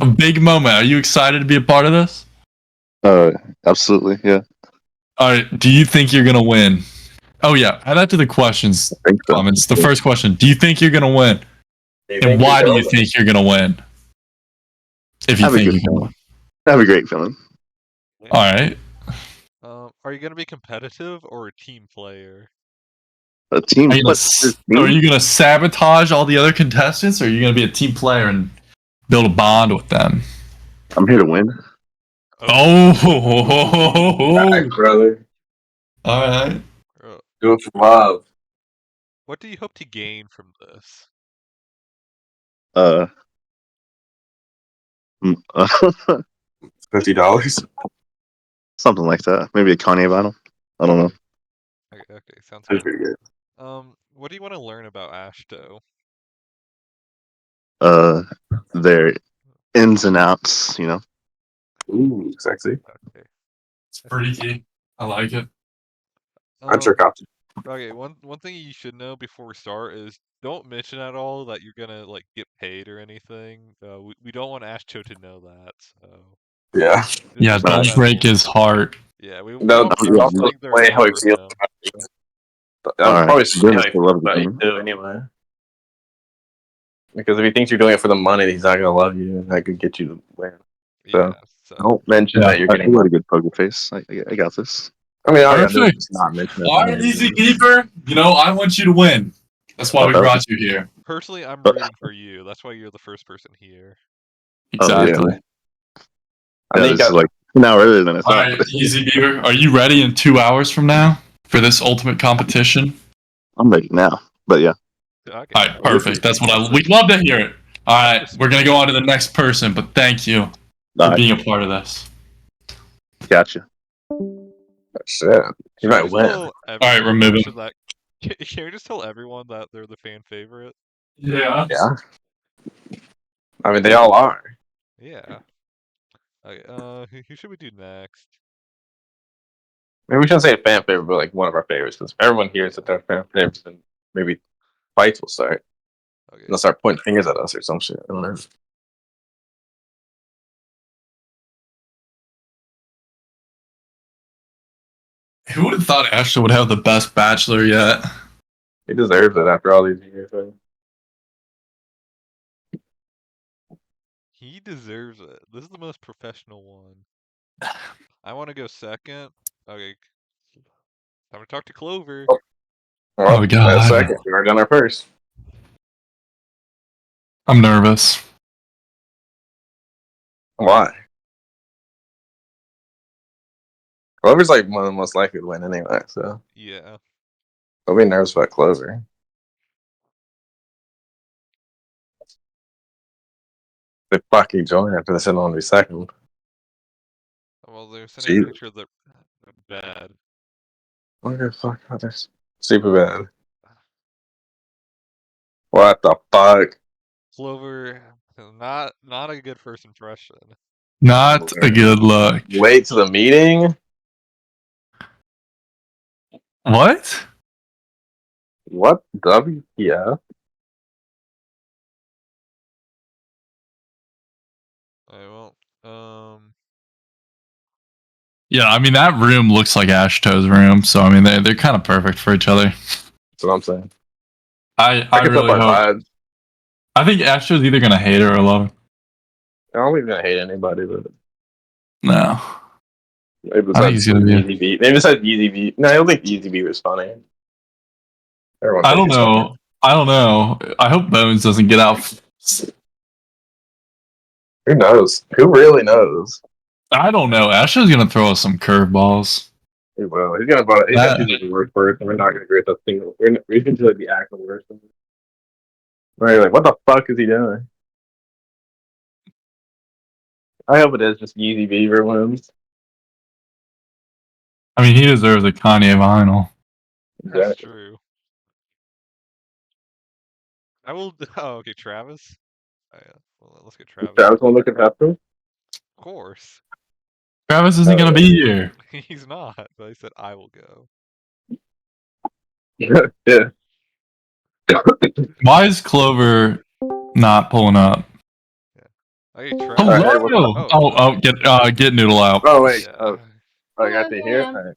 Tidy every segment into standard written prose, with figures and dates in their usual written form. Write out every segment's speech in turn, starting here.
a big moment. Are you excited to be a part of this? Absolutely, yeah. All right. Do you think you're gonna win? Oh yeah. Add that to the questions I think so. comments. The first question: do you think you're gonna win? And why do you think you're gonna win? If you think you're gonna win. I have a great feeling. All right. Are you gonna be competitive or a team player? A team. Are you gonna sabotage all the other contestants, or are you gonna be a team player and build a bond with them? I'm here to win. Oh, brother. All right. Do it for love. What do you hope to gain from this? $50. Something like that. Maybe a Kanye vinyl. I don't know. Okay, sounds That's good. pretty good. What do you want to learn about Ashto? Their ins and outs. You know. Ooh, sexy. Okay. It's freaky. I like it. I'm sure cops. Okay, one thing you should know before we start is don't mention at all that you're gonna like get paid or anything. We don't want Ashto to know that. So Yeah. Yeah, don't break his heart. Yeah, we No, want people to think they're way how he for feels. him. I'm probably saying how he Goodness, feels about you too, anyway. Because if he thinks you're doing it for the money, he's not gonna love you, and that could get you to win. So, don't mention that you're getting. I got a good poker face. I got this. I mean, all you gotta do is Perfect. just not mention it. All right, Easy Beaver. You know, I want you to win. That's why we brought you here. Personally, I'm rooting for you. That's why you're the first person here. Exactly. I think it's like an hour earlier than I thought. All right, Easy Beaver. Are you ready in 2 hours from now for this ultimate competition? I'm ready now, but yeah. Okay. All right, perfect. That's what we'd love to hear it. All right, we're gonna go on to the next person, but thank you for being a part of this. Gotcha. Shit, you might win. All right, we're moving. Can we just tell everyone that they're the fan favorite? Yeah. Yeah. I mean, they all are. Yeah. Okay, who should we do next? Maybe we shouldn't say a fan favorite, but like one of our favorites, because everyone here is that they're fan favorites, and maybe fights will start. Okay. They'll start pointing fingers at us or some shit. I don't know. Who would have thought Ashton would have the best bachelor yet? He deserves it after all these years. Right? He deserves it. This is the most professional one. I want to go second. Okay. Time to talk to Clover. Well, God. Second. We already done our first. I'm nervous. Why? Clover's like one of the most likely to win anyway, so. Yeah. Don't be nervous about Clover. They fucking join after they send on to be second. Well, they're sending a picture of the bed. What the fuck? Oh, they're super bad. What the fuck? Clover, not a good first impression. Not a good look. Late to the meeting? What? What? WTF? Alright, well, Yeah, I mean that room looks like Ashto's room, so I mean they're kind of perfect for each other. That's what I'm saying. I can really tell by hope. vibes. I think Ashto's either gonna hate her or love her. I don't even gonna hate anybody, but No. maybe I think he's gonna be. Easy beat. Maybe besides Easy beat. No, I don't think Easy beat was funny. I don't know. I don't know. I hope Bones doesn't get out. Who knows? Who really knows? I don't know. Ashto's gonna throw us some curveballs. He will. He's gonna do the worst first, and we're not gonna agree with that single. We're gonna do like the actual worst. We're like, what the fuck is he doing? I hope it is just Yeezy Beaver wins. I mean, he deserves a Kanye vinyl. That's true. I will. Oh, okay, Travis. Well, let's get Travis. Travis want to look at Hester? Of course. Travis isn't gonna be here. He's not, but I said I will go. Yeah. Why is Clover not pulling up? Yeah. Hey, Trent. Hello. Oh, Get Noodle out. Oh wait. Yeah. Oh, I got to hear. Hello, All right.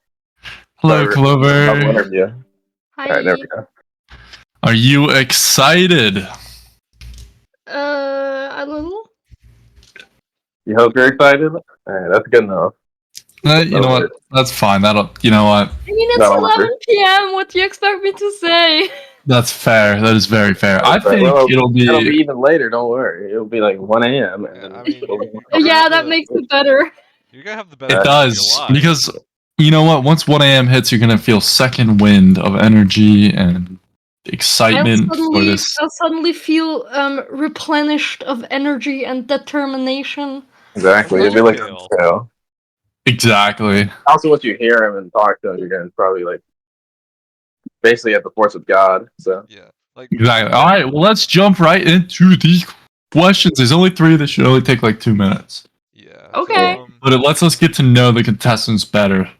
Hello, Double Clover. interview. Hi. All right, there we go. Are you excited? A little. You hope you're excited. All right, that's good enough. You know what? That's fine. You know what? I mean, it's That'll 11 work. p.m. What do you expect me to say? That's fair. That is very fair. I think Well, it'll be. even later. Don't worry. It'll be like 1 a.m. and Yeah, then I mean, it'll be- you're gonna Yeah, have that the- makes it better. You're gonna have the best It time of your does life. because you know what? Once 1 a.m. hits, you're gonna feel second wind of energy and excitement for this. I'll suddenly feel replenished of energy and determination. exactly. It'll be like a scale. Exactly. Also, once you hear him and talk to him, you're gonna probably like basically have the force of God. So Yeah. Like Exactly. All right. Well, let's jump right into these questions. There's only 3. This should only take like 2 minutes. yeah. Okay. So, But it lets us get to know the contestants better.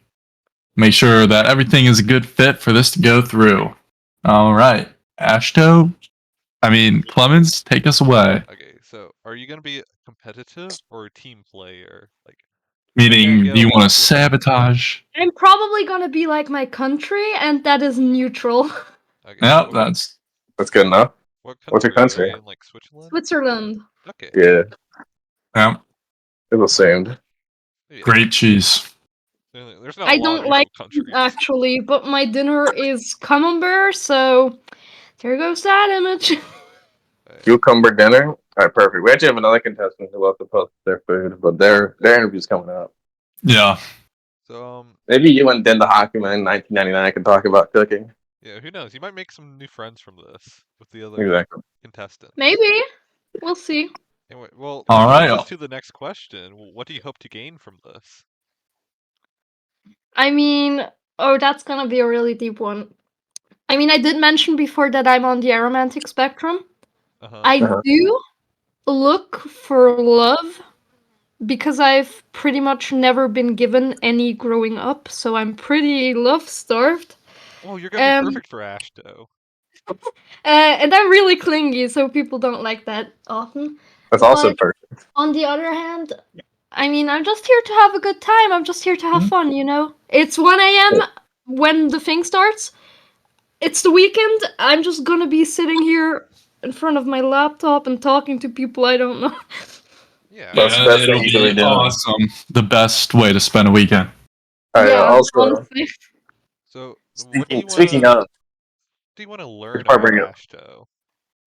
Make sure that everything is a good fit for this to go through. All right. Ashto, Clemens, take us away. okay. So, are you gonna be competitive or a team player? Like, Meaning, get do you want along to with sabotage? I'm probably gonna be like my country, and that is neutral. okay. Yeah, what, that's good enough. what what's your country? Are country? you in like Switzerland? Switzerland. Okay. Yeah, yeah, it was assumed. Yeah. great cheese. There's not I a lot don't of like neutral it countries. actually, but my dinner is camembert, so there goes that image. Cucumber dinner. All right, perfect. We actually have another contestant who left to post their food, but their interview's coming up. Yeah. So, Maybe you and Den the Hockeyman in 1999 can talk about cooking. yeah. Who knows? You might make some new friends from this with the other Exactly. contestants. Maybe. We'll see. Anyway, well, All that brings right. us to the next question. What do you hope to gain from this? I mean, oh, that's gonna be a really deep one. I mean, I did mention before that I'm on the aromantic spectrum. Uh-huh. I do look for love because I've pretty much never been given any growing up, so I'm pretty love-starved. Oh, you're gonna be perfect for Ashto. And I'm really clingy, so people don't like that often. That's also But perfect. on the other hand, I mean, I'm just here to have a good time. I'm just here to have fun, you know? It's 1 a.m. when the thing starts. It's the weekend. I'm just gonna be sitting here in front of my laptop and talking to people I don't know. Yeah. That's the best thing you can be doing. Awesome. The best way to spend a weekend. All right, Yeah, also, honestly. So, what do you speaking wanna, of, do you want to learn before I about bring it up. Ashto?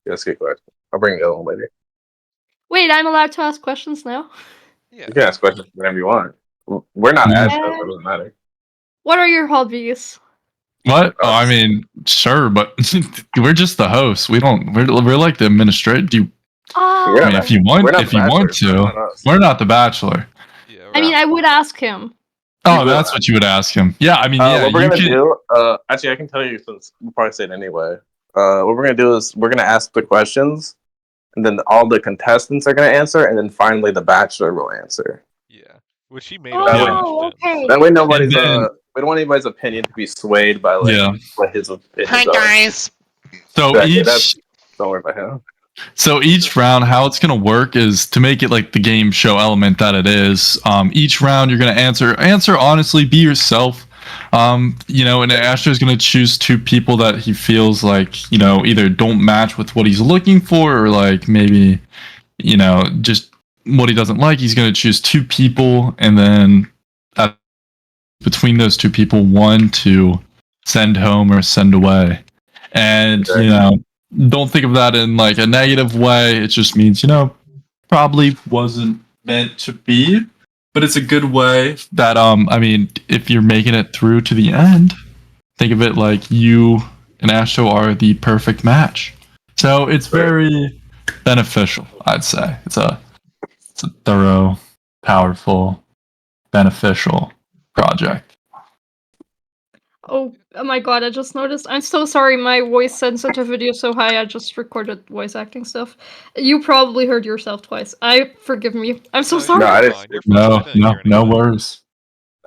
That's a good question. I'll bring the other one later. Wait, I'm allowed to ask questions now? Yeah. You can ask questions whenever you want. We're not Yeah. asked, so it doesn't matter. What are your hobbies? What? Oh, sure, but we're just the hosts. We're like the administrator. Oh, We're I mean, not- if you want, we're not if you the want Bachelor, to, not us. we're not the Bachelor. Yeah. I mean, I would ask him. Oh, will that's what you would ask him. Yeah, I mean, yeah, what we're you gonna can. do? Actually, I can tell you since we'll probably say it anyway. What we're gonna do is we're gonna ask the questions, and then all the contestants are gonna answer, and then finally the Bachelor will answer. Yeah. Which he made all the Oh, questions. okay. That way, nobody's And then- we don't want anybody's opinion to be swayed by like Yeah. what his opinions Hi are. guys. So Exactly, don't worry about him. each round, how it's gonna work is to make it like the game show element that it is. Each round, you're gonna answer honestly, be yourself. And Astro's gonna choose 2 people that he feels like either don't match with what he's looking for, or like maybe just what he doesn't like. He's gonna choose 2 people, and then between those 2 people, one to send home or send away. And don't think of that in like a negative way. It just means probably wasn't meant to be, but it's a good way that if you're making it through to the end, think of it like you and Ashto are the perfect match. So it's very beneficial, I'd say. It's a thorough, powerful, beneficial project. Oh my god, I just noticed. I'm so sorry, my voice sensitivity is so high, I just recorded voice acting stuff. You probably heard yourself twice. Forgive me. I'm so No, sorry. No, I you're didn't- fine. You're fine. I didn't hear No anything. worries.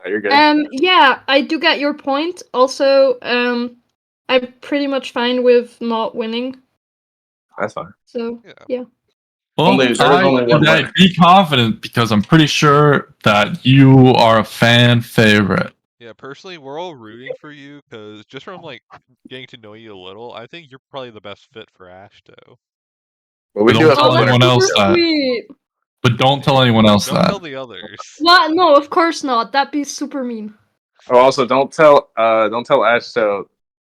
No, you're good. Yeah, I do get your point. Also, I'm pretty much fine with not winning. That's fine. So, Yeah. yeah. Well, There was only one today, winner. be confident because I'm pretty sure that you are a fan favorite. Yeah, personally, we're all rooting for you because just from like getting to know you a little, I think you're probably the best fit for Ashto. But we But do don't have tell Oh, one that's anyone winner. else super that. sweet. But don't tell anyone else Don't that. tell the others. What? No, of course not. That'd be super mean. Oh, also, don't tell Ashto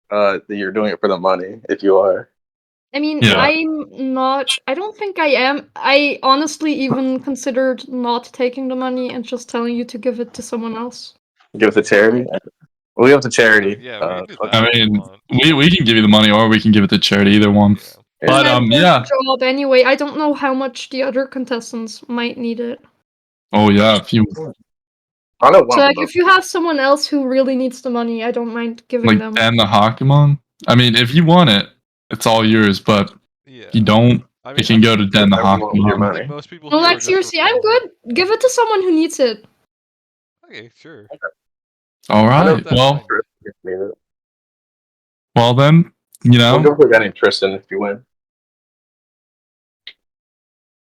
that you're doing it for the money. If you are, I mean, Yeah. I'm not. I don't think I am. I honestly even considered not taking the money and just telling you to give it to someone else. give it to charity. We'll give it to charity. Yeah, we can do fuck that. I if you mean, want. we can give you the money or we can give it to charity, either one. Yeah. But It's an yeah. important job anyway. I don't know how much the other contestants might need it. Oh yeah, if you I know one So, of like, them. if you have someone else who really needs the money, I don't mind giving like them. Dan the Hawkemon. I mean, if you want it, it's all yours. But Yeah. if you don't, I mean, it can go to Dan the Everyone with your Hawkemon. I money. think most people No, here are like just seriously, for I'm fun. good. Give it to someone who needs it. Okay, sure. All I know right. that Well, mind. then you We'll know. go for Danny Tristan if you win.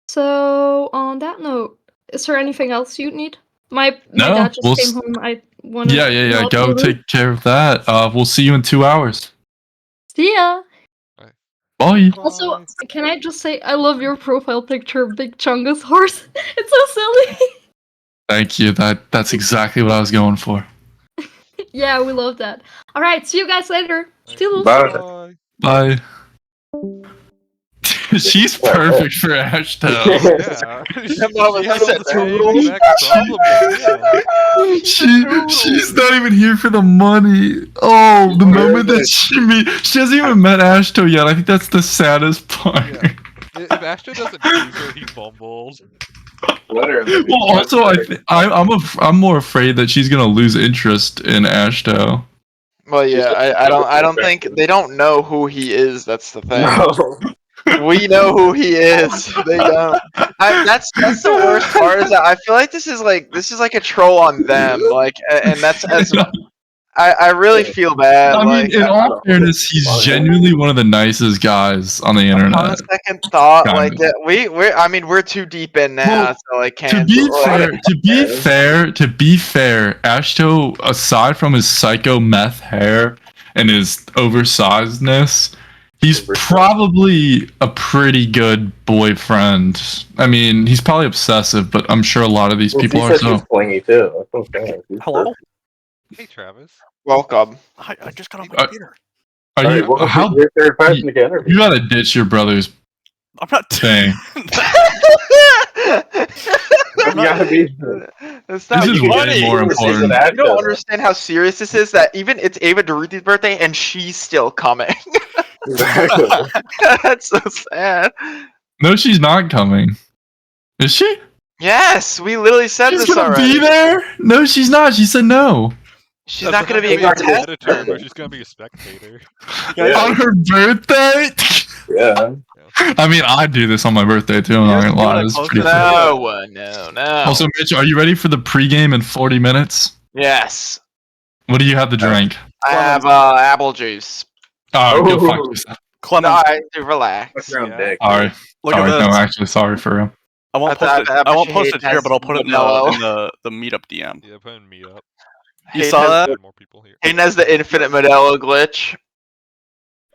So, on that note, is there anything else you need? My No, dad just we'll came s- home. I want to. Yeah. Go take care of that. We'll see you in 2 hours. See ya. Bye. Also, Bye. can I just say I love your profile picture, Big Chungus horse. It's so silly. Thank you. That's exactly what I was going for. Yeah, we love that. All right, see you guys later. Alright, Toodles. Bye. Bye. Bye. She's perfect for Ashto. Yeah. she had all the same exact problems as him. She's not even here for the money. Oh, the moment that she hasn't even met Ashto yet. I think that's the saddest part. Yeah. If Ashto doesn't choose her, he fumbles. Literally. Well, also, I'm more afraid that she's gonna lose interest in Ashto. Well, yeah, I don't think they don't know who he is. That's the thing. No. We know who he is. They don't. That's the worst part. Is that I feel like this is like a troll on them. Like, and that's as I really feel bad. I mean, Like, in all fairness, he's genuinely one of the nicest guys on the on a internet. second thought, Kind like of. we're too deep in now, Well, so I To can't. be like, fair, Ashto, aside from his psycho meth hair and his oversizedness, he's probably a pretty good boyfriend. I mean, he's probably obsessive, but I'm sure a lot of these people are so. She's clingy too. That's okay. Hello? Hey, Travis. welcome. Hi, I just got on my Uh, computer. Are Alright, you? welcome How to your third person to get interviewed. you gotta ditch your brother's I'm not thing? You gotta be. It's not This is way funny. more important. You don't understand how serious this is. That even it's Ava DeRuthie's birthday and she's still coming. Exactly. That's so sad. No, she's not coming. Is she? Yes, we literally said She's this gonna already. be there? No, she's not. She said no. She's not gonna be a a contestant. competitor, but she's gonna be a spectator. Yeah. On her birthday? Yeah. I mean, I do this on my birthday too. I'm not gonna lie. It's pretty fun. No. Also, Mitch, are you ready for the pregame in 40 minutes? Yes, What do you have to drink? I have apple juice. Oh, go fuck Ooh. yourself. No, Clemens, I do relax. Fuck your own Yeah. dick. Sorry. look Sorry. at No, this. actually, sorry for him. I won't I post it. bet I won't you post hate it here, but I'll put it in Modelo. the meetup DM. Yeah, put in meetup. You Hayden saw has that? More people here. Hayden has the infinite Modelo glitch.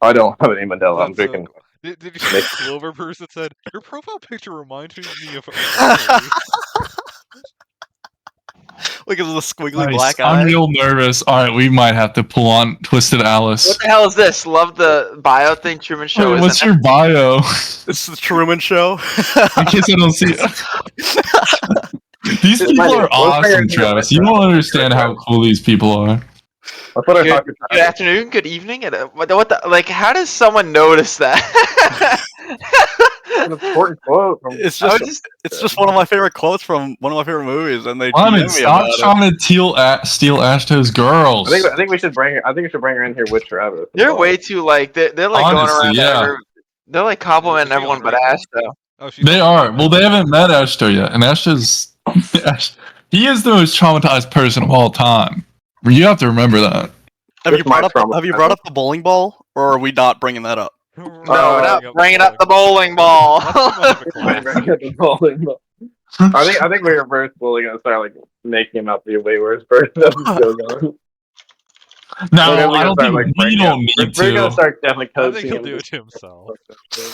I don't have any Mandela. I'm That's, drinking. Did you see the Clover person said your profile picture reminds me of others." Look at the squiggly Nice. black I'm eye. real nervous. All right, we might have to pull on Twisted Alice. What the hell is this? Love the bio thing Truman Show. Wait, what's isn't your bio? It's the Truman Show. In case I don't see. These people are awesome, Travis. You don't understand how cool these people are. That's what I Good, talked about. good afternoon, good evening, and what the like? How does someone notice that? An important quote from It's I just was it's just one of my favorite quotes from one of my favorite movies, and they Lemon, DM me stop about it. trying to steal Ashto's girls. I think we should bring her. I think we should bring her in here with Travis. You're way too like they're like Honestly, going around. yeah. They're like complimenting Is she everyone on but right now? Ash though. Oh, she's They on are. right Well, now. they haven't met Ashto yet, and Ashto's he is the most traumatized person of all time. You have to remember that. Have you With my brought up trauma. Have you brought up the bowling ball, or are we not bringing that up? No, we're not Bring bringing up the bowling ball. That's too much of a Bring classic. up the bowling ball. I think we're first bully gonna start like making him out to be a way worse person as this goes on. No, We're definitely I gonna don't start, think like, we bringing don't up- need We're gonna to. start definitely I coaching think he'll him do to- it to himself.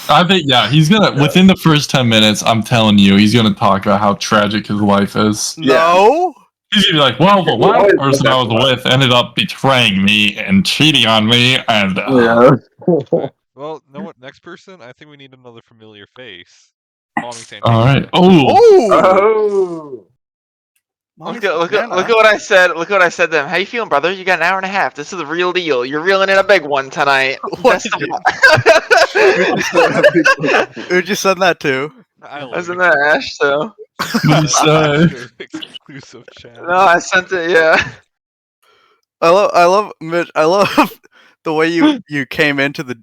I think, yeah, he's gonna, within the first 10 minutes, I'm telling you, he's gonna talk about how tragic his life is. No. He's gonna be like, well, the We always last put person that I was to with ended up betraying me and cheating on me, and Yeah. Well, know what? Next person, I think we need another familiar face. Mommy Santana. all right. Oh, Oh. Look at what I said. Look what I said to him. How you feeling, brother? You got an hour and a half. This is the real deal. You're reeling in a big one tonight. What Best did of you- luck. Who'd you send that to? I Wasn't that Ashto? what do you say? Exclusive chat. No, I sent it. Yeah. I love Mitch. I love the way you came into the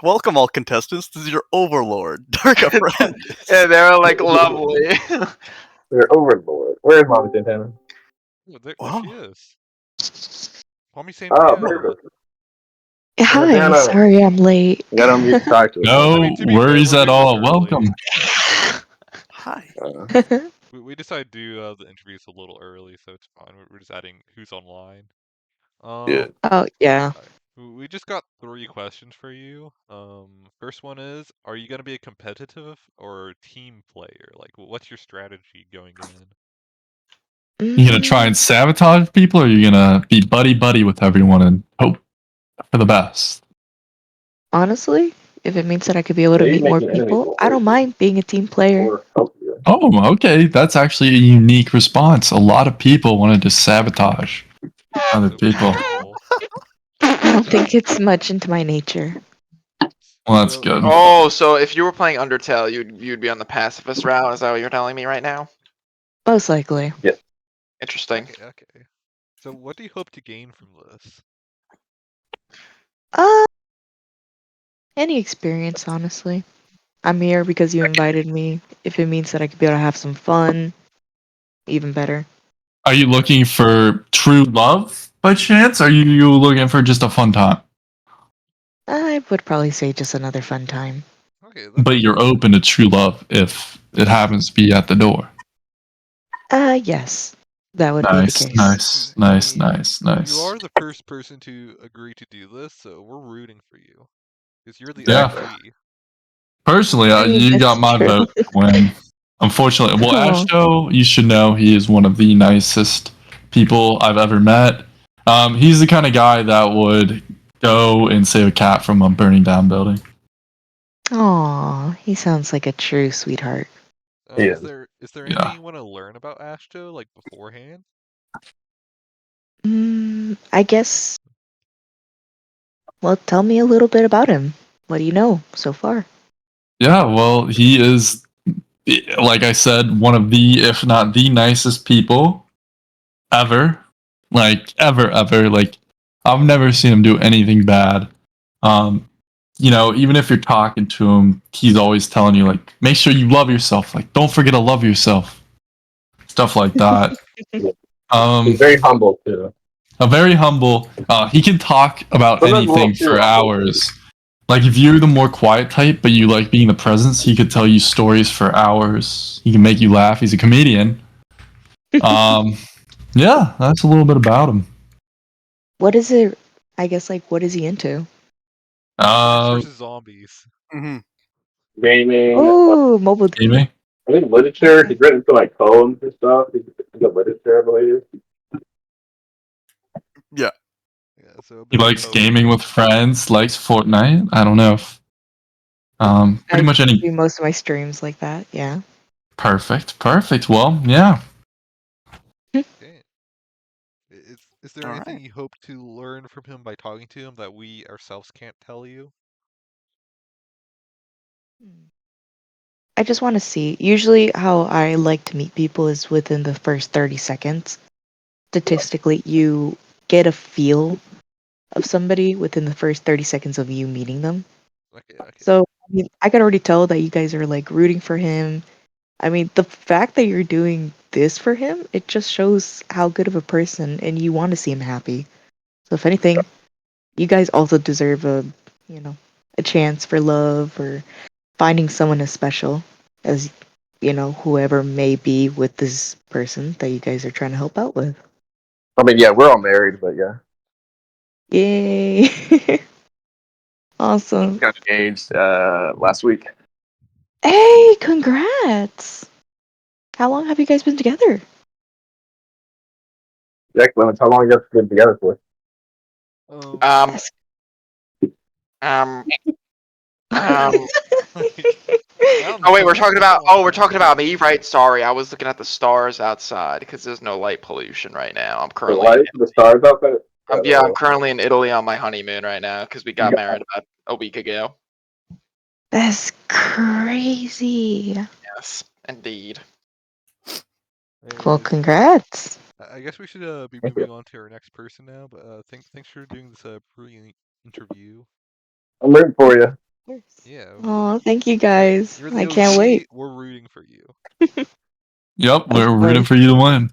welcome all contestants. This is your overlord, Dark Apprentice. Yeah, they were like lovely. We're overlord. Where's Mommy Santana? Oh, there Wow. she is. Mommy Oh, Santana. perfect. Hi, Santana. sorry I'm late. You gotta unmute to talk to us. No I mean, to be fair, worries we're at doing all. this early. Welcome. Hi. We decided to do the interviews a little early, so it's fine. We're just adding who's online. Yeah. Oh, yeah. We just got 3 questions for you. First one is, are you gonna be a competitive or team player? Like, what's your strategy going in? You gonna try and sabotage people, or you gonna be buddy with everyone and hope for the best? Honestly, if it means that I could be able to Yeah, you meet more making enemies people, more I don't mind being a team player. Or help you. Oh, okay. That's actually a unique response. A lot of people wanted to sabotage other So people. powerful. I don't think it's much into my nature. Well, that's So- good. Oh, so if you were playing Undertale, you'd be on the pacifist route. Is that what you're telling me right now? Most likely. Interesting. Okay. So what do you hope to gain from this? Uh, any experience, honestly. I'm here because you invited me. If it means that I could be able to have some fun, even better. Are you looking for true love by chance? Or are you looking for just a fun time? I would probably say just another fun time. Okay, that's But you're open to true love if it happens to be at the door. Yes. That would be the Nice, case. nice, I nice, mean, nice, nice. You are the first person to agree to do this, so we're rooting for you. Because you're the Yeah. OG. Personally, I mean, you got that's my true. vote to win. Unfortunately, well, Aw. Ashto, you should know he is one of the nicest people I've ever met. He's the kind of guy that would go and save a cat from a burning down building. Aw, he sounds like a true sweetheart. Yeah. Is there Yeah. anything you want to learn about Ashto, like beforehand? I guess. Well, tell me a little bit about him. What do you know so far? Yeah, well, he is, like I said, one of the, if not the nicest people ever. Like, ever. Like, I've never seen him do anything bad. You know, even if you're talking to him, he's always telling you, like, make sure you love yourself. Like, don't forget to love yourself. Stuff like that. He's very humble too. A very humble. He can talk about Sometimes a little anything too for humble. hours. Like if you're the more quiet type, but you like being the presence, he could tell you stories for hours. He can make you laugh. He's a comedian. Yeah, that's a little bit about him. What is it? I guess, like, what is he into? Versus zombies. Mm-hmm. Gaming. Oh, mobile. Gaming. I think literature. He's written some like poems and stuff. He's a literature, I believe. Yeah, so a He bit of likes both. gaming with friends. Likes Fortnite. I don't know if. Pretty much any. do most of my streams like that. Yeah. Perfect. Well, yeah. Okay. Is there All anything right. you hope to learn from him by talking to him that we ourselves can't tell you? I just want to see. Usually, how I like to meet people is within the first 30 seconds. Statistically, you get a feel of somebody within the first 30 seconds of you meeting them. Okay. So, I mean, I could already tell that you guys are like rooting for him. I mean, the fact that you're doing this for him, it just shows how good of a person and you want to see him happy. So, if anything, you guys also deserve a a chance for love or finding someone as special as, whoever may be with this person that you guys are trying to help out with. I mean, yeah, we're all married, but yeah. Yay! Awesome. Got engaged last week. Hey, congrats! How long have you guys been together? Yeah, Clemens, how long you guys been together for? Um, That's- um, Sounds oh wait, we're talking about. Oh, we're long. talking about me, right? Sorry, I was looking at the stars outside because there's no light pollution right now. I'm The currently. light, the stars out there? Yeah, I'm currently in Italy on my honeymoon right now because we got married about a week ago. That's crazy. Yes, indeed. Well, Hey, congrats. I guess we should be Thank you. moving on to our next person now. But thanks for doing this brilliant interview. I'm rooting for you. Yeah. Oh, thank you guys. You're the I can't OG, wait. We're rooting for you. Yep, Of we're rooting course. for you to win.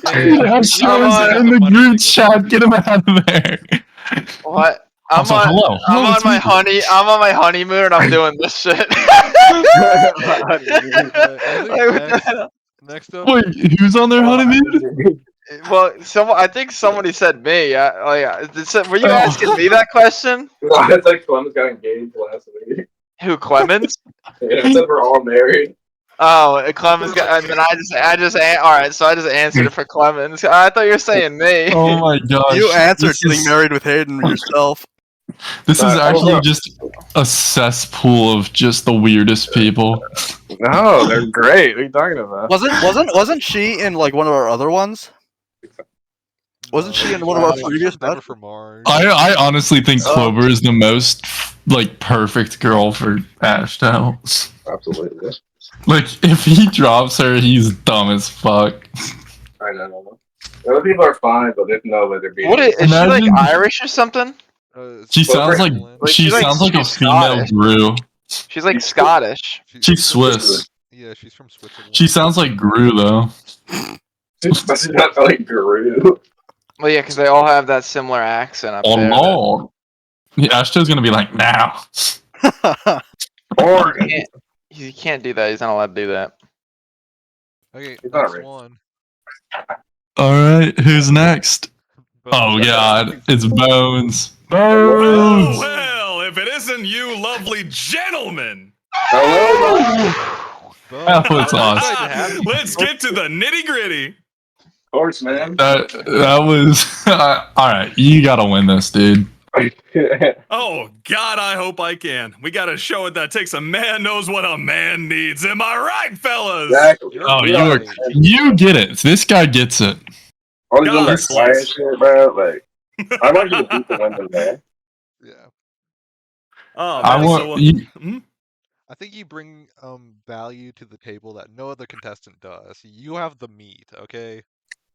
Hey, we Ashto's got in the the money group thing chat. Get him out of there. What? I'm Also, on. hello. I'm Hello, on it's my me. I'm on my honeymoon and I'm doing this shit. I think Like, what the hell? next up. Wait, who's on their honeymoon? Well, I think somebody said me. Were you Oh. asking me that question? It's like Clemens got engaged last week. Who, Clemens? Yeah, it said we're all married. Oh, Clemens got, and then all right. So I just answered it for Clemens. I thought you were saying me. Oh my gosh. You answered This getting is- married with Hayden yourself. This is I don't actually know. just a cesspool of just the weirdest people. No, they're great. What are you talking about? Wasn't she in like one of our other ones? Wasn't she in one of our she's previous from Never matches? from Mars. I honestly think Clover is the most like perfect girl for Ashto. Absolutely. Like if he drops her, he's dumb as fuck. I know. The other people are fine, but there's no way they're being. What is she like Imagine- Irish or something? She sounds like Like, she she's like- sounds like a she's female Scottish. Gru. She's like Scottish. She's Swiss. Yeah, she's from Switzerland. She sounds like Gru though. It's not like Guru. Well, yeah, because they all have that similar accent up Oh there. lord. Yeah, Ashto's gonna be like now. Or You can't do that. He's not allowed to do that. Okay, It's not next racist. one. Alright, who's next? Oh god, it's Bones. Bones! Well, if it isn't you lovely gentlemen. Hello, That was awesome. Let's get to the nitty gritty. of course, man. That was alright, you gotta win this, dude. Oh, God, I hope I can. We got to show it that takes a man knows what a man needs. Am I right, fellas? Exactly. Oh, you get it. This guy gets it. All these women are God, quiet please. shit, bro. Like, I want you to beat the women, man. Yeah. Oh, I man, want so, hmm? I think you bring value to the table that no other contestant does. You have the meat, okay?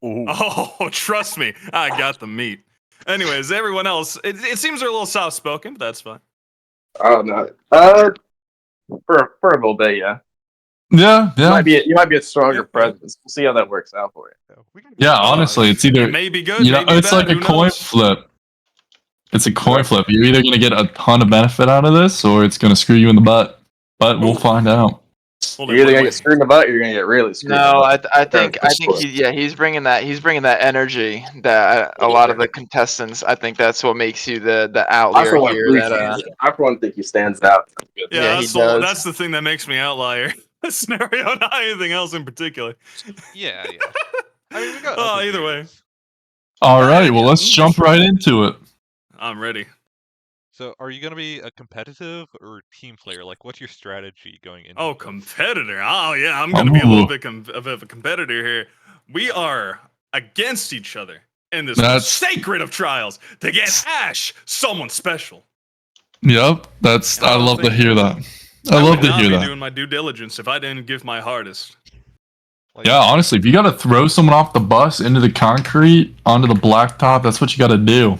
Oh, trust me, I got the meat. Anyways, everyone else, it seems they're a little soft spoken, but that's fine. Oh no. For a little bit, yeah. Yeah, You might be a stronger Yeah. presence. We'll see how that works out for you. Yeah, honestly, it's either It may be good, you know, maybe it's bad, like a who coin knows? flip. It's a coin flip. You're either gonna get a ton of benefit out of this, or it's gonna screw you in the butt. But we'll find out. Hold You're it, either wait, gonna wait. get screwed in the butt, or you're gonna get really screwed. No, in the butt. I think he's bringing that energy that a lot of the contestants. I think that's what makes you the I outlier for one here. I for one think he stands out. Yeah, Yeah, he that's, does. that's the thing that makes me outlier. This scenario, not anything else in particular. Yeah. I mean, we got Oh, other either way. things. All right, well, let's jump right into it. I'm ready. So, are you gonna be a competitive or team player? Like, what's your strategy going into? Oh, this? competitor. Oh, yeah, I'm going to be a little Ooh. bit of a competitor here. We are against each other in this That's- sacred of trials to get Ash someone special. Yep, that's. And I I don't love to think- hear that. I would love to not hear be that. doing my due diligence if I didn't give my hardest. Like, Yeah, honestly, if you gotta throw someone off the bus into the concrete onto the blacktop, that's what you gotta do.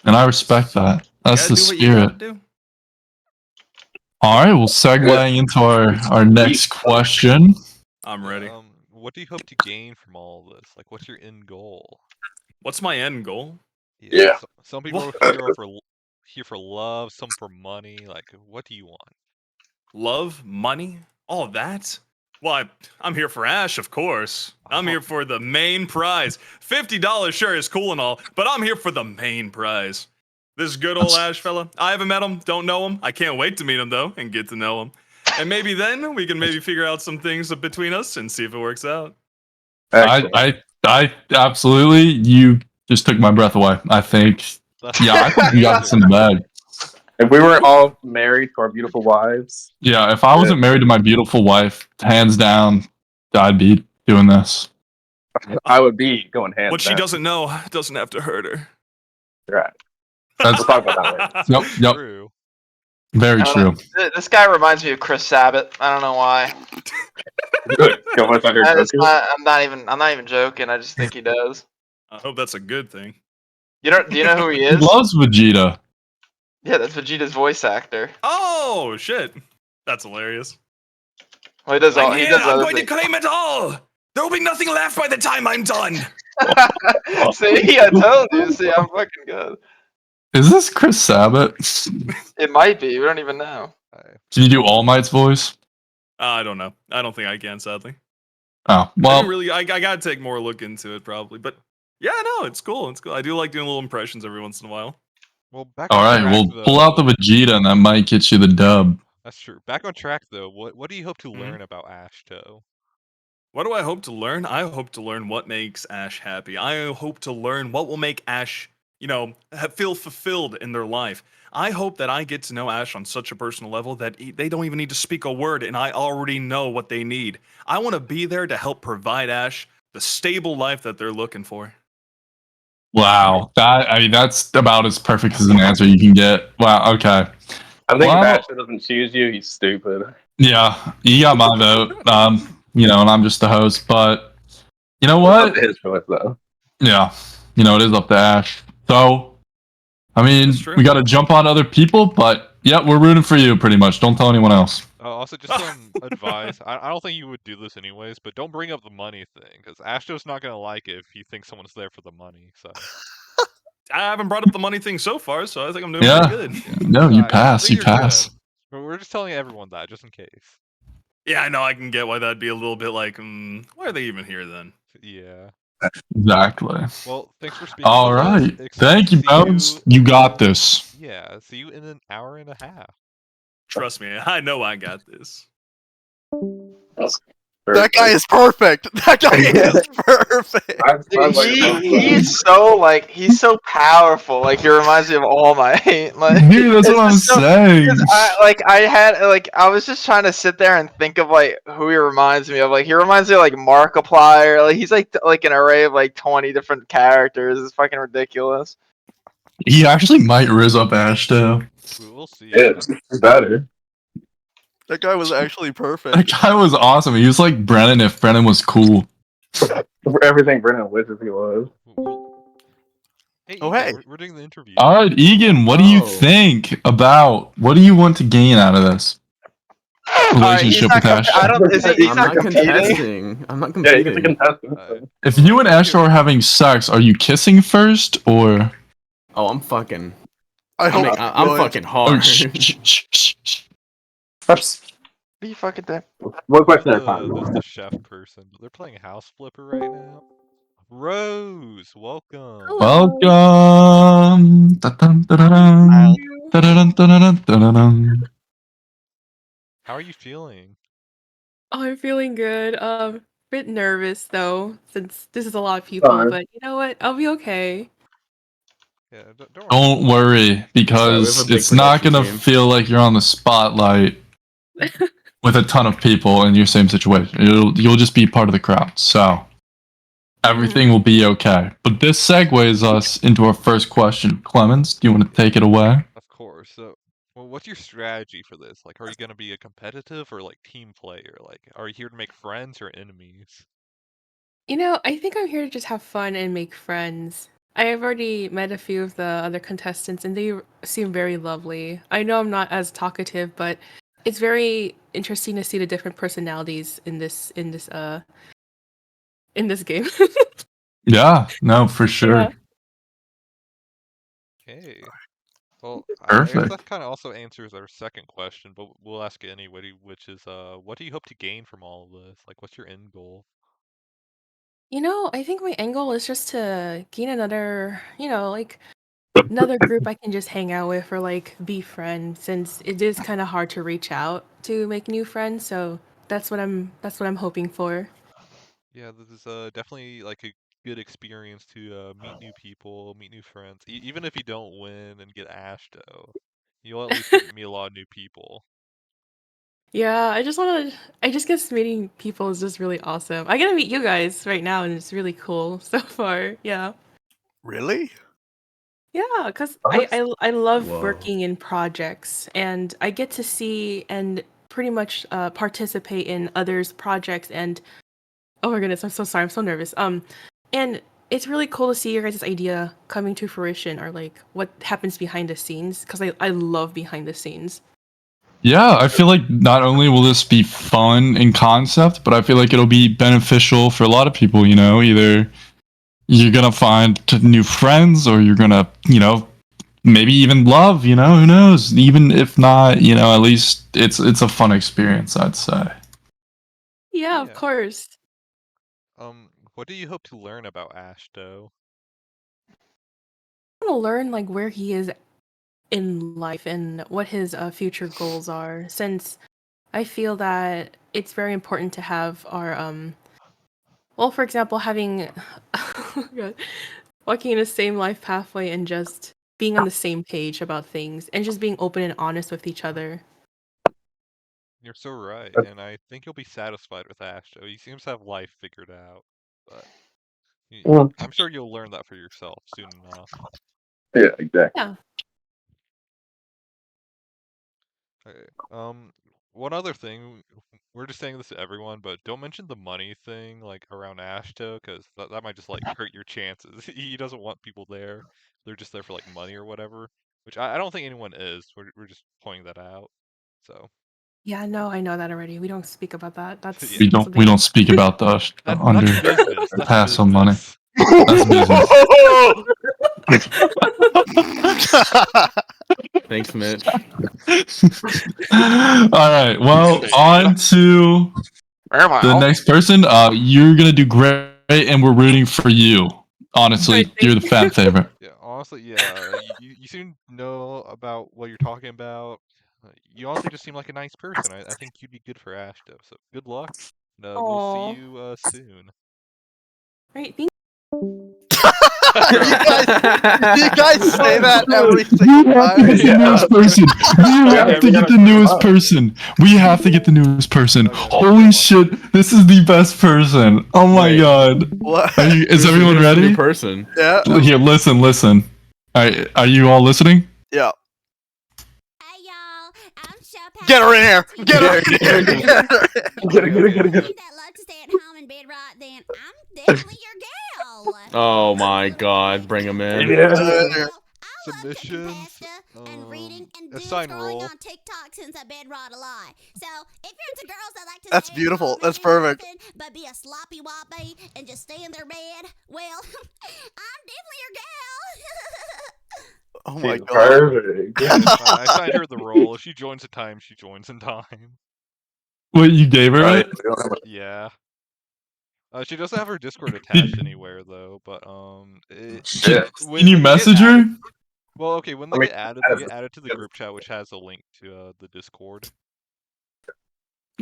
And I respect that. That's Gotta the do what you gotta spirit. do. All right, well, segueing into our next question. I'm ready. What do you hope to gain from all of this? Like, what's your end goal? What's my end goal? Yeah. Some people are here for here for love, some for money? Like, what do you want? Love, money, all of that? Well, I'm here for Ash, of course. I'm here for the main prize. $50 sure is cool and all, but I'm here for the main prize. This good old Ash fella, I haven't met him, don't know him. I can't wait to meet him, though, and get to know him. And maybe then we can maybe figure out some things between us and see if it works out. I absolutely. You just took my breath away. I think. Yeah, I think you got this in the bag. If we were all married to our beautiful wives, Yeah, if I wasn't married to my beautiful wife, hands down, I'd be doing this. I would be going hands What she down. doesn't know doesn't have to hurt her. Right. That's We'll talk about that later. Yep. True. Very true. This guy reminds me of Chris Sabat. I don't know why. Good. Go with under I'm not even joking. I just think he does. I hope that's a good thing. Do you know who he He is? loves Vegeta. Yeah, that's Vegeta's voice actor. Oh shit, that's hilarious. Well, he does all. I'm He here, does I'm other going to things. claim it all. There will be nothing left by the time I'm done. See, I told you. See, I'm fucking good. Is this Chris Sabat? It might be. We don't even know. Can you do All Might's voice? I don't know. I don't think I can, sadly. Oh, I well, didn't really. I gotta take more look into it probably, but yeah, no, it's cool. It's cool. I do like doing little impressions every once in a while. Well, back all on right. track, Well, though. pull out the Vegeta, and that might get you the dub. That's true. Back on track though. What do you hope to Mhm. learn about Ashto? What do I hope to learn? I hope to learn what makes Ash happy. I hope to learn what will make Ash, feel fulfilled in their life. I hope that I get to know Ash on such a personal level that they don't even need to speak a word, and I already know what they need. I want to be there to help provide Ash the stable life that they're looking for. Wow, that's about as perfect as an answer you can get. Wow. Okay. I think Well- if Ashton doesn't choose you, he's stupid. Yeah, you got my vote. And I'm just the host, but you know It's what? up to his choice, though. Yeah, it is up to Ash. So, I mean, That's true. we got to jump on other people, but yeah, we're rooting for you pretty much. Don't tell anyone else. Also, just some advice. I don't think you would do this anyways, but don't bring up the money thing, because Ashto's not gonna like it if he thinks someone's there for the money. So I haven't brought up the money thing so far, so I think I'm doing Yeah. pretty good. No, you I pass. think You you're pass. good. But we're just telling everyone that, just in case. Yeah, I know I can get why that'd be a little bit like, why are they even here then? Yeah. Exactly. Well, thanks for speaking. All with us. right. Excited Thank to you, see Bones. You got this. Yeah. See you in an hour and a half. Trust me, I know I got this. That guy is perfect. That guy is perfect. Dude, he's so powerful. Like he reminds me of All Might. Like, Dude, that's it's what I'm just so- saying. 'cause I was just trying to sit there and think of like who he reminds me of. Like he reminds me of like Markiplier. Like he's like an array of like 20 different characters. It's fucking ridiculous. He actually might riz up Ashto. We'll see. It's better. That guy was actually perfect. That guy was awesome. He was like Brennan if Brennan was cool. For everything Brennan wishes he was. Hey, Oh, Egan, hey. we're doing the interview. All right, Egan, what do you Oh. think about what do you want to gain out of this relationship with Ashto? He's I'm not not competing. contesting. I'm not Yeah, he's a competing. contestant. If you and Ashto are having sex, are you kissing first or? Oh, I'm fucking. I hope I'm good. fucking Oh, hard. Be fucking there. What question at a There's time? the chef person. They're playing House Flipper right now. Rose, welcome. Welcome. Da-dun, da-dun, da-dun, da-dun, da-dun. How are you feeling? Oh, I'm feeling good. Bit nervous though, since this is a lot of people, Fine. but you know what? I'll be okay. Yeah, don't worry. Don't worry, because big it's not production gonna team. feel like you're on the spotlight with a ton of people in your same situation. You'll just be part of the crowd. So everything will be okay. But this segues us into our first question. Clemens, do you want to take it away? Of course. So, well, what's your strategy for this? Like, are you gonna be a competitive or like team player? Like, are you here to make friends or enemies? You know, I think I'm here to just have fun and make friends. I have already met a few of the other contestants and they seem very lovely. I know I'm not as talkative, but it's very interesting to see the different personalities in this game. Yeah, no, for sure. Yeah. Okay. Well, I guess Perfect. that kind of also answers our second question, but we'll ask it anyway, which is, what do you hope to gain from all of this? Like, what's your end goal? I think my end goal is just to gain another, like another group I can just hang out with or like be friends, since it is kind of hard to reach out to make new friends. So that's what I'm hoping for. Yeah, this is definitely like a good experience to meet new people, meet new friends. Even if you don't win and get Ashto, you'll at least meet a lot of new people. Yeah, I just guess meeting people is just really awesome. I get to meet you guys right now, and it's really cool so far. Yeah. Really? Yeah, because I love Whoa. working in projects, and I get to see and pretty much participate in others' projects. And oh my goodness, I'm so sorry, I'm so nervous. And it's really cool to see your guys' idea coming to fruition, or like what happens behind the scenes, because I love behind the scenes. Yeah, I feel like not only will this be fun in concept, but I feel like it'll be beneficial for a lot of people, either you're going to find new friends or you're going to, maybe even love, who knows? Even if not, at least it's a fun experience, I'd say. Yeah, of Yeah. course. What do you hope to learn about Ashto? I want to learn like where he is in life and what his future goals are, since I feel that it's very important to have our well, for example, having oh God, walking in the same life pathway and just being on the same page about things and just being open and honest with each other. You're so right, and I think you'll be satisfied with Ashto. He seems to have life figured out, but I'm sure you'll learn that for yourself soon enough. Yeah, exactly. Yeah. Okay. One other thing, we're just saying this to everyone, but don't mention the money thing like around Ashto, because that might just like hurt your chances. He doesn't want people there. They're just there for like money or whatever, which I don't think anyone is. We're just pointing that out. So Yeah, no, I know that already. We don't speak about that. That's yeah, We don't speak about the under that's business. That's pass on money. business. That's business. Thanks, Mitch. All right. Well, on to the next person. You're gonna do great, and we're rooting for you. Honestly, Alright, you're the fan favorite. Yeah, honestly, yeah. You seem to know about what you're talking about. You honestly just seem like a nice person. I think you'd be good for Ashto. So good luck. We'll see Aw. you soon. Right, thank You guys say that every We single have to time. get the newest person. We have to get the newest person. We have to get the newest person. Okay. Holy shit! This is the best person. Oh my Wait. god. What? Is everyone Who's the new ready? person? Yeah. Here, listen. Are you all listening? Yeah. Hey y'all, I'm Showtime. Get her in here. Get her in here. Get her. Get it. If that love to stay at home and bed right, then I'm definitely your gal. Oh my god, bring him in. Yeah. Submissions. And reading and doom Assign scrolling role. on TikTok since I bed rot a lot. So if you're into girls that like to That's stay at beautiful. home That's and do perfect. nothing but be a sloppy woppy and just stay in their bed, well, I'm definitely your gal. Oh my She's god. perfect. I assigned her the role. If she joins in time, she joins in time. What you gave her? Right. It? Yeah. She doesn't have her Discord attached anywhere though, but Shit. Can you message her? Well, okay, when they get added, they get added to the group chat, which has a link to the Discord.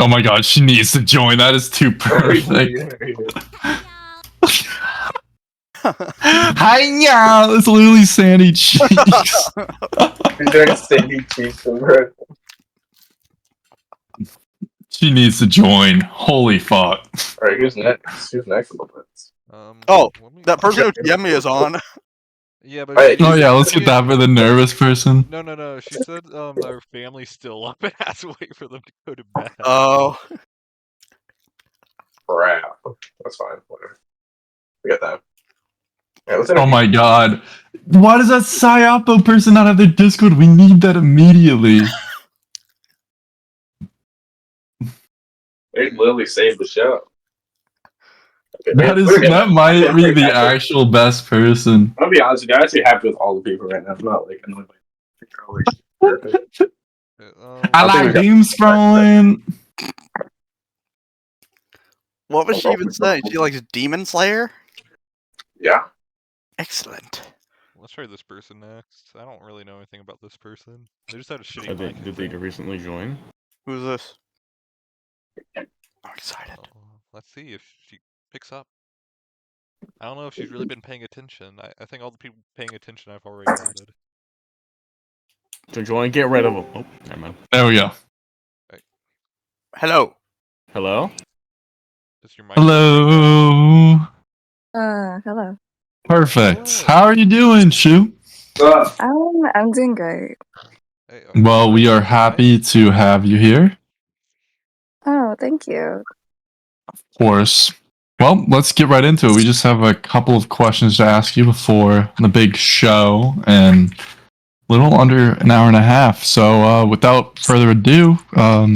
Oh my god, she needs to join. That is too perfect. Hi, yeah. It's literally Sandy Cheeks. You're doing Sandy Cheeks, bro. She needs to join. Holy fuck. Alright, who's next? Who's next on the list? Oh, that person who DM me is on. Yeah, but Alright, Oh yeah, let's get that for the nervous person. No. She said their family's still up and has to wait for them to go to bed. Oh. Crap. That's fine. Whatever. We got that. Yeah, let's Oh my god. Why does that Psyopo person not have their Discord? We need that immediately. They literally saved the show. Okay, That might be the actual best person. I'll be honest with you, I'm actually happy with all the people right now. I'm not like annoyed by I think we like got- doom scrolling. What was she even saying? She likes Demon Slayer? Yeah. Excellent. Let's try this person next. I don't really know anything about this person. They just had a shitty Did they, mic. I did they think. recently join? Who's this? I'm excited. Let's see if she picks up. I don't know if she's really been paying attention. I think all the people paying attention I've already added. So join, get rid of them. Oh, never mind. There we go. Hello. Hello? Is your mic Hello. Hello. Perfect. How are you doing, Shu? I'm doing great. Hey, Well, we are happy to have you here. Oh, thank you. Of course. Well, let's get right into it. We just have a couple of questions to ask you before the big show, and a little under an hour and a half. So, without further ado, no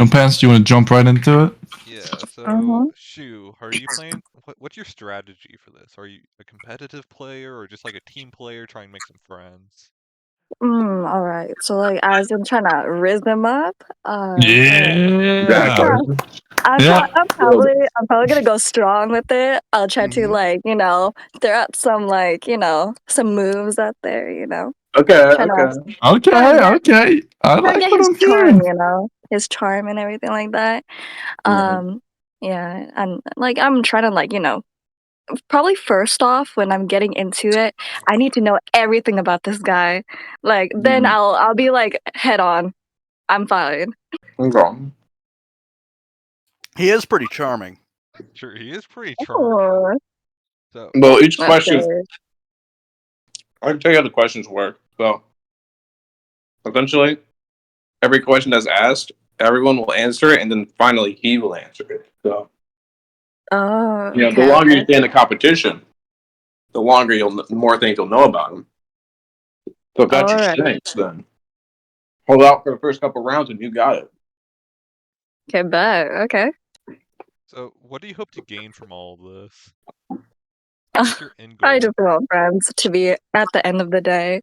pants, do you want to jump right into it? Yeah, so Shu, are you playing what's your strategy for this? Are you a competitive player or just like a team player trying to make some friends? All right. So like as I'm trying to riz them up, Yeah. I'm probably gonna go strong with it. I'll try to like, throw out some like, some moves out there, Okay. Trying to Okay. I trying to like get what his I'm charm, hearing. his charm and everything like that. Yeah, and like I'm trying to like, probably first off when I'm getting into it, I need to know everything about this guy. Like then I'll be like head on. I'm fine. He is pretty charming. Sure, he is pretty charming. Oh, So Well, each that's question, good. I can tell you how the questions work. So, essentially, every question that's asked, everyone will answer it, and then finally he will answer it. So, Oh, the okay, longer you okay. stay in the competition, the longer more things you'll know about him. So if that's your Alright. strength, then hold out for the first couple rounds and you got it. Okay, bet. Okay. So what do you hope to gain from all of this? Uh, What's your end I goal? just want friends to be at the end of the day.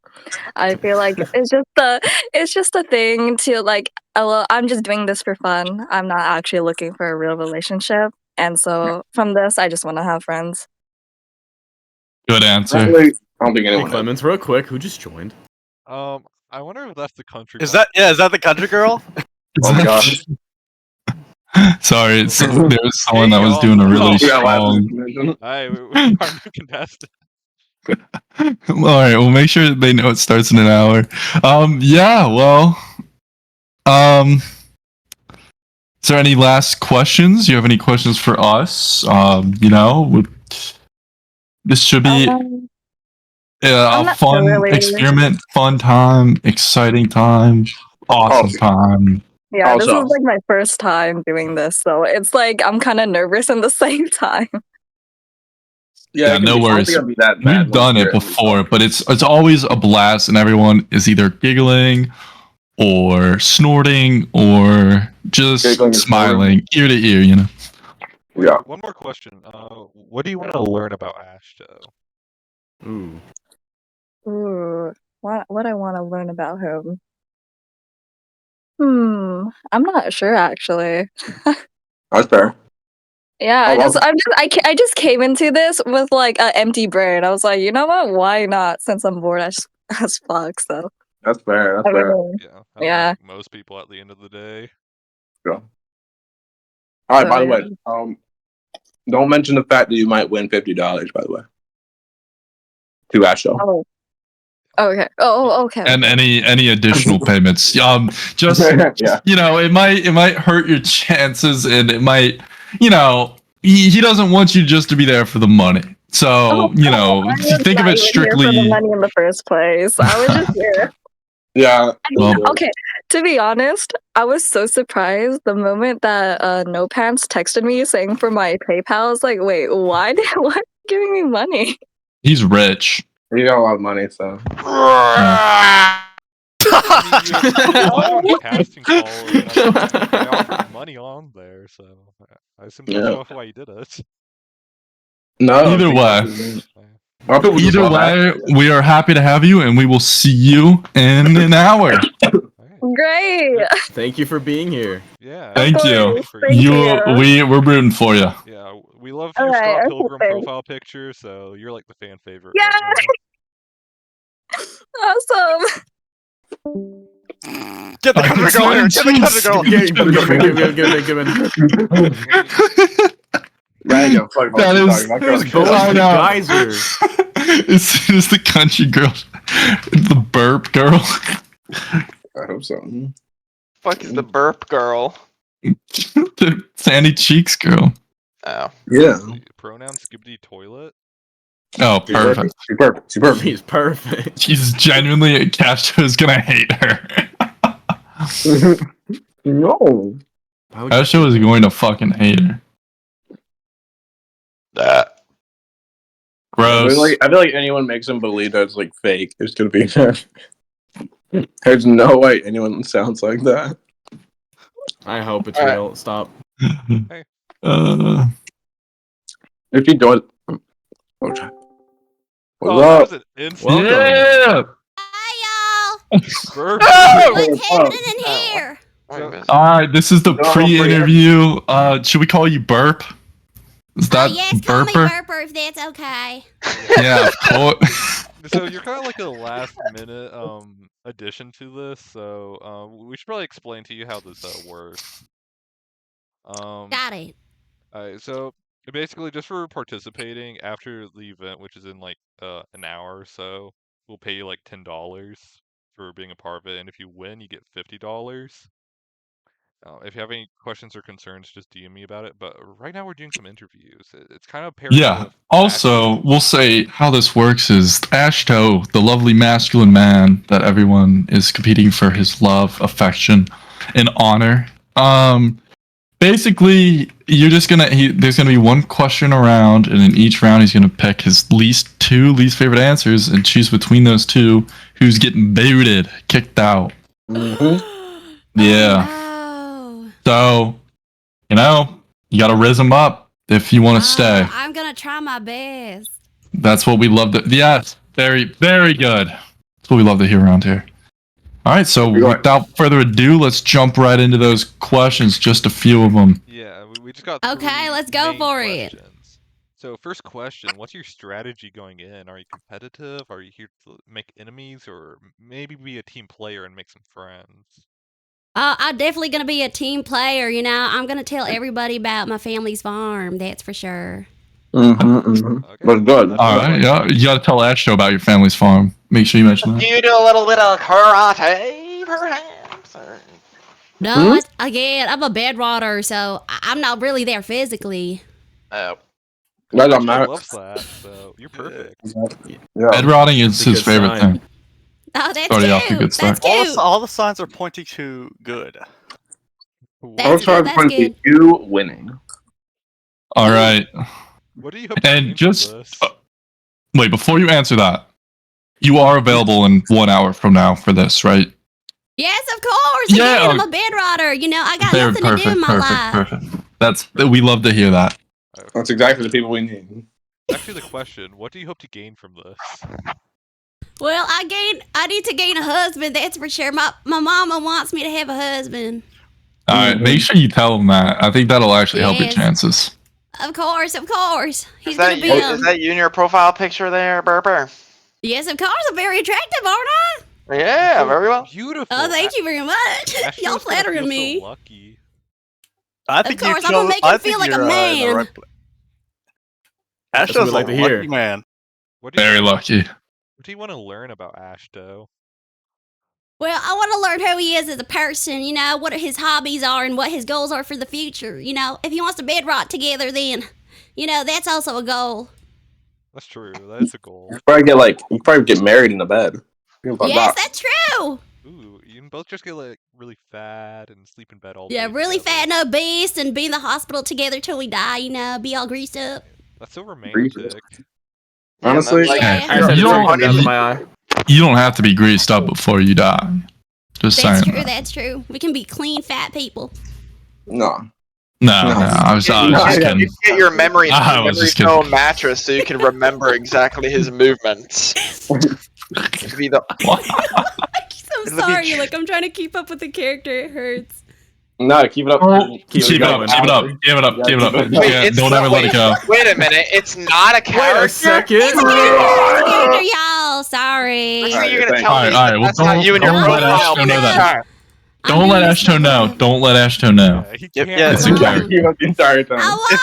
I feel like it's just a thing to like. Well, I'm just doing this for fun. I'm not actually looking for a real relationship, and so from this, I just want to have friends. Good answer. I don't think Hey, anyone has. Clemens, real quick, who just joined? I wonder if that's the country. Is that the country girl? Oh my gosh. Sorry, there was someone that was Hey, doing a really We got last strong. information. Our new contestant. All right, we'll make sure they know it starts in an hour. Yeah, well, is there any last questions? You have any questions for us? This should be I'm a not fun really. experiment, fun time, exciting time, awesome time. Yeah, this is Also, like my first time doing this, so it's like I'm kind of nervous at the same time. Yeah, no worries. It's gonna be that bad. We've done it before, but it's always a blast, and everyone is either giggling or snorting or just Giggling and smiling ear to ear. Yeah. One more question. What do you want to learn about Ashto? Ooh. Ooh, what I want to learn about him? I'm not sure actually. That's fair. Yeah, Oh, I just came into this with like an empty brain. I was like, you know what? Why not? Since I'm bored as fuck. So That's fair. That's I fair. mean, Yeah. yeah. Like most people at the end of the day. Yeah. All right. So, By the yeah. way, don't mention the fact that you might win $50. By the way, to Ashto. Oh. Okay. Oh, okay. And any additional payments, just Yeah. it might hurt your chances, and it might, he doesn't want you just to be there for the money. So I was think of not it even here for the strictly. money in the first place. I was just here. Yeah. Okay, to be honest, I was so surprised the moment that No Pants texted me saying for my PayPal. I was like, wait, why are you giving me money? He's rich. He got a lot of money, so. Casting call, I offered money on there, so I assume that's why you did it. No. Either way. Our people just Either love way, Ashto. we are happy to have you, and we will see you in an hour. Great. Thank you for being here. Yeah. Thank course, you. thank you. We're rooting for you. Yeah, we love All your right, Scott okay, Pilgrim thanks. profile picture, so you're like the fan favorite Yeah. right now. Awesome. Get the country girl here. Get the country girl. Man, yo, fuck That is, my girl's I know. Geyser. As soon as the country girl, the burp girl. I hope so. Fuck is the burp girl? The sandy cheeks girl. Oh. Yeah. Pronoun skibbity toilet. Oh, perfect. She's She's perfect. She's genuinely, Castro is gonna hate her. No. Castro is going to fucking hate her. Gross. I feel like anyone makes him believe that's like fake. It's gonna be There's no way anyone sounds like that. I hope it's Alright. real. Stop. If you don't, what's Oh, up? that was an insult. Welcome. Yeah. Hi, y'all. Burp. What's happening in here? All right, this is the pre-interview. Should we call you Burp? Is that Yes, call me Burper? Burper if that's okay. Yeah, of course. So you're kind of like a last minute addition to this, so we should probably explain to you how this works. Got it. Alright, so basically just for participating after the event, which is in like an hour or so, we'll pay you like $10 for being a part of it, and if you win, you get $50. If you have any questions or concerns, just DM me about it. But right now we're doing some interviews. It's kind of paired Yeah. with Also, we'll say how this works is Ashto, the lovely masculine man that everyone is competing for his love, affection, and honor. Basically, you're just gonna there's gonna be one question around, and in each round he's gonna pick his two least favorite answers and choose between those two who's getting booted, kicked out. Yeah. Oh. So, you gotta riz them up if you want to stay. I'm gonna try my best. That's what we love to. Yes, very, very good. That's what we love to hear around here. All right, so without further ado, let's jump right into those questions. Just a few of them. Yeah, we just got. Okay, three let's go main for it. questions. So first question: what's your strategy going in? Are you competitive? Are you here to make enemies, or maybe be a team player and make some friends? I'm definitely gonna be a team player. I'm gonna tell everybody about my family's farm. That's for sure. But good. All right, yeah, you gotta tell Ashto about your family's farm. Make sure you mention that. Do you do a little bit of karate, perhaps? No, again, I'm a bedrotter, so I'm not really there physically. Oh. That He matter. loves that, so you're perfect. Bed rotting is That's a his good favorite sign. thing. Oh, that's Started off a cute. good start. That's cute. All the signs are pointing to good. That's good. That's good. You winning. All right, What do you hope to gain and from just this? wait before you answer that. You are available in 1 hour from now for this, right? Yes, of course. Yeah. Again, I'm a bedrotter. I got Very nothing to do in my life. Perfect. We love to hear that. That's exactly the people we need. Actually, the question: what do you hope to gain from this? Well, I need to gain a husband. That's for sure. My mama wants me to have a husband. All right, make sure you tell him that. I think that'll actually help your Yes. chances. Of course. He's Is that gonna be. you? Is that you in your profile picture there, Burper? Yes, of course. I'm very attractive, aren't I? Yeah, very well. Beautiful. Oh, thank you very much. Ashton's Y'all gonna flattering feel me. So lucky. I think course, you I'm gonna chose. make I him think feel like a you're, in the man. right place. That's what Ashto's we like a to hear. lucky man. What do you Very wanna- lucky. What do you want to learn about Ashto? Well, I want to learn who he is as a person, what his hobbies are and what his goals are for the future. If he wants to bed rot together, then, that's also a goal. That's true. That's a goal. You probably get married in the bed. Yes, that's true. Ooh, you can both just get like really fat and sleep in bed all day. Yeah, really together. fat and obese and be in the hospital together till we die, be all greased up. That's so romantic. Honestly, like, Yeah. I said You it's don't- coming down to my eye. You don't have to be greased up before you die. Just That's saying. true, that's true. We can be clean, fat people. no. No, I was just kidding. You get your memory I was just kidding. foam mattress so you can remember exactly his movements. It'd be the I'm sorry. Like I'm trying to keep up with the character. It hurts. No, keep it up. Keep it up. Keep it up. Keep it up. Keep it up. Wait, Don't ever let it go. Wait a minute. It's not a character. Wait a second. It's a character, y'all. Sorry. You're gonna tell All me right. Well, that's not you and your don't let profile Ashto know that. picture. Don't let Ashto know. Don't let Ashto know. Yeah, It's a character. Keep up the entire time. If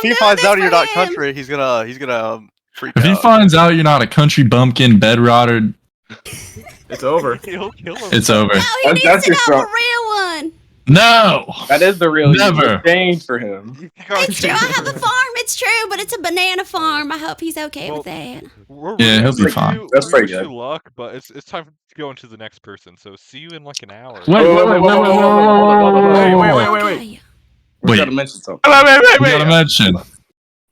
he finds out you're not country, he's gonna freak If out. he finds out you're not a country bumpkin bed rotter, It's over. He'll kill him. it's over. No, he needs That's to your know fault. the real one. No. That is the real Never. change for him. It's true. I have a farm. It's true, but it's a banana farm. I hope he's okay with that. Yeah, he'll be fine. That's pretty wish good. you luck, but it's time to go into the next person. So see you in like an hour. Wait. Wait. We gotta mention something. We gotta mention.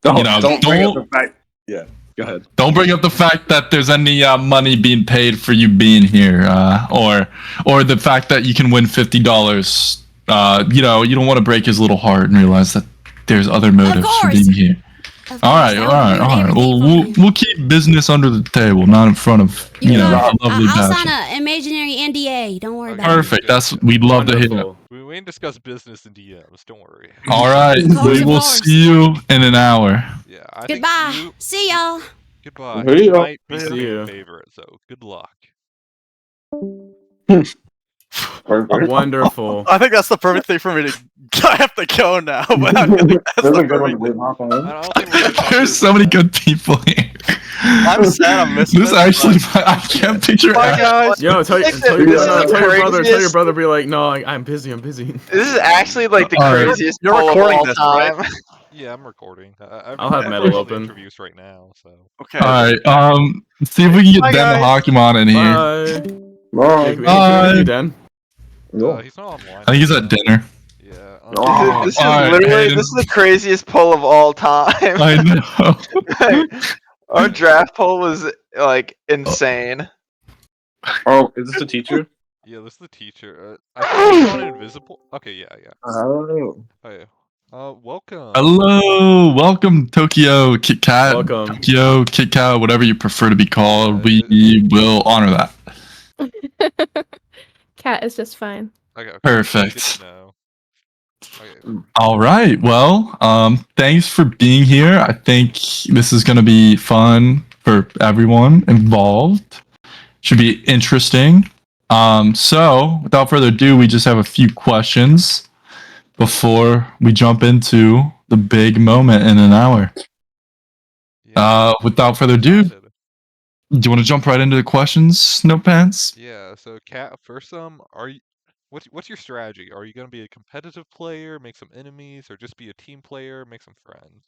Don't bring up don't the fact. Yeah, go ahead. don't bring up the fact that there's any money being paid for you being here, or the fact that you can win $50. You don't want to break his little heart and realize that there's other motives for course. being here. All right. We'll keep business under the table, not in front of a lovely I'll bachelor. sign an imaginary NDA. Don't worry about Perfect. We'd love to hear that. Wonderful. We ain't discuss business in DMs. Don't worry. All right. We will see you in an hour. Yeah. I it. think Goodbye. you- See y'all. Goodbye. See You ya. might be See the you. favorite, so good luck. Wonderful. I think that's the perfect thing for me to. I have to go now, but I feel like that's That's the a good one to perfect. leave off on. I don't think we're gonna There's so many good people here. I'm sad I'm missing This this, actually, I can't picture. Bye, guys. Yo, tell Listen, your this is brother. the Tell your craziest- brother. Be like, no, I'm busy. This is actually like the All right. craziest You're poll of recording all this, time. right? Yeah, I'm recording. I'll have I'm metal doing open. interviews right now, so. Okay. All right. See if we can get Bye, Den the guys. Hawkymon in here. Bye. Hey, can we do Den? He's not online. I think he's at dinner. Yeah. This is Alright, literally Hayden. this is the craziest poll of all time. I know. Our draft poll was like insane. Oh, is this the teacher? Yeah, this is the teacher. I think he's on invisible. Okay, yeah. Oh. Okay. Welcome. Hello, welcome Tokyo Kit Kat. Welcome. Tokyo Kit Kat, whatever you prefer to be called. We will honor that. Cat is just fine. Okay. Perfect. Good to know. Okay. All right. Well, thanks for being here. I think this is going to be fun for everyone involved. Should be interesting. So without further ado, we just have a few questions before we jump into the big moment in an hour. Without further ado, do you want to jump right into the questions, No Pants? Yeah. So, Kat, first, are you? What's your strategy? Are you gonna be a competitive player, make some enemies, or just be a team player, make some friends?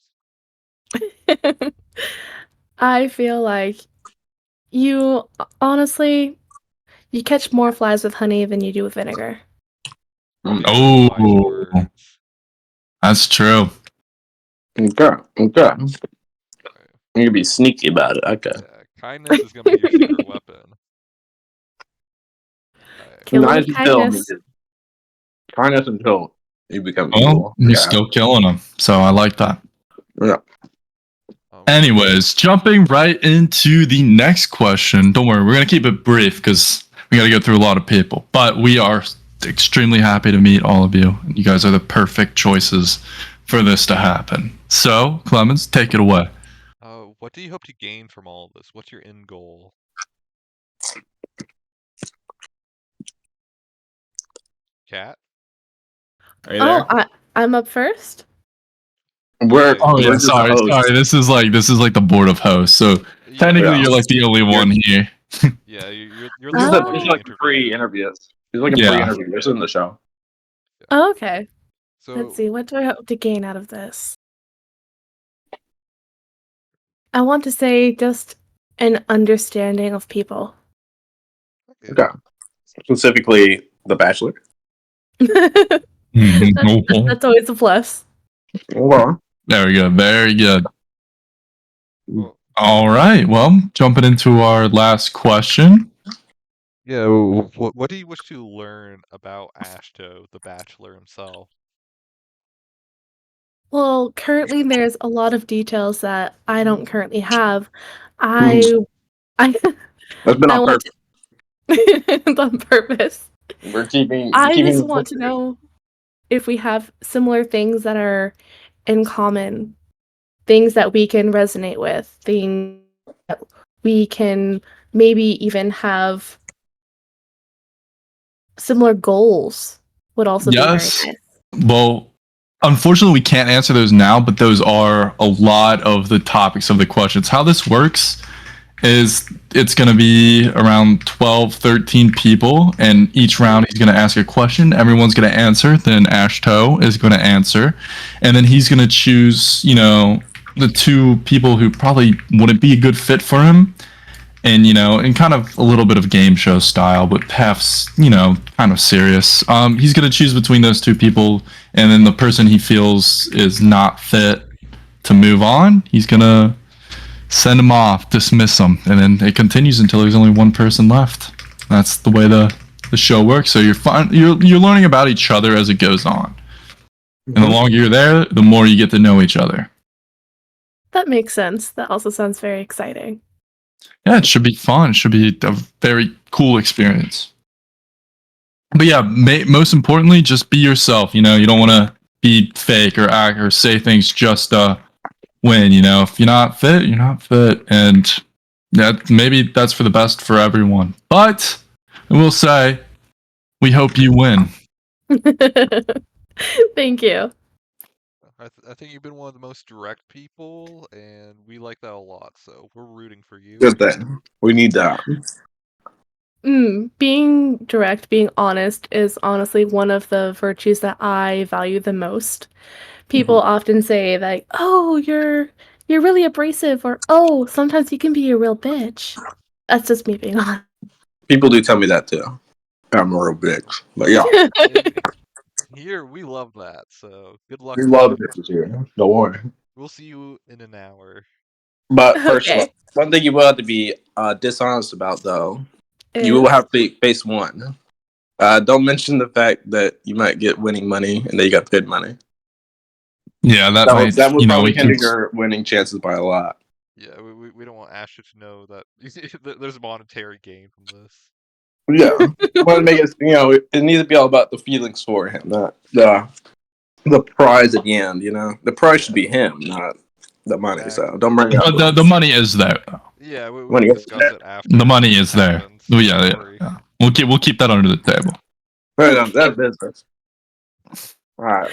I feel like you honestly you catch more flies with honey than you do with vinegar. Oh, that's true. Okay. You can be sneaky about it. Okay. Kindness is gonna be your secret weapon. Kill him Nice with until kindness. kindness until you become Well, evil. you're Yeah. still killing them, so I like that. Yeah. Anyways, jumping right into the next question. Don't worry, we're gonna keep it brief because we got to go through a lot of people. But we are extremely happy to meet all of you. You guys are the perfect choices for this to happen. So, Clemens, take it away. What do you hope to gain from all of this? What's your end goal? Cat? Are you there? Oh, I'm up first. We're Oh yeah, we're just sorry. hosts. This is like the board of hosts. So technically, Yeah. you're like the only one here. Yeah, you're This is the it's like pre-interviews. It's like a Yeah. pre-interview. This isn't the show. Oh, okay. So Let's see. What do I hope to gain out of this? I want to say just an understanding of people. Okay. Specifically, The Bachelor. That's always a plus. Well, Very good. Very good. All right. Well, jumping into our last question. yeah, what do you wish to learn about Ashto, the Bachelor himself? Well, currently there's a lot of details that I don't currently have. I I That's been I on want purpose. to on purpose. We're keeping I keeping just the want to mystery. know if we have similar things that are in common, things that we can resonate with, things that we can maybe even have similar goals would also be very Yes. nice. Well, unfortunately, we can't answer those now, but those are a lot of the topics of the questions. How this works is it's going to be around 12, 13 people, and each round he's going to ask a question. Everyone's going to answer. Then Ashto is going to answer. And then he's going to choose, the two people who probably wouldn't be a good fit for him. And, in kind of a little bit of game show style, but half's, kind of serious. He's going to choose between those two people, and then the person he feels is not fit to move on, he's going to send him off, dismiss him, and then it continues until there's only one person left. That's the way the show works. So you're learning about each other as it goes on, and the longer you're there, the more you get to know each other. That makes sense. That also sounds very exciting. Yeah, it should be fun. It should be a very cool experience. But yeah, most importantly, just be yourself. You don't want to be fake or act or say things just to win. If you're not fit, you're not fit, and maybe that's for the best for everyone. But I will say, we hope you win. Thank you. I think you've been one of the most direct people, and we like that a lot. So we're rooting for you. Good thing. We need that. Being direct, being honest is honestly one of the virtues that I value the most. People often say like, "Oh, you're really abrasive," or "Oh, sometimes you can be a real bitch." That's just me being honest. People do tell me that too. I'm a real bitch, but yeah, Here we love that. So good luck. we with love that. bitches here. Don't worry. We'll see you in an hour. But first, Okay. one thing you will have to be dishonest about, though, you Is- will have to face one. Don't mention the fact that you might get winning money and that you got paid money. Yeah, that might, That would probably we hinder can. your winning chances by a lot. Yeah, we don't want Ashto to know that there's monetary gain from this. Yeah, want to make it. It needs to be all about the feelings for him, not the prize at the end. The prize should be him, not the money. So don't bring up But the money is there. Yeah, we money. can discuss it after. The money is there. happens. Oh, Don't yeah. worry. We'll keep that under the table. Right on that business. All right.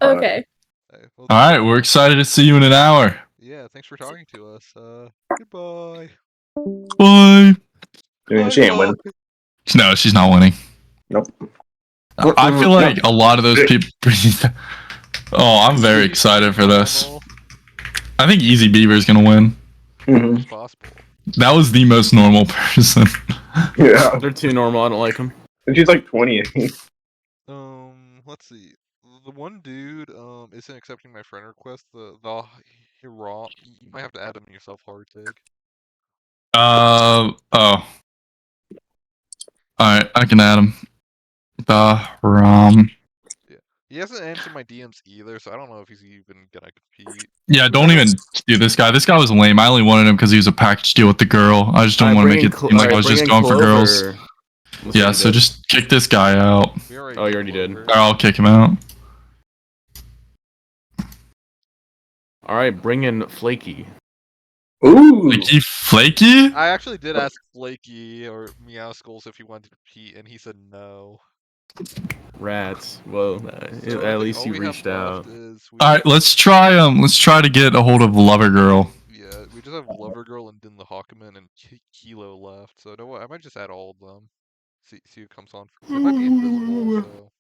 Okay. All right, we're excited to see you in an hour. Yeah, thanks for talking to us. Goodbye. Bye. She ain't winning. No, she's not winning. Nope. I feel like a lot of those people. Oh, I'm very excited for this. I think Easy Beaver is gonna win. It's possible. That was the most normal person. Yeah, They're too normal. I don't like them. and she's like 28. Let's see. The one dude isn't accepting my friend request. The Hira, you might have to add him yourself, Hardtig. Oh. All right, I can add him. The Yeah, he hasn't answered my DMs either, so I don't know if he's even gonna compete. Yeah, don't even do this guy. This guy was lame. I only wanted him because he was a package deal with the girl. I just don't want to make it seem like I was just going for girls. Yeah, so just kick this guy out. Oh, you already did. I'll kick him out. All right, bring in Flaky. Ooh. Flaky? I actually did ask Flaky or Meow Skulls if he wanted to compete, and he said no. Rats. Well, So at least you all we reached have out. left is All right, let's try to get a hold of Lover Girl. Yeah, we just have Lover Girl and Din the Hawkman and Kilo left. So you know what? I might just add all of them. See who comes on. They might be invisible. So.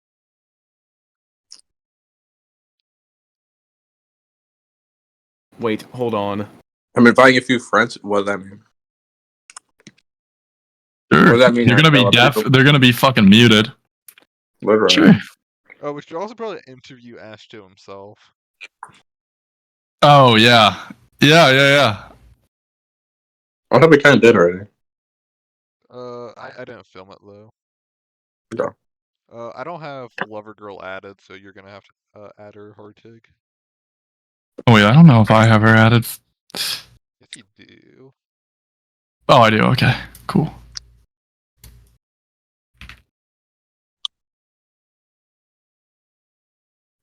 Wait, hold on. I'm inviting a few friends. What does that mean? Sure. What does that mean? You're gonna be deaf. They're gonna be fucking muted. Literally. Sure. Oh, we should also probably interview Ashto himself. Oh yeah. Yeah. I thought we kind of did already. I didn't film it though. No. I don't have Lover Girl added, so you're gonna have to add her, Hardtig. Oh wait, I don't know if I have her added. Yes, you do. Oh, I do. Okay, cool.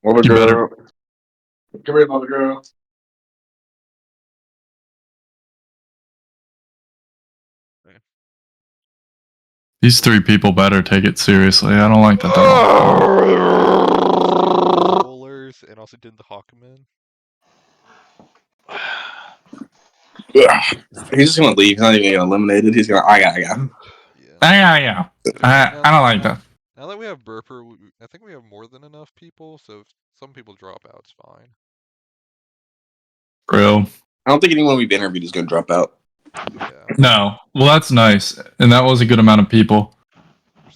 Mother You better. girl. Come here, mother girl. These 3 people better take it seriously. I don't like that they're all. Bowlers and also did the Hawkman. Yeah. He's just gonna leave. He's not even gonna get eliminated. He's gonna. I got. Yeah. I don't like that. Now that we have Burper, I think we have more than enough people. So if some people drop out, it's fine. Real. I don't think anyone we've interviewed is gonna drop out. Yeah. No. Well, that's nice, and that was a good amount of people.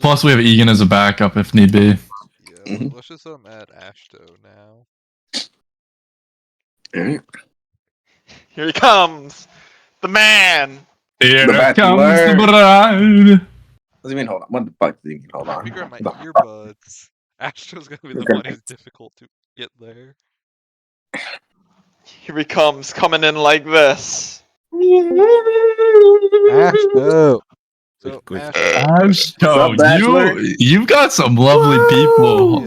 Plus, we have Egan as a backup if need be. Yeah. Let's just add Ashto now. Here he comes, the man. Here The Bachelor. comes the bride. What do you mean? Hold on. What the fuck do you mean? Hold on. Figure out my earbuds. Ashto's gonna be the one who's difficult to get there. Here he comes, coming in like this. Ashto. So Ashto, you've got some lovely people.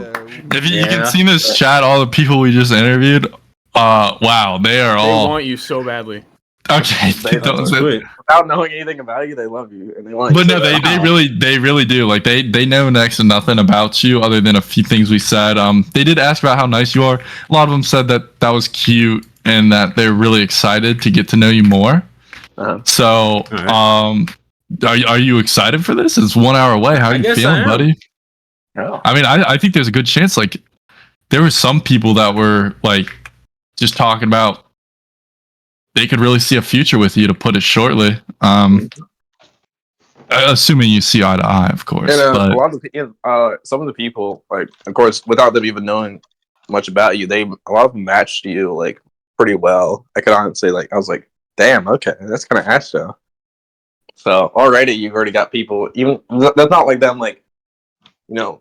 If you can see this chat, all the people we just interviewed, wow, they are They all. want you so badly. Okay, don't say- Without knowing anything about you, they love you and they want. But you no, so bad. they really do. Like they know next to nothing about you other than a few things we said. They did ask about how nice you are. A lot of them said that was cute and that they're really excited to get to know you more. So, are you excited for this? It's 1 hour away. How are you feeling, buddy? I mean, I think there's a good chance. Like, there were some people that were like just talking about they could really see a future with you, to put it shortly. Assuming you see eye to eye, of course. And but a lot of some of the people, like, of course, without them even knowing much about you, a lot of them matched you like pretty well. I could honestly I was like, damn, okay, that's kind of Ashto. So already you've already got people. Even that's not like them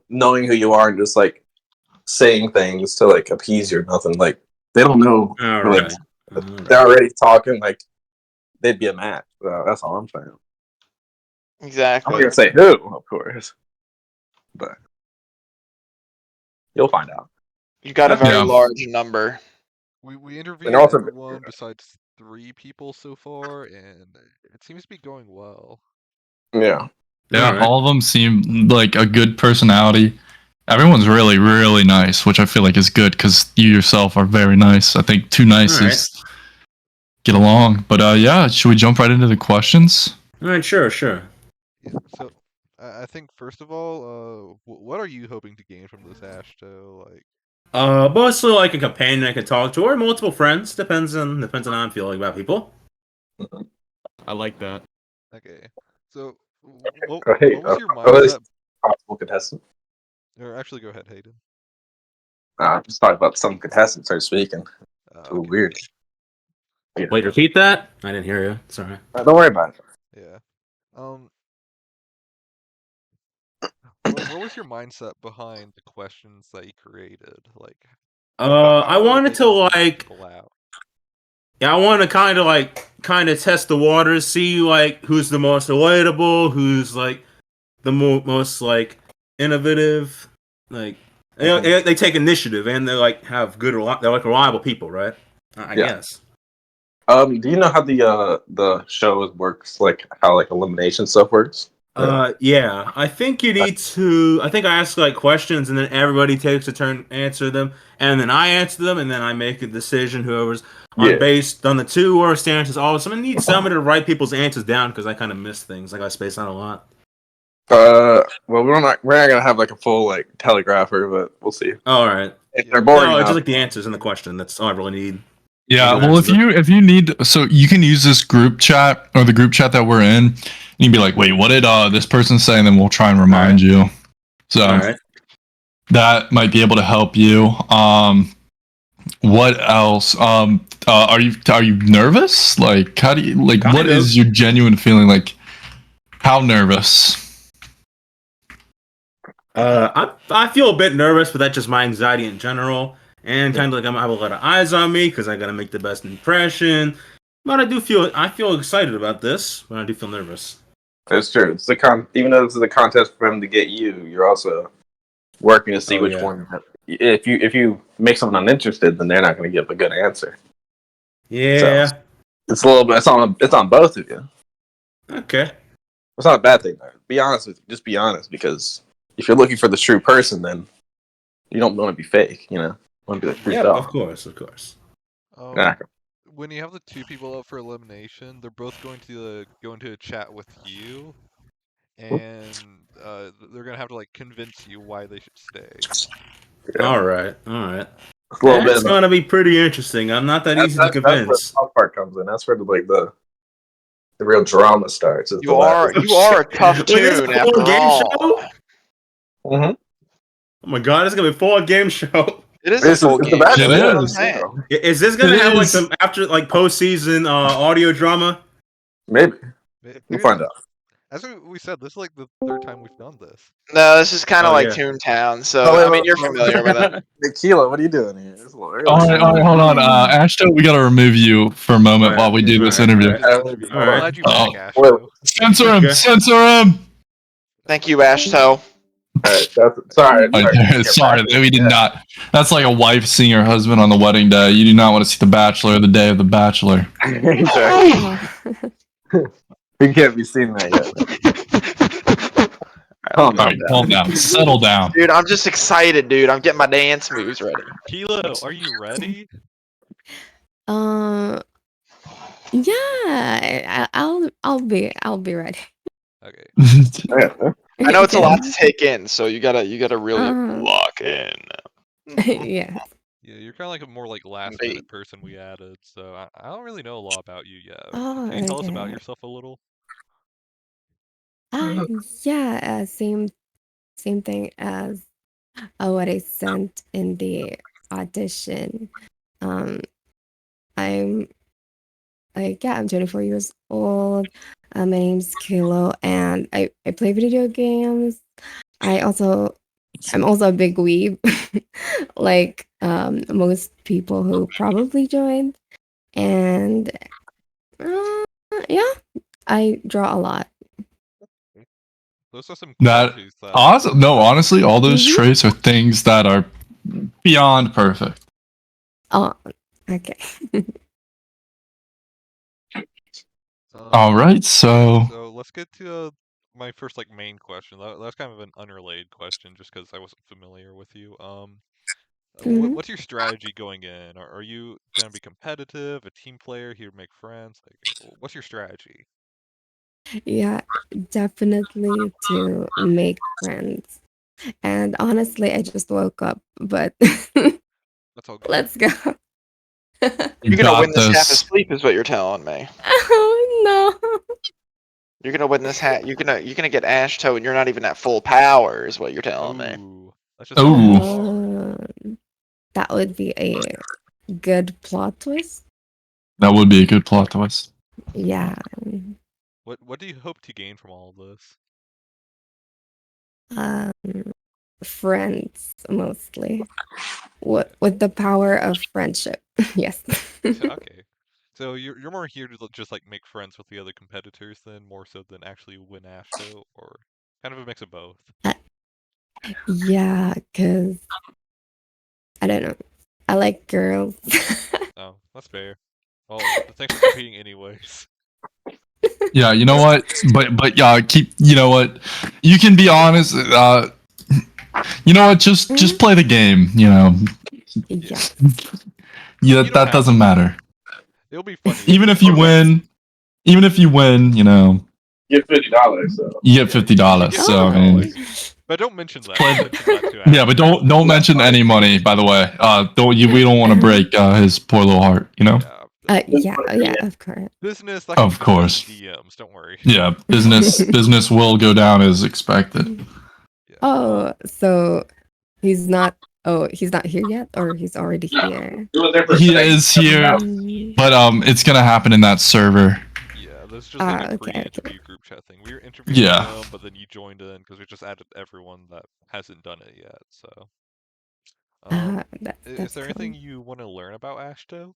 knowing who you are and just like saying things to like appease you or nothing. Like they don't know. They're already talking like they'd be a match. So that's all I'm saying. Exactly. I'm not gonna say who, of course, but you'll find out. You've got a very large number. We interviewed also- everyone besides 3 people so far, and it seems to be going well. Yeah. All of them seem like a good personality. Everyone's really, really nice, which I feel like is good because you yourself are very nice. I think 2 nices get along. But should we jump right into the questions? All right, sure. Yeah, so I think first of all, what are you hoping to gain from this Ashto? Like, Mostly like a companion I can talk to, or multiple friends. Depends on how I'm feeling about people. I like that. okay, so what Hey, was your are those mindset? possible contestant? Or actually, go ahead, Hayden. Just talking about some contestants are speaking. It's a little weird. Yeah. Wait, repeat that? I didn't hear you. Sorry. Don't worry about it. Yeah. What was your mindset behind the questions that you created? Like, I wanted to like. people out? Yeah, I want to kind of test the waters, see like who's the most relatable, who's like the most like innovative. Like they take initiative and they like have good, they're like reliable people, right? I guess. Do you know how the show works? Like how like elimination stuff works? Yeah. I think you need to. I think I ask like questions, and then everybody takes a turn answer them, and then I answer them, and then I make a decision. Whoever's based on the 2 worst answers. Also, I need somebody to write people's answers down because I kind of miss things. Like I space out a lot. Well, we're not gonna have like a full like telegrapher, but we'll see. All right. If they're boring, No, it's enough, just like the answers and the question. That's all I really need. Yeah, well, if you need, so you can use this group chat or the group chat that we're in. And you'd be like, wait, what did this person say? And then we'll try and remind you. So that might be able to help you. What else? Are you nervous? Like, how do you like? Kind what of. is your genuine feeling? Like, how nervous? I feel a bit nervous, but that's just my anxiety in general. and kind of like I have a lot of eyes on me because I gotta make the best impression. But I feel excited about this, but I do feel nervous. That's true. It's even though this is a contest for him to get you, you're also working to see which one. If you make someone uninterested, then they're not going to give a good answer. Yeah, so, it's a little bit. It's on both of you. Okay. It's not a bad thing, though. Be honest with you. Just be honest, because if you're looking for the true person, then you don't want to be fake. You want to be the true self. Of course. When you have the two people up for elimination, they're both going to go into a chat with you, and they're gonna have to like convince you why they should stay. All right. It's gonna be pretty interesting. I'm not that easy to convince. That's where the tough part comes in. That's where the real drama starts. You are a tough tune after all. Mm-hmm. Oh my god, it's gonna be a full game show. It is a full game show. Is this gonna have like some after like postseason audio drama? Maybe. We'll find out. As we said, this is like the third time we've done this. No, this is kind of like Toontown, so I mean you're familiar with it. Tequila, what are you doing here? It's a little early. All right, hold on. Ashto, we gotta remove you for a moment while we do this interview. Glad you back, Ashto. Censor him! Censor him! Thank you, Ashto. Sorry, we did not. That's like a wife seeing her husband on the wedding day. You do not want to see The Bachelor the day of the Bachelor. We can't be seeing that yet. Calm down. Settle down. Dude, I'm just excited, dude. I'm getting my dance moves ready. Kilo, are you ready? Yeah, I'll be ready. Okay. I know it's a lot to take in, so you gotta really lock in. Yeah. Yeah, you're kind of like a more like last minute person we added, so I don't really know a lot about you yet. Oh, Can you tell us about okay. yourself a little? Yeah, same thing as what I sent in the audition. I'm 24 years old. My name's Kilo, and I play video games. I'm also a big weeb, like most people who probably joined. And yeah, I draw a lot. Those are some That awesome. No, honestly, all those traits are things that are beyond perfect. Oh, okay. All right, so let's get to my first like main question. That's kind of an unrelated question, just because I wasn't familiar with you. What's your strategy going in? Are you gonna be competitive, a team player, here to make friends? Like, what's your strategy? Yeah, definitely to make friends. And honestly, I just woke up, but That's all good. Let's go. You're gonna win this half asleep, is what you're telling me. Oh no. You're gonna win this hat. You're gonna get Ashto, and you're not even at full power, is what you're telling me. That would be a good plot twist. That would be a good plot twist. Yeah. What do you hope to gain from all of this? Friends mostly. With the power of friendship. Yes. Okay. So you're more here to just like make friends with the other competitors then, more so than actually win Ashto, or kind of a mix of both? Yeah, because I don't know. I like girls. Oh, that's fair. Well, thanks for competing anyways. Yeah, you know what? But you know what? You can be honest. You know what? Just play the game. You know. Yeah. Yeah, that doesn't matter. It'll be funny. Even if you win, you know. You get $50. So. You get $50. So I mean. But don't mention that. Yeah, but don't mention any money. By the way, we don't want to break his poor little heart. You know. Yeah, of course. Business. Of course. DMs. Don't worry. Yeah, business will go down as expected. Oh, so he's not here yet, or he's already here? He is here, but it's gonna happen in that server. Yeah, that's just like a pre-interview group chat thing. We were interviewing him, but then you joined in because we just added everyone that hasn't done it yet. So, Is there anything you want to learn about Ashto?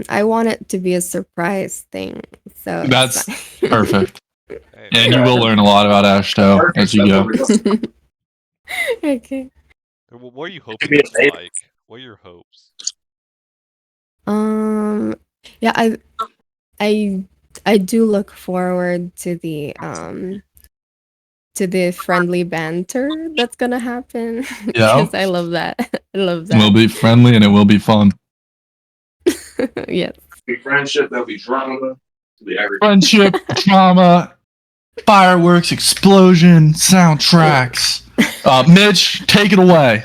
I want it to be a surprise thing. So it's That's fine. perfect. And you will learn a lot about Ashto as you go. Okay. What are you hoping it's like? What are your hopes? Yeah, I do look forward to the friendly banter that's gonna happen. Yeah. Because I love that. I love that. We'll be friendly and it will be fun. Yes. Be friendship, there'll be drama. Friendship, drama, fireworks, explosion, soundtracks. Mitch, take it away.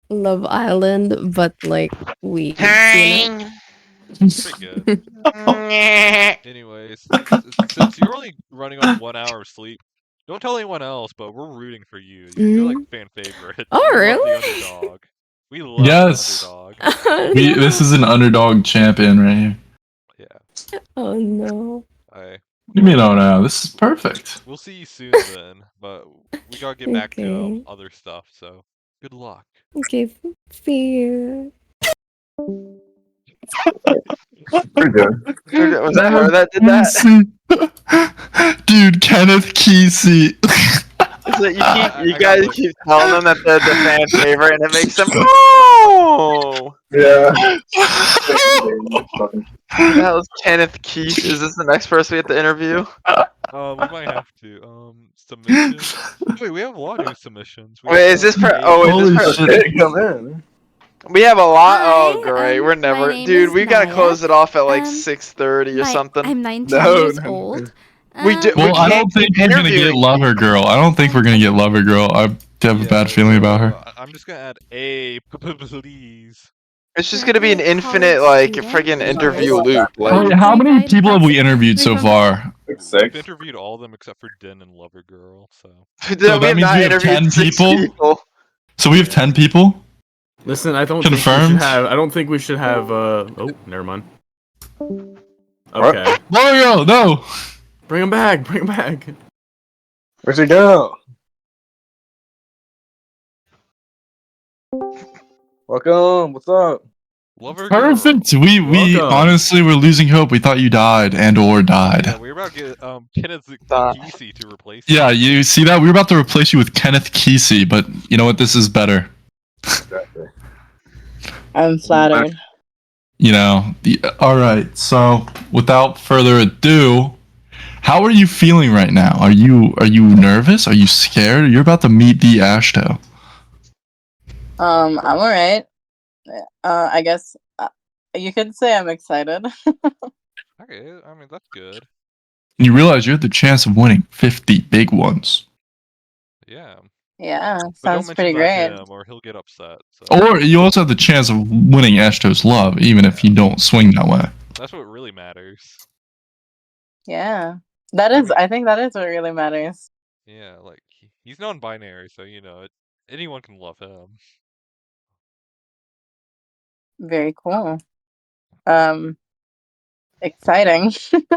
Love Island, but like we. Pretty good. Anyways, since you're only running on 1 hour of sleep, don't tell anyone else, but we're rooting for you. You're like fan favorite. Oh, We really? love the underdog. We love Yes. the underdog. This is an underdog champion right here. Yeah. Oh no. What do you mean, oh no? This is perfect. We'll see you soon then, but we gotta get back to Okay. other stuff, so good luck. Okay, see you. Pretty good. Was that her that did that? Dude, Kenneth Kesey. So you guys keep telling them that they're the fan favorite, and it makes them oh Yeah. That was Kenneth Keith. Is this the next person we have to interview? We might have to. Submissions. Wait, we have a lot of new submissions. We Wait, have, is this per? eight- Oh, is this per? Come in. We have a lot. Hi, Oh, great. We're never, name dude. is We gotta Maya. close it off at like 6:30 or something. I'm 19 years old. We do. Well, we I can't don't think keep we're gonna get interviewing. Lover Girl. I don't think we're gonna get Lover Girl. I have a bad feeling about her. I'm just gonna add a please. It's just gonna be an infinite like friggin' interview loop. Like, How many people have we interviewed so far? We've interviewed all of them except for Den and Lover Girl. So. So that means we have 10 people? So we have 10 people? Listen, I don't Confirmed? think we should have. Oh, never mind. Okay. Mario, no. Bring him back. Bring him back. Where's he go? Welcome. What's up? Lover Perfect. We Welcome. honestly were losing hope. We thought you died or died. Yeah, we were about to get Kenneth Kesey to replace. Yeah, you see that? We were about to replace you with Kenneth Kesey, but you know what? This is better. I'm flattered. You know, all right. So, without further ado, how are you feeling right now? Are you nervous? Are you scared? You're about to meet the Ashto. I'm alright. I guess you could say I'm excited. Okay, I mean that's good. And you realize you have the chance of winning 50 big ones. Yeah. Yeah, But don't sounds mention pretty that to great. him, or he'll get upset. So. Or you also have the chance of winning Ashto's love, even if you don't swing that way. That's what really matters. Yeah, that is. I think that is what really matters. Yeah, like he's non-binary, so you know anyone can love him. Very cool. Exciting.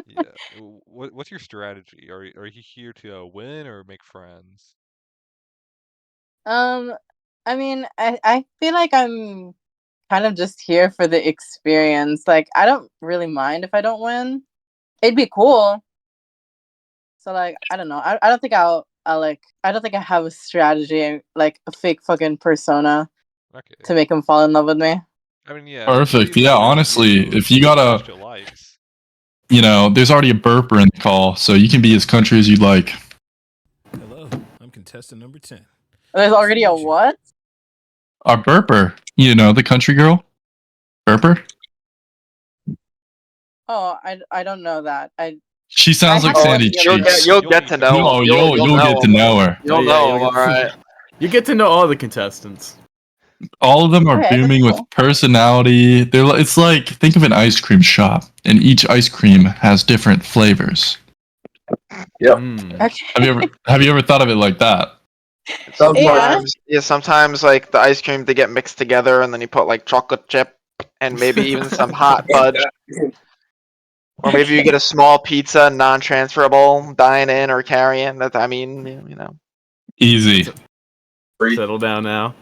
Yeah. What's your strategy? Are you here to win or make friends? I mean, I feel like I'm kind of just here for the experience. Like, I don't really mind if I don't win. It'd be cool. So like, I don't know. I don't think I don't think I have a strategy, like a fake fucking persona Okay. to make him fall in love with me. I mean, yeah. Perfect. Yeah, honestly, if you gotta, you know, there's already a burper in the call, so you can be as country as you'd like. Hello, I'm contestant number 10. There's already a what? Our burper, you know, the country girl, burper. Oh, I don't know that. She sounds like Sandy Cheeks. You'll get to know. No, him. you'll get to know her. You'll know him, all right. You get to know all the contestants. All of them are Okay, booming with personality. It's like, think of an ice cream shop, and each ice cream has different flavors. Yep. Have you ever thought of it like that? Sometimes like the ice cream they get mixed together, and then you put like chocolate chip and maybe even some hot fudge. Or maybe you get a small pizza, non-transferable, dine in or carry in. That I mean, you know. Easy. Settle down now.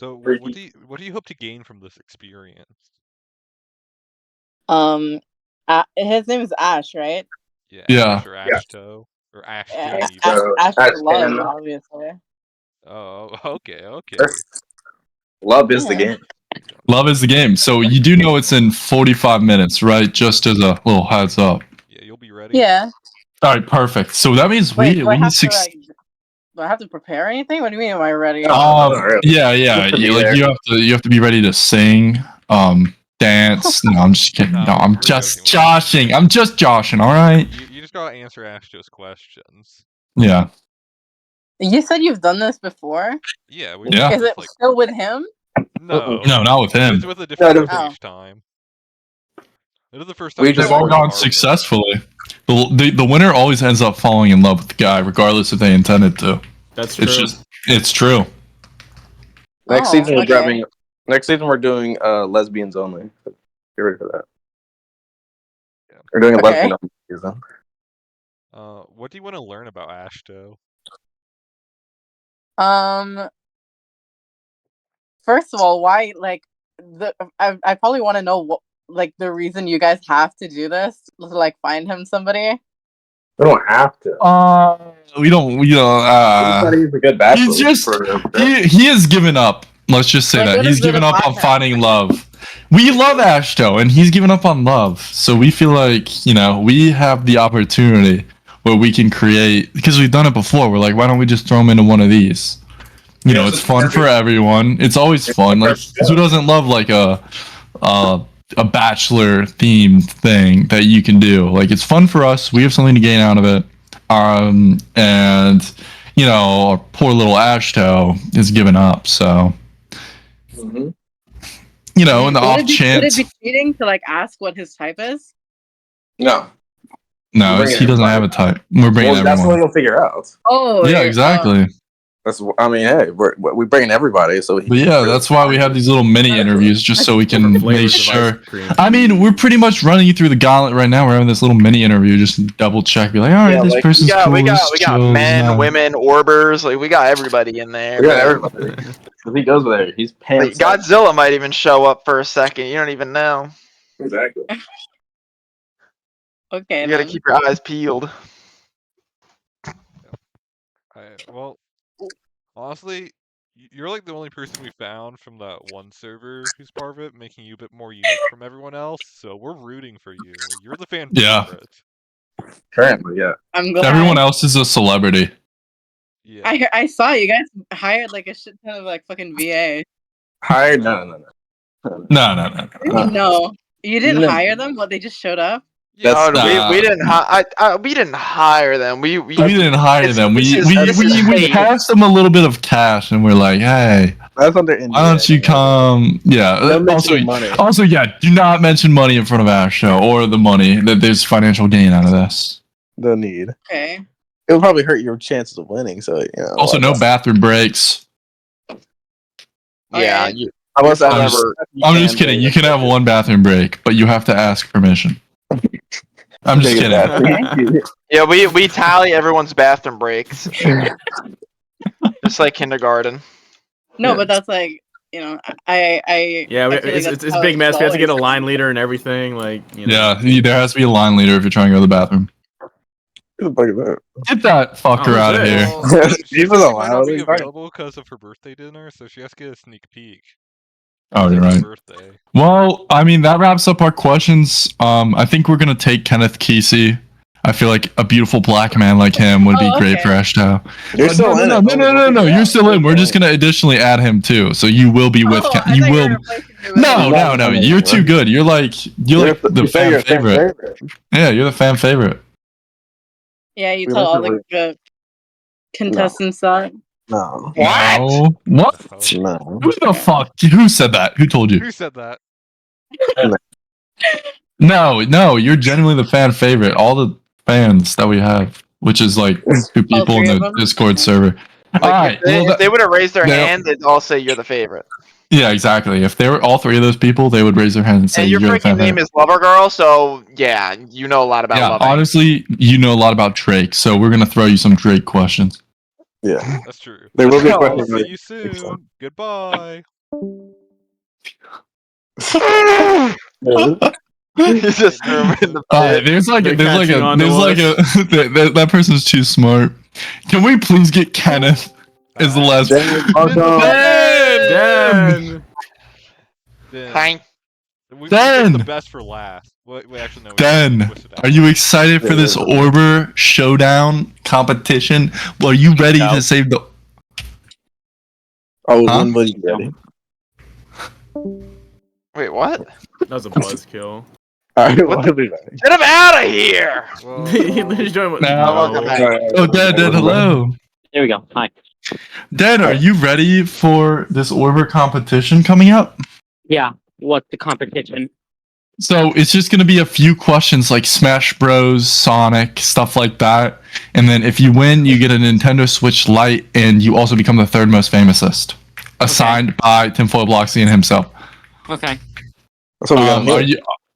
So what do you hope to gain from this experience? His name is Ash, right? Yeah, Yeah. Ash or Ashto or Ashton even. Ash Ash for love, Hannah. obviously. Oh, okay. Love is the Yeah. game. Love is the game. So you do know it's in 45 minutes, right? Just as a little heads up. Yeah, you'll be ready. Yeah. All right, perfect. So that means Wait, we need do I have to prepare anything? What do you mean? Am I ready? Yeah. Just to be Like there. you have to be ready to sing, dance. No, I'm just kidding. No, I'm just joshing. I'm just joshing. All right. You just gotta answer Ashto's questions. Yeah. You said you've done this before. Yeah, we. Yeah. Is it still with him? No. No, not with him. It's with a different person Oh. each time. It is the first time. They've all gone successfully. The winner always ends up falling in love with the guy, regardless if they intended to. That's It's true. Next Oh, season we're okay. grabbing. Next season we're doing lesbians only. Get ready for that. We're doing a Okay. lesbian only season. What do you want to learn about Ashto? First of all, why I probably want to know what the reason you guys have to do this to find him somebody. We don't have to. We don't. He's a good bachelor. He's just he has given up. Let's just say that he's given up on finding love. We love Ashto, and he's given up on love. So we feel like we have the opportunity where we can create, because we've done it before. We're like, why don't we just throw him into one of these? It's fun for everyone. It's always fun. Like, who doesn't love a bachelor themed thing that you can do? Like, it's fun for us. We have something to gain out of it. And our poor little Ashto is giving up. So, in the off chance. Would it be cheating to ask what his type is? No. No, he doesn't have a type. We're bringing everyone. That's what you'll figure out. Oh. Yeah, exactly. Hey, we're bringing everybody. So But yeah, that's why we have these little mini interviews, just so we can make sure. I mean, we're pretty much running you through the gauntlet right now. We're having this little mini interview, just to double check. Be like, all right, this person's cool. We got men, women, orbers. We got everybody in there. We got everybody. If he goes there, he's pants. Godzilla might even show up for a second. You don't even know. Exactly. Okay. You gotta keep your eyes peeled. Well, honestly, you're the only person we found from that one server who's part of it, making you a bit more unique from everyone else. So we're rooting for you. You're the fan favorite. Currently, yeah. I'm glad. Everyone else is a celebrity. Yeah. I saw you guys hired a shit ton of fucking VA. Hired? No. No, you didn't hire them. What, they just showed up? We didn't we didn't hire them. We didn't hire them. We passed them a little bit of cash, and we're like, hey, that's under NDA. Why don't you come? Yeah. Also, yeah. Do not mention money in front of Ashto or the money that there's financial gain out of this. No need. Okay. It'll probably hurt your chances of winning. So Also, no bathroom breaks. Yeah. I'm just kidding. You can have one bathroom break, but you have to ask permission. I'm just kidding. Yeah, we tally everyone's bathroom breaks. Just like kindergarten. No, but that's I Yeah, I feel it's a big mess. We have to get a line leader and everything. Yeah, there has to be a line leader if you're trying to go to the bathroom. Get that fucker out of here. She might not be available because of her birthday dinner, so she has to get a sneak peek. Oh, you're right. Well, I mean, that wraps up our questions. I think we're gonna take Kenneth Kesey. I feel like a beautiful black man like him would be great for Ashto. You're still in it. No, you're still in. We're just gonna additionally add him too, so you will be with. You will. No. You're too good. You're like the fan favorite. Yeah, you're the fan favorite. Yeah, you tell all the contestants that. No. What? What? No. Who the fuck? Who said that? Who told you? Who said that? No, you're genuinely the fan favorite. All the fans that we have, which is like 2 people in the Discord server. All right. If they would have raised their hand, they'd all say you're the favorite. Yeah, exactly. If they were all 3 of those people, they would raise their hand and say your you're the fan freaking name favorite. is Lover Girl, so yeah, you know a lot about Lover. Honestly, you know a lot about Drake, so we're gonna throw you some Drake questions. Yeah, that's true. There will be I'll questions. see you soon. Goodbye. He's just threw him in the pit. There's like They're a catching on to that person's too smart. Can we please get Kenneth as the last? Dan! Dan. We Dan! saved the best for last. Wait, actually, no. We Dan, twist it out. are you excited for this Orber showdown competition? Well, are you ready to save the? Oh, Huh? when was you ready? Wait, what? That was a buzzkill. Alright, what are we ready? Get him out of here! He's joined with- No. back. Oh, Dan, hello. There we go. Hi. Dan, are you ready for this Orber competition coming up? Yeah. What's the competition? So it's just going to be a few questions like Smash Bros, Sonic, stuff like that. And then if you win, you get a Nintendo Switch Lite, and you also become the third most famousest, assigned by Tinfoil Bloxian himself. Okay.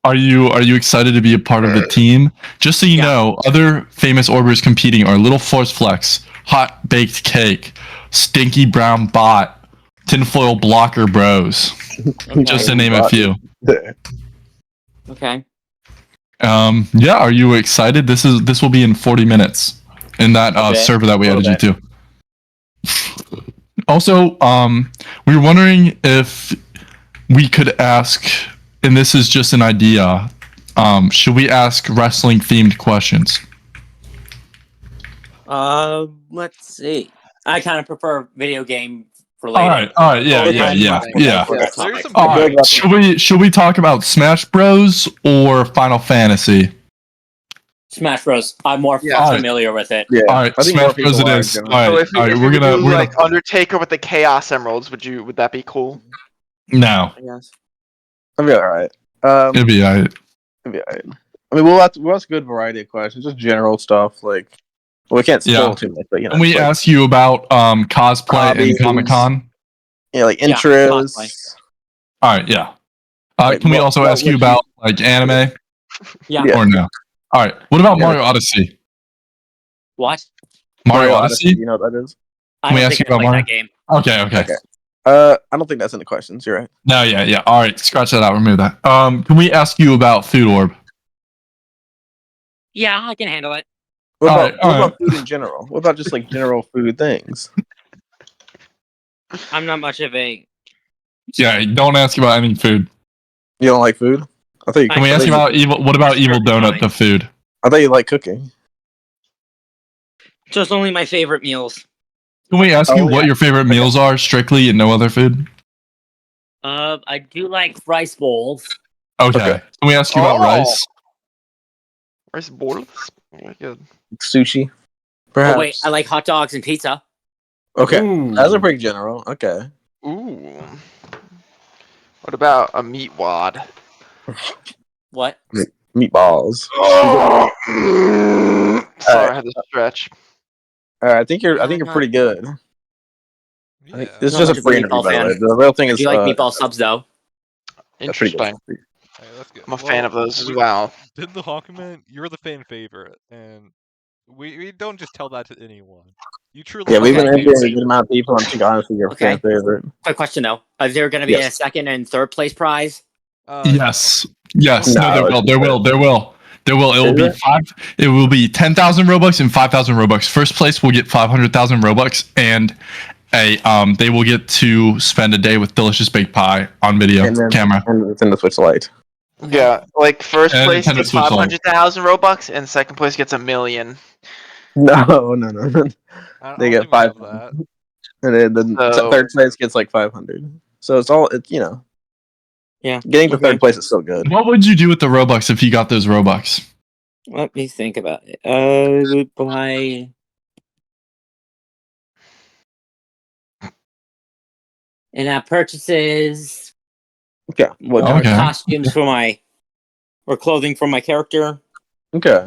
Are you excited to be a part of the team? Just so you know, other famous Orbers competing are Little Force Flex, Hot Baked Cake, Stinky Brown Bot, Tinfoil Blocker Bros. Just to name a few. Okay. Yeah, are you excited? This will be in 40 minutes in that server that we added you to. Also, we were wondering if we could ask, and this is just an idea, should we ask wrestling themed questions? Let's see. I kind of prefer video game related. All right, yeah. All right, should we talk about Smash Bros or Final Fantasy? Smash Bros. I'm more familiar with it. All right, Smash Bros it is. All right, We're gonna like Undertaker with the Chaos Emeralds. Would that be cool? No. Yes. It'll be alright. It'll be alright. It'll be alright. I mean, we'll ask a good variety of questions, just general stuff like. Well, we can't spoil too much, but Can we ask you about cosplay and Comic-Con? Yeah, like interests. All right, yeah. Can we also ask you about like anime? Yeah. Or no? All right. What about Mario Odyssey? What? Mario Odyssey? You know what that is? Can we ask you about Mario? That game. Okay. I don't think that's in the questions. You're right. No, yeah. All right, scratch that out. Remove that. Can we ask you about Food Orb? Yeah, I can handle it. What about food in general? What about just like general food things? I'm not much of a. Yeah, don't ask about any food. You don't like food? I thought you. Can we ask you about evil? What about Evil Donut, the food? I thought you like cooking. Just only my favorite meals. Can we ask you what your favorite meals are, strictly, and no other food? I do like rice bowls. Okay. Can we ask you about rice? Rice bowls? Really good. Sushi. Perhaps. Oh wait, I like hot dogs and pizza. Okay, that's a pretty general. Okay. Ooh. What about a meat wad? What? Meatballs. Sorry, I had to stretch. I think you're pretty good. I think this is just a free interview, by the way. The real thing is. Do you like meatball subs though? Interesting. I'm a fan of those as well. Did the Hawkman? You're the fan favorite, and we don't just tell that to anyone. You truly. Yeah, we've been interviewing a good amount of people. I think honestly, you're a fan favorite. Quick question though: is there going to be a second and third place prize? Yes. No, there will. It will be five. It will be 10,000 Robux and 5,000 Robux. First place will get 500,000 Robux, and they will get to spend a day with Delicious Baked Pie on video camera. And it's in the Switch Lite. Yeah, like first And place Nintendo gets Switch Lite. 500,000 Robux, and second place gets 1 million. No. They get 5. And then the third place gets like 500. So it's all Yeah. Getting to third place is so good. What would you do with the Robux if you got those Robux? Let me think about it. Buy in-app purchases. Okay. Costumes or clothing for my character. Okay.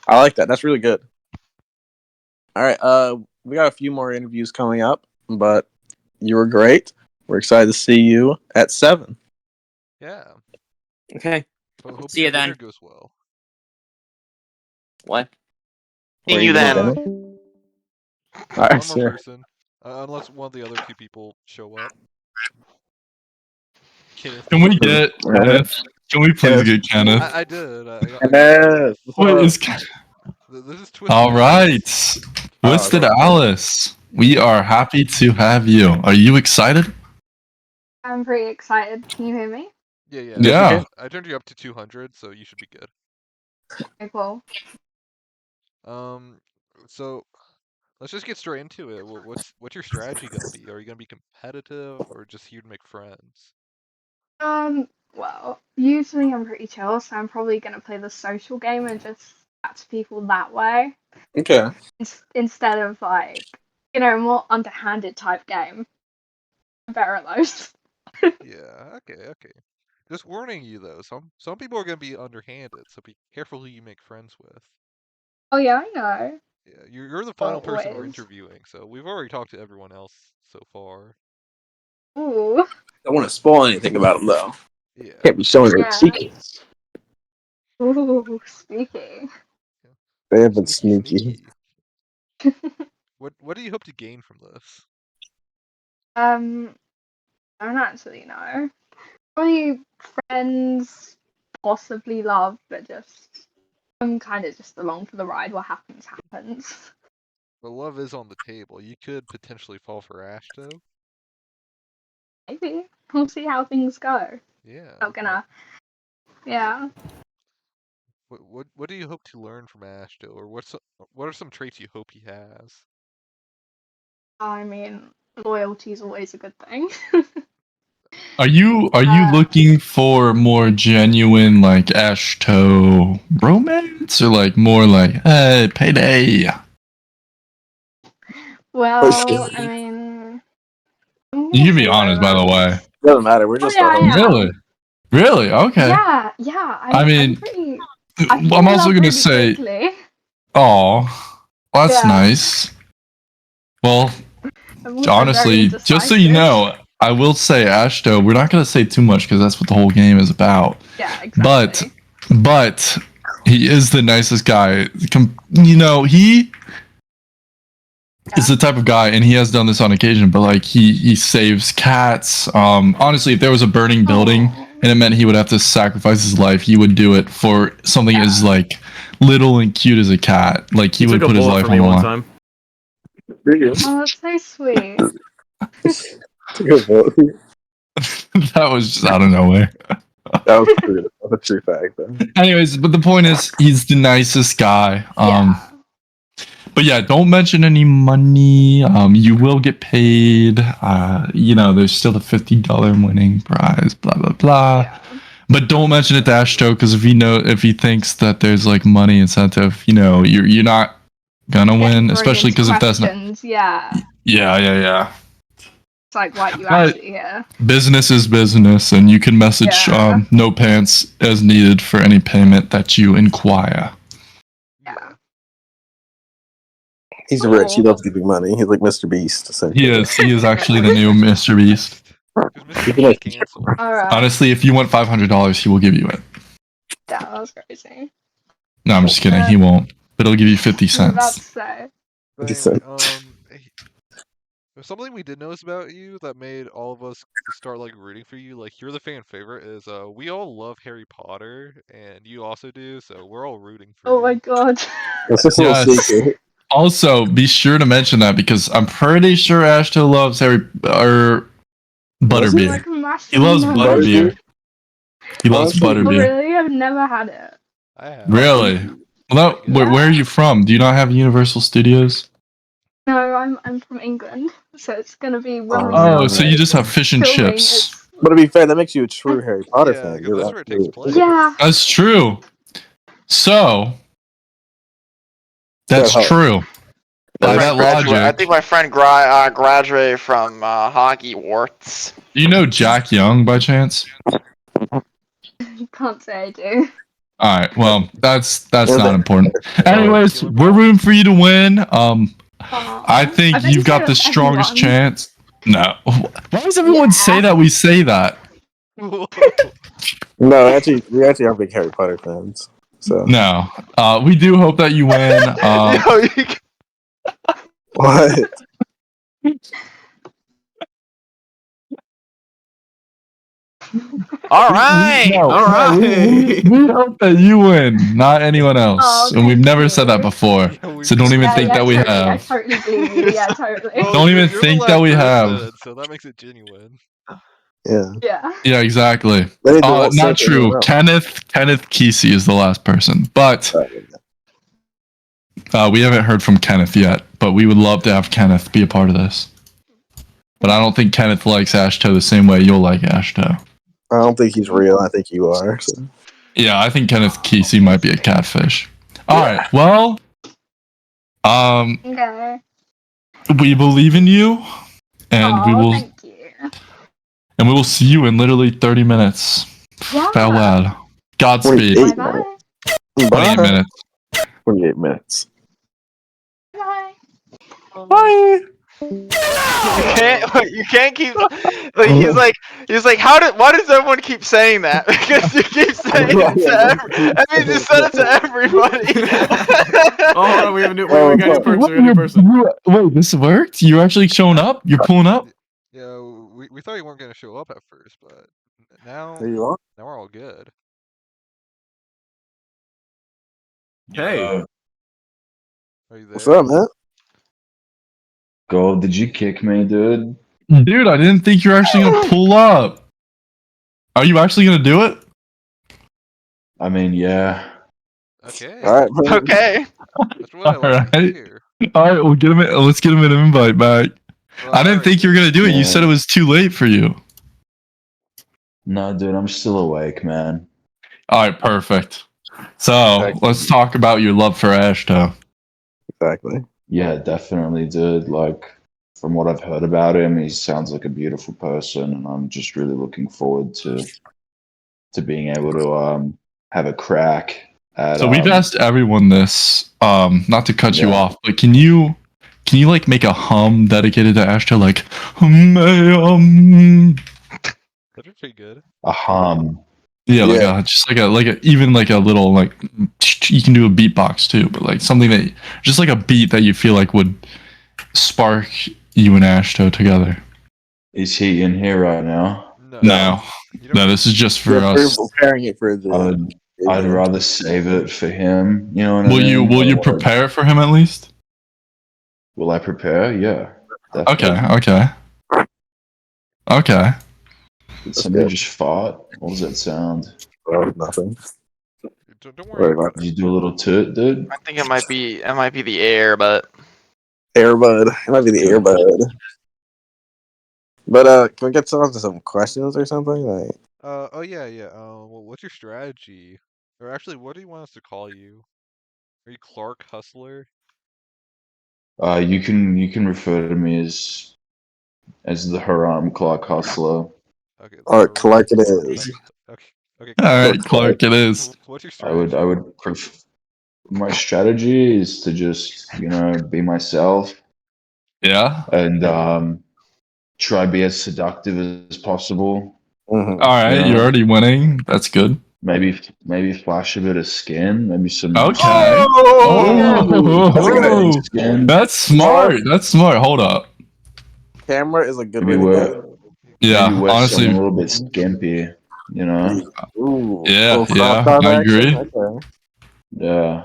I like that. That's really good. All right. We got a few more interviews coming up, but you were great. We're excited to see you at 7. Yeah. Okay. Hope See you then. Goes well. What? See you then. All right. One more person. Unless one of the other two people show up. Kenneth. Can we get Kenneth? Can we please get Kenneth? I did. I got Kenneth. What is Kenneth? This is Twisted All right, Alice. Twisted Alice. We are happy to have you. Are you excited? I'm pretty excited. Can you hear me? Yeah. Yeah. I turned you up to 200, so you should be good. Okay, cool. So let's just get straight into it. What's your strategy gonna be? Are you gonna be competitive or just here to make friends? Well, usually I'm pretty chill, so I'm probably gonna play the social game and just chat to people that way. Okay. Instead of like, more underhanded type game. I'm better at those. Yeah, okay. Just warning you though, some people are gonna be underhanded, so be careful who you make friends with. Oh yeah, I know. Yeah, you're the final person we're Always. interviewing, so we've already talked to everyone else so far. Ooh. Don't want to spoil anything about them though. Yeah. Can't be showing their Yeah. secrets. Ooh, speaking. They have been sneaky. What do you hope to gain from this? I don't actually know. Probably friends, possibly love, but just I'm kind of just along for the ride. What happens, happens. But love is on the table. You could potentially fall for Ashto. Maybe we'll see how things go. Yeah. Not gonna. Yeah. What do you hope to learn from Ashto, or what are some traits you hope he has? I mean, loyalty is always a good thing. Are you looking for more genuine like Ashto romance or like more like hey payday? Well, I mean, I'm You gonna can be say honest, by the way. Doesn't matter. We're just yeah, I am. Really? Really? Okay. Yeah. I mean, I'm pretty. I fall I'm in also love gonna really say, quickly. oh, well, that's Yeah. nice. Well, I'm also very honestly, just so you indecisive. know, I will say Ashto. We're not gonna say too much because that's what the whole game is about. Yeah, exactly. But he is the nicest guy. He is the type of guy, and he has done this on occasion. But like, he saves cats. Honestly, if there was a burning building and it meant he would have to sacrifice his life, he would do it for something as like little and cute as a cat. Like he would took a put his bullet life for on me the one line. time. Oh, that's so sweet. That was just out of nowhere. That was true. That's a true fact, though. Anyways, but the point is, he's the nicest guy. But yeah, don't mention any money. You will get paid. There's still the $50 winning prize. Blah blah blah. Yeah. But don't mention it to Ashto because if he thinks that there's like money incentive, you're not gonna win. Especially because if that's not. Questions, yeah. Yeah. It's like what you But actually hear. business is business, and you can message No Pants as needed for any payment that you inquire. Yeah. He's rich. He loves giving money. He's like Mr. Beast. He is. He is actually the new Mr. Beast. Alright. Honestly, if you want $500, he will give you it. That was crazy. No, I'm just kidding. He won't. But he'll give you 50 cents. That's so. Something we did notice about you that made all of us start like rooting for you, like you're the fan favorite, is we all love Harry Potter, and you also do, so we're all rooting for Oh my god. Yes. Also, be sure to mention that because I'm pretty sure Ashto loves Butterbeer. Like He loves Butterbeer. He loves Oh, Butterbeer. really? I've never had it. I have. Really? Well, where are you from? Do you not have Universal Studios? No, I'm from England, so it's gonna be when we Oh, so you just have fish and filming, chips. But to be fair, that makes you a true Harry Potter fan. because that's where it takes place. Yeah. That's true. So, that's true. By that I logic, think my friend graduated from hockey warts. do you know Jack Young by chance? You can't say I do. All right. Well, that's not important. Anyways, we're rooting for you to win. I think you've got the strongest chance. No. Why does everyone say that we say that? No, actually, we actually are big Harry Potter fans. So No. We do hope that you win. what? All right. No, All no, right. we hope that you win, not anyone else. Oh, And we've thank never said that you. before. Yeah, we've So don't even never think said that we totally, I have. totally believe you. Yeah, totally. Well, Don't even you're think the that last we person, have. so that makes it genuine. Yeah. Yeah. Yeah, exactly. Then they won't say Not it to anyone true. else. Kenneth Kesey is the last person, but we haven't heard from Kenneth yet. But we would love to have Kenneth be a part of this. But I don't think Kenneth likes Ashto the same way you'll like Ashto. I don't think he's real. I think you are. So. Yeah, I think Kenneth Kesey might be a catfish. All right. Well, Okay. we believe in you, and we will. Thank you. And we will see you in literally 30 minutes. Yeah. Farewell. Godspeed. 28 Bye minutes. 28 minutes. 28 minutes. bye. Bye. You can't keep like he's like why does everyone keep saying that? Because you keep saying it to I mean you said it to everybody. Oh, hold on, we have a new. Wait, we got a new person. We got a new person. Wait, this worked? You're actually showing up? You're pulling up? Yeah, we thought you weren't gonna show up at first, but now There you are. now we're all good. Hey. Are you there? What's up, man? Gold, did you kick me, dude? Dude, I didn't think you were actually going to pull up. Are you actually going to do it? I mean, yeah. Okay. All right, man. Okay. That's what I like to hear. All right, let's get him an invite back. Well, I didn't think you were going to do it. You Yeah. said it was too late for you. No, dude, I'm still awake, man. All right, perfect. So let's talk about your love for Ashto. Exactly. Yeah, definitely, dude. Like, from what I've heard about him, he sounds like a beautiful person, and I'm just really looking forward to being able to have a crack at. So we've asked everyone this, not to cut you off, but can you like make a hum dedicated to Ashto, like That'd be pretty good. a hum. Yeah, just like a even like a little like you can do a beatbox too, but like something that just like a beat that you feel like would spark you and Ashto together. Is he in here right now? No, this is just for us. We're preparing it for the. I'd rather save it for him. You know what I mean? Will you prepare for him at least? Will I prepare? Yeah. Okay. Did somebody just fart? What does that sound? Nothing. Don't worry about Did you do a little toot, dude? I think it might be the air, but Airbud. It might be the Airbud. But can we get on to some questions or something? Like, oh yeah. Well, what's your strategy? Or actually, what do you want us to call you? Are you Clark Hustler? You can refer to me as the Haram Clark Hustler. Okay. All right, Clark it is. Okay. All right, Clark it is. What's your strategy? I would my strategy is to just, be myself. Yeah. And try be as seductive as possible. Mm-hmm. All right, you're already winning. That's good. Maybe flash a bit of skin. Maybe some. Okay. Oh! Skin. That's smart. That's smart. Hold up. Camera is a good Maybe way to wear, go. Yeah, maybe wear honestly. something a little bit skimpy. Ooh. Yeah, Little yeah, crop top I action? agree. Okay. Yeah.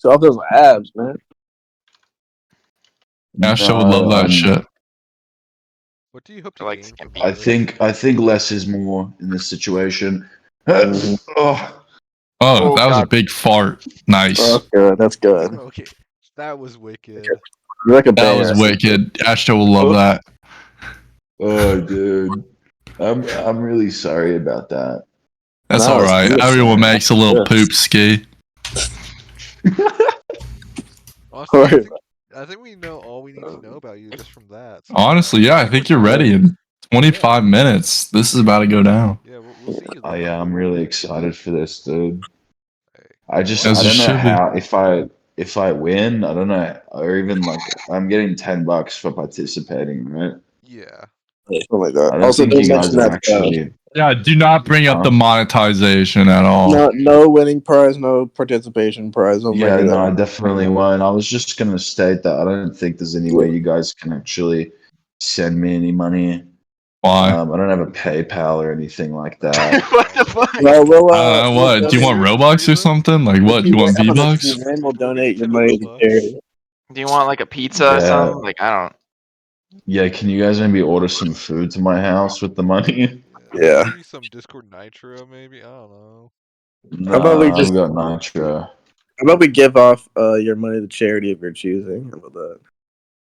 Show off those abs, man. Ashto would love that shit. What do you hope to like gain? skimpy. I think less is more in this situation. Oh, that was a God. big fart. Nice. That's good. That's good. Okay, that was wicked. You're like a That bear. was wicked. Ashto will love that. Oh, dude, I'm really sorry about that. That's No, all right. it's good. Everyone makes a little Yes. poop ski. Honestly, I think we know all we need to know about you just from that. So, Honestly, yeah, I think you're ready in 25 minutes. This is about to go down. Yeah, we'll see you Oh then. yeah, I'm really excited for this, dude. I As don't you know should be. how if I win, I don't know, or even like I'm getting $10 for participating, right? Yeah. Something like that. I don't Also, think they you guys mentioned are that actually. Yeah, do not bring up the monetization at all. No winning prize, no participation prize. Don't bring Yeah, it no, I up. definitely won't. I was just gonna state that I don't think there's any way you guys can actually send me any money. Why? I don't have a PayPal or anything like that. What the fuck? Well, What? Do you want Robux or something? Like what? Do you want V-Bucks? We'll donate your money to charity. Do you want like a pizza or Yeah. something? Like I don't. Yeah, can you guys maybe order some food to my house with the money? Yeah. Maybe some Discord Nitro. Maybe I don't know. How about we Nah, just? I've got Nitro. How about we give off your money to charity of your choosing? How about that?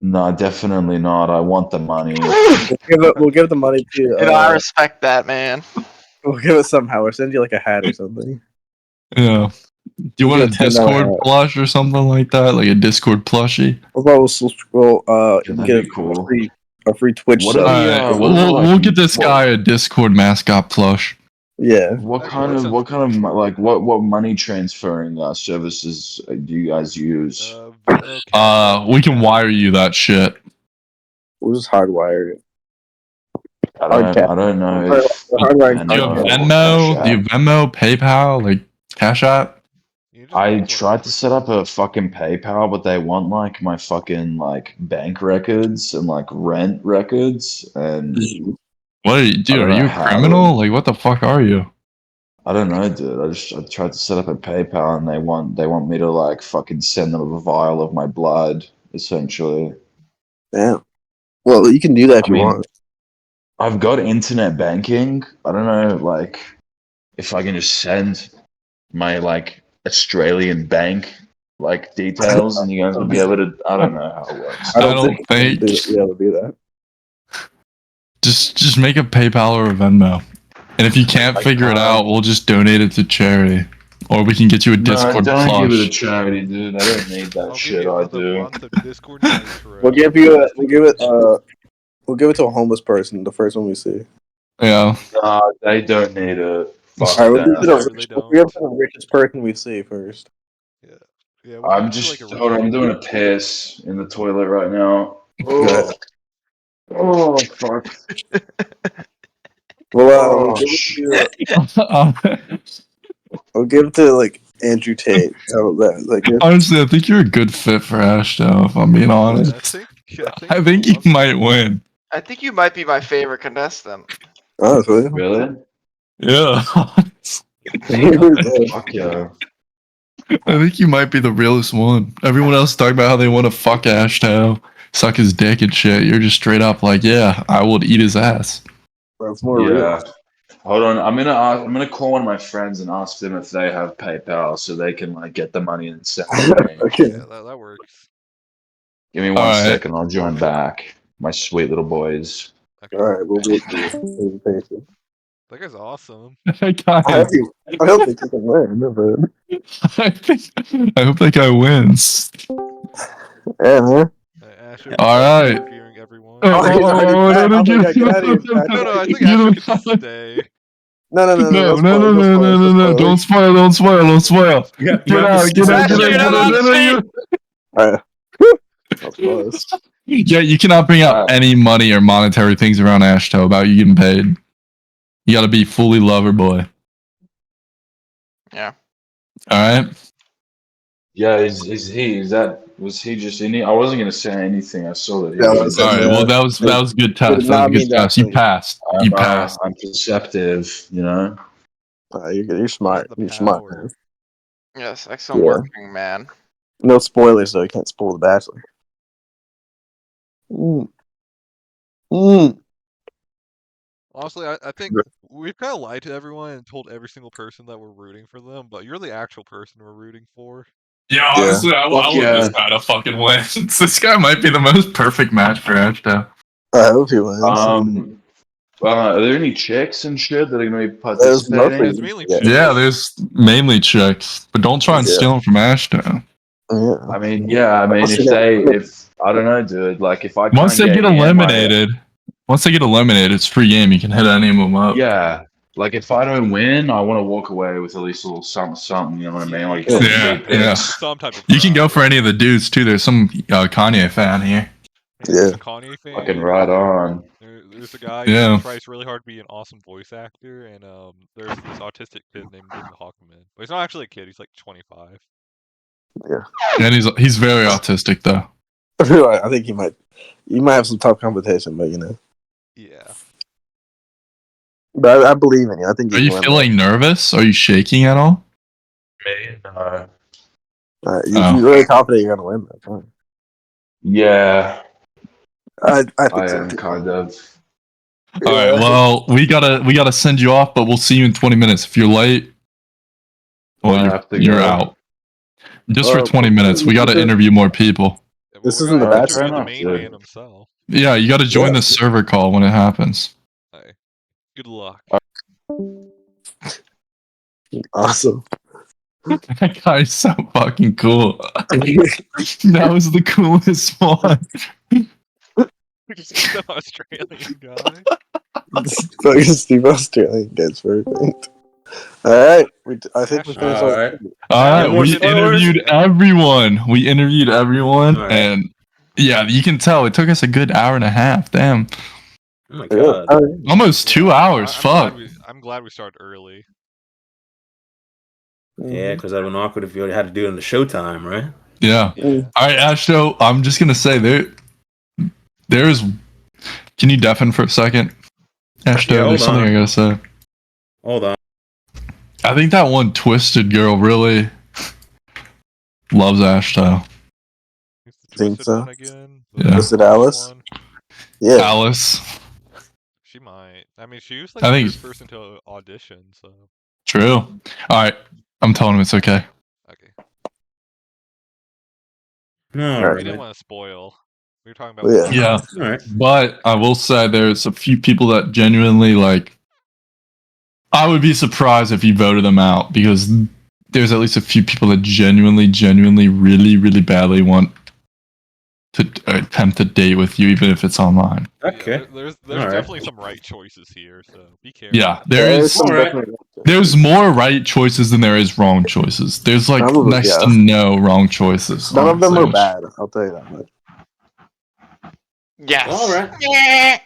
No, definitely not. I want the money. We'll give the money to. You know, I respect that, man. We'll give it somehow. We'll send you like a hat or something. Yeah. Do you We'll want a get a $10 Discord hat. plush or something like that? Like a Discord plushie? What about we'll That'd get be cool. a free Twitch What sub. are the, Alright, what are the, like, we'll get this guy a Discord mascot plush. Yeah. What kind of what money transferring services do you guys use? We can wire you that shit. We'll just hardwire it. I don't know if Hardwiring. Do you have Venmo or Venmo? Cash Do you App. have Venmo, PayPal, like Cash App? I tried to set up a fucking PayPal, but they want like my fucking like bank records and like rent records, and What are you, dude? I don't Are know you a how criminal? Like, what the fuck are you? I don't know, dude. I tried to set up a PayPal, and they want me to like fucking send them a vial of my blood, essentially. Damn. Well, you can do that if you want. I've got internet banking. I don't know, like, if I can just send my like Australian bank like details, and you guys would be able to. I don't know how it works. I don't think. Be able to do that. Just make a PayPal or a Venmo, and if you can't figure it out, we'll just donate it to charity, or we can get you a Discord no, don't give it a plush. charity, dude. I don't need that shit. I do. We'll give you a. We'll give it to a homeless person. The first one we see. Yeah. They don't need it. Fuck All right, that. we'll give it to the richest person we see first. Yeah. I'm just hold on. I'm doing a piss in the toilet right now. Good. Oh fuck. Well, Oh, we'll give it to like Andrew Tate. How about that? Like, Honestly, I think you're a good fit for Ashto, if I'm being honest. I think you might win. I think you might be my favorite contestant. Honestly. Really? Yeah. Fuck yeah. I think you might be the realest one. Everyone else talking about how they want to fuck Ashto, suck his dick and shit. You're just straight up like, yeah, I would eat his ass. That's more Yeah. Hold on. I'm gonna call one of my friends and ask them if they have PayPal so they can like get the money and send it to me. Okay. Yeah, that works. Give me one second. I'll join back. My sweet little boys. All right, we'll wait for you. Patient. That guy's awesome. That guy I don't think you can win, but I hope that guy wins. yeah, man. All right. No, I think Ashto can stay. No. Don't spoil. Get out. Alright. That's close. Yeah, you cannot bring up any money or monetary things around Ashto about you getting paid. You gotta be fully lover boy. Yeah. Alright? Yeah, was he just in it? I wasn't gonna say anything. I saw that. Alright, well that was a good test. That was a good test. You passed. You passed. I'm perceptive, you know. You're smart. You're smart, man. Yes, excellent working, man. No spoilers though. You can't spoil The Bachelor. Honestly, I think we've kind of lied to everyone and told every single person that we're rooting for them, but you're the actual person we're rooting for. Yeah, honestly, I want this guy to fucking win. This guy might be the most perfect match for Ashto. I hope he wins. Are there any chicks and shit that are gonna be participating? Yeah, there's mainly chicks, but don't try and steal them from Ashto. I mean, if I don't know, dude. Like, if I Once they get eliminated, it's free game. You can hit any of them up. Yeah, like if I don't win, I want to walk away with at least a little something. You know what I mean? Like, Yeah. Some type of You can go for any of the dudes too. There's some Kanye fan here. Yeah. Kanye fan. Fucking right on. There's a guy Yeah. who tries really hard to be an awesome voice actor, and there's this autistic kid named Hawkman. But he's not actually a kid. He's like 25. And he's very autistic though. I think you might have some tough competition, but Yeah. But I believe in you. I think Are you can win, feeling nervous? Are you shaking at all? No. You're really confident you're gonna win. That's fine. Yeah, I think I so am too. kind of. All right. Well, we gotta send you off, but we'll see you in 20 minutes. If you're late, well, I have to you're go. out. Just for 20 minutes. We gotta this is- interview more people. This isn't the Alright, bachelor. fair The enough, main dude. man himself. Yeah, you gotta join the server call when it happens. Hey, good luck. Awesome. That guy's so fucking cool. That was the coolest one. Just the Australian guy. Fucking Steve Australian guy's perfect. Alright. I think we finished all Alright. All right, Any more we spoilers? interviewed everyone. All right. And yeah, you can tell it took us a good hour and a half. Damn, Oh my god. almost 2 hours. Fuck. I'm glad we started early. Yeah, because that would have been awkward if you already had to do it in the showtime, right? Yeah. All right, Ashto. I'm just gonna say there's. Can you deafen for a second, Ashto? Yeah, hold There's something on. I gotta say. Hold on. I think that one twisted girl really loves Ashto. think so. One again. Yeah. Was it Alice? One. Yeah. Alice. She might. I mean, she was like I the think- first person to audition, so. True. All right. I'm telling him it's okay. Okay. No, We didn't want to spoil. We were talking about. Yeah. Yeah. All right. But I will say there's a few people that genuinely like. I would be surprised if you voted them out because there's at least a few people that genuinely, really, really badly want to attempt a date with you, even if it's online. Okay. There's Alright. definitely some right choices here, so be careful. Yeah, there's more right choices than there is wrong choices. There's like Probably, next yeah. to no wrong choices. None of them honestly, are which- bad. I'll tell you that much. Yes. All right.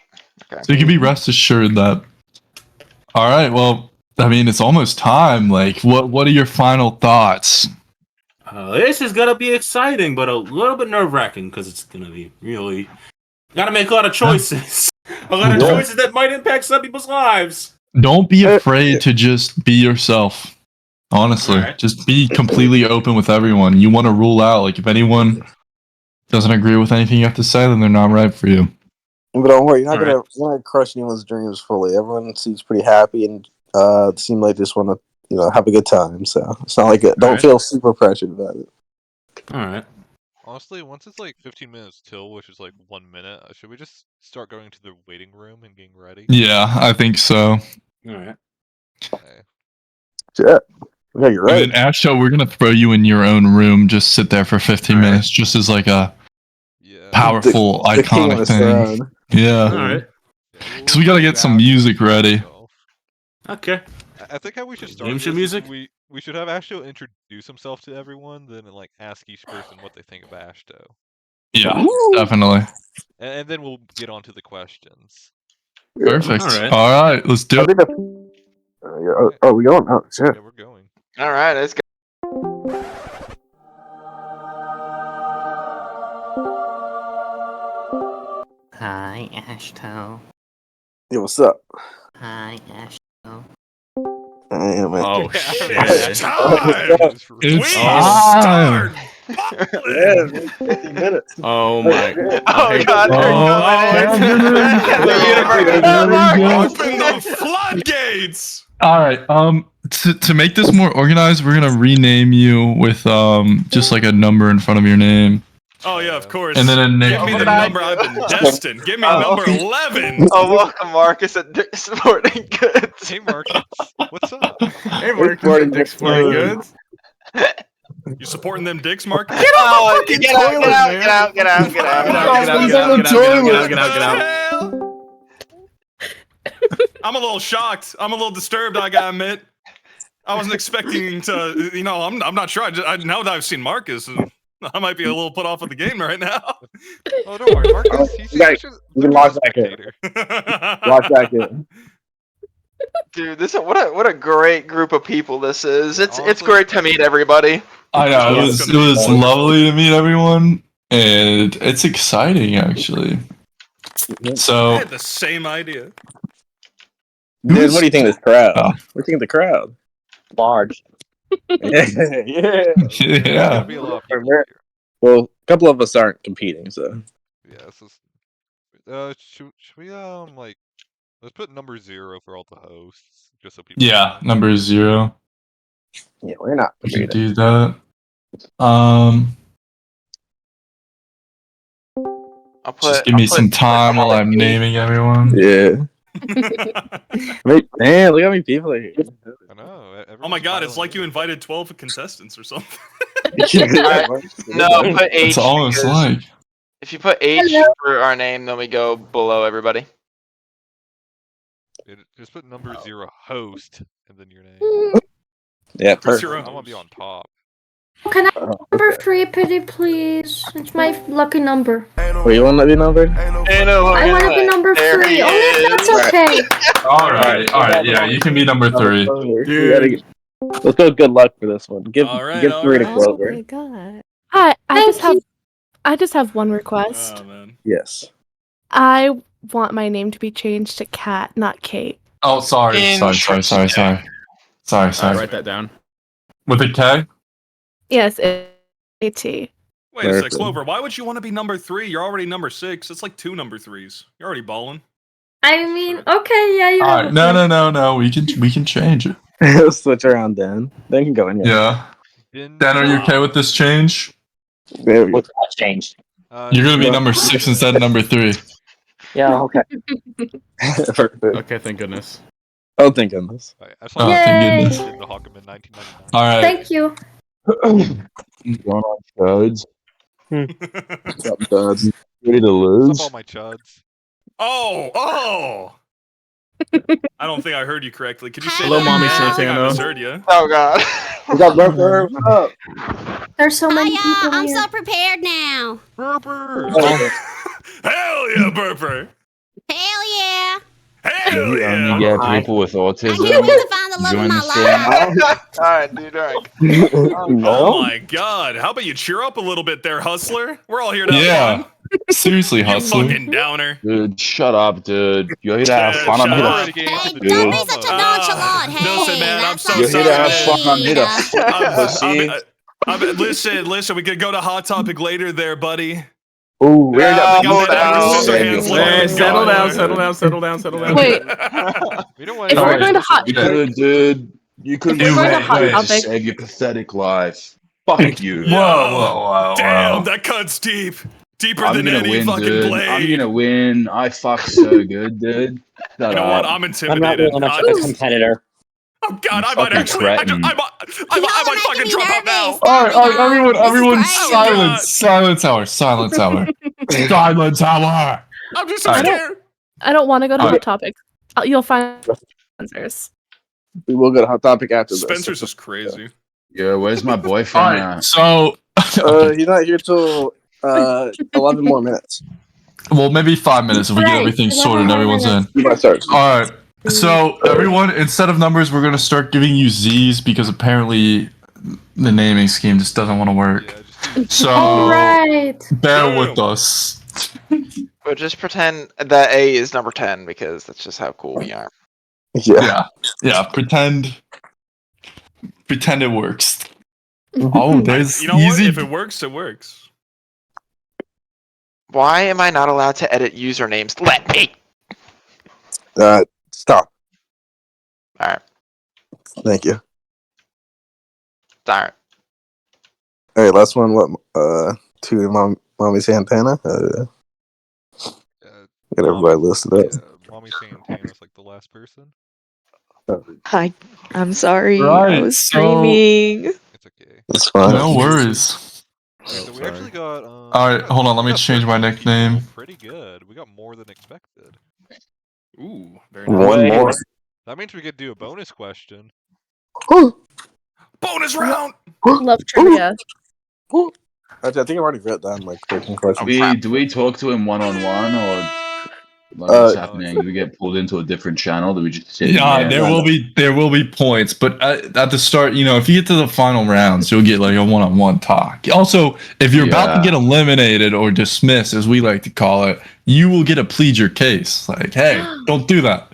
So you can be rest assured that. All right. Well, I mean, it's almost time. Like, what are your final thoughts? This is gonna be exciting, but a little bit nerve wracking because it's gonna be really. Gotta make a lot of choices. A lot of Yeah. choices that might impact some people's lives. Don't be afraid to just be yourself. Honestly, Alright. just be completely open with everyone. You want to rule out, like, if anyone doesn't agree with anything you have to say, then they're not right for you. But don't worry, you're not All gonna crush anyone's dreams fully. Everyone seems pretty happy and seem like they just want to have a good time. So it's not like don't Alright. feel super pressured about it. All right. Honestly, once it's like 15 minutes till, which is like 1 minute, should we just start going to the waiting room and getting ready? Yeah, I think so. All right. Okay. Yeah, yeah, you're right. And then, Ashto, we're gonna throw you in your own room. Just sit there for 15 minutes, just as like a powerful, The king on iconic his thing. throne. Yeah, All right. because we gotta get some music ready. Okay. I think how we should start Game show this is music? we should have Ashto introduce himself to everyone, then like ask each person what they think of Ashto, Yeah, definitely. and then we'll get on to the questions. Perfect. Alright. All right, let's do it. Oh, we going? Oh, shit. Yeah, we're going. All right, let's go. Hi, Ashto. Yeah, what's up? Hi, Ashto. Oh Yeah, shit! It's We time. Yeah, 50 minutes. Oh my! Oh God, Open the floodgates. All right. To make this more organized, we're gonna rename you with just like a number in front of your name, Oh yeah, of course. and then a Give me name. the number I've been destined. Give me number 11. Oh, welcome, Marcus at Sporting Goods. Hey, Marcus, what's up? Hey, Mark, Dick's Sporting Goods. You supporting them dicks, Mark? Get out, get out. Get out! I'm a little shocked. I'm a little disturbed. I gotta admit. I wasn't expecting to. I'm not sure. Now that I've seen Marcus, I might be a little put off of the game right now. Oh, don't worry, Marcus. He's You guys- just you can literally log a back in. spectator. Log back in. Dude, what a great group of people this is. Yeah, It's honestly- great to meet everybody. I know Yeah, it it's was gonna be wonderful. lovely to meet everyone, and it's exciting actually. I So had the same idea. Dude, what do you think of this crowd? Oh. What do you think of the crowd? Large. Yeah. There's Yeah. gonna be a lot of people We're- here. Well, a couple of us aren't competing, so. Yeah, this is. Should we like let's put number 0 for all the hosts, just so people. Yeah, number 0. Yeah, we're not We can competing. do that. I'll put. Just give me some time while I'm naming everyone. Yeah. Wait, man, look how many people are here. I know. Oh my god, it's like you invited 12 contestants or something. No, put H. It's almost because like if you put H for our name, then we go below everybody. Just put number 0 host and then your name. Yeah, Who's perfect. your I want to be on top. Can I number 3, pretty please? It's my lucky number. Wait, you want to be numbered? I want to be number 3. Only if that's okay. all right. Yeah, you can be number 3. Dude. Let's go good luck for this one. Give All right, 3 to all right. Clover. Oh my god. Hi, Thank I just have one request. Oh man. Yes. I want my name to be changed to Kat, not Kate. Oh, sorry. Interesting. Sorry. Write that down. With a K? Yes, A-T. Wait a sec, Perfect. Clover. Why would you want to be number 3? You're already number 6. It's like 2 number 3s. You're already balling. I mean, okay, yeah, you All have right. a No. We can change it. Switch around then. Then can go in. Yeah. Dan, are you okay with this change? There we go. What's that changed? You're gonna be number 6 instead of number 3. Yeah, okay. Perfect. Okay, thank goodness. Oh, thank goodness. Right, I Oh, saw thank goodness. in the Hawkham in 1999. All right. Thank you. Going on codes. Duds. Ready to What's lose? up, all my chuds? Oh! I don't think I heard you correctly. Could you say Hello, that Mommy again? I think I Santano. misheard you. Oh god. We got Burper. What's up? There's so many Hiya, people I'm here. so prepared now. Burper. Hell yeah, Burper! Hell yeah. Hell You yeah! only get people with I autism. can't wait to find the love You of my understand? life. Alright, dude, alright. Oh my god, how about you cheer up a little bit there, Hustler? We're all here to have Yeah. fun. Seriously, You hustler. fucking downer. Dude, shut up, dude. You're here to have Yeah, fun. I'm shut here up. to Hey, fuck, don't be dude. such a nonchalant. Hey, listen, man, I'm that's so not You're here to have so fun. I'm here to mean. fuck, pussy. Listen, we could go to Hot Topic later there, buddy. Ooh, we already got No, Got that no. scissor hands looking Hey, at settle God. down, settle down. Wait, We don't want if All we're right. going to hot, You could, dude. You could Dude, we're going to wait, hot wait. topic, save your pathetic life. Fuck you. Whoa. Damn, that cut's deep. Deeper I'm than gonna any win, fucking dude. blade. I'm gonna win. I fuck so good, dude. Shut You know what? up. I'm I'm not intimidated. really much of a competitor. Oh god, I You might fucking actually. I cretin. might Y'all fucking making me drop out now. nervous. All right, everyone, This is everyone, crazy. silence hour. Silence hour. I'm just so All right. scared. I don't want to go to All hot right. topic. You'll find answers. We will go to Hot Topic after this. Spencer's just crazy. Yeah, where's my All boyfriend right. at? So, He's not here till 11 more minutes. well, maybe 5 minutes if we get Right, everything 11 sorted and everyone's in. You might start. All right. So, everyone, instead of numbers, we're gonna start giving you Z's because apparently the naming scheme just doesn't want to work. Yeah, just So, All right. bear with us. But just pretend that A is number 10 because that's just how cool we are. Yeah. Pretend it works. Oh, there's You know easy. what? If it works, it works. Why am I not allowed to edit usernames? Let me. Stop. Alright. Thank you. Alright. All right, last one. What? To Mommy Santana. Get everybody listed up. Mommy Santana's like the last person. Hi, I'm sorry. Right, I was so- screaming. It's okay. That's fine. No worries. So we actually got. All right, hold on. Let me change my nickname. Pretty good. We got more than expected. Ooh, very One nice. more. That means we could do a bonus question. Bonus round. Love trivia. I think I've already read that in like 13 Do questions. we talk to him one-on-one, or like what's happening? Do we get pulled into a different channel? Do we just sit in Yeah, there? there will be points, but at the start, you know, if you get to the final rounds, you'll get like a one-on-one talk. Also, if you're about to get eliminated or dismissed, as we like to call it, you will get to plead your case. Like, hey, don't do that.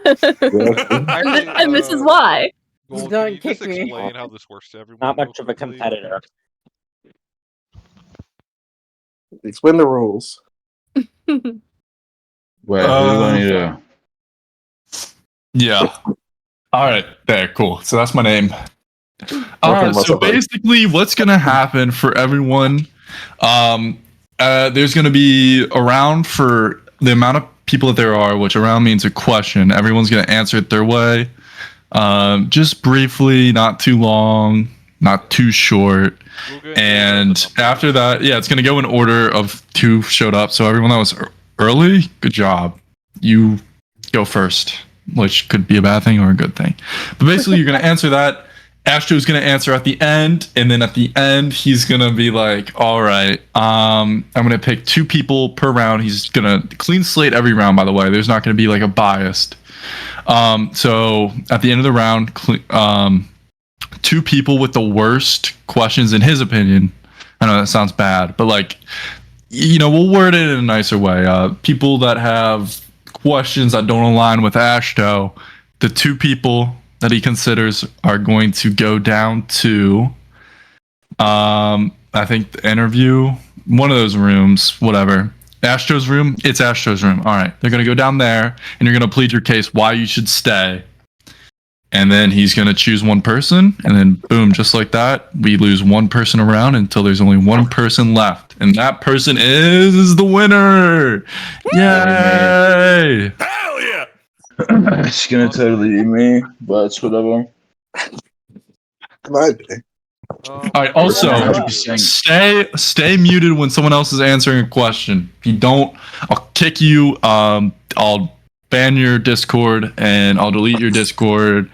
Actually, this is why. Gold, Don't can you just kick me. explain how this works to everyone? Not real much of a quickly? competitor. Explain the rules. Wait, who do I need to? Yeah. All right. There. Cool. So that's my name. Welcome, So bud. basically, what's gonna happen for everyone? There's gonna be around for the amount of people that there are, which around means a question. Everyone's gonna answer it their way. Just briefly, not too long, not too short. And after that, yeah, it's gonna go in order of who showed up. So everyone that was early, good job. You go first, which could be a bad thing or a good thing. But basically, you're gonna answer that. Ashto's gonna answer at the end, and then at the end, he's gonna be like, "All right, I'm gonna pick 2 people per round." He's gonna clean slate every round. By the way, there's not gonna be like a biased. So at the end of the round, 2 people with the worst questions in his opinion. I know that sounds bad, but like, you know, we'll word it in a nicer way. People that have questions that don't align with Ashto, the 2 people that he considers are going to go down to, I think the interview, one of those rooms, whatever. Ashto's room, it's Ashto's room. All right, they're gonna go down there, and you're gonna plead your case why you should stay. And then he's gonna choose one person, and then boom, just like that, we lose one person around until there's only one person left, and that person is the winner. Yay! Hell yeah! It's gonna totally be me, but it's whatever. Might be. All right. Also, 100%. stay muted when someone else is answering a question. If you don't, I'll kick you. I'll ban your Discord and I'll delete your Discord,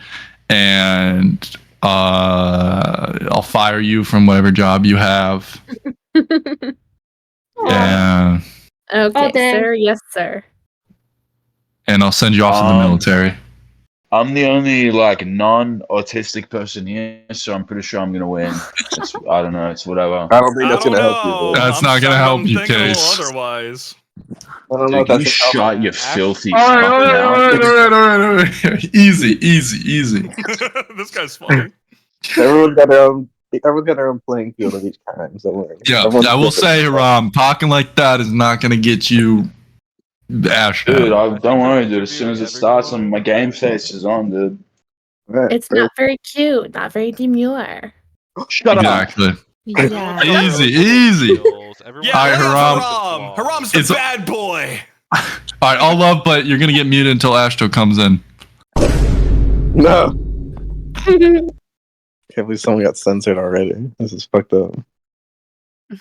and I'll fire you from whatever job you have. Yeah. Okay, dang. sir. Yes, sir. And I'll send you off to the military. I'm the only like non-autistic person here, so I'm pretty sure I'm gonna win. I don't know. It's whatever. I don't think that's gonna help you. Dude. That's not gonna help you, thinking a little Case. otherwise. I don't know if Dude, that's you gonna help shot you. your filthy All right, fucking all mouth. right. Easy. This guy's funny. Everyone's got their own playing field at each time. So worry. Yeah, Everyone's I will different. say, Ram, talking like that is not gonna get you Ashto. Dude, don't worry, dude. As soon as it starts, my game face is on, dude. It's not very cute, not very demure. Shut Exactly. Yeah. Easy. Yeah, All right, Haram. Haram's the It's a- bad boy. All right, all love, but you're gonna get muted until Ashto comes in. No. Can't believe someone got censored already. This is fucked up. Oh,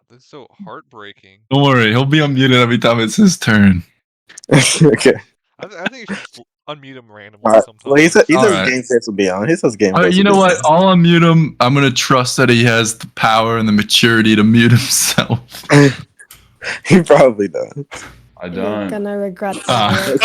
this is so heartbreaking. Don't worry, he'll be unmuted every time it's his turn. Okay. I think you should unmute him randomly All right. sometimes. Well, he says All right. game face will be on. He says game All right, face. you know will be what? I'll unmute him. I'm gonna trust that he has the power and the maturity to mute himself. on. He probably does. I You're don't. gonna regret that.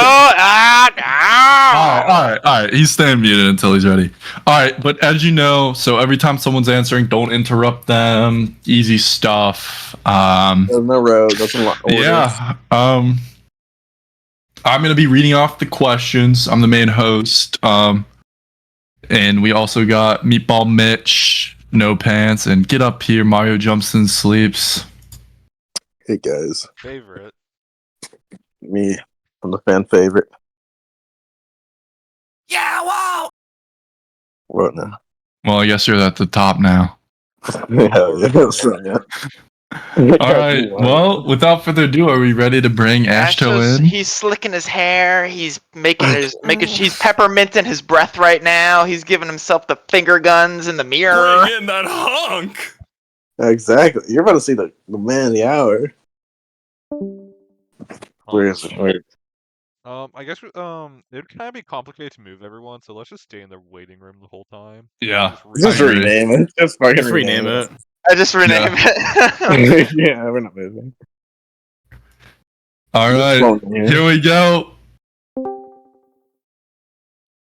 All right. He's staying muted until he's ready. All right, but as you know, so every time someone's answering, don't interrupt them. Easy stuff. There's no road. There's no order. Yeah. I'm gonna be reading off the questions. I'm the main host. And we also got Meatball Mitch, No Pants, and Get Up Here. Mario Jumps and Sleeps. Hey guys, Favorite. me. I'm the fan favorite. Yeah, wow. What now? Well, I guess you're at the top now. Hell yeah. So, yeah. All right. Well, without further ado, are we ready to bring Ashto Ashto's, in? he's slicking his hair. He's he's pepperminting his breath right now. He's giving himself the finger guns in the mirror. Bring in that hunk. Exactly. You're about to see the man of the hour. Where is it? Wait. I guess it would kind of be complicated to move everyone, so let's just stay in the waiting room the whole time. Yeah. Just rename it. Just fucking Just rename it. I just rename it. Yeah, we're not moving. All Just right, floating here. here we go.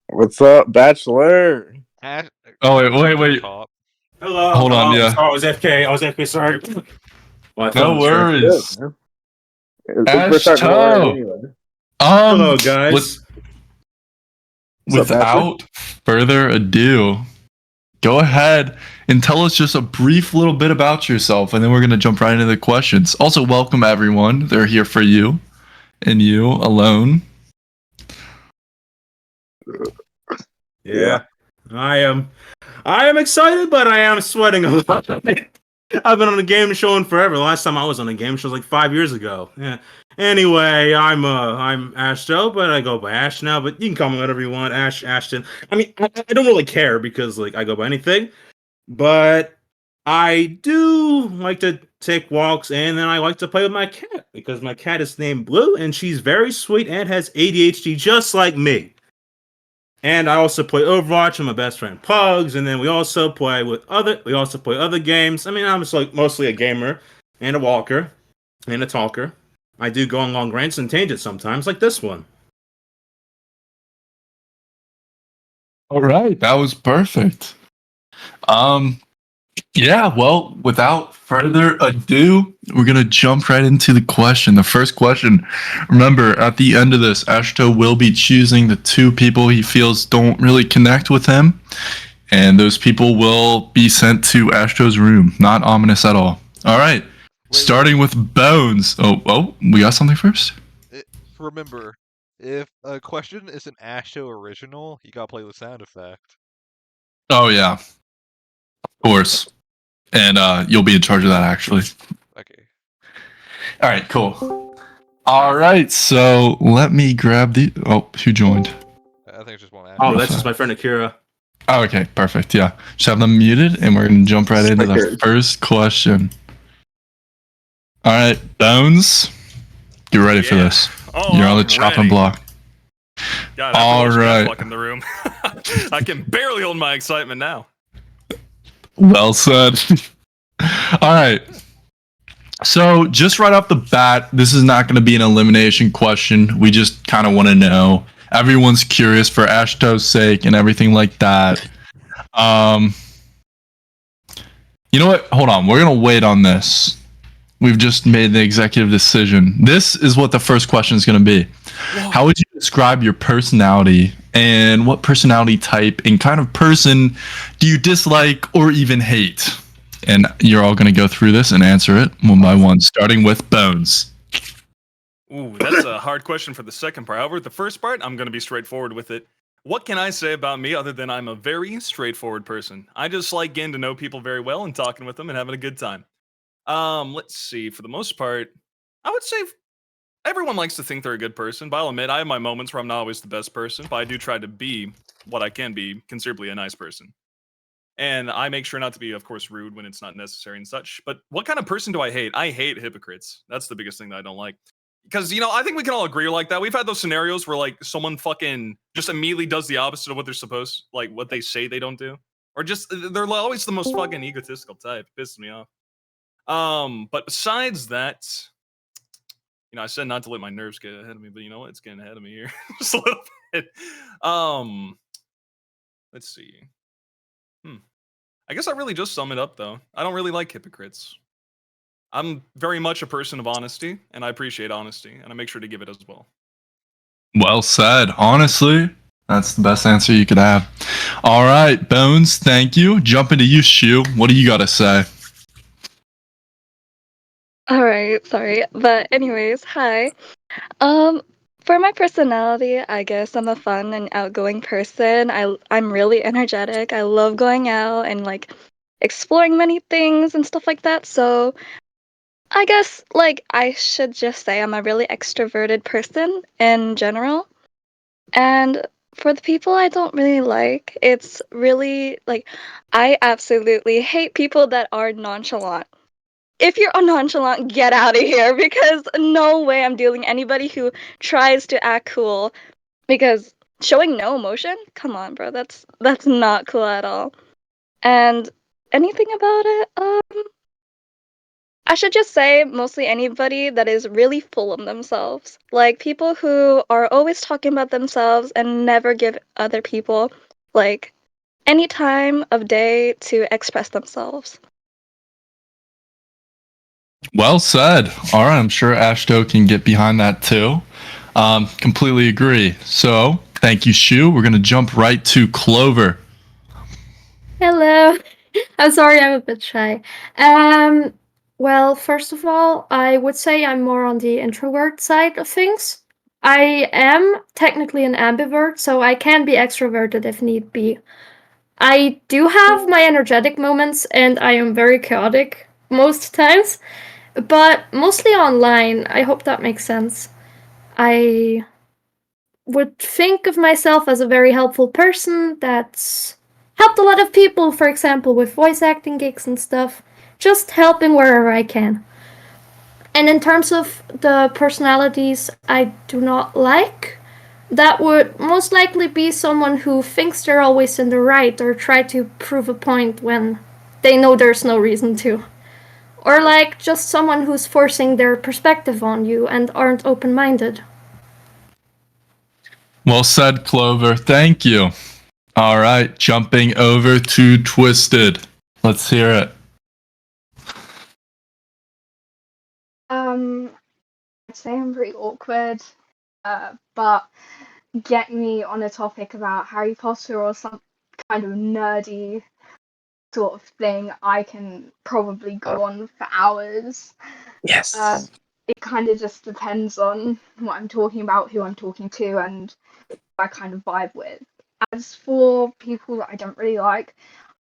What's up, Bachelor? Oh wait. Hello. Hold on, yeah. Sorry, I was FK. I was FK. Sorry. Well, I thought No it was fair. worries. Good, man. We're starting to learn Ashto. anyway. Hello, guys. What's up, Bachelor? Without further ado, go ahead and tell us just a brief little bit about yourself, and then we're going to jump right into the questions. Also, welcome everyone. They're here for you and you alone. Yeah. I am excited, but I am sweating a lot. I've been on a game show in forever. The last time I was on a game show was like 5 years ago. Yeah. Anyway, I'm Ashto, but I go by Ash now. But you can call me whatever you want, Ash, Ashton. I mean, I don't really care because like I go by anything. But I do like to take walks, and then I like to play with my cat because my cat is named Blue, and she's very sweet and has ADHD just like me. And I also play Overwatch with my best friend Pugs, and then we also play other games. I mean, I'm just like mostly a gamer and a walker and a talker. I do go on long rants and tangents sometimes, like this one. All right, that was perfect. Yeah, well, without further ado, we're going to jump right into the question. The first question. Remember, at the end of this, Ashto will be choosing the two people he feels don't really connect with him, and those people will be sent to Ashto's room. Not ominous at all. All right, starting with Bones. Oh, we got something first? Remember, if a question is an Ashto original, you gotta play the sound effect. Oh, yeah. Of course. And you'll be in charge of that, actually. Okay. All right, cool. All right, so let me grab the... Oh, who joined? I think it's just one Ashto. Oh, that's just my friend Akira. Oh, okay, perfect. Yeah. Just have them muted, and we're going to jump right into the first question. All right, Bones, get ready for this. Oh, You're on the I'm chopping ready. block. God, All right. Fuck in the room. I can barely hold my excitement now. Well said. All right. So, just right off the bat, this is not going to be an elimination question. We just kind of want to know. Everyone's curious for Ashto's sake and everything like that. You know what? Hold on. We're going to wait on this. We've just made the executive decision. This is what the first question is going to be. Whoa. How would you describe your personality, and what personality type and kind of person do you dislike or even hate? And you're all going to go through this and answer it one by one, starting with Bones. Ooh, that's a hard question for the second part. However, the first part, I'm going to be straightforward with it. What can I say about me other than I'm a very straightforward person? I just like getting to know people very well and talking with them and having a good time. Let's see. For the most part, I would say everyone likes to think they're a good person, but I'll admit I have my moments where I'm not always the best person, but I do try to be what I can be, considerably a nice person. And I make sure not to be, of course, rude when it's not necessary and such. But what kind of person do I hate? I hate hypocrites. That's the biggest thing that I don't like. Because, you know, I think we can all agree like that. We've had those scenarios where, like, someone fucking just immediately does the opposite of what they're supposed, like, what they say they don't do. Or just, they're always the most fucking egotistical type. It pisses me off. But besides that, you know, I said not to let my nerves get ahead of me, but you know what? It's getting ahead of me here. Just a little bit. Let's see. I guess I really just sum it up, though. I don't really like hypocrites. I'm very much a person of honesty, and I appreciate honesty, and I make sure to give it as well. Well said. Honestly, that's the best answer you could have. All right, Bones, thank you. Jump into you, Shu. What do you got to say? All right, sorry. But anyways, hi. For my personality, I guess I'm a fun and outgoing person. I'm really energetic. I love going out and like exploring many things and stuff like that. So I guess like I should just say I'm a really extroverted person in general. And for the people I don't really like, it's really like I absolutely hate people that are nonchalant. If you're a nonchalant, get out of here, because no way I'm dealing anybody who tries to act cool, because showing no emotion, come on, bro, that's not cool at all. And anything about it? I should just say mostly anybody that is really full of themselves. Like people who are always talking about themselves and never give other people like any time of day to express themselves. Well said. All right, I'm sure Ashto can get behind that too. Completely agree. So, thank you, Shu. We're gonna jump right to Clover. Hello. I'm sorry, I'm a bit shy. Well, first of all, I would say I'm more on the introvert side of things. I am technically an ambivert, so I can be extroverted if need be. I do have my energetic moments, and I am very chaotic most times, but mostly online. I hope that makes sense. I would think of myself as a very helpful person that's helped a lot of people, for example, with voice acting gigs and stuff. Just helping wherever I can. And in terms of the personalities I do not like, that would most likely be someone who thinks they're always in the right or try to prove a point when they know there's no reason to. Or like just someone who's forcing their perspective on you and aren't open minded. Well said, Clover. Thank you. All right, jumping over to Twisted. Let's hear it. I'd say I'm pretty awkward, but get me on a topic about Harry Potter or some kind of nerdy sort of thing, I can probably go on for hours. Yes. It kind of just depends on what I'm talking about, who I'm talking to, and who I kind of vibe with. As for people that I don't really like,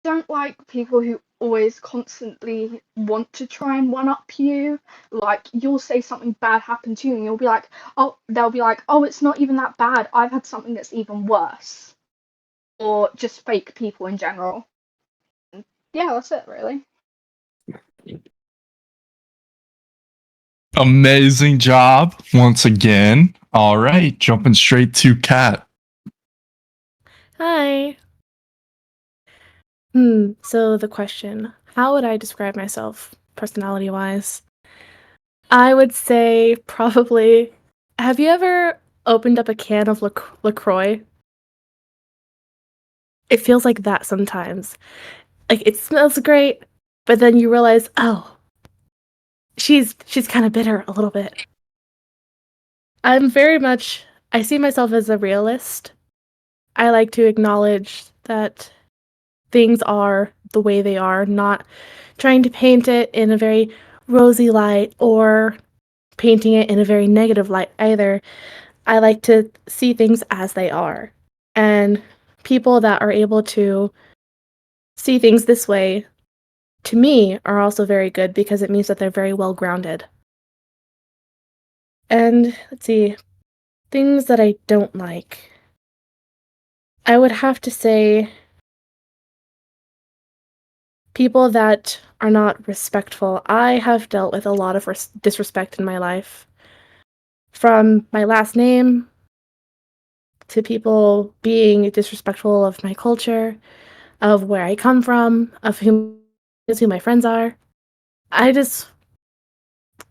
I don't like people who always constantly want to try and one up you. Like you'll say something bad happened to you and you'll be like, oh, they'll be like, oh, it's not even that bad. I've had something that's even worse. Or just fake people in general. Yeah, that's it really. Amazing job once again. All right, jumping straight to Kat. Hi. So the question, how would I describe myself personality wise? I would say probably, have you ever opened up a can of LaCroix? It feels like that sometimes. Like it smells great, but then you realize, oh, she's kind of bitter a little bit. I see myself as a realist. I like to acknowledge that things are the way they are, not trying to paint it in a very rosy light or painting it in a very negative light either. I like to see things as they are. And people that are able to see things this way, to me, are also very good because it means that they're very well grounded. And let's see, things that I don't like. I would have to say people that are not respectful. I have dealt with a lot of disrespect in my life. From my last name to people being disrespectful of my culture, of where I come from, of who my friends are. I just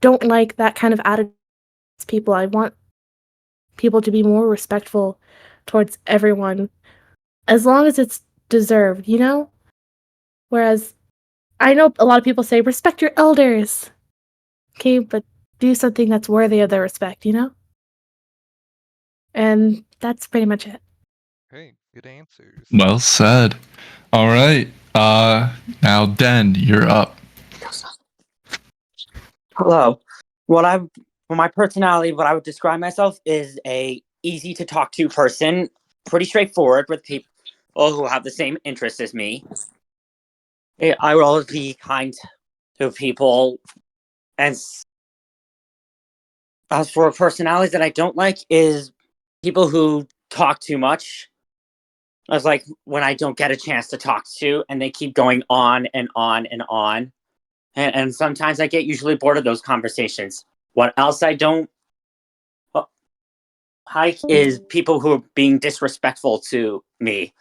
don't like that kind of attitude towards people. I want people to be more respectful towards everyone, as long as it's deserved, you know? Whereas I know a lot of people say, respect your elders. Okay, but do something that's worthy of their respect, you know? And that's pretty much it. Hey, good answers. Well said. All right. Now Den, you're up. Hello. For my personality, what I would describe myself is a easy to talk to person, pretty straightforward with people who have the same interests as me. I would always be kind to people, and as for personalities that I don't like is people who talk too much. I was like when I don't get a chance to talk to, and they keep going on and on and on. And sometimes I get usually bored of those conversations. What else I don't like is people who are being disrespectful to me.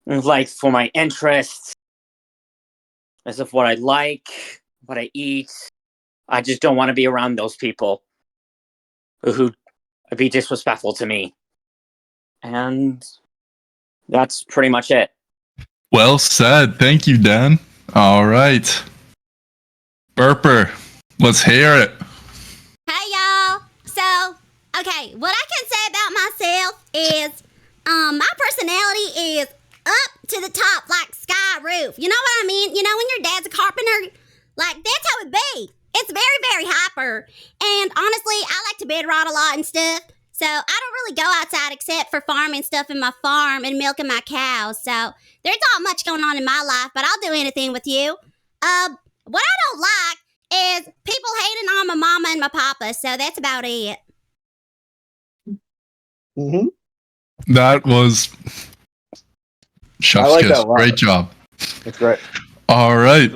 Like for my interests, as of what I like, what I eat. I just don't want to be around those people who be disrespectful to me. And that's pretty much it. Well said. Thank you, Dan. All right. Burper, let's hear it. Hey y'all. So, okay, what I can say about myself is, my personality is up to the top, like sky roof. You know what I mean? You know when your dad's a carpenter, like that's how it be. It's very, very hyper. And honestly, I like to bed rot a lot and stuff. So I don't really go outside except for farming stuff in my farm and milking my cows. So there's not much going on in my life, but I'll do anything with you. What I don't like is people hating on my mama and my papa. So that's about it. That was chef's like that kiss. a lot. Great job. That's great. All right.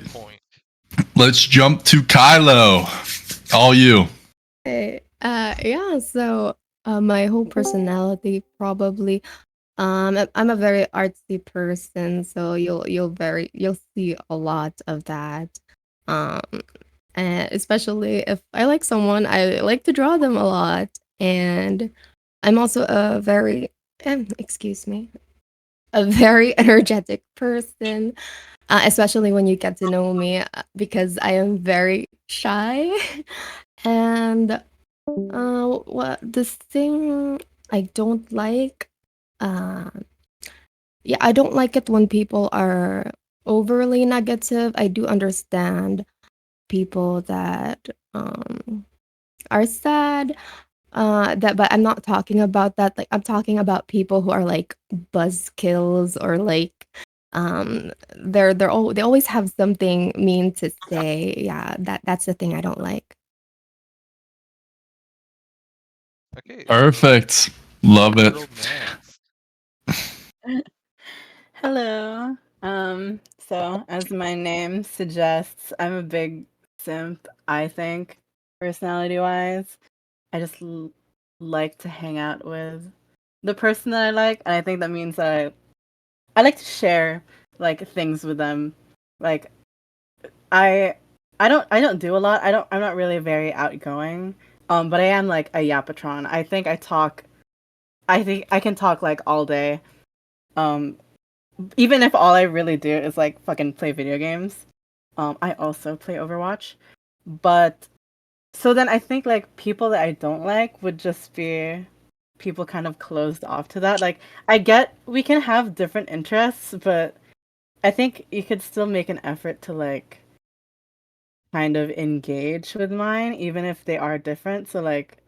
Let's jump to Kylo. All you. Hey, yeah, so my whole personality probably I'm a very artsy person, so you'll see a lot of that. Um and especially if I like someone, I like to draw them a lot. And I'm also a very excuse me, a very energetic person, especially when you get to know me, because I am very shy. And what this thing I don't like, uh, yeah, I don't like it when people are overly negative. I do understand people that are sad. But I'm not talking about that. Like I'm talking about people who are like buzzkills or like they always have something mean to say. Yeah, that's the thing I don't like. Okay. Perfect. Love it. Hello. So as my name suggests, I'm a big simp, I think, personality wise. I just like to hang out with the person that I like, and I think that means that I like to share like things with them. Like I I don't do a lot. I'm not really very outgoing. But I am like a yapatron. I think I can talk like all day. Um Even if all I really do is like fucking play video games. I also play Overwatch. But so then I think like people that I don't like would just be people kind of closed off to that. Like I get we can have different interests, but I think you could still make an effort to like kind of engage with mine even if they are different. So like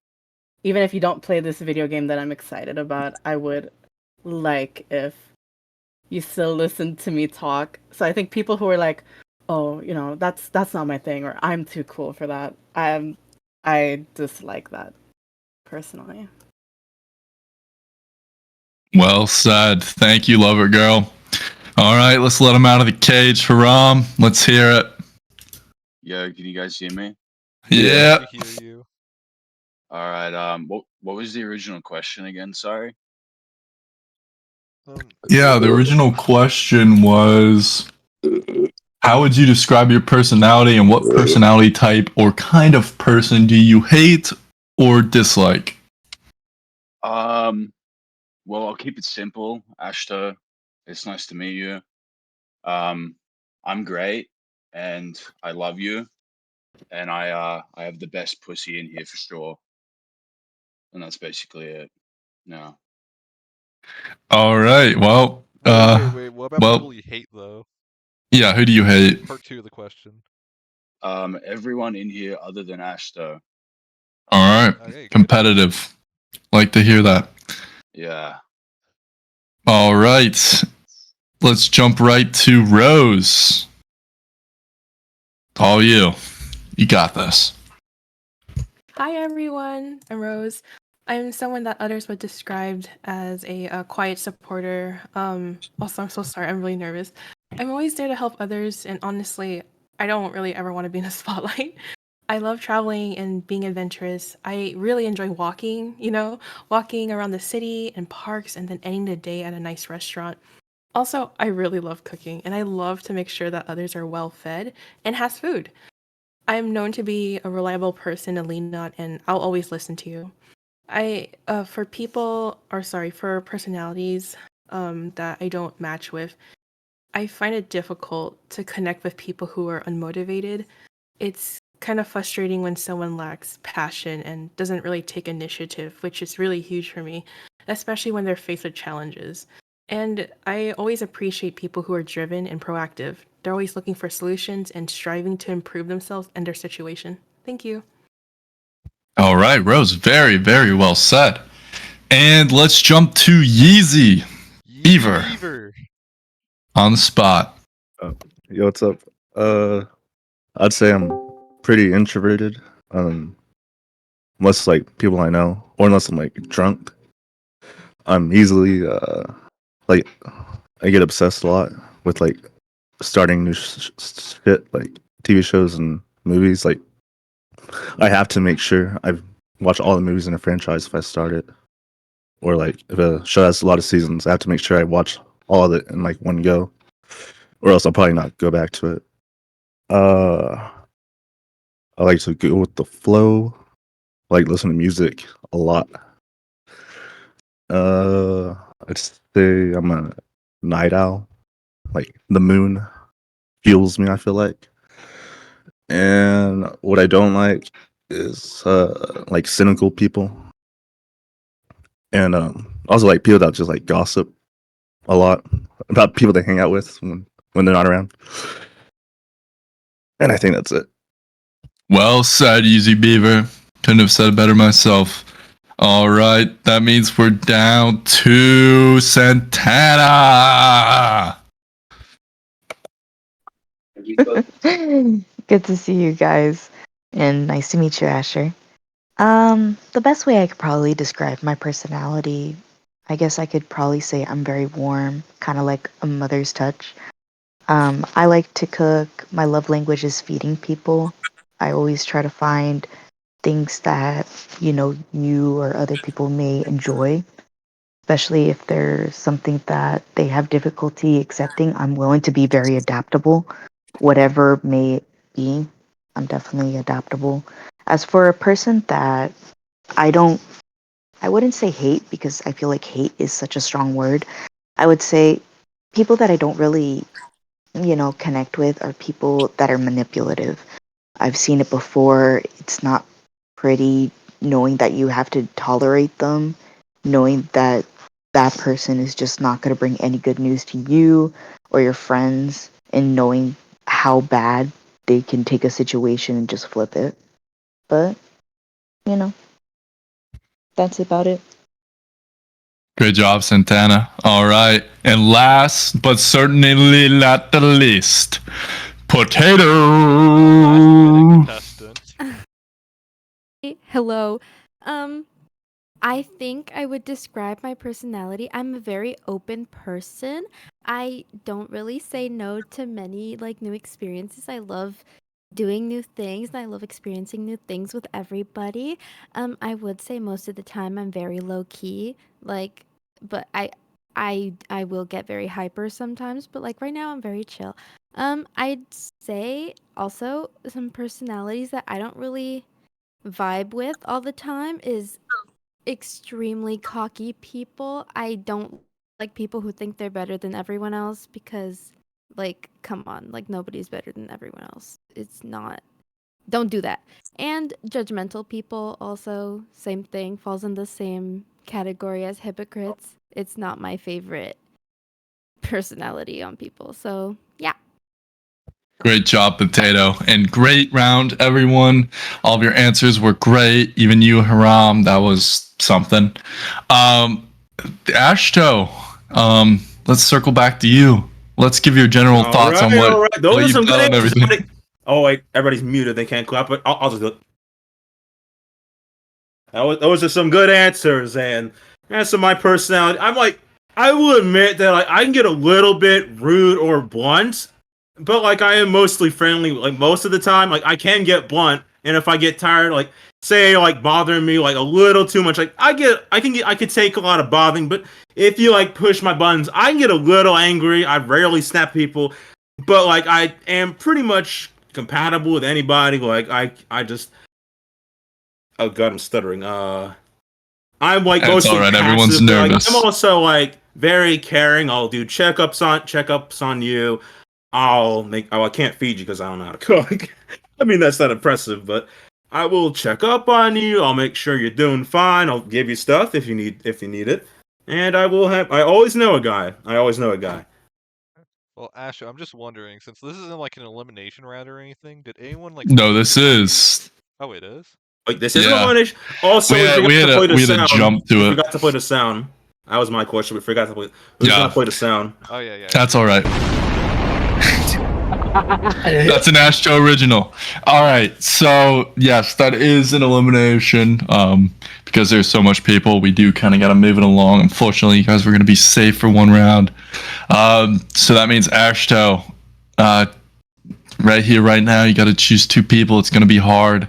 even if you don't play this video game that I'm excited about, I would like if you still listen to me talk. So I think people who are like, "Oh, you know, that's not my thing," or "I'm too cool for that," I dislike that personally. Well said. Thank you, lover girl. All right, let's let him out of the cage. Haram, let's hear it. Yo, can you guys hear me? Yeah. We hear you. All right. What was the original question again? Sorry. Yeah, the original question was how would you describe your personality and what personality type or kind of person do you hate or dislike? Well, I'll keep it simple. Ashto, it's nice to meet you. I'm great, and I love you, and I have the best pussy in here for sure, and that's basically it. No. All right. Well, Wait. What about people well, you hate though? yeah, who do you hate? Part 2 of the question. Everyone in here other than Ashto. All right. Okay, good. Competitive. Like to hear that. Yeah. All right. Let's jump right to Rose. All you. You got this. Hi everyone, I'm Rose. I'm someone that others would describe as a quiet supporter. Also, I'm so sorry, I'm really nervous. I'm always there to help others, and honestly, I don't really ever want to be in the spotlight. I love traveling and being adventurous. I really enjoy walking, walking around the city and parks and then ending the day at a nice restaurant. Also, I really love cooking, and I love to make sure that others are well fed and has food. I'm known to be a reliable person to lean on, and I'll always listen to you. For people, or sorry, for personalities that I don't match with, I find it difficult to connect with people who are unmotivated. It's kind of frustrating when someone lacks passion and doesn't really take initiative, which is really huge for me, especially when they're faced with challenges. And I always appreciate people who are driven and proactive. They're always looking for solutions and striving to improve themselves and their situation. Thank you. All right, Rose, very, very well said. And let's jump to Yeezy Beaver on the spot. Yo, what's up? I'd say I'm pretty introverted. Unless like people I know, or unless I'm like drunk. I'm easily like I get obsessed a lot with like starting new shit like TV shows and movies. Like I have to make sure I've watched all the movies in a franchise if I start it, or like if a show has a lot of seasons, I have to make sure I watch all of it in like one go, or else I'll probably not go back to it. I like to go with the flow. I like listen to music a lot. I'd say I'm a night owl. Like the moon fuels me, I feel like. And what I don't like is like cynical people. And also like people that just like gossip a lot about people they hang out with when they're not around. And I think that's it. Well said, Easy Beaver. Couldn't have said it better myself. All right, that means we're down to Santana. Good to see you guys, and nice to meet you, Asher. The best way I could probably describe my personality, I guess I could probably say I'm very warm, kind of like a mother's touch. I like to cook. My love language is feeding people. I always try to find things that, you or other people may enjoy, especially if there's something that they have difficulty accepting. I'm willing to be very adaptable, whatever may it be. I'm definitely adaptable. As for a person that I don't, I wouldn't say hate because I feel like hate is such a strong word. I would say people that I don't really, connect with are people that are manipulative. I've seen it before. It's not pretty knowing that you have to tolerate them, knowing that that person is just not going to bring any good news to you or your friends, and knowing how bad they can take a situation and just flip it. But, you know, that's about it. Good job, Santana. All right. And last but certainly not the least, Potato. Hello. I think I would describe my personality. I'm a very open person. I don't really say no to many like new experiences. I love doing new things and I love experiencing new things with everybody. I would say most of the time I'm very low key, like but I will get very hyper sometimes, but like right now I'm very chill. I'd say also some personalities that I don't really vibe with all the time is extremely cocky people. I don't like people who think they're better than everyone else because, like, come on, like, nobody's better than everyone else. It's not. Don't do that. And judgmental people, also, same thing, falls in the same category as hypocrites. It's not my favorite personality on people. So, yeah. Great job, Potato. And great round, everyone. All of your answers were great. Even you, Haram, that was something. Ashto, let's circle back to you. Let's give your general thoughts on all right. what Those are you've some good done and answers. everything. Oh wait, everybody's muted. They can't clap, but I'll just do it. Those are some good answers, and as to my personality, I will admit that like I can get a little bit rude or blunt, but like I am mostly friendly. Like most of the time, like I can get blunt, and if I get tired, like say like bothering me like a little too much. Like I could take a lot of bothering, but if you like push my buttons, I can get a little angry. I rarely snap people, but like I am pretty much compatible with anybody. Like I just, oh god, I'm stuttering. I'm like That's mostly all right. passive, Everyone's but like, nervous. I'm also like very caring. I'll do checkups on you. I can't feed you because I don't know how to cook. I mean, that's not impressive, but I will check up on you. I'll make sure you're doing fine. I'll give you stuff if you need it. And I always know a guy. Well, Ashto, I'm just wondering, since this isn't like an elimination round or anything, did anyone like? No, this is. Oh, it is. Like this is Yeah. elimination. Also, We we had- forgot we had to a- play the we had to sound. jump to we it. forgot to play the sound. That was my question. We forgot to play. Who's Yeah. gonna play the sound? Oh yeah. That's all right. That's an Ashto original. All right, so yes, that is an elimination. Because there's so much people, we do kind of got to move it along. Unfortunately, you guys were going to be safe for one round. So that means Ashto, right here, right now, you got to choose two people. It's going to be hard,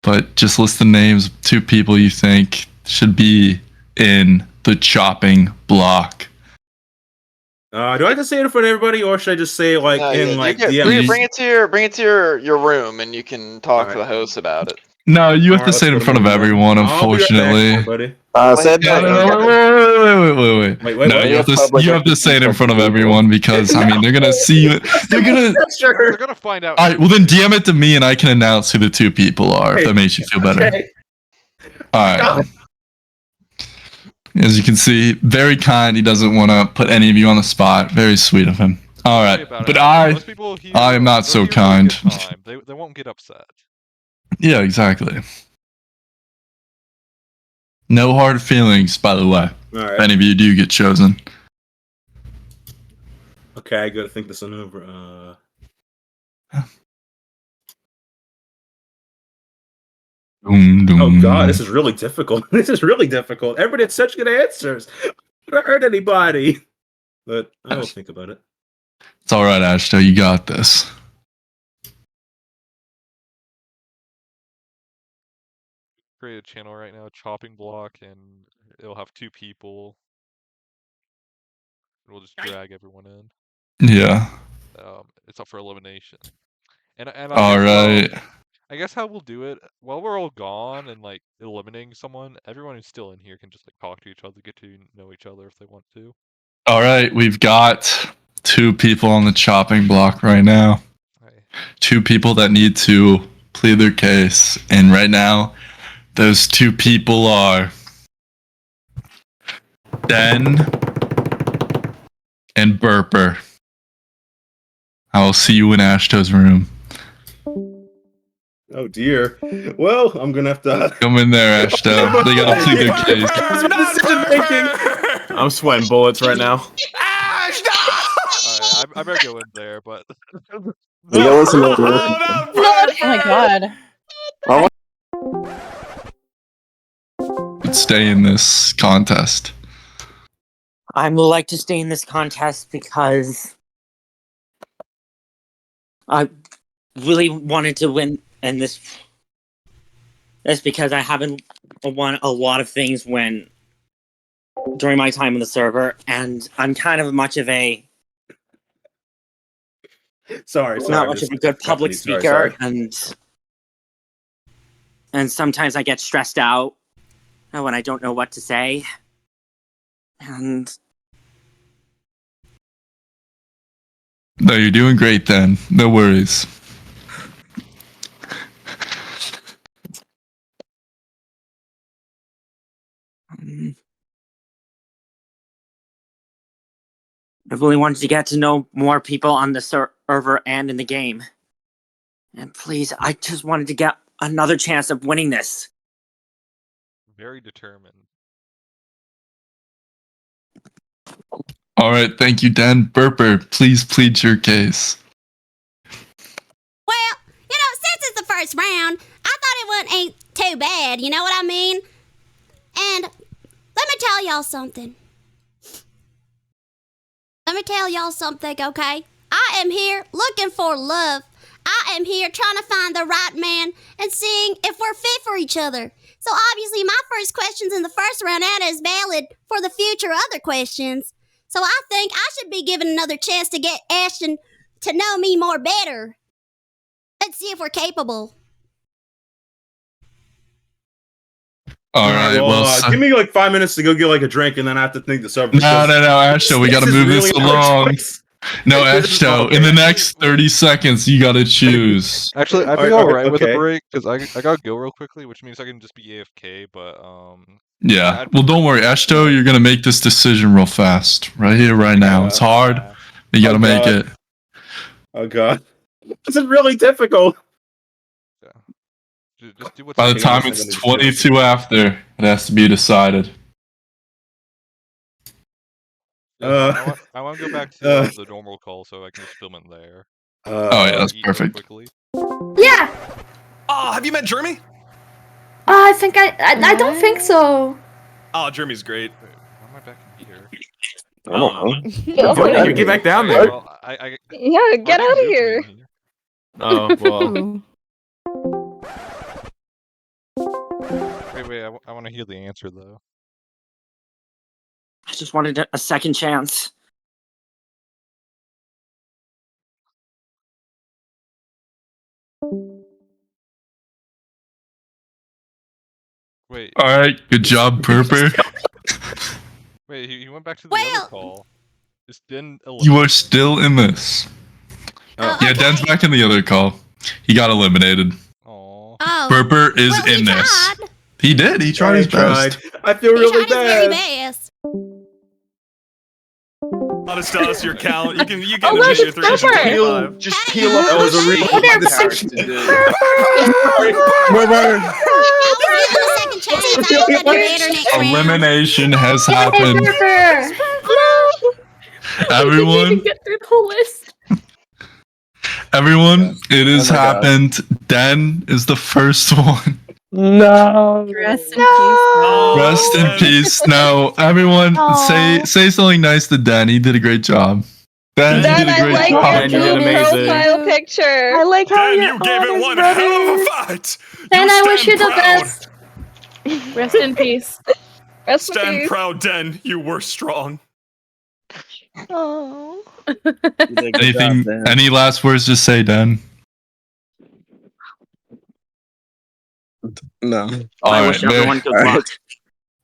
but just list the names of two people you think should be in the chopping block. Do I have to say it in front of everybody, or should I just say it like bring it to your room, and you can talk to the host about it. No, you have to say it in front of everyone, unfortunately. buddy. Said No, Wait, no, you have to say it in front of everyone because I mean they're gonna see you. They're gonna find out. All right, well then DM it to me and I can announce who the two people are if that makes you feel better. All right. As you can see, very kind. He doesn't want to put any of you on the spot. Very sweet of him. All right, but I am not so kind. They won't get upset. Yeah, exactly. No hard feelings, by the way. Alright. If any of you do get chosen. Okay, I gotta think this one over. Oh god, this is really difficult. Everybody had such good answers. I don't hurt anybody. But I will think about it. It's all right, Ashto. You got this. Create a channel right now, chopping block, and it'll have two people. We'll just drag everyone in. Yeah. It's up for elimination. And All right. I guess how we'll do it while we're all gone and like eliminating someone, everyone who's still in here can just like talk to each other, get to know each other if they want to. All right, we've got two people on the chopping block right now. Two people that need to plead their case, and right now, those two people are Den and Burper. I will see you in Ashto's room. Oh dear. Well, I'm gonna have to Come in there, Ashto. They gotta plead their case. I'm sweating bullets right now. I better go in there, but Oh my god. But stay in this contest. I would like to stay in this contest because I really wanted to win, and that's because I haven't won a lot of things during my time in the server, and I'm kind of much of a not much of a good public speaker, and sometimes I get stressed out when I don't know what to say, and No, you're doing great then. No worries. I really wanted to get to know more people on the server and in the game. And please, I just wanted to get another chance of winning this. very determined. All right, thank you, Dan. Burper, please plead your case. Well, since it's the first round, I thought it ain't too bad, you know what I mean? And let me tell y'all something. Okay? I am here looking for love. I am here trying to find the right man and seeing if we're fit for each other. So obviously my first questions in the first round ain't as valid for the future other questions. So I think I should be given another chance to get Ashton to know me more better. Let's see if we're capable. All right. Well, give me like 5 minutes to go get like a drink, and then I have to think this over. no, Ashto, we got to This is move this really hard along. choice. No, Ashto, in the next 30 seconds, you got to choose. Actually, I'd be alright with a break because I gotta go real quickly, which means I can just be AFK. But Yeah. Well, don't worry, Ashto. You're gonna make this decision real fast, right here, right now. It's hard. You got to make God. it. Oh god, this is really difficult. just do what's By the right. time it's 22 after, it has to be decided. I want to go back to the normal call so I can just film it there. Oh yeah, that's Eat real perfect. quickly. Yeah. Oh, have you met Jeremy? I think I don't think so. Oh, Jeremy's great. Why am I back in here? I don't know. Yeah, you get back down there. Well, Yeah, get out of here. Oh well. Wait, I want to hear the answer though. I just wanted a second chance. Wait. All right, good job, Purper. Wait, he went back to the other call. Is Den You are still in this. Yeah, Den's back in the other call. He got eliminated. Oh. Purper is in this. He did. He tried his best. I feel really Tried his very bad. best. Honest to us, your count. You can Oh, admit look, your it's 365. Just peel up That was a real Elimination has happened. Everyone, Get through the whole list. everyone, it has Oh my God. happened. Den is the first one. No. Rest in peace. Rest in peace. No, everyone, say something nice to Den. He did a great job. Den, you did a I great like job. your new profile picture. I like how Dan, you're you gave it honest, one brother. hell of a fight. And I wish you stand the proud. best. Rest in peace. Rest in Stand peace. proud, Den. You were strong. Oh. Anything? Any last words to say, Den? No. All I right, wish everyone good luck.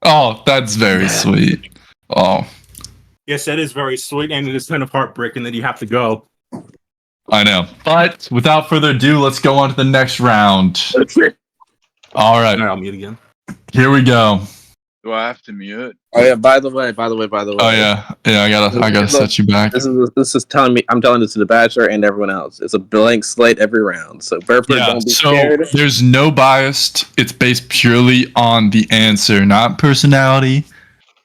Oh, that's very sweet. Oh, Yes, that is very sweet, and it is kind of heartbreaking that you have to go. I know. But without further ado, let's go on to the next round. All right. I'll mute again. Here we go. Do I have to mute? Oh yeah. By the way. Oh yeah, I gotta set you back. This is telling me. I'm telling this to the Bachelor and everyone else. It's a blank slate every round. So Burford, Yeah, don't be so scared. there's no bias. It's based purely on the answer, not personality,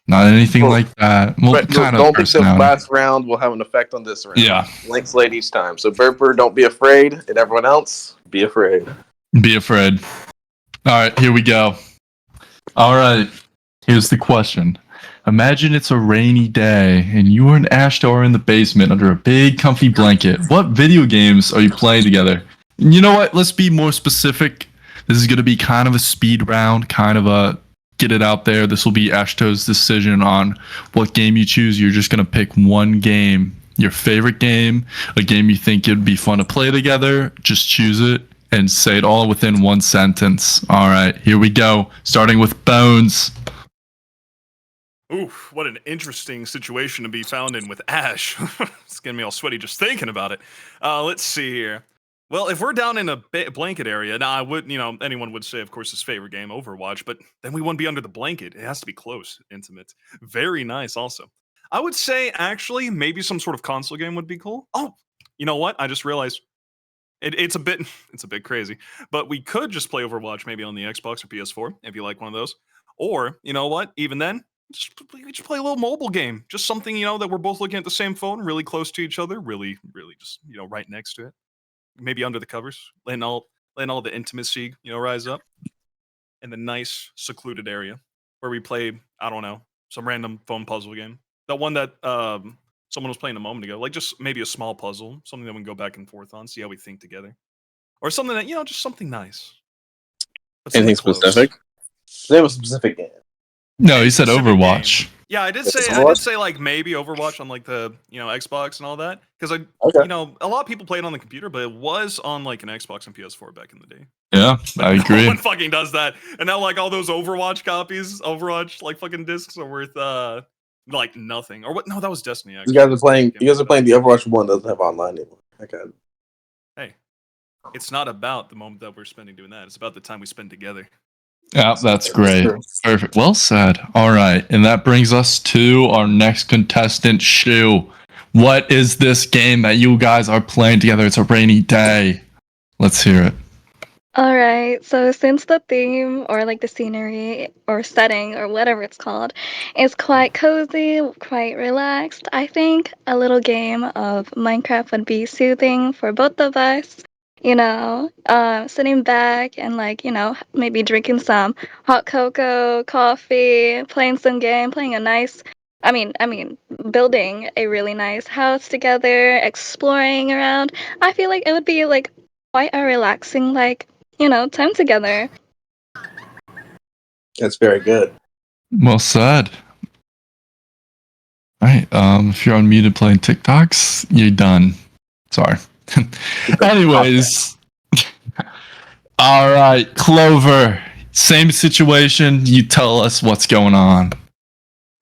not anything like that. Well, Right, kind of don't think the personality. last round will have an effect on this round. Yeah. Blank slate each time. So Burford, don't be afraid, and everyone else, be afraid. Be afraid. All right, here we go. All right, here's the question. Imagine it's a rainy day and you and Ashto are in the basement under a big comfy blanket. What video games are you playing together? And you know what? Let's be more specific. This is going to be kind of a speed round, kind of a get it out there. This will be Ashto's decision on what game you choose. You're just going to pick one game, your favorite game, a game you think it'd be fun to play together. Just choose it and say it all within one sentence. All right, here we go. Starting with Bones. Oof, what an interesting situation to be found in with Ash. It's getting me all sweaty just thinking about it. Let's see here. Well, if we're down in a blanket area, now I would, anyone would say, of course, his favorite game, Overwatch, but then we wouldn't be under the blanket. It has to be close, intimate. Very nice, also. I would say, actually, maybe some sort of console game would be cool. Oh, you know what? I just realized it's a bit crazy, but we could just play Overwatch maybe on the Xbox or PS4 if you like one of those. Or, you know what? Even then, just play a little mobile game. Just something, that we're both looking at the same phone, really close to each other, really just, right next to it. Maybe under the covers, letting all the intimacy, rise up. In the nice, secluded area where we play, I don't know, some random phone puzzle game. That one that someone was playing a moment ago. Like just maybe a small puzzle, something that we can go back and forth on, see how we think together. or something that just something nice. But something Anything close. specific? Name a specific game. No, he said Specific Overwatch. game. Yeah, I did It's say Overwatch? like maybe Overwatch on like the Xbox and all that because Okay. a lot of people play it on the computer, but it was on like an Xbox and PS4 back in the day. Yeah, I No agree. one fucking does that, and now like all those Overwatch copies, Overwatch like fucking discs are worth like nothing or what? No, that was Destiny. You Actually. guys are playing. You guys are playing the Overwatch one doesn't have online anymore. Okay. Hey, it's not about the moment that we're spending doing that. It's about the time we spend together. Yeah, that's great. Perfect. Well said. All right. And that brings us to our next contestant, Shu. What is this game that you guys are playing together? It's a rainy day. Let's hear it. Alright, so since the theme or like the scenery or setting or whatever it's called is quite cozy, quite relaxed, I think a little game of Minecraft would be soothing for both of us. Sitting back and maybe drinking some hot cocoa, coffee, playing some game, playing a nice building a really nice house together, exploring around. I feel like it would be like quite a relaxing time together. That's very good. Well said. All right. If you're unmuted playing TikToks, you're done. Sorry. Anyways. All right, Clover. Same situation. You tell us what's going on.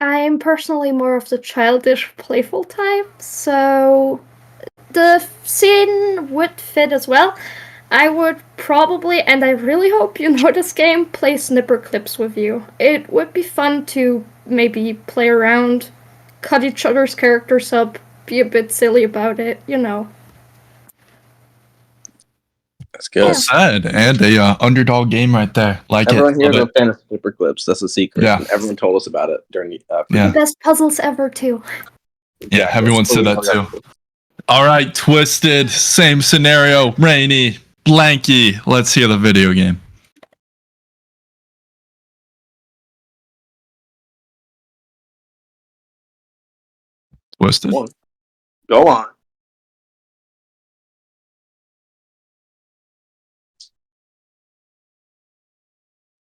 I'm personally more of the childish, playful type, so the scene would fit as well. I would probably, and I really hope you know this game, play snipper clips with you. It would be fun to maybe play around, cut each other's characters up, be a bit silly about it, you know. That's good. Well said. And a underdog game right there. Like Everyone it. here is Love a fan of Super Clips. That's a secret. Yeah. And everyone told us about it during the. Yeah. Best puzzles ever, too. Yeah, everyone said that too. All right, Twisted. Same scenario. Rainy. Blanky. Let's hear the video game. Twisted. Go on.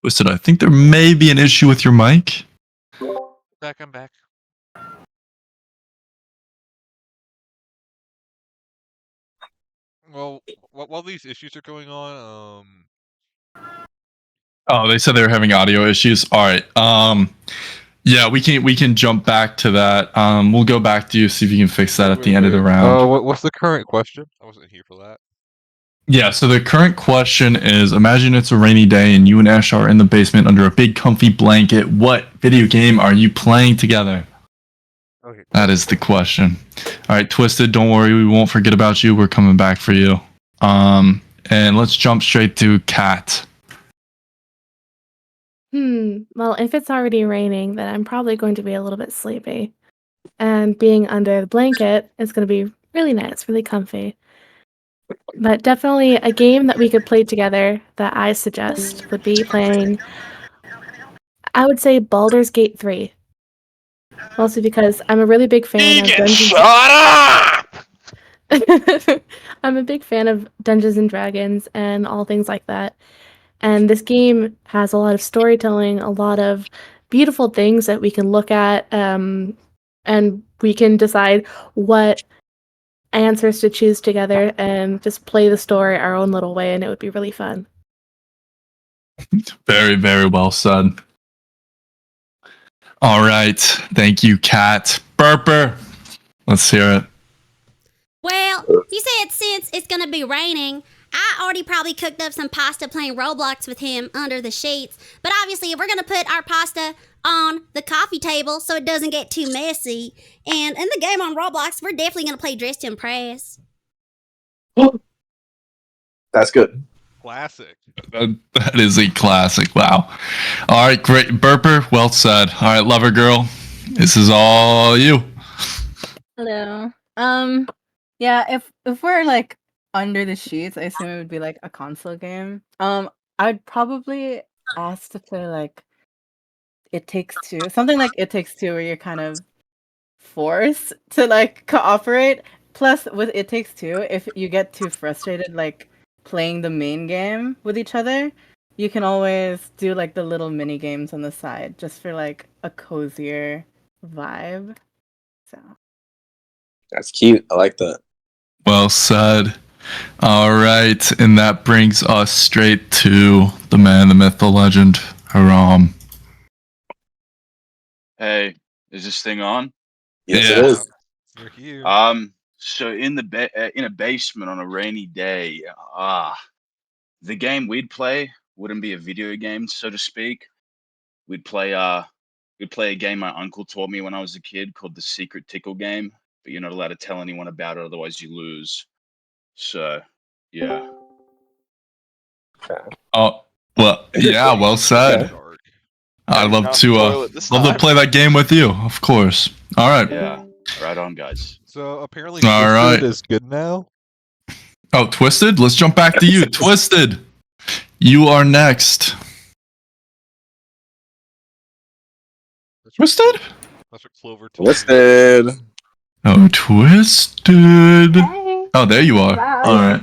Twisted, I think there may be an issue with your mic. I'm back. Well, while these issues are going on, Oh, they said they were having audio issues. All right. Yeah, we can jump back to that. We'll go back to you, see if you can fix that at the end of the round. what's the current question? I wasn't here for that. Yeah, so the current question is, imagine it's a rainy day and you and Ash are in the basement under a big comfy blanket. What video game are you playing together? Okay. That is the question. All right, Twisted, don't worry, we won't forget about you. We're coming back for you. And let's jump straight to Kat. Well, if it's already raining, then I'm probably going to be a little bit sleepy. And being under the blanket is going to be really nice, really comfy. But definitely a game that we could play together that I suggest would be playing, I would say Baldur's Gate 3. Mostly because I'm a really big fan of Dungeons. Shut up! I'm a big fan of Dungeons and Dragons and all things like that. And this game has a lot of storytelling, a lot of beautiful things that we can look at, and we can decide what answers to choose together and just play the story our own little way, and it would be really fun. Very, very well said. All right. Thank you, Kat. Burper. Let's hear it. Well, you said since it's gonna be raining, I already probably cooked up some pasta playing Roblox with him under the sheets. But obviously, we're gonna put our pasta on the coffee table so it doesn't get too messy. And in the game on Roblox, we're definitely gonna play Dress to Impress. That's good. Classic. That is a classic. Wow. All right, great. Burper, well said. All right, lover girl, this is all you. Hello. Yeah, if we're like under the sheets, I assume it would be like a console game. I'd probably ask to play like It Takes Two, something like It Takes Two, where you're kind of forced to like cooperate. Plus, with It Takes Two, if you get too frustrated, like playing the main game with each other, you can always do like the little mini games on the side just for like a cozier vibe. So That's cute. I like that. Well said. All right, and that brings us straight to the man, the myth, the legend, Haram. Hey, is this thing on? Yes, it Yeah. is. You're here. So in a basement on a rainy day, the game we'd play wouldn't be a video game, so to speak. We'd play a game my uncle taught me when I was a kid called the Secret Tickle game, but you're not allowed to tell anyone about it, otherwise you lose. So, yeah. Oh, well, yeah, well said. I'd love Can't to spoil it this love to time. play that game with you, of course. All right. Yeah, right on, guys. So apparently All Twisted right. is good now. Oh, Twisted, let's jump back to you. Twisted, you are next. Twisted? That's what Clover told me. Twisted. Oh, Twisted. Oh, there you are. Hello. All right.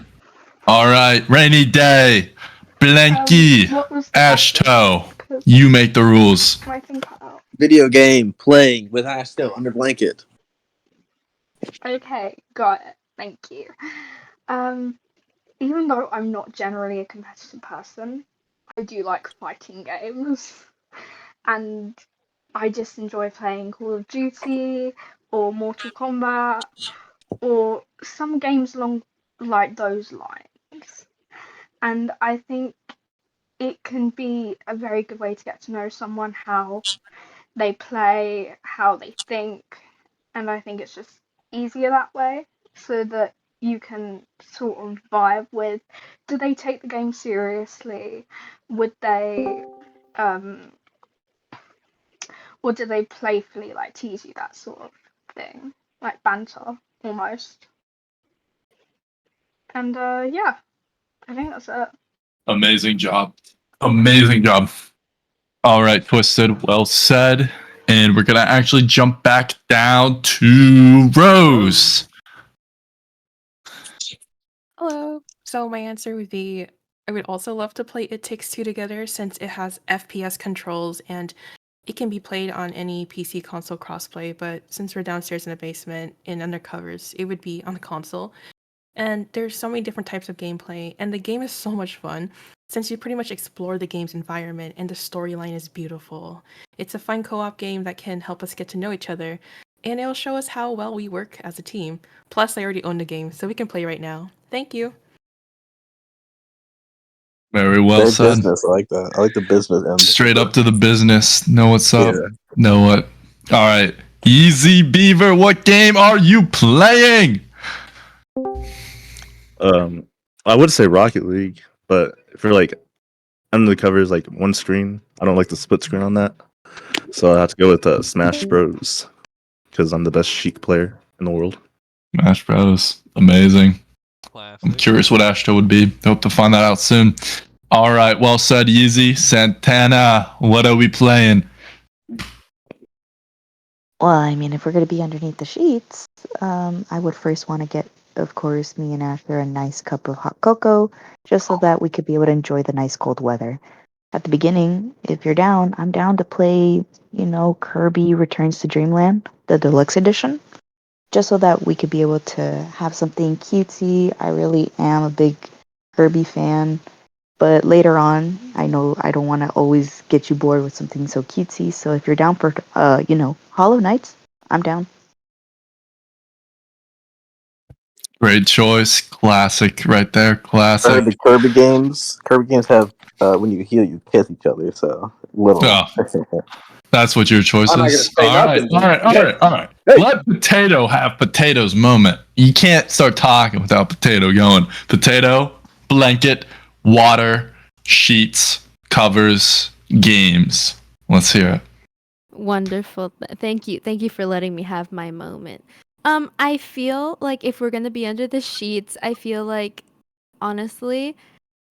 All right. Rainy day. Blanky. What was the Ashto. You make the rules. My thing cut out. Video game playing with Ashto under blanket. Okay, got it. Thank you. Even though I'm not generally a competitive person, I do like fighting games. And I just enjoy playing Call of Duty or Mortal Kombat or some games along like those lines. And I think it can be a very good way to get to know someone, how they play, how they think, and I think it's just easier that way so that you can sort of vibe with, do they take the game seriously? Would they or do they playfully like tease you, that sort of thing? Like banter almost. And yeah, I think that's it. Amazing job. Amazing job. All right, Twisted. Well said. And we're going to actually jump back down to Rose. Hello. So my answer would be I would also love to play It Takes Two together since it has FPS controls and it can be played on any PC console crossplay, but since we're downstairs in the basement in undercovers, it would be on the console. And there's so many different types of gameplay, and the game is so much fun since you pretty much explore the game's environment and the storyline is beautiful. It's a fun co-op game that can help us get to know each other, and it'll show us how well we work as a team. Plus, I already own the game, so we can play right now. Thank you. Very well Very said. business. I like that. I like the business end. Straight up to the business. Know what's up. Yeah. Know what. All right. Easy Beaver, what game are you playing? I would say Rocket League, but for like under the covers, like one screen, I don't like the split screen on that, so I have to go with Smash Bros. Because I'm the best Sheik player in the world. Smash Bros. Amazing. Classic. I'm curious what Ashto would be. Hope to find that out soon. All right. Well said, Yeezy. Santana, what are we playing? Well, I mean, if we're going to be underneath the sheets, I would first want to get, of course, me and Asher a nice cup of hot cocoa, just so that we could be able to enjoy the nice cold weather. At the beginning, if you're down, I'm down to play, Kirby Returns to Dreamland, the deluxe edition, just so that we could be able to have something cutesy. I really am a big Kirby fan. But later on, I know I don't want to always get you bored with something so cutesy. So if you're down for, Hollow Knights, I'm down. Great choice. Classic right there. I heard Classic. the Kirby games. Kirby games have when you heal, you kiss each other. So little. Oh, that's what your choice I'm not gonna is. say All right. nothing, All right. All dude. right. All right. Hey. Let Potato have Potato's moment. You can't start talking without Potato going. Potato, blanket, water, sheets, covers, games. Let's hear it. Wonderful. Thank you. Thank you for letting me have my moment. I feel like if we're gonna be under the sheets, I feel like honestly,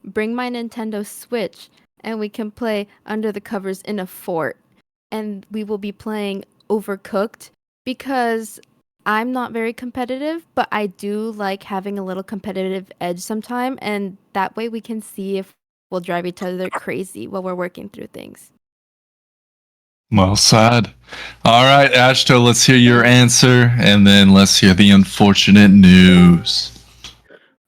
bring my Nintendo Switch and we can play under the covers in a fort. And we will be playing Overcooked because I'm not very competitive, but I do like having a little competitive edge sometime, and that way we can see if we'll drive each other crazy while we're working through things. Well said. All right, Ashto, let's hear your answer, and then let's hear the unfortunate news.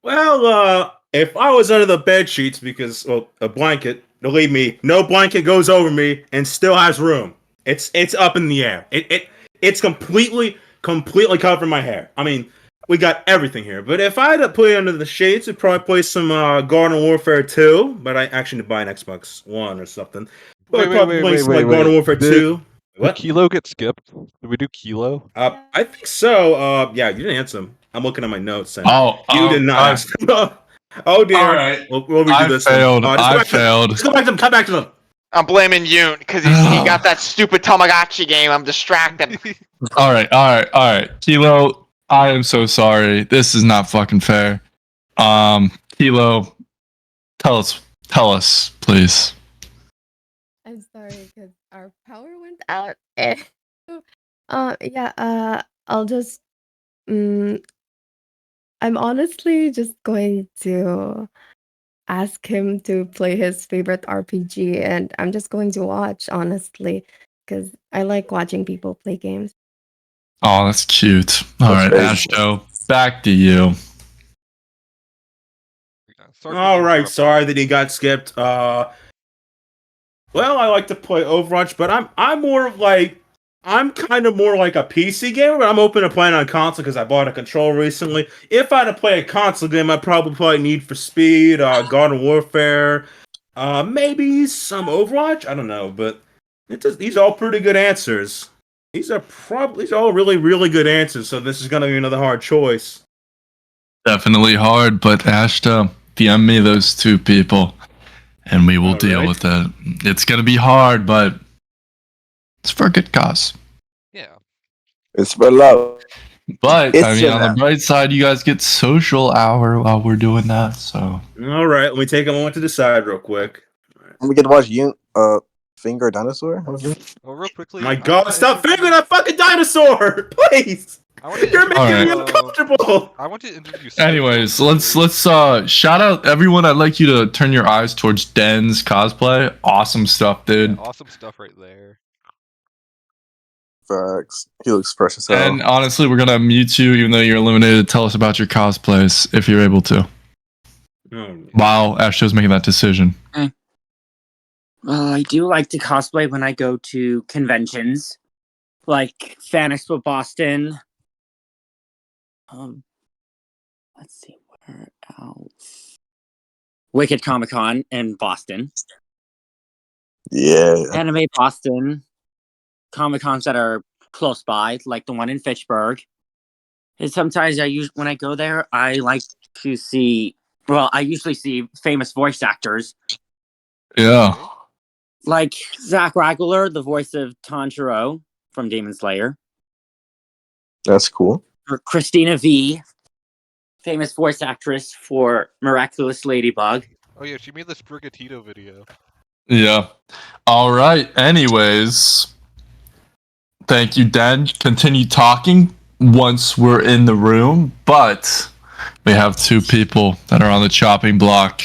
Well, if I was under the bed sheets because a blanket, believe me, no blanket goes over me and still has room. It's up in the air. It's completely covering my hair. I mean, we got everything here. But if I had to put it under the shades, I'd probably play some Garden Warfare 2. But I actually need to buy an Xbox One or something. But I'd probably play some like Garden Warfare 2. Did Kilo get skipped? Did we do Kilo? I think so. Yeah, you didn't answer them. I'm looking at my notes. And you did not I- ask them. Oh dear. All right. We'll redo I this failed. one. I failed. Let's go back to them. Come back to them. I'm blaming Yoon because he got that stupid Tamagotchi game. I'm distracted. All right. Kilo, I am so sorry. This is not fucking fair. Kilo, tell us, please. I'm sorry because our power went out. I'll just. I'm honestly just going to ask him to play his favorite RPG, and I'm just going to watch, honestly, because I like watching people play games. Oh, that's cute. All right, Ashto, back to you. All right. Sorry that he got skipped. Well, I like to play Overwatch, but I'm more of like I'm kind of more like a PC gamer, but I'm open to playing on console because I bought a controller recently. If I had to play a console game, I'd probably play Need for Speed, Garden Warfare, maybe some Overwatch. I don't know, but these are all pretty good answers. These are all really, really good answers. So this is gonna be another hard choice. Definitely hard, but Ashto, DM me those two people, and we will deal with it. It's gonna be hard, but it's for a good cause. Yeah. It's for love. But It's I mean, for on love. the bright side, you guys get social hour while we're doing that. So All right, let me take a moment to decide real quick. We get to watch you finger a dinosaur. Well, real quickly. My God, stop fingering that fucking dinosaur, please! You're making Alright. me uncomfortable. I want to introduce. anyways, let's shout out everyone. I'd like you to turn your eyes towards Den's cosplay. Awesome stuff, dude. Awesome stuff right there. Facts. He looks fresh as hell. And honestly, we're gonna mute you even though you're eliminated. Tell us about your cosplays if you're able to. Wow, Ashto's making that decision. Well, I do like to cosplay when I go to conventions, like Fan Expo Boston. Let's see where else. Wicked Comic Con in Boston. Yeah. Anime Boston. Comic Cons that are close by, like the one in Fitchburg. And sometimes when I go there, I like to see. Well, I usually see famous voice actors. Yeah. Like Zach Ragler, the voice of Tanjiro from Demon Slayer. That's cool. Or Christina V, famous voice actress for Miraculous Ladybug. Oh yeah, she made this Brigatito video. Yeah. All right. Anyways, thank you, Dan. Continue talking once we're in the room, but we have two people that are on the chopping block.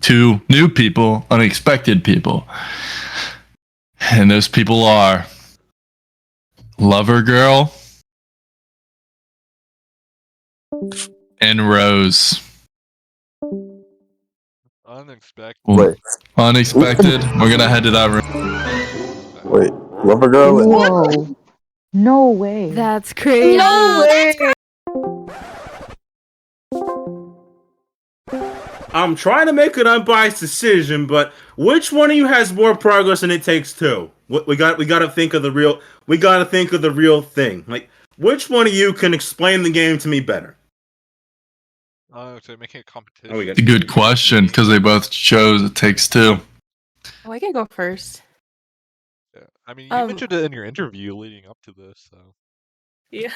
Two new people, unexpected people. And those people are Lover Girl and Rose. Unexpected. Wait. Unexpected. We're gonna head to that room. Wait. Lover girl. Whoa. No way. That's crazy. No way. I'm trying to make an unbiased decision, but which one of you has more progress than It Takes Two? We got to think of the real. We got to think of the real thing. Like, which one of you can explain the game to me better? Oh, so making a competition. we got It's a good question because they both chose It Takes Two. Oh, I can go first. Yeah. I mean, you mentioned it in your interview leading up to this, so. Yeah.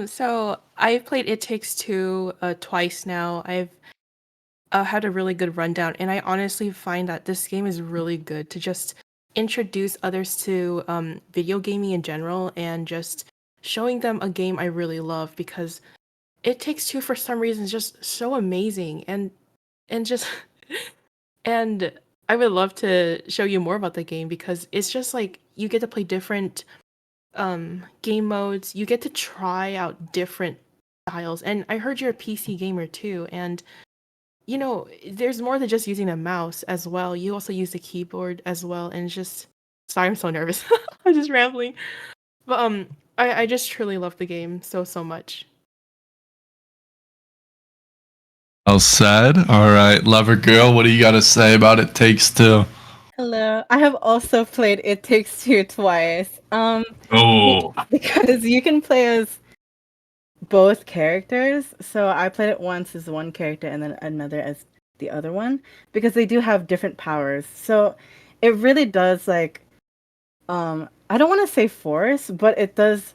So I've played It Takes Two twice now. I've had a really good rundown, and I honestly find that this game is really good to just introduce others to video gaming in general, and just showing them a game I really love, because It Takes Two for some reason is just so amazing, and just and I would love to show you more about the game, because it's just like you get to play different game modes. You get to try out different styles. And I heard you're a PC gamer too, and there's more than just using a mouse as well. You also use the keyboard as well, and it's just sorry, I'm so nervous. I'm just rambling. But I just truly love the game so much. Well said. All right, Lover Girl, what do you got to say about It Takes Two? Hello. I have also played It Takes Two twice. Oh. Because you can play as both characters. So I played it once as one character and then another as the other one, because they do have different powers. So it really does I don't want to say force, but it does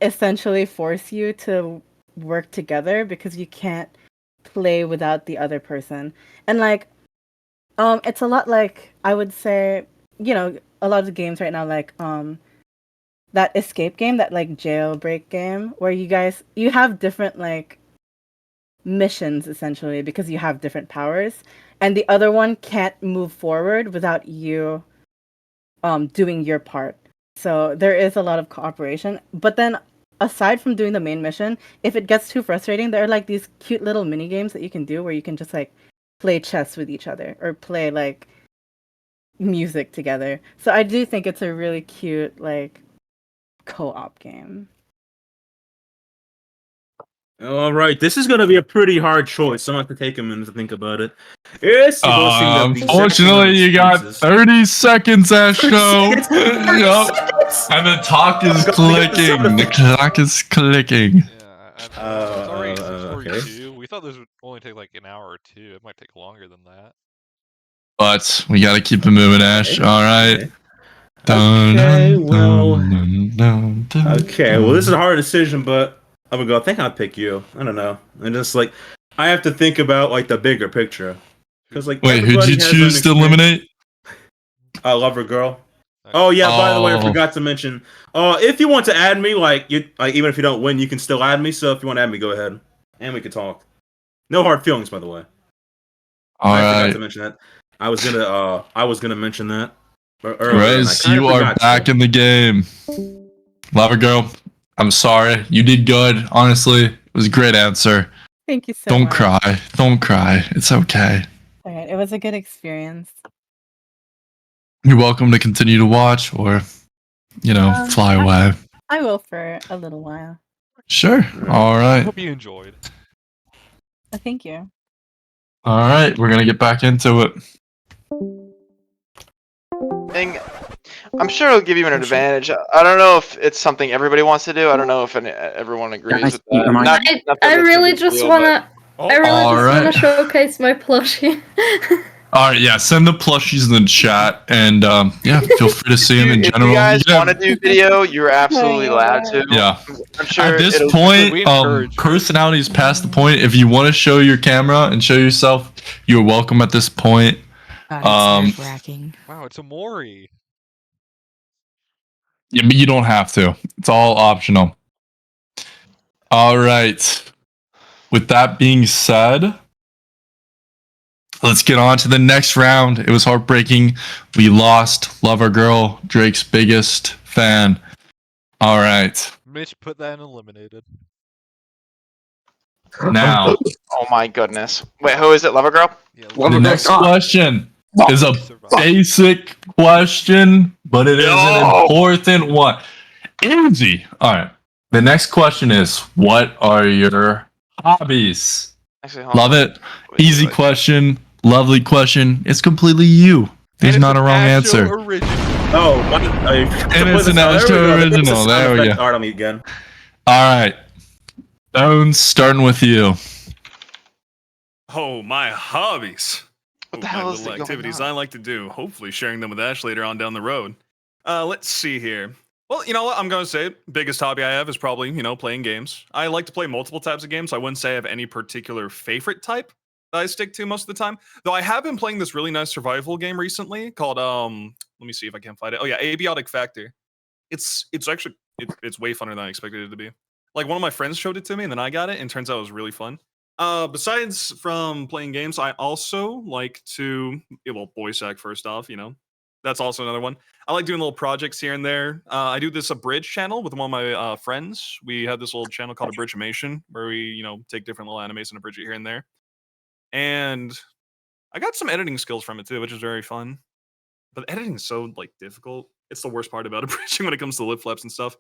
essentially force you to work together, because you can't play without the other person. And it's a lot like, I would say, a lot of the games right now, like that escape game, that like jailbreak game, where you have different missions essentially, because you have different powers, and the other one can't move forward without you doing your part. So there is a lot of cooperation. But then aside from doing the main mission, if it gets too frustrating, there are like these cute little mini games that you can do where you can just like play chess with each other or play like music together. So I do think it's a really cute like co-op game. All right, this is gonna be a pretty hard choice. So I'm gonna have to take a minute to think about it. Yes, you're hosting the Unfortunately, you got 30 seconds, Ashto. Yep. And the talk is clicking. The clock is clicking. It's already 6:42. Okay. We thought this would only take like an hour or two. It might take longer than that. But we gotta keep it moving, Ash. All right. Okay, well, this is a hard decision, but I'm gonna go. I think I'll pick you. I don't know. And just like I have to think about like the bigger picture, because like Wait, who'd you choose to eliminate? Lover Girl. Oh yeah. By the way, I forgot to mention. If you want to add me, even if you don't win, you can still add me. So if you want to add me, go ahead, and we can talk. No hard feelings, by the way. I forgot to mention that. I was gonna mention that. Rez, you are back in the game. Lover Girl, I'm sorry. You did good. Honestly, it was a great answer. Thank you so Don't much. cry. Don't cry. It's okay. All right, it was a good experience. You're welcome to continue to watch or, fly away. I will for a little while. Sure. All right. Hope you enjoyed. Thank you. All right. We're going to get back into it. And I'm sure it'll give you an advantage. I don't know if it's something everybody wants to do. I don't know if everyone agrees with that. I really just wanna. I really just Alright. wanna showcase my plushie. All right. Yeah. Send the plushies in the chat and, feel free to see them in If general. you guys want to do video, you're absolutely allowed to. Yeah. I'm sure At this it'll- point, personality is past the point. If you want to show your camera and show yourself, you're welcome at this point. Wow, it's a Mori. Yeah, but you don't have to. It's all optional. All right. With that being said, let's get on to the next round. It was heartbreaking. We lost Lover Girl, Drake's biggest fan. All right. Mitch put that in eliminated. Now, Oh my goodness. Wait, who is it? Lover Girl? the next question is a basic question, but it is an important one. Easy. All right. The next question is, what are your hobbies? Actually, hold Love on. it. Easy question. Lovely question. It's completely you. There's not a wrong answer. Oh, what? And it's an Ashto original. There we go. Start on me again. All right. Bones, starting with you. Oh, my hobbies. What the my hell is little going activities on? I like to do. Hopefully sharing them with Ash later on down the road. Let's see here. Well, you know what? I'm going to say biggest hobby I have is probably, playing games. I like to play multiple types of games. So I wouldn't say I have any particular favorite type that I stick to most of the time. Though I have been playing this really nice survival game recently called, let me see if I can find it. Oh yeah, Abiotic Factor. It's actually it's way funner than I expected it to be. Like one of my friends showed it to me, and then I got it, and turns out it was really fun. Besides from playing games, I also like to voice act first off. That's also another one. I like doing little projects here and there. I do this Abridge channel with one of my friends. We have this little channel called Abridgemation, where we take different little animes and abridge it here and there. And I got some editing skills from it too, which is very fun. But editing is so difficult. It's the worst part about abridging when it comes to lip flaps and stuff.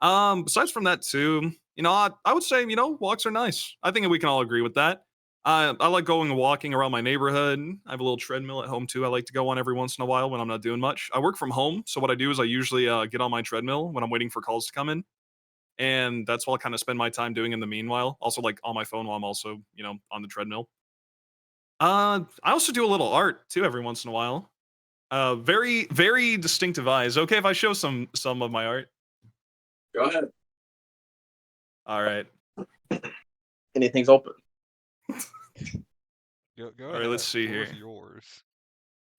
Besides from that too, I would say, walks are nice. I think we can all agree with that. I like going and walking around my neighborhood. I have a little treadmill at home too. I like to go on every once in a while when I'm not doing much. I work from home, so what I do is I usually get on my treadmill when I'm waiting for calls to come in, and that's what I kind of spend my time doing in the meanwhile. Also, like on my phone while I'm also, on the treadmill. I also do a little art too every once in a while. Very, very distinctive eyes. Okay, if I show some of my art. Go ahead. All right. Anything's open. Go All right, ahead. let's see Floor's here. yours.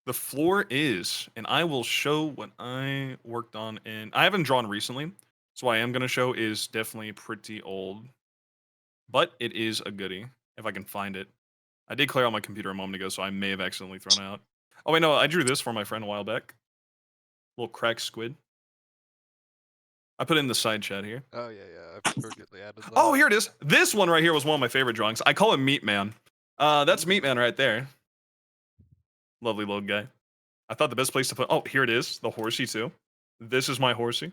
The floor is, and I will show what I worked on I haven't drawn recently, so what I am going to show is definitely pretty old, but it is a goodie, if I can find it. I did clear out my computer a moment ago, so I may have accidentally thrown it out. Oh, wait, no, I drew this for my friend a while back. Little cracked squid. I put it in the side chat here. Oh yeah. I forget they added that. Oh, here it is. This one right here was one of my favorite drawings. I call it Meat Man. That's Meat Man right there. Lovely little guy. I thought the best place to put. Oh, here it is. The horsey too. This is my horsey.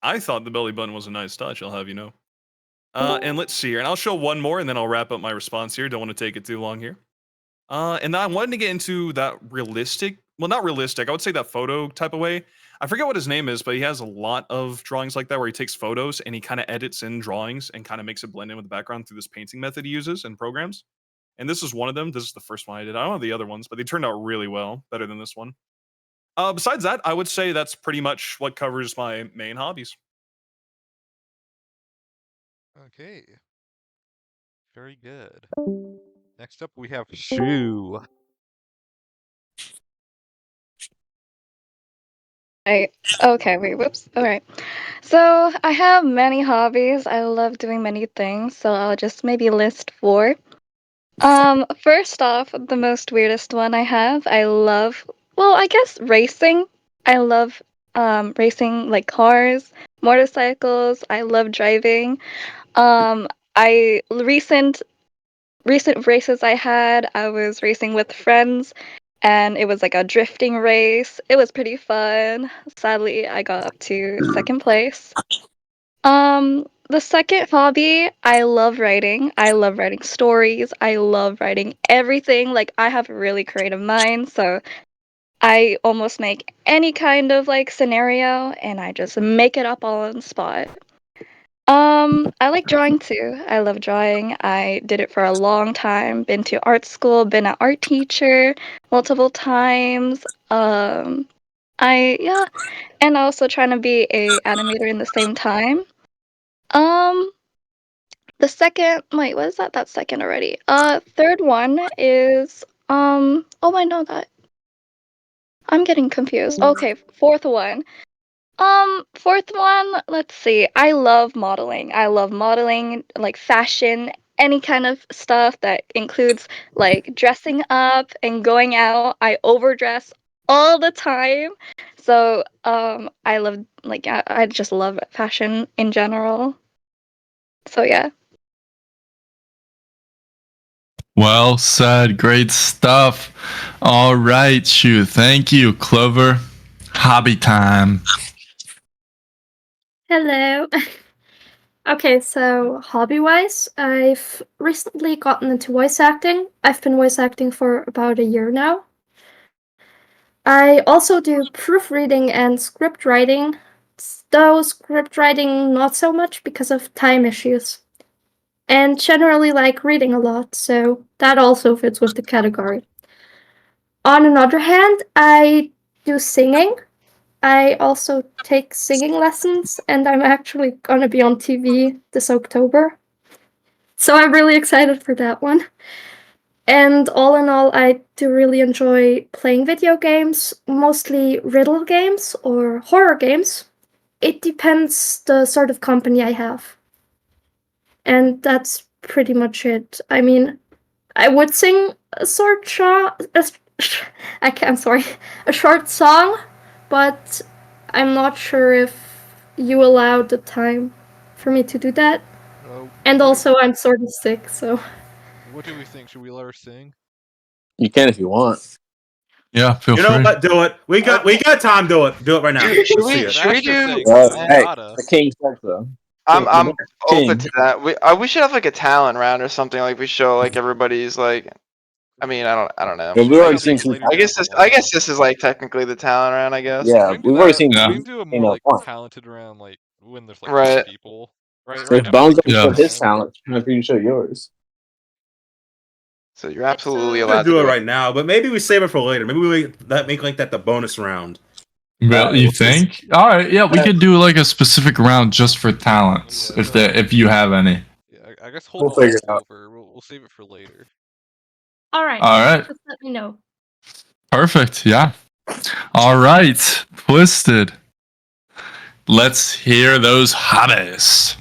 I thought the belly button was a nice touch. I'll have you know. And let's see here. And I'll show one more, and then I'll wrap up my response here. Don't want to take it too long here. And I wanted to get into that realistic. Well, not realistic. I would say that photo type of way. I forget what his name is, but he has a lot of drawings like that where he takes photos and he kind of edits in drawings and kind of makes it blend in with the background through this painting method he uses in programs. And this is one of them. This is the first one I did. I don't know the other ones, but they turned out really well, better than this one. Besides that, I would say that's pretty much what covers my main hobbies. Okay. Very good. Next up, we have Shu. Okay, wait, whoops. Alright. So I have many hobbies. I love doing many things, so I'll just maybe list 4. First off, the most weirdest one I have, I love, well, I guess racing. I love racing like cars, motorcycles. I love driving. I recent races I had, I was racing with friends and it was like a drifting race. It was pretty fun. Sadly, I got up to second place. The second hobby, I love writing. I love writing stories. I love writing everything. Like I have a really creative mind, so I almost make any kind of like scenario and I just make it up all on the spot. I like drawing too. I love drawing. I did it for a long time. Been to art school, been an art teacher multiple times. Yeah, and also trying to be a animator in the same time. Um, the second, wait, what is that? That's second already. Third one is oh my no, that I'm getting confused. Okay, fourth one. Fourth one, let's see. I love modeling. I love modeling, like fashion, any kind of stuff that includes like dressing up and going out. I overdress all the time. So, I love like I just love fashion in general. So yeah. Well said. Great stuff. All right, Shu. Thank you, Clover. Hobby time. Hello. Okay, so hobby wise, I've recently gotten into voice acting. I've been voice acting for about a year now. I also do proofreading and script writing, though script writing not so much because of time issues. And generally like reading a lot, so that also fits with the category. On another hand, I do singing. I also take singing lessons, and I'm actually gonna be on TV this October. So I'm really excited for that one. And all in all, I do really enjoy playing video games, mostly riddle games or horror games. It depends the sort of company I have. And that's pretty much it. I mean, I would sing a a short song, but I'm not sure if you allowed the time for me to do that. And also, I'm sort of sick, so. What do we think? Should we let her sing? You can if you want. Yeah, feel You know free. what? Do it. We got time. Do it. Do it right now. Should Let's see we? it. Should we do? Hey, the king said so. I'm King. open to that. We should have like a talent round or something. Like we show like everybody's like. I mean, I don't know. Yeah, we already seen some. I guess this is like technically the talent round. I guess. Yeah, We can do we've already that. seen. We can do a more like talented round, like when there's like Right. 10 people. Right. If Right now, Bones there's doesn't like show his 10. talent, how can you show yours? So you're absolutely I'm allowed gonna to do it do it. right now, but maybe we save it for later. Maybe we make like that the bonus round. Well, you think? All right, yeah, we could do like a specific round just for talents, if you have any. Yeah, I guess We'll hold figure off it out. over. We'll save it for later. Alright. All right. Just let me know. Perfect. Yeah. All right, Twisted. Let's hear those hobbies.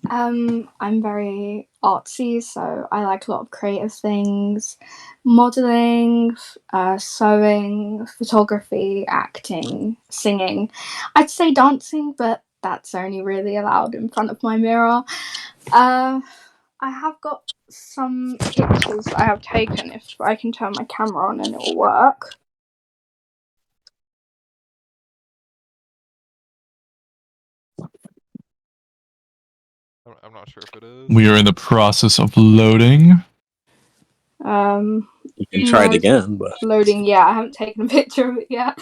I'm very artsy, so I like a lot of creative things, modeling, sewing, photography, acting, singing. I'd say dancing, but that's only really allowed in front of my mirror. I have got some pictures I have taken. If I can turn my camera on and it will work. I'm not sure if it is. We are in the process of loading. You can try it again, but Loading. Yeah, I haven't taken a picture of it yet.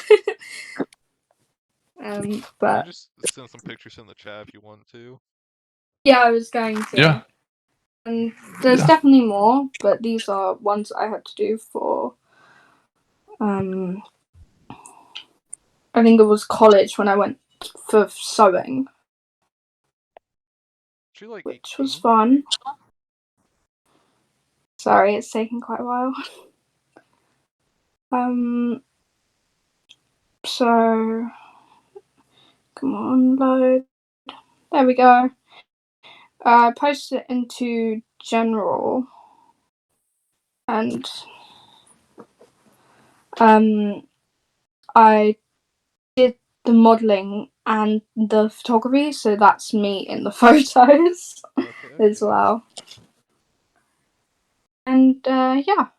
You But just send some pictures in the chat if you want to. yeah, I was going to. Yeah. And there's Yeah. definitely more, but these are ones I had to do for. I think it was college when I went for sewing, which was fun. Sorry, it's taking quite a while. So come on, load. There we go. I posted it into general, and I did the modeling and the photography, so that's me in the photos as well. And yeah.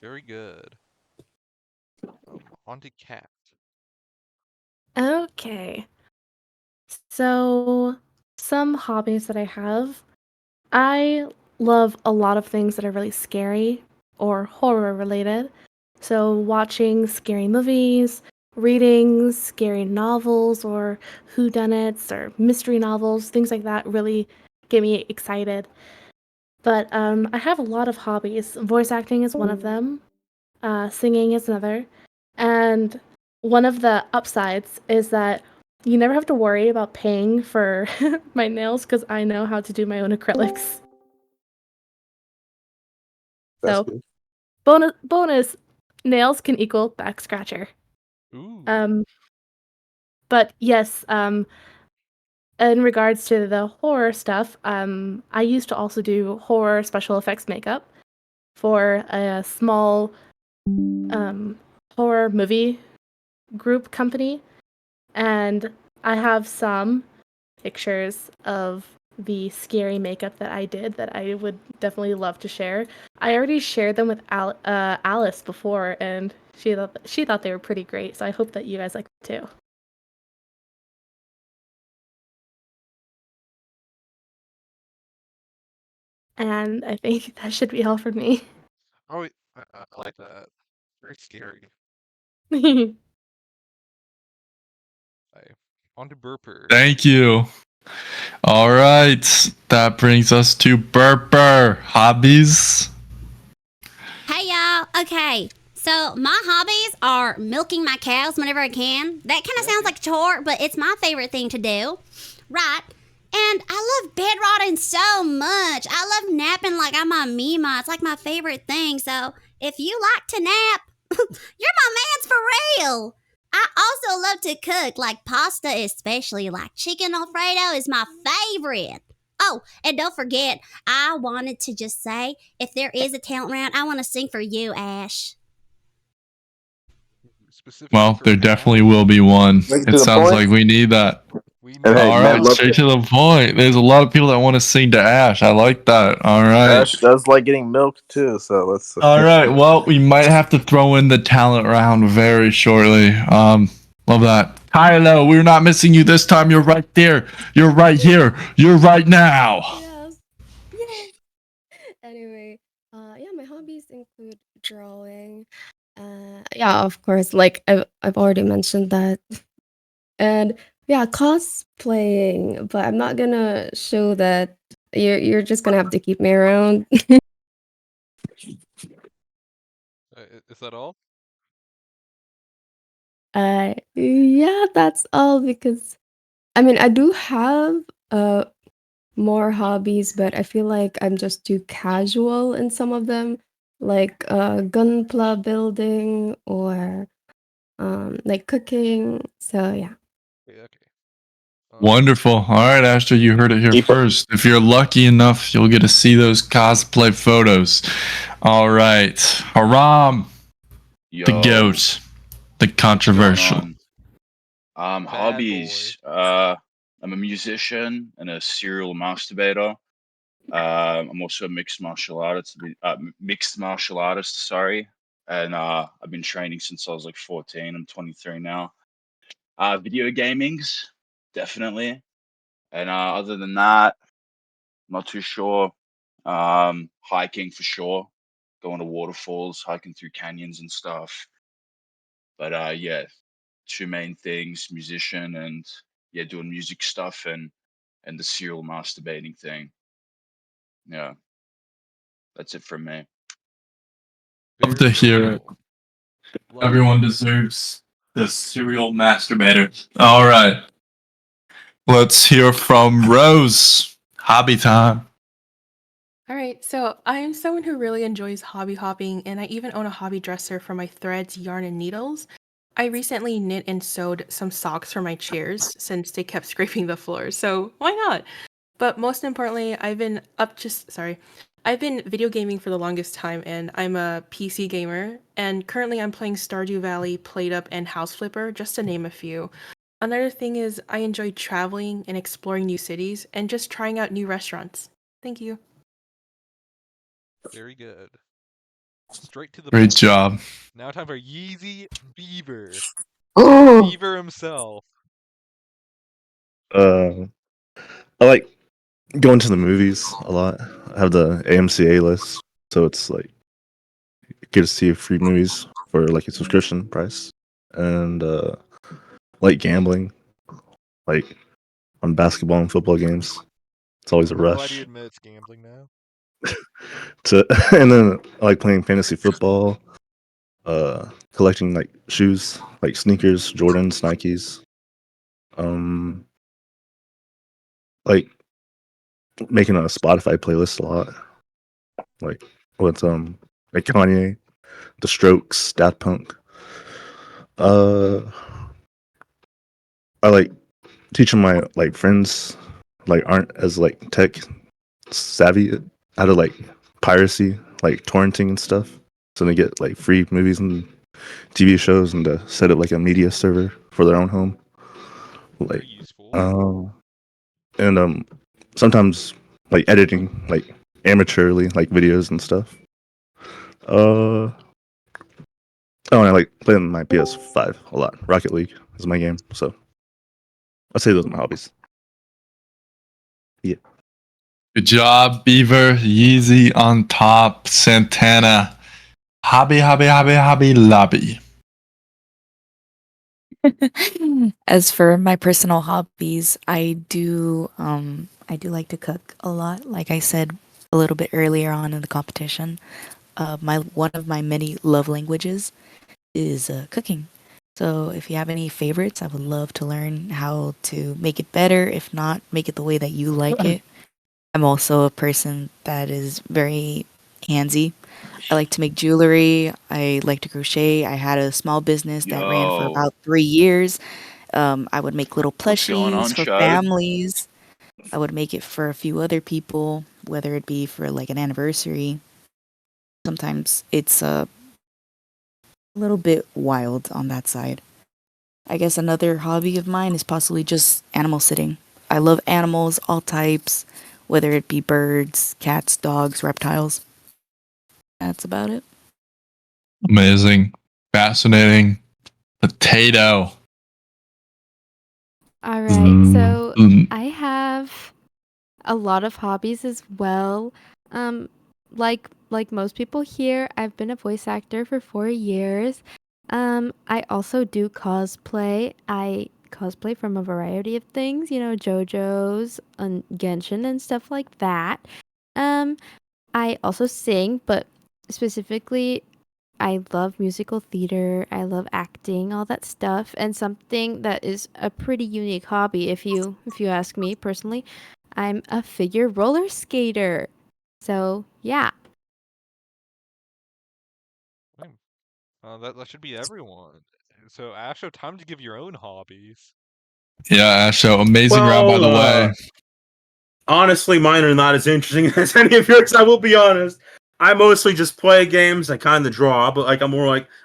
Very good. On to Cat. Okay. So, some hobbies that I have. I love a lot of things that are really scary or horror related. So, watching scary movies, reading scary novels or whodunits or mystery novels, things like that really get me excited. But I have a lot of hobbies. Voice acting is one of them, singing is another. And one of the upsides is that you never have to worry about paying for my nails because I know how to do my own acrylics. that's So, good. bonus, nails can equal back scratcher. But yes, in regards to the horror stuff, I used to also do horror special effects makeup for a small horror movie group company, and I have some pictures of the scary makeup that I did that I would definitely love to share. I already shared them with Alice before, and she thought they were pretty great. So I hope that you guys like them too. And I think that should be all for me. Oh, I like that. Very scary. On to Burper. Thank you. All right, that brings us to Burper hobbies. Hey y'all. Okay. So my hobbies are milking my cows whenever I can. That kind of sounds like a chore, but it's my favorite thing to do. Right. And I love bedrotting so much. I love napping like I'm on Mima. It's like my favorite thing. So if you like to nap, you're my man's for real. I also love to cook, like pasta, especially like chicken Alfredo is my favorite. Oh, and don't forget, I wanted to just say, if there is a talent round, I want to sing for you, Ash. Well, there definitely will be one. Make it It to the sounds point. like we need that. And hey, All man, right, love straight to. to the point. There's a lot of people that want to sing to Ash. I like that. All right. Ash does like getting milked too, so let's. All right. Well, we might have to throw in the talent round very shortly. Love that. Kylo, we're not missing you this time. You're right there. You're right here. You're right now. Yes. Yay. Anyway, yeah, my hobbies include drawing. Yeah, of course, like I've already mentioned that. And yeah, cosplaying, but I'm not gonna show that. You're just gonna have to keep me around. Is that all? Yeah, that's all because I mean, I do have more hobbies, but I feel like I'm just too casual in some of them, like gunpla building or like cooking. So yeah. Wonderful. All right, Ashton, you heard it here first. If you're lucky enough, you'll get to see those cosplay photos. All right. Haram, the Yo, goat, the controversial. Hobbies. I'm a musician and a serial masturbator. I'm also a mixed martial artist. Sorry, and I've been training since I was like 14. I'm 23 now. Video gaming's definitely, and other than that, not too sure. Hiking for sure, going to waterfalls, hiking through canyons and stuff. But yeah, two main things: musician and yeah, doing music stuff and the serial masturbating thing. Yeah, that's it from me. Love to hear it. Everyone deserves the serial masturbator. All right. Let's hear from Rose. Hobby time. All right, so I'm someone who really enjoys hobby hopping, and I even own a hobby dresser for my threads, yarn, and needles. I recently knit and sewed some socks for my chairs since they kept scraping the floor, so why not? But most importantly, I've been video gaming for the longest time, and I'm a PC gamer, and currently I'm playing Stardew Valley, PlateUp, and House Flipper, just to name a few. Another thing is I enjoy traveling and exploring new cities, and just trying out new restaurants. Thank you. Very good. Straight to the Great point. job. Now time for Yeezy Beaver. Oh. Beaver himself. I like going to the movies a lot. I have the AMCA list, so it's like you get to see free movies for like a subscription price, and like gambling, like on basketball and football games. It's always a I'm glad rush you admit it's gambling now. to, and then I like playing fantasy football, collecting like shoes, like sneakers, Jordans, Nikes, like making a Spotify playlist a lot, like with like Kanye, The Strokes, Daft Punk. I like teaching my like friends like aren't as like tech savvy how to like piracy, like torrenting and stuff. So they get like free movies and TV shows and to set up like a media server for their own home. Like and sometimes like editing like amateurly like videos and stuff. Oh, and I like playing my PS5 a lot. Rocket League is my game, so I'd say those are my hobbies. Yeah. Good job, Beaver. Yeezy on top. Santana. Hobby, lobby. As for my personal hobbies, I do like to cook a lot. Like I said a little bit earlier on in the competition, my one of my many love languages is cooking. So if you have any favorites, I would love to learn how to make it better. If not, make it the way that you like it. I'm also a person that is very handsy. I like to make jewelry. I like to crochet. I had a small business that ran for Yo, about 3 years. I would make little what's going plushies on, for show? families. I would make it for a few other people, whether it be for like an anniversary. Sometimes it's a little bit wild on that side. I guess another hobby of mine is possibly just animal sitting. I love animals, all types, whether it be birds, cats, dogs, reptiles. That's about it. Amazing. Fascinating. Potato. All right. Mm, So mm. I have a lot of hobbies as well. Um, like most people here, I've been a voice actor for 4 years. I also do cosplay. I cosplay from a variety of things, JoJo's and Genshin and stuff like that. Um, I also sing, but specifically I love musical theater. I love acting, all that stuff, and something that is a pretty unique hobby if you ask me personally. I'm a figure roller skater. So, yeah. That should be everyone. So, Ashto, time to give your own hobbies. Yeah, Ashto, amazing round, by the way. Honestly, mine are not as interesting as any of yours. I will be honest. I mostly just play games. I kind of draw, but like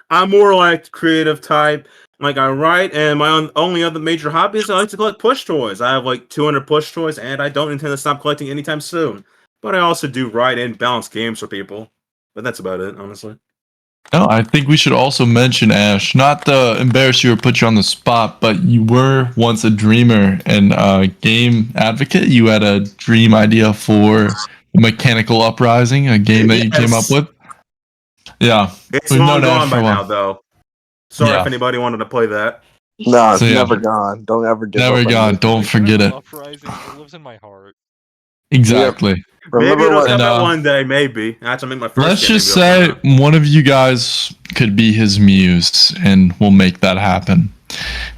I'm more like creative type. Like I write, and my only other major hobby is I like to collect plush toys. I have like 200 plush toys, and I don't intend to stop collecting anytime soon. But I also do write and balance games for people. But that's about it, honestly. No, I think we should also mention, Ash, not to embarrass you or put you on the spot, but you were once a dreamer and a game advocate. You had a dream idea for Mechanical Uprising, a game that you came up Yes. with. Yeah. It's We've long known Ash gone for a by while. now, though. Sorry if Yeah. anybody wanted to play that. No, So, it's yeah. never gone. Don't ever give Never up on gone. your Don't forget Mechanical it. Uprising, it lives in my heart. Exactly. Maybe Remember it'll what? come And, out one day. Maybe I have to make my first let's game. just Maybe it'll say come out. one of you guys could be his muse, and we'll make that happen.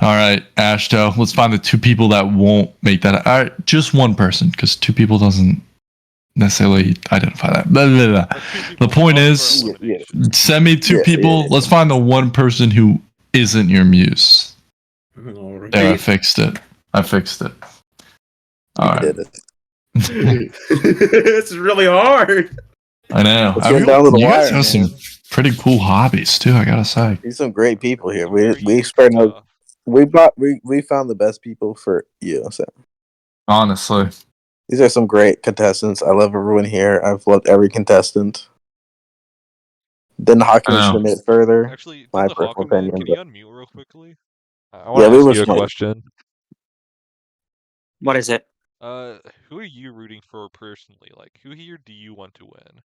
All right, Ashto, let's find the two people that won't make that. All right, just one person, because two people doesn't necessarily identify that. Blah, blah, blah. The point is, send me two people. Let's find the one person who isn't your muse. Alright. There, I fixed it. All right. It's really hard. I know. Let's get down to the You guys wire, have some man. pretty cool hobbies too. I gotta say. There's some great people here. We found the best people for you. So Honestly, these are some great contestants. I love everyone here. I've loved every contestant. Then the Hockey I Man should know. admit further. Actually, My the personal Hockey Man, opinion. can you But unmute real quickly? I want to we ask were you a smart. question. What is it? Who are you rooting for personally? Like, who here do you want to win?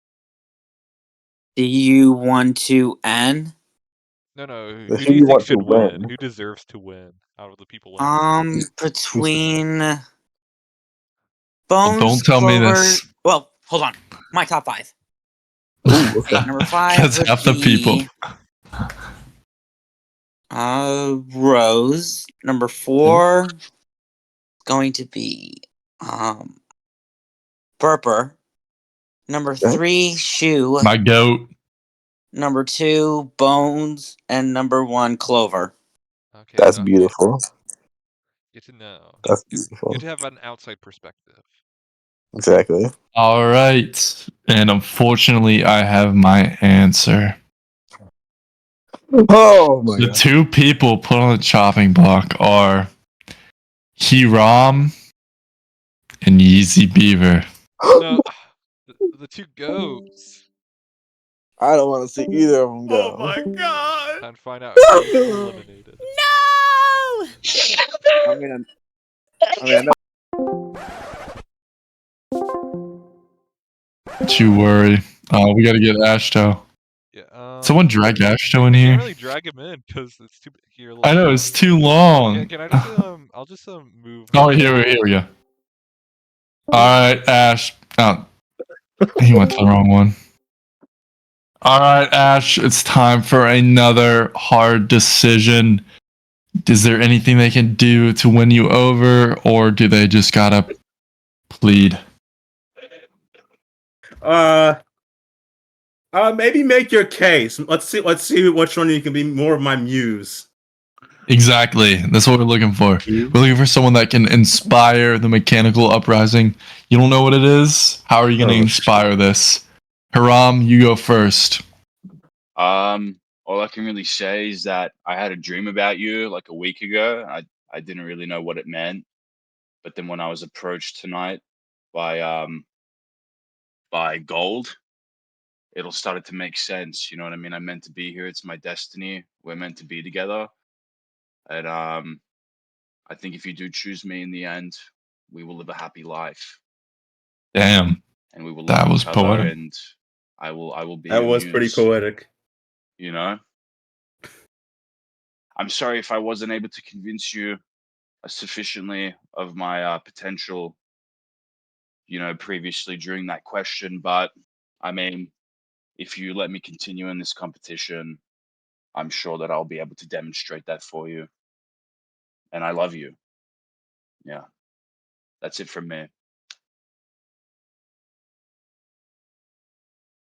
Do you want to end? No, Who who do you you think want to should win? win? Who deserves to win out of the people in here? Between Well, Bones, don't tell me Clover. this. Well, hold on. My top 5. Ooh, okay. Number 5 That's would half the people. be Rose. Number 4 going to be Burper. Number 3 Shoe. My goat. Number 2 Bones, and number 1 Clover. Okay, That's beautiful. Good to know. That's beautiful. Good to have an outside perspective. Exactly. All right, and unfortunately, I have my answer. Oh my The god. two people put on the chopping block are Hiram and Yeezy Beaver. No, the two goats. I don't want to see either of them go. Oh my god! Time to find out who's eliminated. No! I mean, I know. Don't you worry. We gotta get Ashto. Yeah. Someone drag Ashto in I here. can't really drag him in because it's too. Here, I know it's too long. Can I just I'll just move. Oh, here we go. All right, Ash. Oh, he went to the wrong one. All right, Ash. It's time for another hard decision. Is there anything they can do to win you over, or do they just gotta plead? Maybe make your case. Let's see which one you can be more of my muse. Exactly. That's what we're looking for. You? We're looking for someone that can inspire the mechanical uprising. You don't know what it is? How are you going to Oh, inspire this? Haram, you go first. All I can really say is that I had a dream about you like a week ago. I didn't really know what it meant, but then when I was approached tonight by gold, it all started to make sense. You know what I mean? I'm meant to be here. It's my destiny. We're meant to be together. And I think if you do choose me in the end, we will live a happy life Damn. and we will love That was each other. poetic. And I will be That your was pretty muse. poetic. You know, I'm sorry if I wasn't able to convince you sufficiently of my potential, you know, previously during that question. But I mean, if you let me continue in this competition, I'm sure that I'll be able to demonstrate that for you. And I love you. Yeah, that's it from me.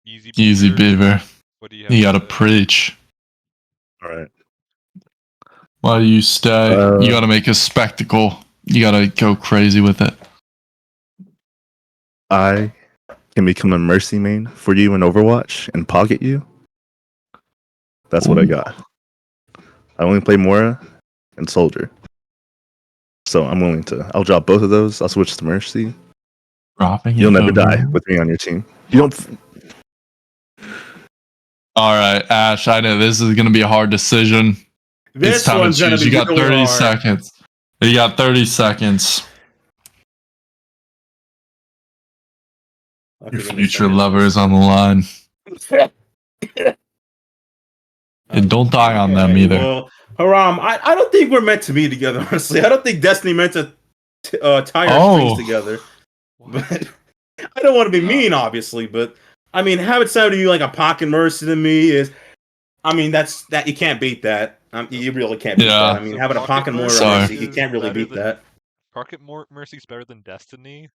Easy, Beaver. What do you You have gotta to say? preach. All right. Why do you stay? You gotta make a spectacle. You gotta go crazy with it. I can become a mercy main for you in Overwatch and pocket you. That's what I got. I only play Mora and Soldier. So I'm willing to. I'll drop both of those. I'll switch to Mercy. Dropping You'll it never over. die with me on your team. You don't. All right, Ash, I know this is going to be a hard decision. This it's time one's to gonna choose. be You got really 30 hard. seconds. You got 30 seconds. Your future lover is on the line. And don't die on them either. Well, Haram, I don't think we're meant to be together, honestly. I don't think Destiny meant to tie our strings together. But I don't want to be mean, obviously, but I mean, have it sound to you like a pocket mercy to me is, I mean, that you can't beat that. You really can't beat that. I mean, So having a pocket mercy, you can't really beat that. Pocket Mercy's better than Destiny?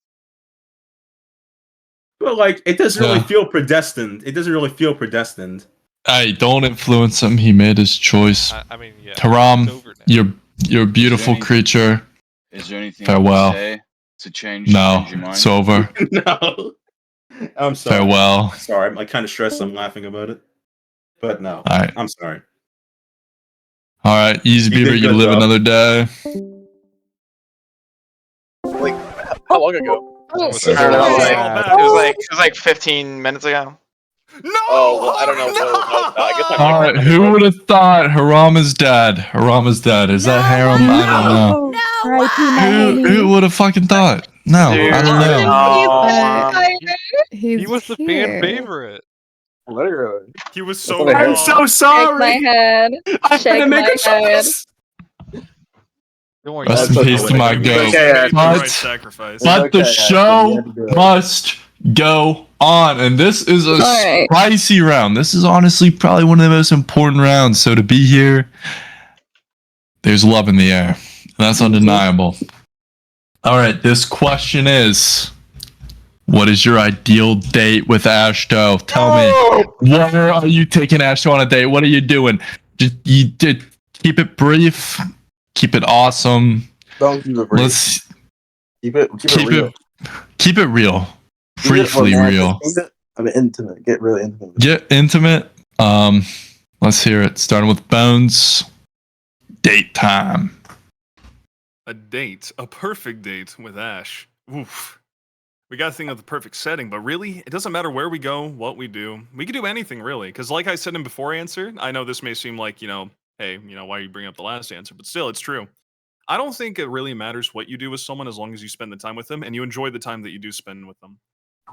But like, it doesn't really feel predestined. It doesn't really feel predestined. Hey, don't influence him. He made his choice. I mean, yeah. Haram, you're a beautiful creature. Is there anything Farewell. I can say to change No, your mind? it's over. No. I'm sorry. Farewell. Sorry, I'm like kind of stressed. I'm laughing about it. But no. All right. I'm sorry. All right, Easy You Beaver, did you good, live though. another day. Like, how long ago? Oh, I don't know. sorry. It was like 15 minutes ago. No. Oh, well, I don't know. Well, I guess I'm All right, who would have thought Haram is dead? Haram is dead. Is that Haram? I don't know. R.I.P. my homie. Who would have fucking thought? No, I don't know. He was the fan here. favorite. Literally. He was so what I wrong. heard. I'm so sorry. Shake my head. I had Shake to make my a head. choice. Don't worry. Rest in Destiny peace to will my win. goat. Made the But, right sacrifice. but the show must go on. And this is a right. spicy round. This is honestly probably one of the most important rounds. So to be here, there's love in the air. And that's undeniable. All right, this question is, what is your ideal date with Ashto? Tell me, where are you taking Ashto on a date? What are you doing? You did keep it brief, keep it awesome. Don't keep it brief. Let's Keep it real. Keep it real. Keep it Briefly romantic. real. Keep it, I mean, intimate. Get really intimate. Get intimate. Let's hear it. Starting with Bones. Date time. A date, a perfect date with Ash. Oof. We got to think of the perfect setting, but really, it doesn't matter where we go, what we do. We could do anything, really. Because like I said in before answer, I know this may seem like, hey, why are you bringing up the last answer? But still, it's true. I don't think it really matters what you do with someone as long as you spend the time with them and you enjoy the time that you do spend with them.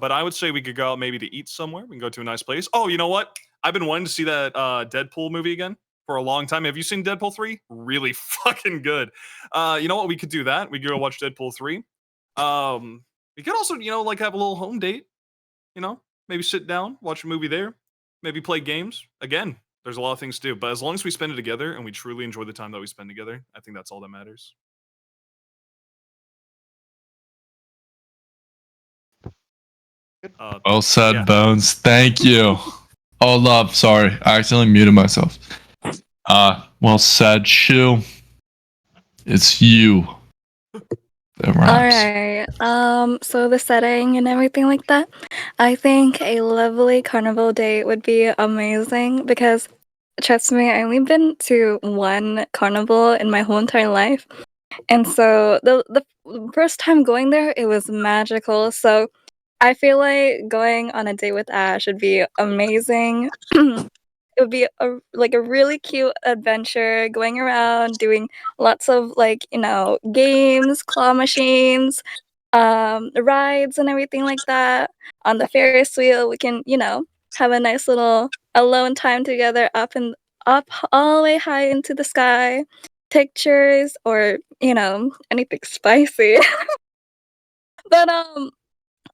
But I would say we could go out maybe to eat somewhere. We can go to a nice place. Oh, you know what? I've been wanting to see that Deadpool movie again for a long time. Have you seen Deadpool 3? Really fucking good. You know what? We could do that. We could go watch Deadpool 3. We could also, like have a little home date. Maybe sit down, watch a movie there. Maybe play games. Again, There's a lot of things to do, but as long as we spend it together and we truly enjoy the time that we spend together, I think that's all that matters. Well said, yeah. Bones. Thank you. Oh, love. Sorry, I accidentally muted myself. Well said, Shu. It's you. That rhymes. Alright. So the setting and everything like that. I think a lovely carnival date would be amazing because trust me, I only been to one carnival in my whole entire life. And so the first time going there, it was magical. So I feel like going on a date with Ash would be amazing. It would be a really cute adventure, going around doing lots of games, claw machines, rides and everything like that. On the Ferris wheel, we can have a nice little alone time together up all the way high into the sky. Pictures or anything spicy. But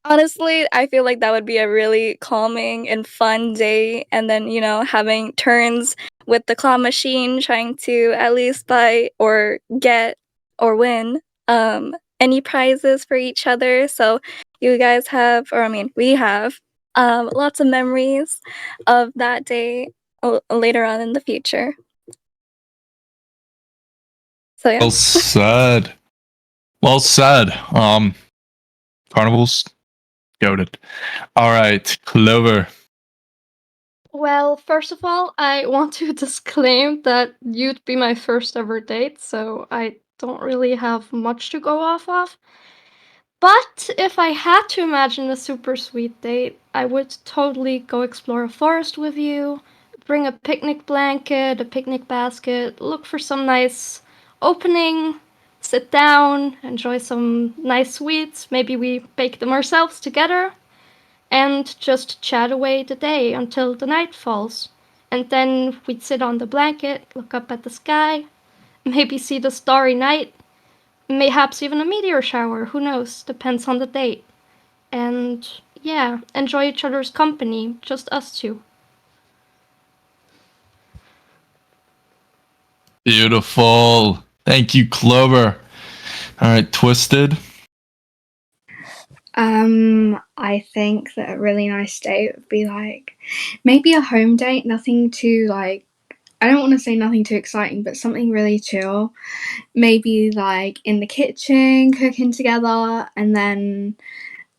honestly, I feel like that would be a really calming and fun day, and then, having turns with the claw machine, trying to at least buy or get or win any prizes for each other. So you guys have, or I mean, we have lots of memories of that day later on in the future. So yeah. Well said. Well said. Carnivals, goaded. All right, Clover. Well, first of all, I want to disclaim that you'd be my first ever date, so I don't really have much to go off of. But if I had to imagine a super sweet date, I would totally go explore a forest with you, bring a picnic blanket, a picnic basket, look for some nice opening, sit down, enjoy some nice sweets. Maybe we bake them ourselves together, and just chat away the day until the night falls. And then we'd sit on the blanket, look up at the sky, maybe see the starry night, mayhaps even a meteor shower, who knows, depends on the date. And yeah, enjoy each other's company, just us two. Beautiful. Thank you, Clover. All right, Twisted. I think that a really nice date would be like maybe a home date, nothing too I don't want to say nothing too exciting, but something really chill. Maybe like in the kitchen, cooking together, and then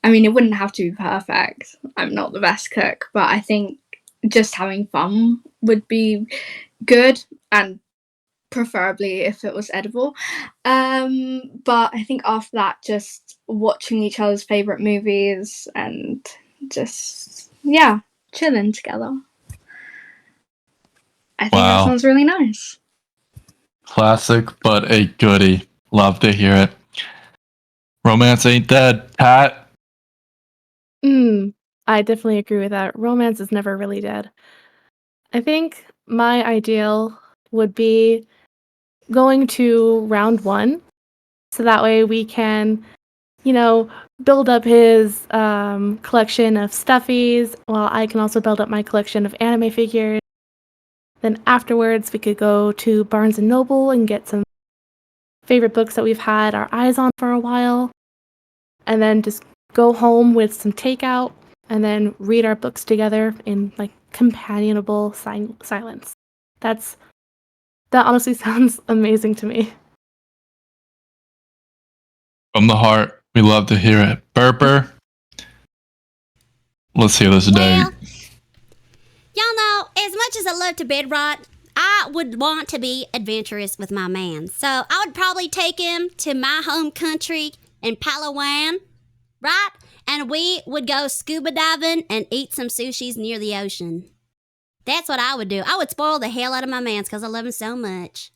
I mean, it wouldn't have to be perfect. I'm not the best cook, but I think just having fun would be good, and preferably if it was edible. But I think after that, just watching each other's favorite movies and just chilling together. I think that Wow. sounds really nice. Classic, but a goodie. Love to hear it. Romance ain't dead. Pat. I definitely agree with that. Romance is never really dead. I think my ideal would be going to round 1, so that way we can, build up his collection of stuffies, while I can also build up my collection of anime figures. Then afterwards, we could go to Barnes & Noble and get some favorite books that we've had our eyes on for a while, and then just go home with some takeout, and then read our books together in companionable silence. That honestly sounds amazing to me. From the heart. We love to hear it. Burper. Let's hear this date. Y'all know, as much as I love to bed rot, I would want to be adventurous with my man. So I would probably take him to my home country in Palawan, right? And we would go scuba diving and eat some sushis near the ocean. That's what I would do. I would spoil the hell out of my mans because I love him so much.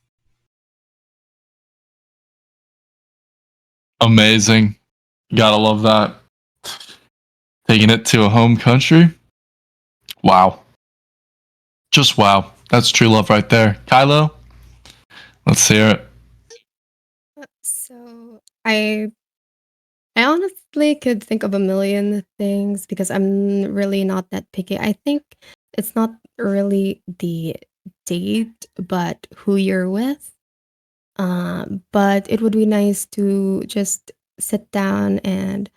Amazing. Gotta love that. Taking it to a home country. Wow. Just wow. That's true love right there. Kylo, let's hear it. So I honestly could think of a million things because I'm really not that picky. I think it's not really the date, but who you're with. But it would be nice to just sit down and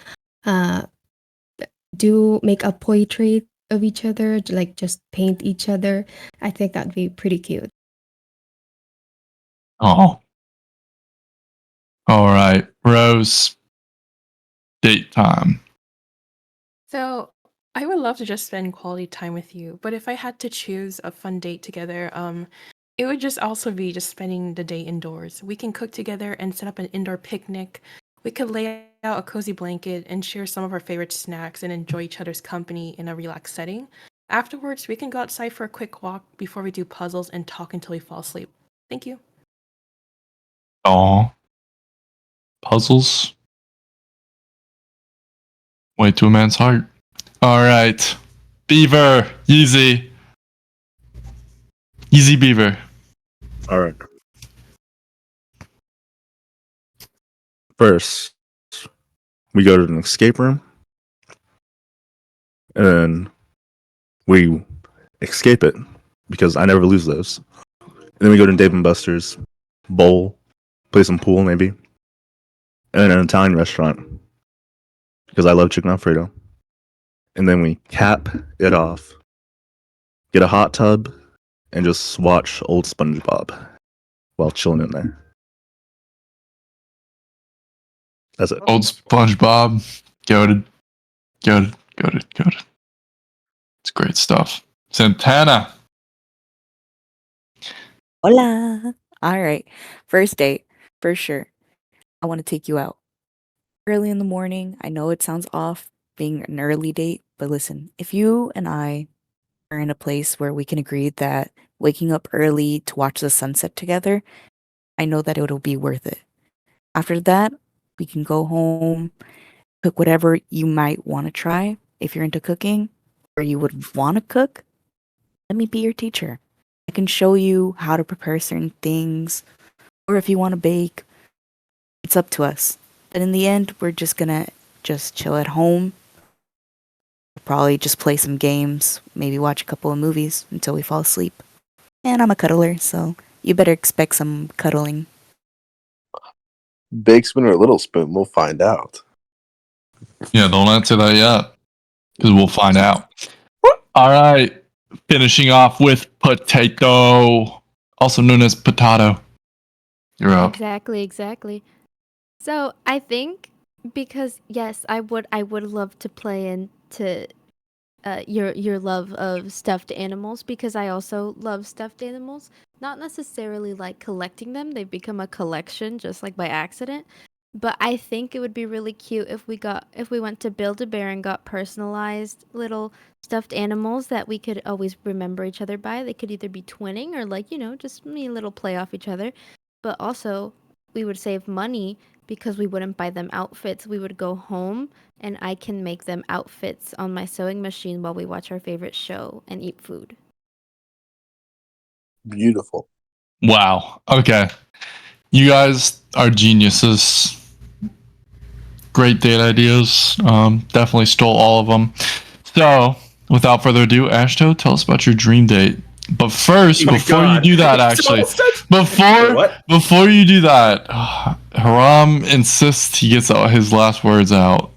uh, do make a portrait of each other, like just paint each other. I think that'd be pretty cute. Oh. All right, Rose. Date time. So I would love to just spend quality time with you, but if I had to choose a fun date together, it would just also be just spending the day indoors. We can cook together and set up an indoor picnic. We could lay out a cozy blanket and share some of our favorite snacks and enjoy each other's company in a relaxed setting. Afterwards, we can go outside for a quick walk before we do puzzles and talk until we fall asleep. Thank you. Oh. Puzzles. Way to a man's heart. All right. Beaver. Yeezy. Yeezy Beaver. All right. First, we go to an escape room, and then we escape it because I never lose those. And then we go to Dave and Buster's, bowl, play some pool maybe, and then an Italian restaurant because I love chicken Alfredo. And then we cap it off, get a hot tub, and just watch old SpongeBob while chilling in there. That's it. Old SpongeBob. Goated. Goated. It's great stuff. Santana. Hola. All right. First date, for sure. I want to take you out. Early in the morning. I know it sounds off being an early date, but listen, if you and I are in a place where we can agree that waking up early to watch the sunset together, I know that it'll be worth it. After that, we can go home, cook whatever you might want to try. If you're into cooking or you would want to cook, let me be your teacher. I can show you how to prepare certain things, or if you want to bake, it's up to us. But in the end, we're just gonna just chill at home, probably just play some games, maybe watch a couple of movies until we fall asleep. And I'm a cuddler, so you better expect some cuddling. Big spoon or little spoon? We'll find out. Yeah, don't answer that yet, because we'll find out. All right. Finishing off with potato, also known as potato. You're up. Exactly. So I think because yes, I would love to play into your love of stuffed animals because I also love stuffed animals. Not necessarily like collecting them; they've become a collection just like by accident. But I think it would be really cute if we went to Build-A-Bear and got personalized little stuffed animals that we could always remember each other by. They could either be twinning or like, just a little play off each other. But also we would save money because we wouldn't buy them outfits. We would go home and I can make them outfits on my sewing machine while we watch our favorite show and eat food. Beautiful. Wow. Okay. You guys are geniuses. Great date ideas. Definitely stole all of them. So, without further ado, Ashto, tell us about your dream date. But first, before you do that, actually, before you do that, Haram insists he gets his last words out.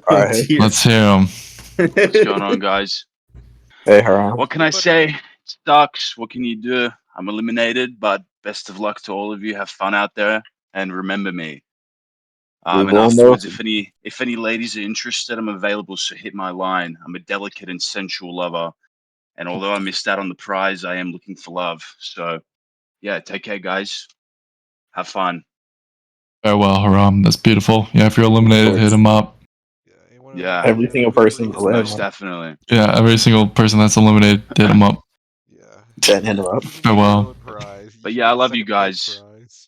All right. Let's hear him. What's going on, guys? Hey, Haram. What can I say? It sucks. What can you do? I'm eliminated, but best of luck to all of you. Have fun out there, and remember me. And will afterwards, know. if any ladies are interested, I'm available. So hit my line. I'm a delicate and sensual lover, and although I missed out on the prize, I am looking for love. So, yeah, take care, guys. Have fun. Farewell, Haram. That's beautiful. Yeah, if you're eliminated, hit him up. Yeah, Every single person. most definitely. Yeah, every single person that's eliminated, hit him up. Then hit him up. Farewell. But yeah, I love you guys. It's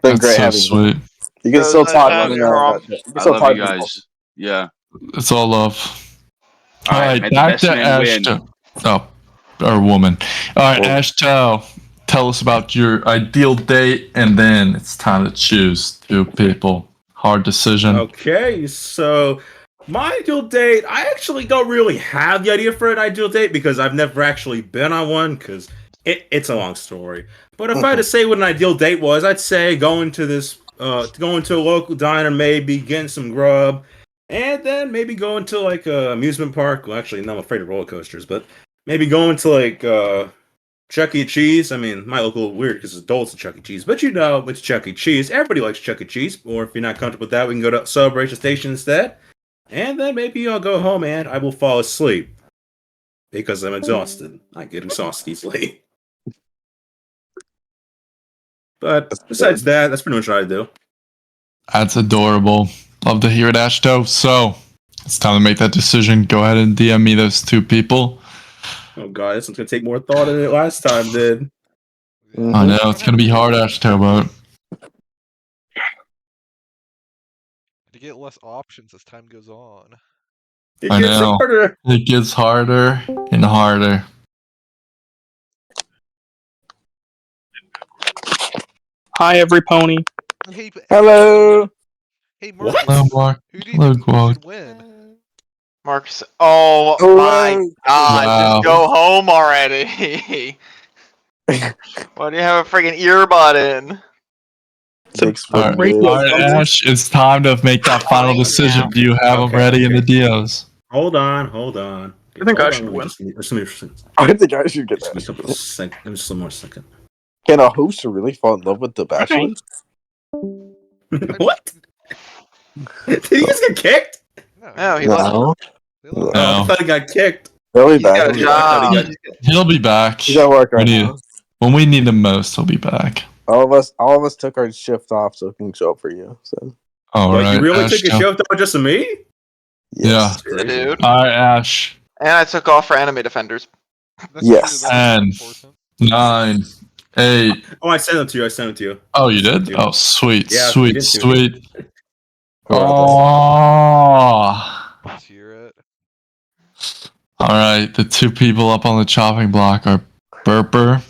been That's great so having you. sweet. You can It still was nice talk. having you, You Haram. can I still love talk you to people. guys. Yeah. It's all love. All right, may the back best to man win. Ashto. Oh, or woman. All right, Ashto, tell us about your ideal date, and then it's time to choose two people. Hard decision. Okay, so My ideal date, I actually don't really have the idea for an ideal date because I've never actually been on one because it's a long story. But if I had to say what an ideal date was, I'd say going to a local diner, maybe getting some grub, and then maybe going to like a amusement park. Well, actually, no, I'm afraid of roller coasters, but maybe going to like Chuck E. Cheese. I mean, my look a little weird because it's adults at Chuck E. Cheese, but it's Chuck E. Cheese. Everybody likes Chuck E. Cheese. Or if you're not comfortable with that, we can go to Celebration Station instead. And then maybe I'll go home and I will fall asleep because I'm exhausted. I get exhausted easily. But besides that, that's pretty much what I do. That's adorable. Love to hear it, Ashto. So it's time to make that decision. Go ahead and DM me those two people. Oh god, this one's gonna take more thought than it last time did. I know it's gonna be hard, Ashto, but To get less options as time goes on. It I gets know harder. it gets harder and harder. Hi, every pony. Hey, Hello. Hey, Mark. Hello, Mark. Who do Hello, you think Quad. should win? Marcus. Oh my god, Wow. just go home already. Why do you have a freaking earbud in? All right, Ash, it's time to make that final decision. Do you have them ready in the DOs? Hold on. I think I Hold should on, win. I think I should get that. Just a more second. Can a host really fall in love with the Bachelor? What? Did he just get kicked? No, he No. left. Oh, I thought he got kicked. He'll be He's back. got a He'll be back. job. He'll be back. He's at work right We need- now. When we need him most, he'll be back. All of us took our shift off so we can show up for you. So All What, right, you really took a Ashto. shift off just to me? Yeah. The dude. All right, Ash. And I took off for anime defenders. Yes. 10, 9, 8. Oh, I sent it to you. Oh, you did? Oh, sweet, Yeah, sweet, you did too. sweet. Alright, Oh. Let's hear it. All right, the two people up on the chopping block are Burper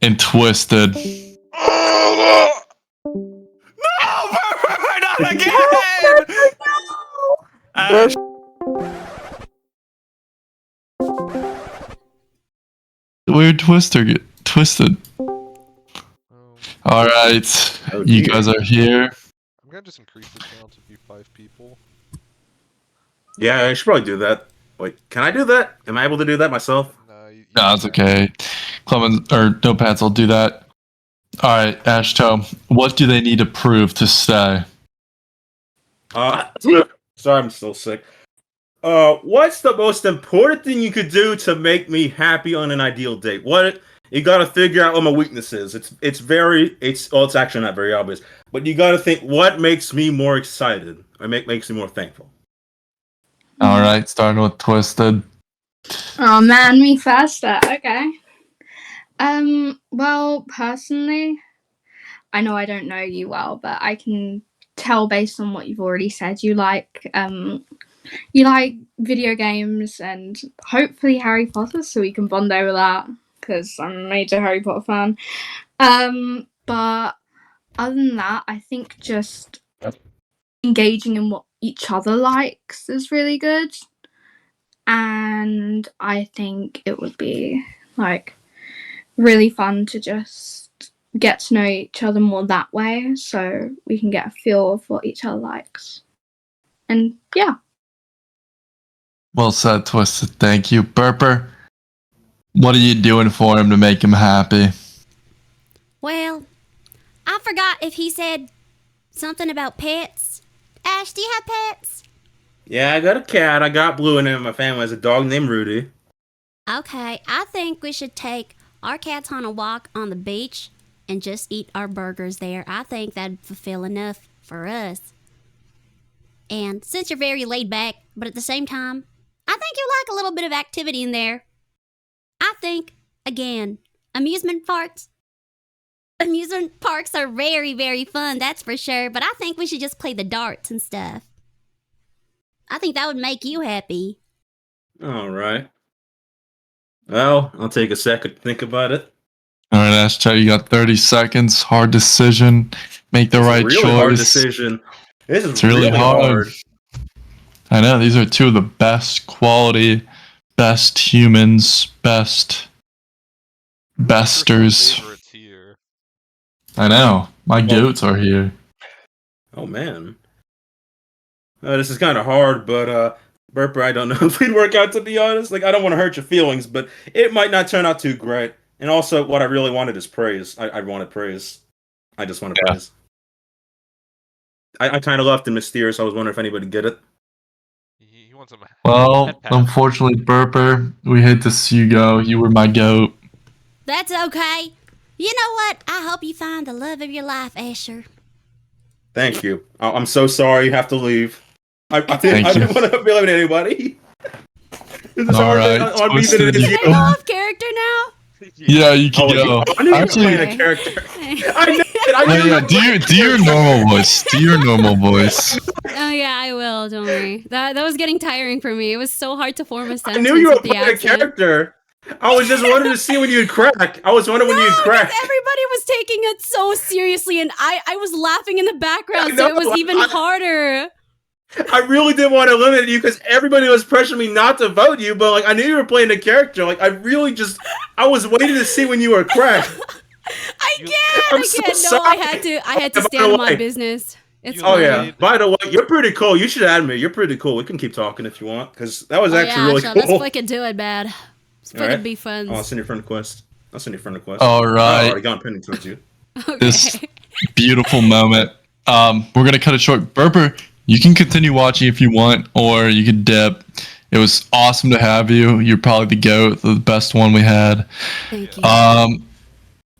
and Twisted. Not again! Ash. Where'd Twister get twisted? All right, you dear. guys are here. I'm gonna just increase the count to be 5 people. Yeah, I should probably do that. Wait, can I do that? Am I able to do that myself? No, it's okay. Clemens or No Pants will do that. All right, Ashto, what do they need to prove to stay? Sorry, I'm still sick. What's the most important thing you could do to make me happy on an ideal date? What you got to figure out what my weakness is. It's actually not very obvious, but you got to think what makes me more excited or makes me more thankful. All right, starting with Twisted. Oh man, me first. Okay. Well, personally, I know I don't know you well, but I can tell based on what you've already said, you like video games and hopefully Harry Potter, so we can bond over that because I'm a major Harry Potter fan. But other than that, I think just engaging in what each other likes is really good. And I think it would be like really fun to just get to know each other more that way so we can get a feel of what each other likes. And yeah. Well said, Twisted. Thank you, Burper. What are you doing for him to make him happy? Well, I forgot if he said something about pets. Ash, do you have pets? Yeah, I got a cat. I got Blue, and in my family has a dog named Rudy. Okay, I think we should take our cats on a walk on the beach and just eat our burgers there. I think that'd fulfill enough for us. And since you're very laid back, but at the same time, I think you like a little bit of activity in there. I think, again, amusement parks are very, very fun, that's for sure, but I think we should just play the darts and stuff. I think that would make you happy. All right. Well, I'll take a second to think about it. All right, Ashto, you got 30 seconds. Hard decision. Make the It's right a really choice. hard decision. This is It's really hard. I know, these are two of the best quality, best humans, besters. Favorites here. I know. My goats are here. Oh man. This is kind of hard, but Burper, I don't know if we'd work out, to be honest. Like, I don't want to hurt your feelings, but it might not turn out too great. And also, what I really wanted is praise. I wanted praise. I just wanted praise. I kind of left it mysterious. I was wondering if anybody get it. He wants some. Well, unfortunately, Burper, we hate to see you go. You were my goat. That's okay. You know what? I hope you find the love of your life, Asher. Thank you. I'm so sorry you have to leave. I Thank didn't you. want to eliminate anybody. All right, I'd be Twisted, there you to Can I go off character now? Yeah, you can go. I knew you were Actually, playing a character. I knew it. I yeah, knew yeah. Do your normal voice. Do your normal voice. Oh yeah, I will. Don't worry. That was getting tiring for me. It was so hard to form a I sentence knew you were with the playing a accent. character. I was just wanting to see when you'd crack. I was wondering when you'd crack. Everybody was taking it so seriously, and I was laughing in the background, I so it know, was even harder. I really didn't want to eliminate you because everybody was pressuring me not to vote you, but like I knew you were playing a character. Like I was waiting to see when you were cracked. I can't. No, I had to By stand the on my way- business. It's Oh fine. yeah. By the way, you're pretty cool. You should add me. You're pretty cool. We can keep talking if you want, because that was actually really so cool. let's fucking do it, bad. Let's All fucking right. be friends. Oh, I'll send your friend a request. All Oh, I right. already got pending towards you. This beautiful moment. We're gonna cut it short. Burper, you can continue watching if you want, or you can dip. It was awesome to have you. You're probably the GOAT, the best one we had. Thank you.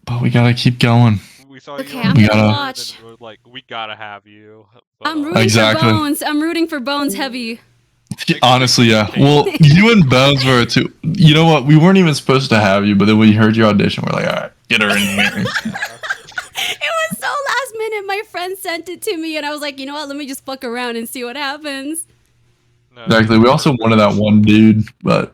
But we gotta keep going. We saw Okay, you I'm We gonna gotta- watch. and we're like, we gotta have you. But, I'm rooting Exactly. for Bones. I'm rooting for Bones heavy. Honestly, yeah. Well, you and Bones were too. You know what? We weren't even supposed to have you, but then when we heard your audition, we're like, all right, get her in here. It was so last minute. My friend sent it to me, and I was like, you know what? Let me just fuck around and see what happens. Exactly. We also wanted that one dude, but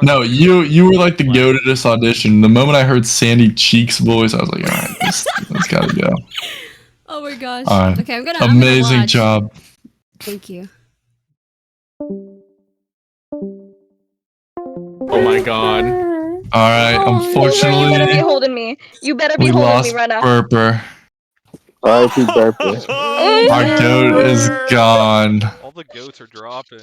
no, you were like the GOAT at this audition. The moment I heard Sandy Cheek's voice, I was like, all right, this gotta go. Oh my gosh. All right. Okay, I'm gonna Amazing watch. job. Thank you. Oh my god. All right. You better be Unfortunately, holding me. You better be we holding lost me right now. Burper. R.I.P. Burper. Our GOAT is gone. all the goats are dropping.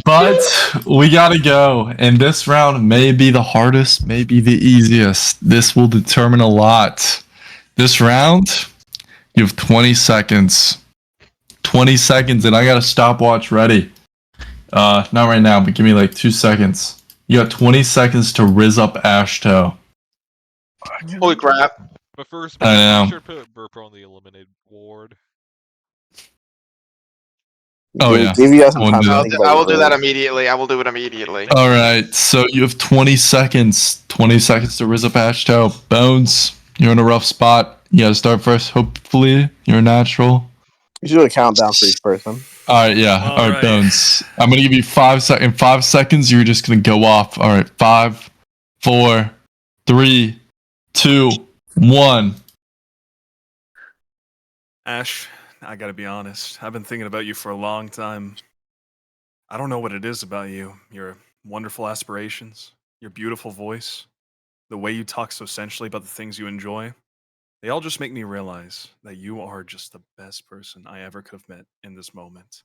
But we gotta go. And this round may be the hardest, may be the easiest. This will determine a lot. This round, you have 20 seconds. 20 seconds, and I got a stopwatch ready. Not right now, but give me like 2 seconds. You got 20 seconds to rizz up Ashto. Holy crap. But first, I know. be sure to put Burper on the eliminated ward. Oh, yeah. Give you guys some I wouldn't time do to that. think I will about do it. that immediately. I will do it immediately. All right, so you have 20 seconds. 20 seconds to rizz up Ashto. Bones, you're in a rough spot. You gotta start first. Hopefully, you're a natural. You should do a countdown for each person. All right, yeah. All right, right. Bones. I'm gonna give you 5 seconds. In 5 seconds, you're just gonna go off. All right, 5, 4, 3, 2, 1. Ash, I gotta be honest. I've been thinking about you for a long time. I don't know what it is about you. Your wonderful aspirations, your beautiful voice, the way you talk so sensually about the things you enjoy. They all just make me realize that you are just the best person I ever could have met in this moment.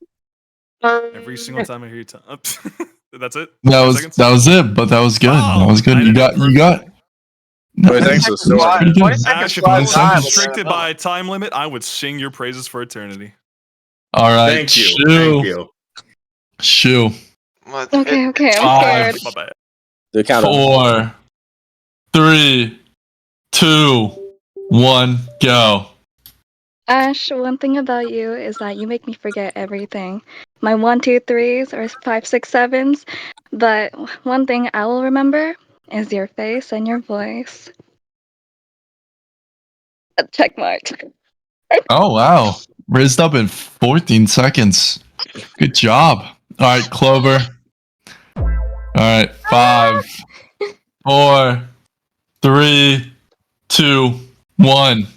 Every single time I hear you talk. That's it? That 5 was seconds? that was it, but that was good. that was good. You got. No, Wait, thanks for that was pretty good. 20 seconds Ash, if flies I by, was but restricted by time limit, I would sing your praises for eternity. All right, Thank you. Shoo. Thank you. Shoo. Okay, I'm Five. scared. My bad. Do a countdown. 4, 3, 2, 1, go. Ash, one thing about you is that you make me forget everything. My 1, 2, 3s or 5, 6, 7s. But one thing I will remember is your face and your voice. A check mark. Oh wow, rizzed up in 14 seconds. Good job. All right, Clover. All right, 5, 4, 3, 2, 1.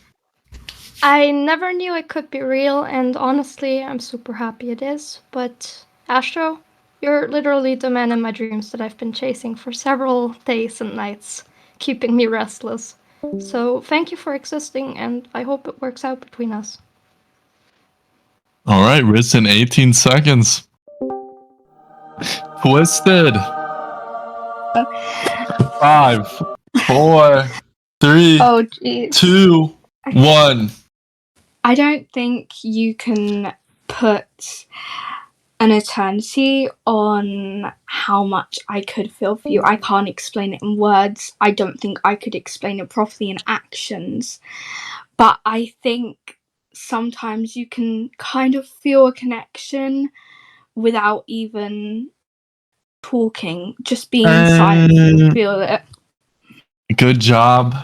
I never knew it could be real, and honestly, I'm super happy it is. But Astro, you're literally the man in my dreams that I've been chasing for several days and nights, keeping me restless. So thank you for existing, and I hope it works out between us. All right, Riz in 18 seconds. Twisted. 5, 4, 3, Oh, jeez. 2, 1. I don't think you can put an eternity on how much I could feel for you. I can't explain it in words. I don't think I could explain it properly in actions. But I think sometimes you can kind of feel a connection without even talking. Just being silent, you'll feel it. Good job.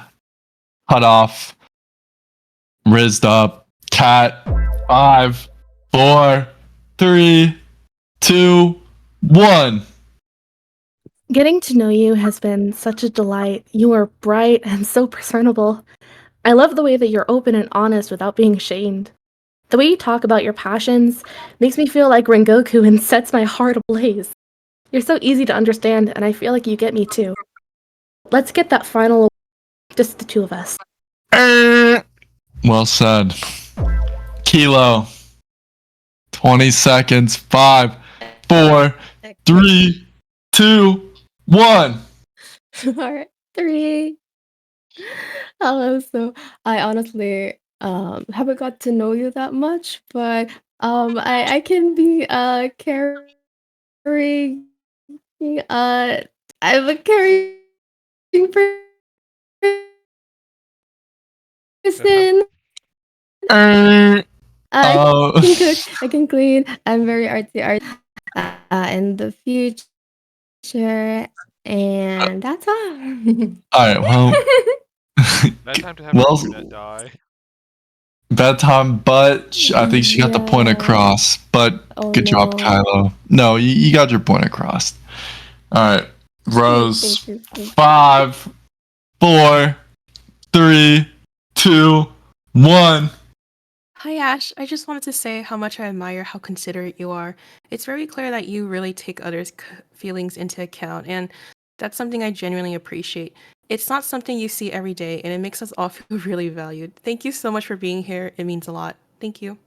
Cut off. Rizzed up. Cat. 5, 4, 3, 2, 1. Getting to know you has been such a delight. You are bright and so personable. I love the way that you're open and honest without being ashamed. The way you talk about your passions makes me feel like Rengoku and sets my heart ablaze. You're so easy to understand, and I feel like you get me too. Let's get that final, just the two of us. Well said. Kilo. 20 seconds. 5, 4, 3, 2, 1. Alright, 3. Hello. So I honestly haven't got to know you that much, but I can be caring. I'm a caring person. I Oh. can cook, I can clean. I'm very artsy in the future, and that's all. All right, well. Bad time to have Well, the internet die. bad time, but I think she got the point across. But Oh, good job, no. Kylo. No, you got your point across. All right, Rose. Thank you. 5, 4, 3, 2, 1. Hi, Ash. I just wanted to say how much I admire how considerate you are. It's very clear that you really take others' feelings into account, and that's something I genuinely appreciate. It's not something you see every day, and it makes us all feel really valued. Thank you so much for being here. It means a lot. Thank you.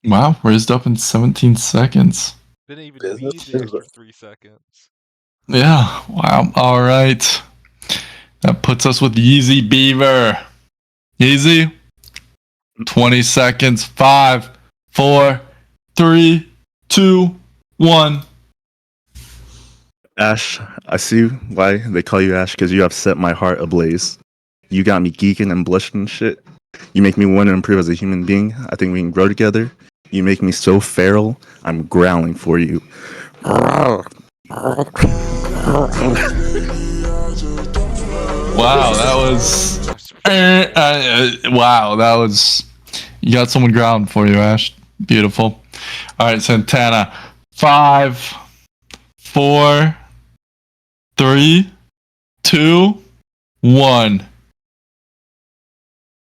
Wow, raised up in 17 seconds. Didn't even need the extra 3 seconds. Yeah, wow. All right. That puts us with Yeezy Beaver. Yeezy, 20 seconds. 5, 4, 3, 2, 1. Ash, I see why they call you Ash, because you have set my heart ablaze. You got me geeking and blushing and shit. You make me want to improve as a human being. I think we can grow together. You make me so feral, I'm growling for you. Wow, that was. Wow, that was. You got someone ground for you, Ash. Beautiful. All right, Santana. 5, 4, 3, 2, 1.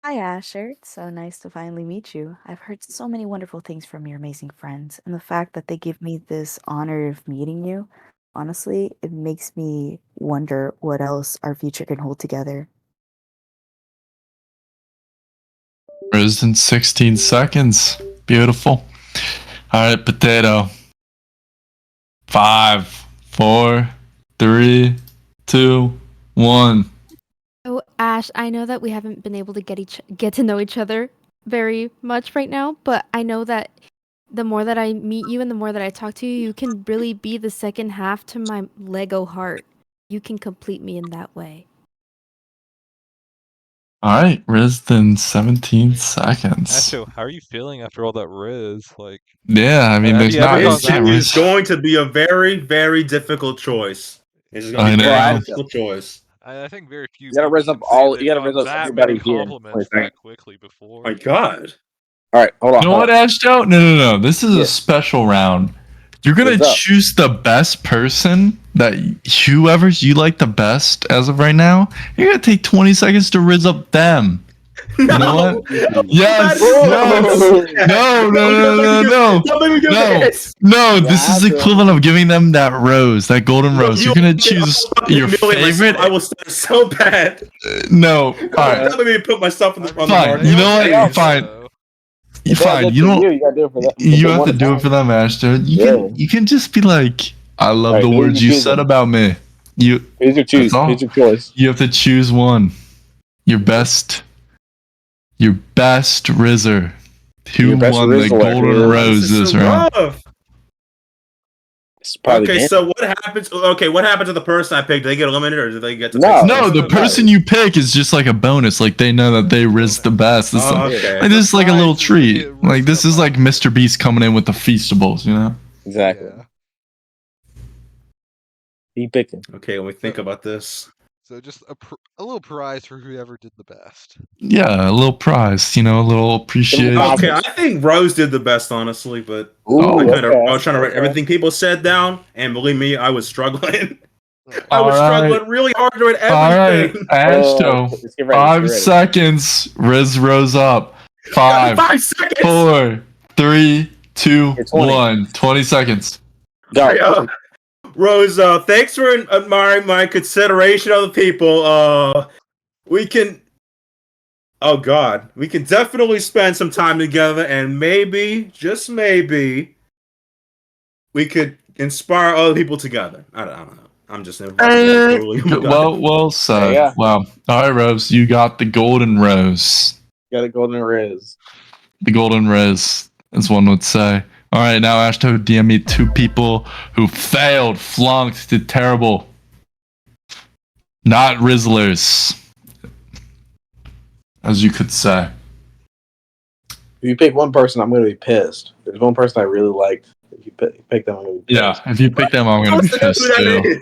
Hi, Asher. It's so nice to finally meet you. I've heard so many wonderful things from your amazing friends, and the fact that they give me this honor of meeting you, honestly, it makes me wonder what else our future can hold together. In 16 seconds. Beautiful. All right, Potato. 5, 4, 3, 2, 1. Oh, Ash, I know that we haven't been able to get to know each other very much right now, but I know that the more that I meet you and the more that I talk to you, you can really be the second half to my Lego heart. You can complete me in that way. All right, Riz in 17 seconds. Ashto, how are you feeling after all that Riz? Like, Yeah, I mean, have there's you ever not. gone You can't that It's going to be a very, very difficult choice. It's going to be a very difficult choice. I think very few You gotta people raise up can say all. they've You gotta gotten raise up that everybody many here. compliments that quickly before. My God. All right, hold on. You know what, Ashto? No. This is a special round. You're gonna What's up? choose the best person that whoever's you like the best as of right now. You're gonna take 20 seconds to riz up them. You know what? Yes, Bro. yes. No, Don't make me give this. no. This is the equivalent of giving them that rose, that golden rose. You're gonna choose your favorite. I will start so bad. No, all right. Don't make me put myself on the Fine. market. You know what? Fine. Fine. You know, you gotta do it for them. you have to do it for them, Ashto. You can just be like, I love Right, the who are words you you choosing? said about me. You. Here's your choose. That's all. Here's your choice. You have to choose one. Your best Rizzer. Who Your best won the Rizzler. golden rose this round? It's probably Okay, Dan. so what happens? Okay, what happens to the person I picked? Do they get eliminated, or do they get to? No, the person you pick is just like a bonus. Like they know that they Riz the best. It's like, okay. like, this is like a little treat. Like this is like Mr. Beast coming in with the Feastables, you know? Exactly. He picked him. Okay, let me think about this. So just a little prize for whoever did the best. Yeah, a little prize, you know, a little appreciation. Okay, I think Rose did the best, honestly, but Ooh, I okay. was trying to write everything people said down, and believe me, I was struggling. I All was right. struggling really hard to write All right, everything. Ashto. 5 seconds. Riz rose up. 5, 5 seconds. 4, 3, 2, 1. 20 seconds. Go. Rose, thanks for admiring my consideration of the people. We can. Oh God, we can definitely spend some time together, and maybe, just maybe, we could inspire other people together. I don't know. I'm just Well said. Yeah. Wow. All right, Rose, you got the golden rose. Got a golden Riz. The golden Riz, as one would say. All right, now Ashto, DM me 2 people who failed, flunked, did terrible. Not Rizzlers, as you could say. If you pick one person, I'm gonna be pissed. There's one person I really liked. If you pick them, I'm gonna be pissed. Yeah, if you pick them, I'm gonna be pissed too.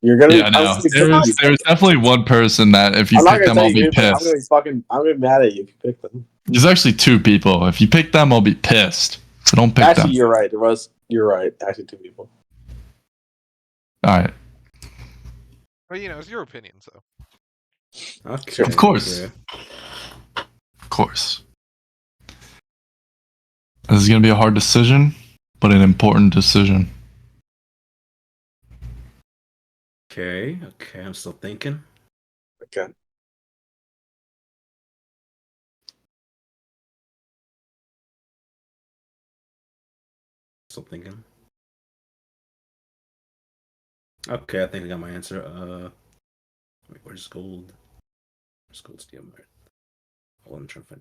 You're gonna. Yeah, no. There's definitely one person that if you I'm not pick gonna them, tell I'll you. be I'm gonna be pissed. I'm gonna be mad at you if you pick them. There's actually 2 people. If you pick them, I'll be pissed. So don't pick Actually, them. you're right. You're right. Actually, 2 people. All right. Well, you know, it's your opinion, so. Okay. Of course. okay. Of course. This is gonna be a hard decision, but an important decision. Okay, I'm still thinking. Okay. Still thinking. Okay, I think I got my answer. Wait, where's gold? Where's gold steel? Hold on, I'm trying to find.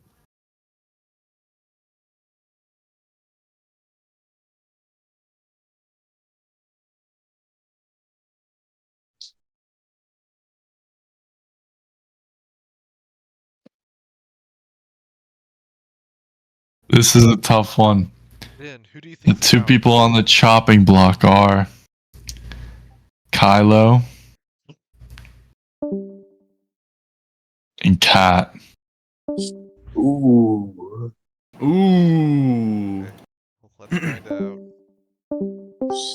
This is a tough one. Ben, who do you The think? 2 people on the chopping block are Kylo and Kat. Ooh. Ooh. Let's find out.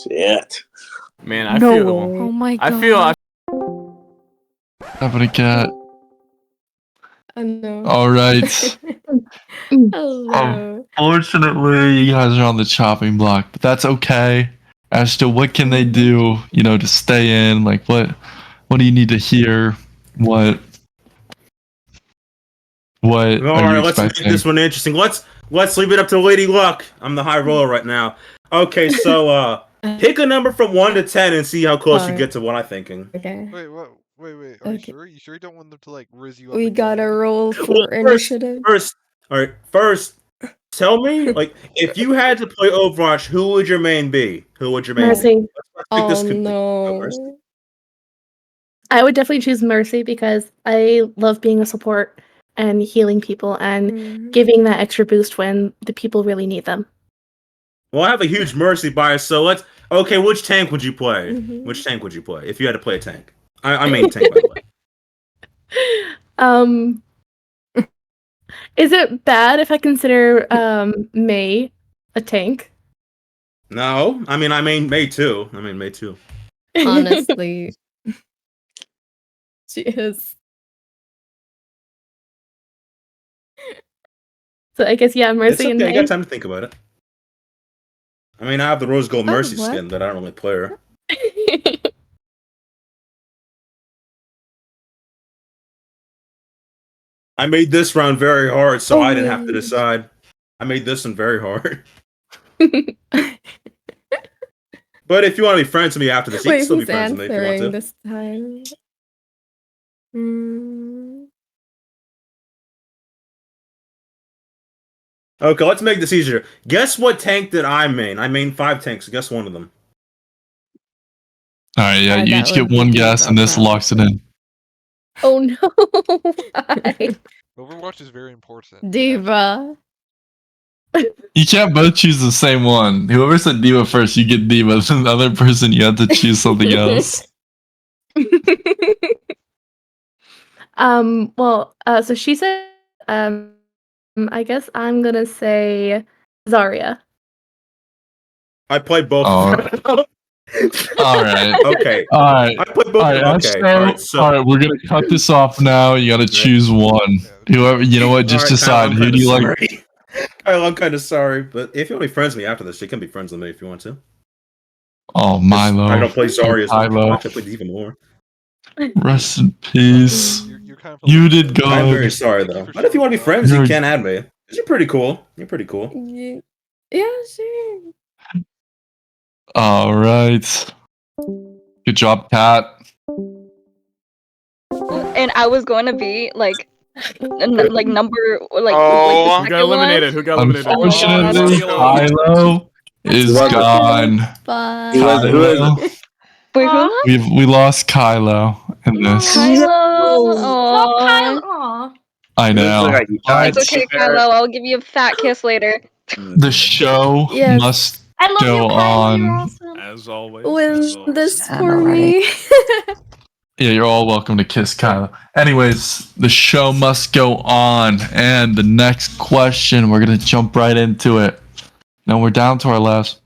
Shit. Man, I No. feel. Oh my I feel. Happened to Kat. No. All right. Hello. Unfortunately, you guys are on the chopping block, but that's okay. Ashto, what can they do, you know, to stay in? Like, what do you need to hear? What All are you right, let's make expecting? this one interesting. Let's leave it up to Lady Luck. I'm the high roller right now. Okay, so pick a number from 1 to 10 and see how close you get to what I'm thinking. Okay. Wait, what? Wait. Are you sure? You sure you don't want them to like Riz you up? We gotta roll for Well, initiative. First, tell me, like, if you had to play Overwatch, who would your main be? Mercy. Let's pick this no. Mercy. I would definitely choose Mercy because I love being a support and healing people and giving that extra boost when the people really need them. Well, I have a huge Mercy bias, so okay, which tank would you play? Which tank would you play if you had to play a tank? I main tank, by the way. Is it bad if I consider May a tank? No, I mean I main May too. Honestly. She is. So I guess yeah, It's Mercy and okay. I got May. time to think about it. I mean, I have the rose gold mercy what? skin, but I don't really play her. I made this round very hard, so I didn't have to decide. I made this one very hard. But if you want to be friends with me after this, you can Wait, still be who's friends with me if you want answering to. this time? Mm. Okay, let's make this easier. Guess what tank did I main? I main 5 tanks. Guess one of them. All right, yeah, you that each get would be one guess, and this Diva, locks it in. Oh no! Why? Overwatch is very important. Diva. You can't both choose the same one. Whoever said Diva first, you get Diva. The other person, you have to choose something else. Well, so she said, I guess I'm gonna say Zarya. I played both. Oh. of them. All right. Okay. All right. I played both. All right. Okay. Astro, All right. So. all right. We're gonna cut this off now. You got to choose one. Whoever, you know what? Just All right, Kyle, decide I'm who do you like. sorry. Kyle, I'm kind of sorry, but if you want to be friends with me after this, you can be friends with me if you want to. Oh, Milo. I don't play Zarya as Milo. much. I play Diva more. Rest in peace. You're kind of You did good. I'm very sorry though. But if you want to be friends, you can add me. 'Cause you're pretty cool. You're pretty cool. Yeah, sure. All right. Good job, Kat. And I was going to be like, like number like Oh. like Who got eliminated? Who got eliminated? Unfortunately, Kylo is gone. Bye. Kylo. Wait, who? We lost Kylo in this. Kylo. Well, Kyle. Aw. Aw. I know. It's okay, Kylo. I'll give you a fat kiss later. The show Yes. must I love go you, Kylo. You're on. awesome. As always. Win this for me. Yeah, you're all welcome to kiss Kylo. Anyways, the show must go on. And the next question, we're going to jump right into it. Now we're down to our last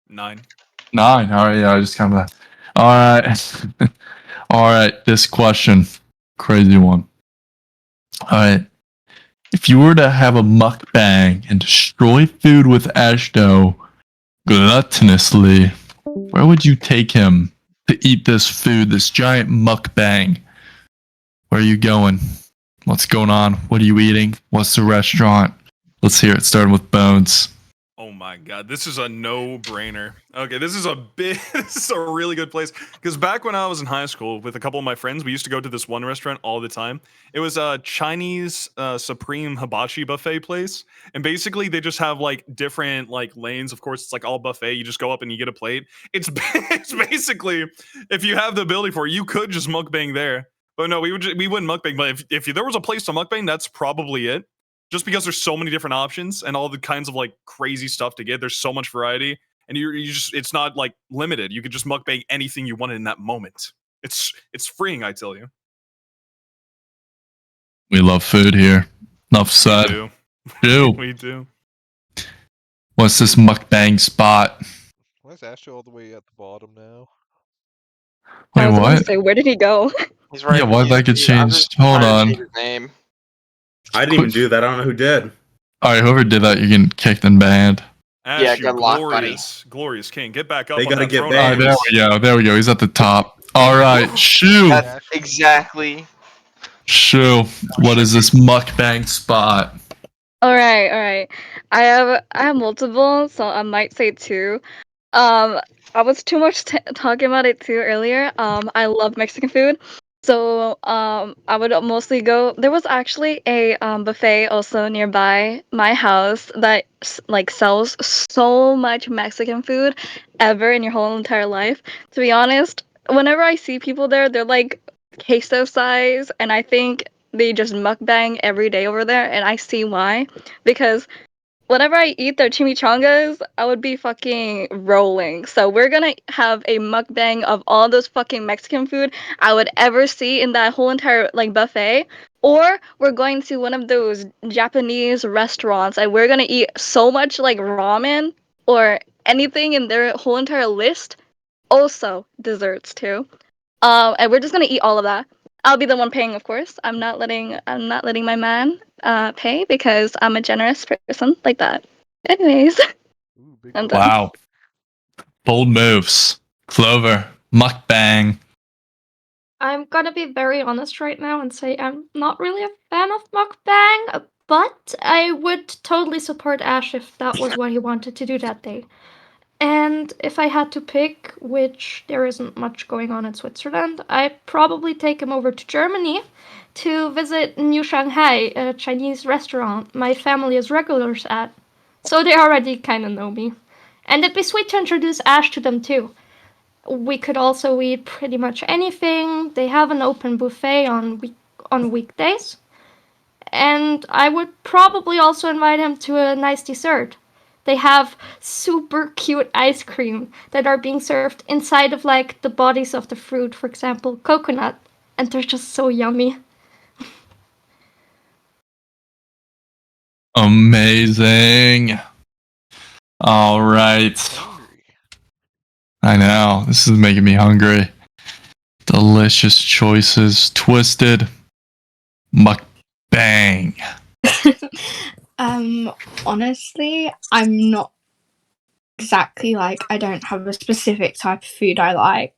9. 9. All right, yeah, I just kind of. All right. All right, this question. Crazy one. All right. If you were to have a mukbang and destroy food with Ashto gluttonously, where would you take him to eat this food, this giant mukbang? Where are you going? What's going on? What are you eating? What's the restaurant? Let's hear it, starting with Bones. Oh my god, this is a no-brainer. Okay, this is a this is a really good place. Because back when I was in high school with a couple of my friends, we used to go to this one restaurant all the time. It was a Chinese Supreme Hibachi buffet place. And basically they just have like different like lanes. Of course, it's like all buffet. You just go up and you get a plate. It's basically, if you have the ability for it, you could just mukbang there. But no, we wouldn't mukbang. But if there was a place to mukbang, that's probably it. Just because there's so many different options and all the kinds of like crazy stuff to get. There's so much variety, and you just it's not like limited. You could just mukbang anything you wanted in that moment. It's freeing, I tell you. We love food here. Enough said. do. Do. We do. What's this mukbang spot? Why is Ashto all the way at the bottom now? Wait, I was gonna what? say, where did he go? He's Yeah, why did that get changed? Hold on. His name. I didn't even do that. I don't know who did. All right, whoever did that, you're getting kicked and banned. Ash, Yeah, you good luck, buddy. glorious king. Get back up. They on gotta that get throne. banned. There we go. There we go. He's at the top. All right, Shoo. That's exactly. Shoo. What is this mukbang spot? All right. I have multiple, so I might say 2. I was too much talking about it too earlier. I love Mexican food, so I would mostly go. There was actually a buffet also nearby my house that like sells so much Mexican food ever in your whole entire life. To be honest, whenever I see people there, they're like queso size, and I think they just mukbang every day over there, and I see why, because whenever I eat their chimichangas, I would be fucking rolling. So we're gonna have a mukbang of all those fucking Mexican food I would ever see in that whole entire like buffet. Or we're going to one of those Japanese restaurants and we're gonna eat so much like ramen or anything in their whole entire list. Also desserts too. And we're just gonna eat all of that. I'll be the one paying, of course. I'm not letting my man pay because I'm a generous person like that. Anyways, I'm done. Wow. Bold moves. Clover. Mukbang. I'm gonna be very honest right now and say I'm not really a fan of mukbang, but I would totally support Ash if that was what he wanted to do that day. And if I had to pick, which there isn't much going on in Switzerland, I'd probably take him over to Germany to visit New Shanghai, a Chinese restaurant my family is regulars at. So they already kind of know me. And it'd be sweet to introduce Ash to them too. We could also eat pretty much anything. They have an open buffet on weekdays. And I would probably also invite him to a nice dessert. They have super cute ice cream that are being served inside of like the bodies of the fruit, for example, coconut, and they're just so yummy. Amazing. All right. I know. This is making me hungry. Delicious choices. Twisted. Mukbang. Honestly, I'm not exactly like I don't have a specific type of food I like.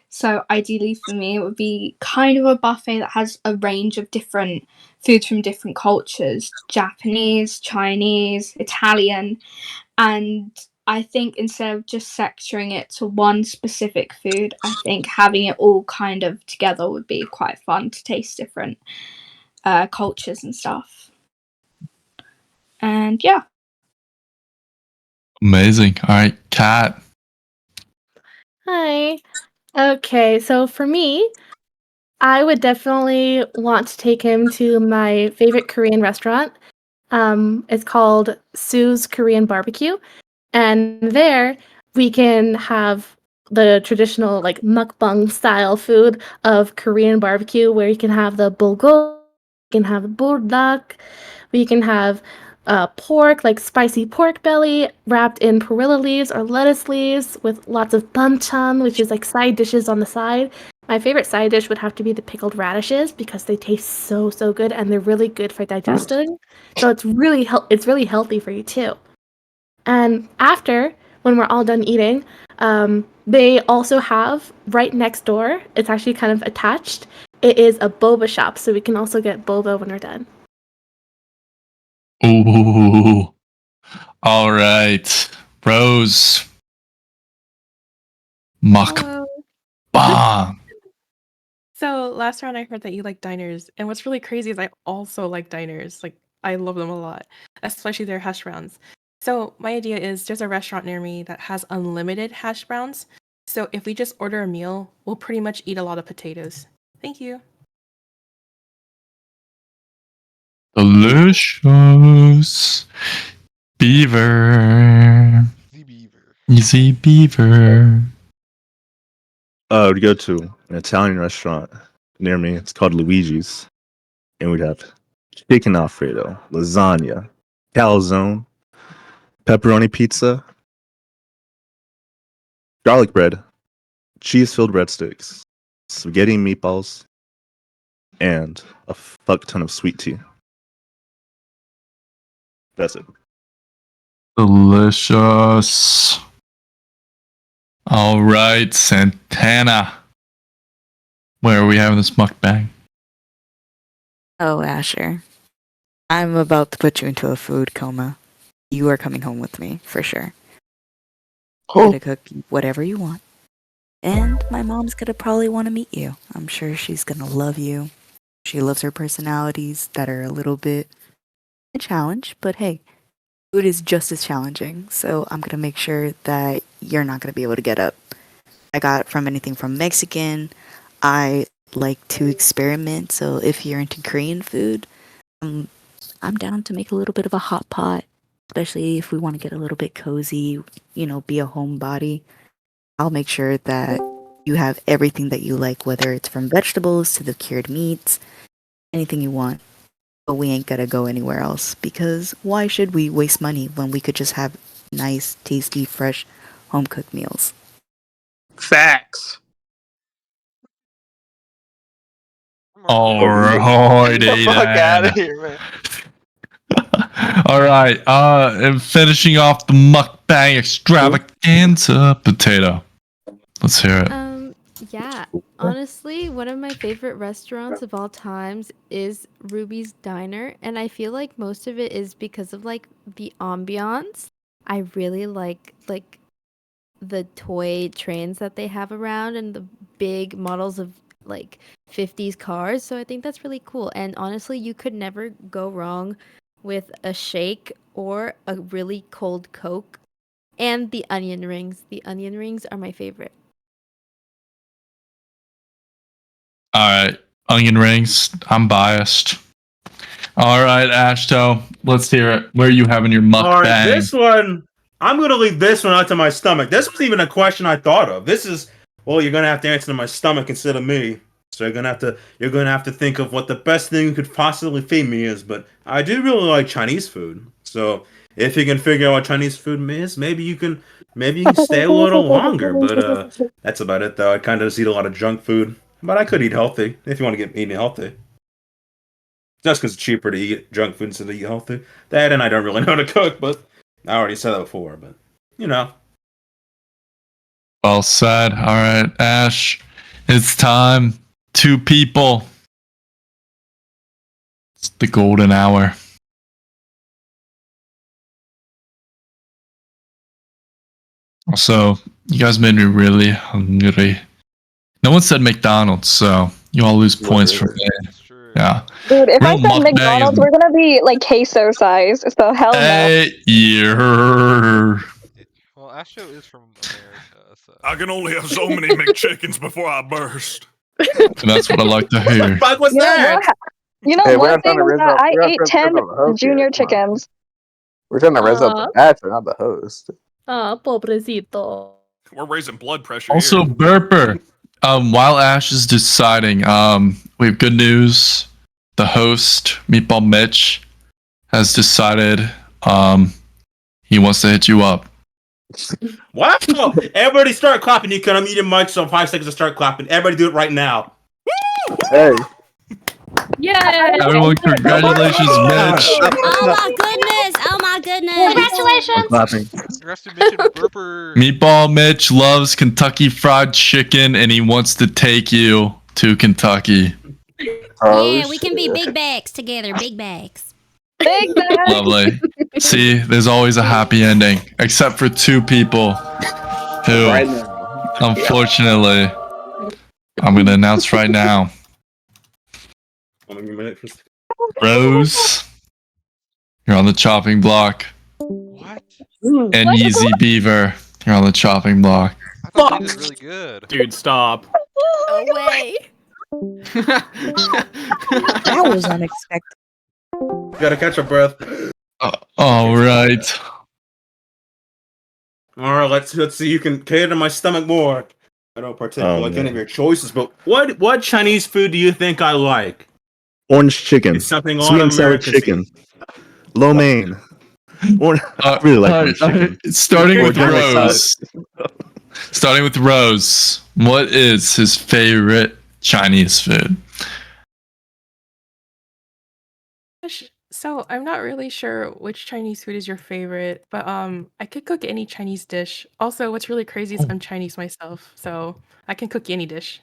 So ideally for me it would be kind of a buffet that has a range of different foods from different cultures, Japanese, Chinese, Italian, and I think instead of just sectoring it to one specific food, I think having it all kind of together would be quite fun to taste different cultures and stuff. And yeah. Amazing. All right, Kat. Hi. Okay, so for me, I would definitely want to take him to my favorite Korean restaurant. It's called Sue's Korean Barbecue, and there we can have the traditional like mukbang style food of Korean barbecue, where you can have the bulgogi, you can have burdak, we can have pork, like spicy pork belly wrapped in perilla leaves or lettuce leaves with lots of banchan, which is like side dishes on the side. My favorite side dish would have to be the pickled radishes because they taste so good and they're really good for digesting. So it's it's really healthy for you too. And after, when we're all done eating, they also have right next door, it's actually kind of attached, it is a boba shop, so we can also get boba when we're done. Ooh. All right. Rose. Mukbang. So last round I heard that you like diners, and what's really crazy is I also like diners. Like I love them a lot, especially their hash browns. So my idea is there's a restaurant near me that has unlimited hash browns. So if we just order a meal, we'll pretty much eat a lot of potatoes. Thank you. Delicious. Beaver. Easy beaver. We'd go to an Italian restaurant near me. It's called Luigi's, and we'd have chicken Alfredo, lasagna, calzone, pepperoni pizza, garlic bread, cheese-filled breadsticks, spaghetti and meatballs, and a fuck ton of sweet tea. That's it. Delicious. All right, Santana. Where are we having this mukbang? Oh, Asher. I'm about to put you into a food coma. You are coming home with me, for sure. I'm gonna cook whatever you want. And my mom's gonna probably want to meet you. I'm sure she's gonna love you. She loves her personalities that are a little bit a challenge, but hey, food is just as challenging. So I'm gonna make sure that you're not gonna be able to get up. I got from anything from Mexican. I like to experiment, so if you're into Korean food, I'm down to make a little bit of a hot pot, especially if we want to get a little bit cozy, be a homebody. I'll make sure that you have everything that you like, whether it's from vegetables to the cured meats, anything you want. But we ain't gotta go anywhere else because why should we waste money when we could just have nice, tasty, fresh, home cooked meals? Facts. Alrighty Get the fuck then. out of here, man. All right. And finishing off the mukbang extravaganza, potato. Let's hear it. Yeah. Honestly, one of my favorite restaurants of all times is Ruby's Diner, and I feel like most of it is because of like the ambiance. I really like the toy trains that they have around and the big models of like 50s cars. So I think that's really cool. And honestly, you could never go wrong with a shake or a really cold Coke and the onion rings. The onion rings are my favorite. All right. Onion rings. I'm biased. All right, Ashto. Let's hear it. Where are you having your mukbang? All right, this one, I'm gonna leave this one out to my stomach. This wasn't even a question I thought of. This is, well, you're gonna have to answer to my stomach instead of me. So you're gonna have to think of what the best thing you could possibly feed me is. But I do really like Chinese food. So if you can figure out what Chinese food is, maybe you can stay a little longer. But that's about it though. I kind of just eat a lot of junk food. But I could eat healthy if you want to get eating healthy. Just because it's cheaper to eat junk food instead of eat healthy. That and I don't really know how to cook, but I already said that before. But you know, Well said. All right, Ash. It's time. 2 people. It's the golden hour. Also, you guys made me really hungry. No one said McDonald's, so you all lose points from me. Yeah. Dude, if I Real said mukbang McDonald's, is- we're gonna be like queso size. So hell no. Hey, yeah. Well, Ashto is from America, so. I can only have so many McChickens before I burst. That's what I like to hear. fuck was You know that? what? You know Hey, we're one not trying thing to is raise that up. I We're not ate trying 10 to raise up the host junior here. Come on. chickens. We're trying to raise up the bachelor, not the host. Pobrecito. We're raising blood pressure Also, here. Burper. While Ash is deciding, we have good news. The host, Meatball Mitch, has decided he wants to hit you up. Wow! Everybody start clapping. You can unmute your mic so 5 seconds to start clapping. Everybody do it right now. Hey. Yay! Everyone, congratulations, Mitch. Oh my goodness! Oh my goodness! I'm clapping. Congrats to Mitch and Burper. Meatball Mitch loves Kentucky Fried Chicken, and he wants to take you to Kentucky. Yeah, we can be big bags together. Big bags. Big bag. Lovely. See, there's always a happy ending, except for 2 people who, Right now. unfortunately, I'm going to announce right now. Rose, you're on the chopping block. What? And Yeezy Beaver, you're on the chopping block. I thought they did really good. Dude, stop. No way. That was unexpected. Gotta catch our breath. All right. All right, let's see. You can cater to my stomach more. I don't particularly like any of your choices, but what Chinese food do you think I like? Orange chicken. It's something Sweet and sour American. chicken. Lo mein. I really like orange chicken. Starting with Organic Rose. Starting with Rose. What is his favorite Chinese food? So I'm not really sure which Chinese food is your favorite, but I could cook any Chinese dish. Also, what's really crazy is I'm Chinese myself, so I can cook any dish.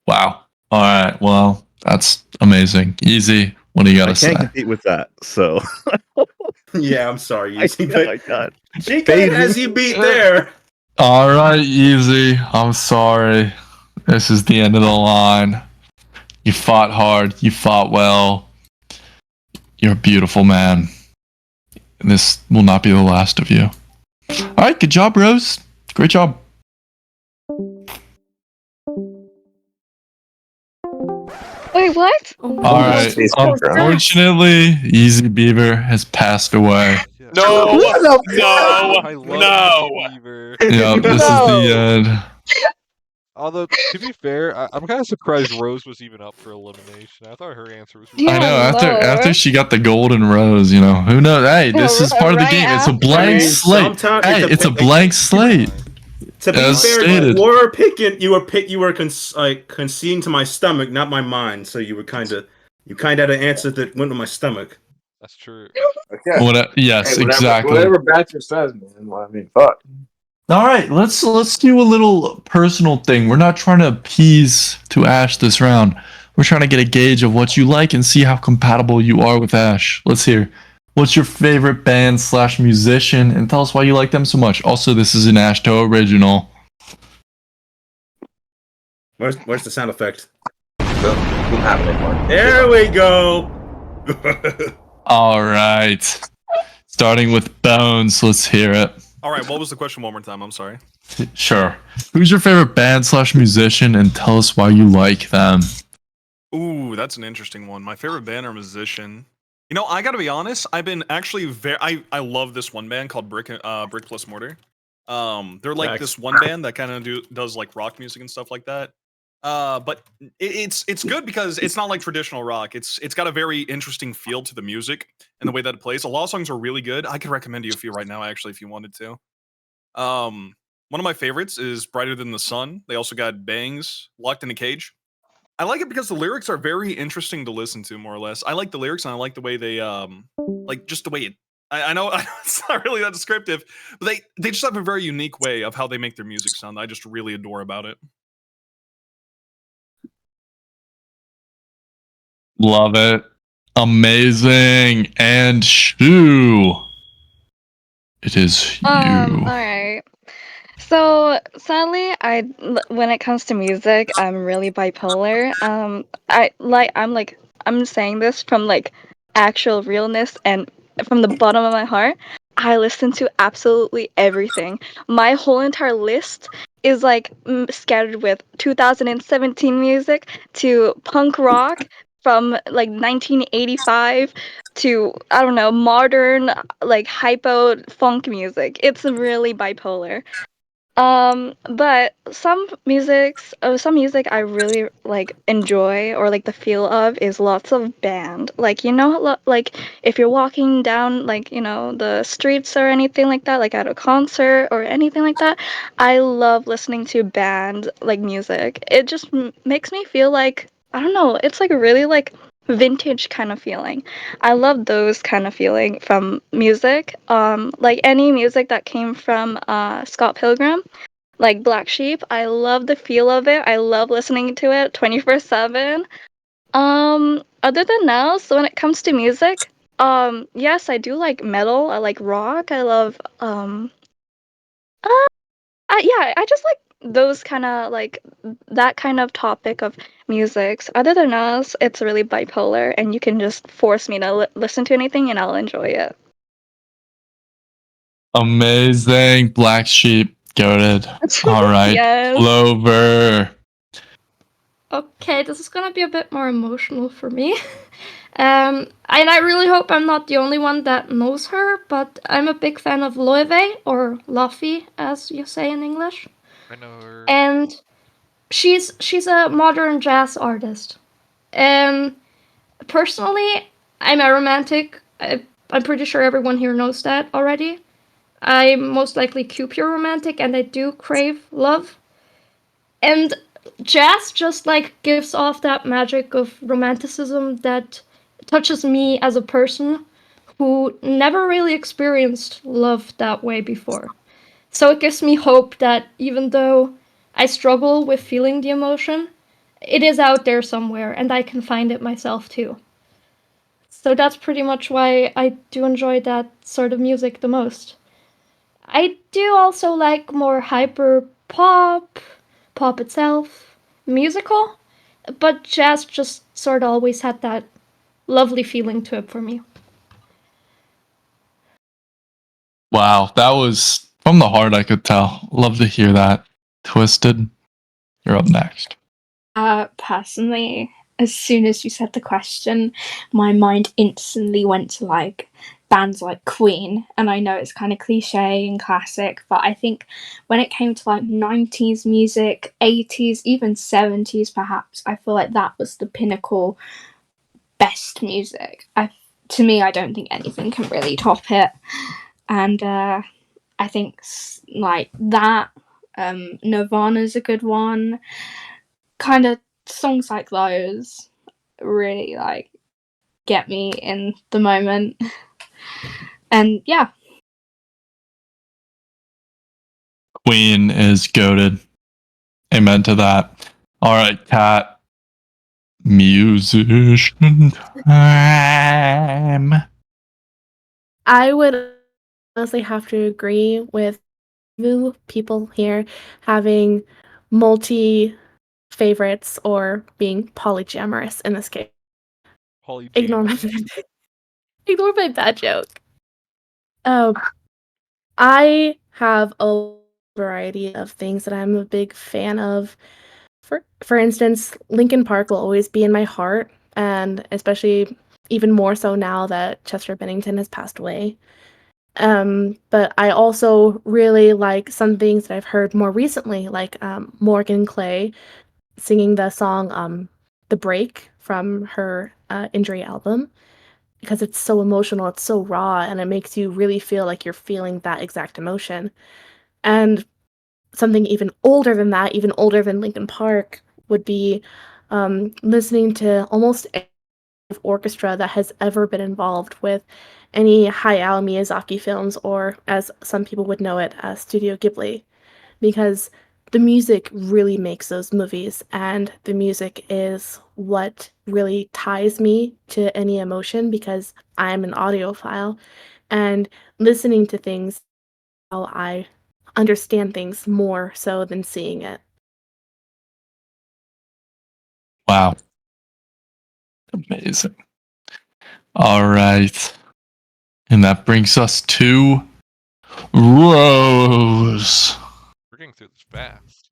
Wow. All right. Well, that's amazing. Easy. What do you got I to say? can't compete with that, so. Yeah, I'm sorry. I can't. She has you beat there. All right, Easy. I'm sorry. This is the end of the line. You fought hard. You fought well. You're a beautiful man. This will not be the last of you. All right. Good job, Rose. Great job. Wait, what? All right. Unfortunately, Easy Beaver has passed away. No, I no, love no. Beaver. Yeah, this is the end. Although, to be fair, I'm kind of surprised Rose was even up for elimination. I thought her answer was. I know. After she got the golden rose, you know, who knows? Hey, this is part of the game. It's a blank slate. Hey, it's a blank slate. To be As fair, stated. you were conceding to my stomach, not my mind. So you kind of had an answer that went with my stomach. That's true. Okay. Yes, Hey, exactly. whatever Baxter says, man. Well, I mean, fuck. All right, let's do a little personal thing. We're not trying to appease to Ash this round. We're trying to get a gauge of what you like and see how compatible you are with Ash. Let's hear. What's your favorite band / musician, and tell us why you like them so much. Also, this is an Ashto original. Where's the sound effect? Doesn't have it anymore. There we go. All right, starting with Bones. Let's hear it. All right, what was the question one more time? I'm sorry. Sure. Who's your favorite band / musician, and tell us why you like them. Ooh, that's an interesting one. My favorite band or musician. You know, I gotta be honest. I've been actually I love this one band called Brick Plus Mortar. They're like Facts. this one band that kind of does like rock music and stuff like that. But it's good because it's not like traditional rock. It's got a very interesting feel to the music and the way that it plays. A lot of songs are really good. I could recommend you a few right now, actually, if you wanted to. One of my favorites is Brighter Than the Sun. They also got Bangs, Locked in a Cage. I like it because the lyrics are very interesting to listen to, more or less. I like the lyrics and I like the way they like just the way it I know it's not really that descriptive, but they just have a very unique way of how they make their music sound that I just really adore about it. Love it. Amazing. And Shu. It is you. Alright. So sadly, when it comes to music, I'm really bipolar. I'm saying this from like actual realness and from the bottom of my heart. I listen to absolutely everything. My whole entire list is like scattered with 2017 music to punk rock from like 1985 to I don't know modern like hypo funk music. It's really bipolar. But some music I really like enjoy or like the feel of is lots of band. Like like if you're walking down like the streets or anything like that, like at a concert or anything like that, I love listening to band like music. It just makes me feel like I don't know. It's like really like vintage kind of feeling. I love those kind of feeling from music. Like any music that came from Scott Pilgrim, like Black Sheep. I love the feel of it. I love listening to it 24/7. Other than that, so when it comes to music, yes, I do like metal. I like rock. I love yeah, I just like those kind of like that kind of topic of music. Other than us, it's really bipolar, and you can just force me to listen to anything, and I'll enjoy it. Amazing. Black Sheep. Goated. All right. Yes. Clover. Okay, this is gonna be a bit more emotional for me. And I really hope I'm not the only one that knows her, but I'm a big fan of Loewe, or Luffy, as you say in English. I know her. And she's a modern jazz artist. And personally, I'm a romantic. I'm pretty sure everyone here knows that already. I'm most likely pure romantic, and I do crave love. And jazz just like gives off that magic of romanticism that touches me as a person who never really experienced love that way before. So it gives me hope that even though I struggle with feeling the emotion, it is out there somewhere and I can find it myself too. So that's pretty much why I do enjoy that sort of music the most. I do also like more hyper pop itself, musical, but jazz just sort of always had that lovely feeling to it for me. Wow, that was from the heart, I could tell. Love to hear that. Twisted, you're up next. Personally, as soon as you said the question, my mind instantly went to like bands like Queen, and I know it's kind of cliche and classic, but I think when it came to like 90s music, 80s, even 70s perhaps, I feel like that was the pinnacle best music. To me, I don't think anything can really top it. And I think like that Nirvana's a good one. Kind of songs like those really like get me in the moment. And yeah. Queen is goaded. Amen to that. All right, Kat. Musician time. I would honestly have to agree with you people here having multi favorites or being polyamorous in this case. Ignore my ignore my bad joke. I have a variety of things that I'm a big fan of. For instance, Linkin Park will always be in my heart, and especially even more so now that Chester Bennington has passed away. But I also really like some things that I've heard more recently, like Morgan Clay singing the song "The Break" from her Injury album, because it's so emotional, it's so raw, and it makes you really feel like you're feeling that exact emotion. And something even older than that, even older than Linkin Park, would be listening to almost any orchestra that has ever been involved with any Hayao Miyazaki films, or as some people would know it, Studio Ghibli, because the music really makes those movies, and the music is what really ties me to any emotion because I'm an audiophile, and listening to things how I understand things more so than seeing it. Wow. Amazing. All right. And that brings us to Rose. We're getting through this fast.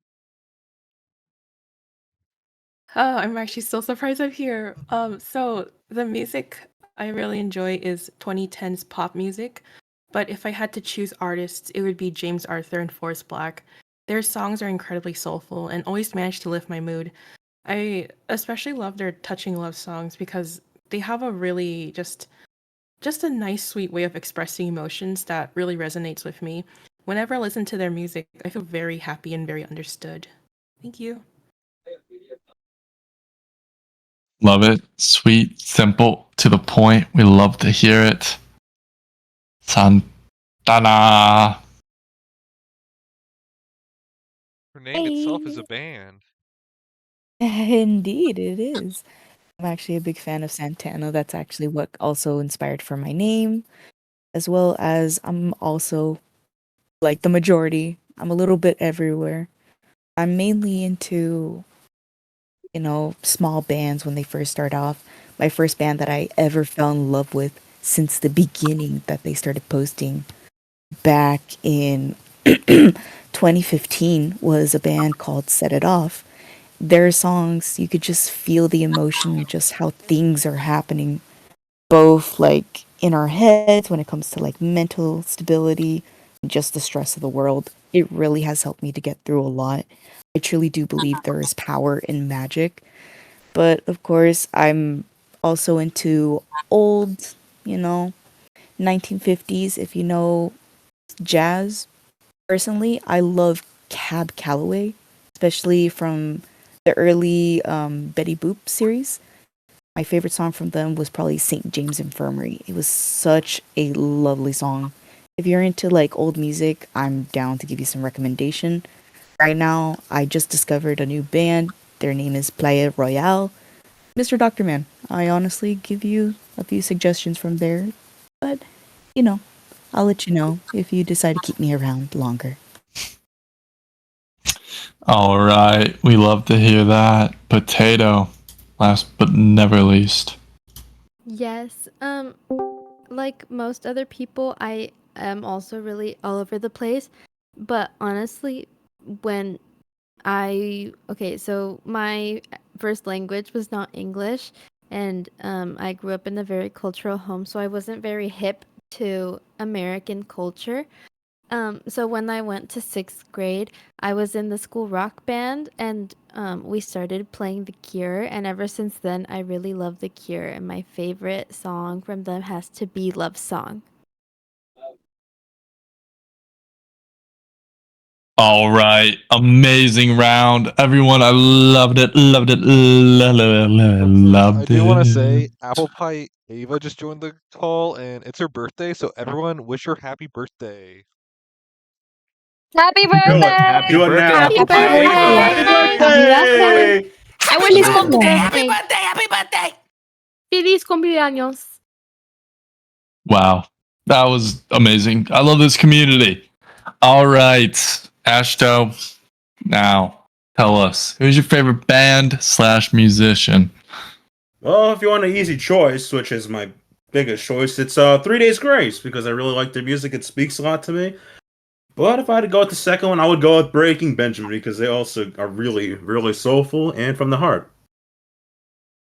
Oh, I'm actually so surprised I'm here. So the music I really enjoy is 2010s pop music, but if I had to choose artists, it would be James Arthur and Forrest Black. Their songs are incredibly soulful and always manage to lift my mood. I especially love their touching love songs because they have a really just a nice sweet way of expressing emotions that really resonates with me. Whenever I listen to their music, I feel very happy and very understood. Thank you. Love it. Sweet, simple, to the point. We love to hear it. Santana. Her name itself is a band. Indeed, it is. I'm actually a big fan of Santana. That's actually what also inspired for my name, as well as I'm also like the majority. I'm a little bit everywhere. I'm mainly into, small bands when they first start off. My first band that I ever fell in love with since the beginning that they started posting back in 2015 was a band called Set It Off. Their songs, you could just feel the emotion, just how things are happening, both like in our heads when it comes to like mental stability and just the stress of the world. It really has helped me to get through a lot. I truly do believe there is power in magic. But of course, I'm also into old, you know, 1950s, if you know jazz. Personally, I love Cab Calloway, especially from the early Betty Boop series. My favorite song from them was probably St. James Infirmary. It was such a lovely song. If you're into like old music, I'm down to give you some recommendation. Right now, I just discovered a new band. Their name is Playa Royale. Mr. Dr. Man, I honestly give you a few suggestions from there, but you know, I'll let you know if you decide to keep me around longer. All right. We love to hear that. Potato. Last but never least. Yes. Like most other people, I am also really all over the place. But honestly, when okay, so my first language was not English, and I grew up in a very cultural home, so I wasn't very hip to American culture. So when I went to sixth grade, I was in the school rock band, and we started playing The Cure. And ever since then, I really love The Cure. And my favorite song from them has to be Love Song. All right, amazing round, everyone. I loved it, loved it, loved I do want to say, it. Apple Pie Ava just joined the call, and it's her birthday, so everyone wish her happy birthday. Happy Do it. birthday! Do it now. Happy Apple Pie Ava. birthday! Happy birthday! Feliz Happy cumpleaños. Happy birthday! Feliz cumpleaños. Wow, that was amazing. I love this community. All right, Ashto, now tell us, who's your favorite band / musician? Well, if you want an easy choice, which is my biggest choice, it's 3 Days Grace because I really like their music. It speaks a lot to me. But if I had to go with the second one, I would go with Breaking Benjamin because they also are really, really soulful and from the heart.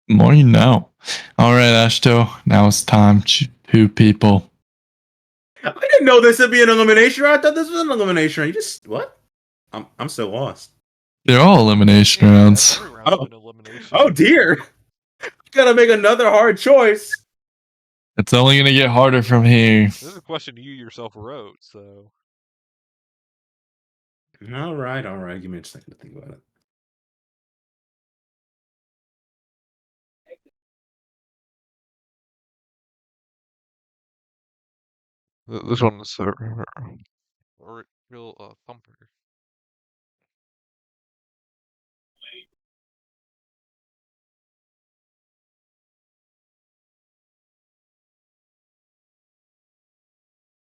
More you know. All right, Ashto, now it's time to two people. I didn't know this would be an elimination round. I thought this was an elimination round. You just what? I'm so lost. They're all elimination rounds. Oh dear. Gotta make another hard choice. It's only gonna get harder from here. This is a question you yourself wrote, so. All right. Give me a second to think about it. This one is a real thumper.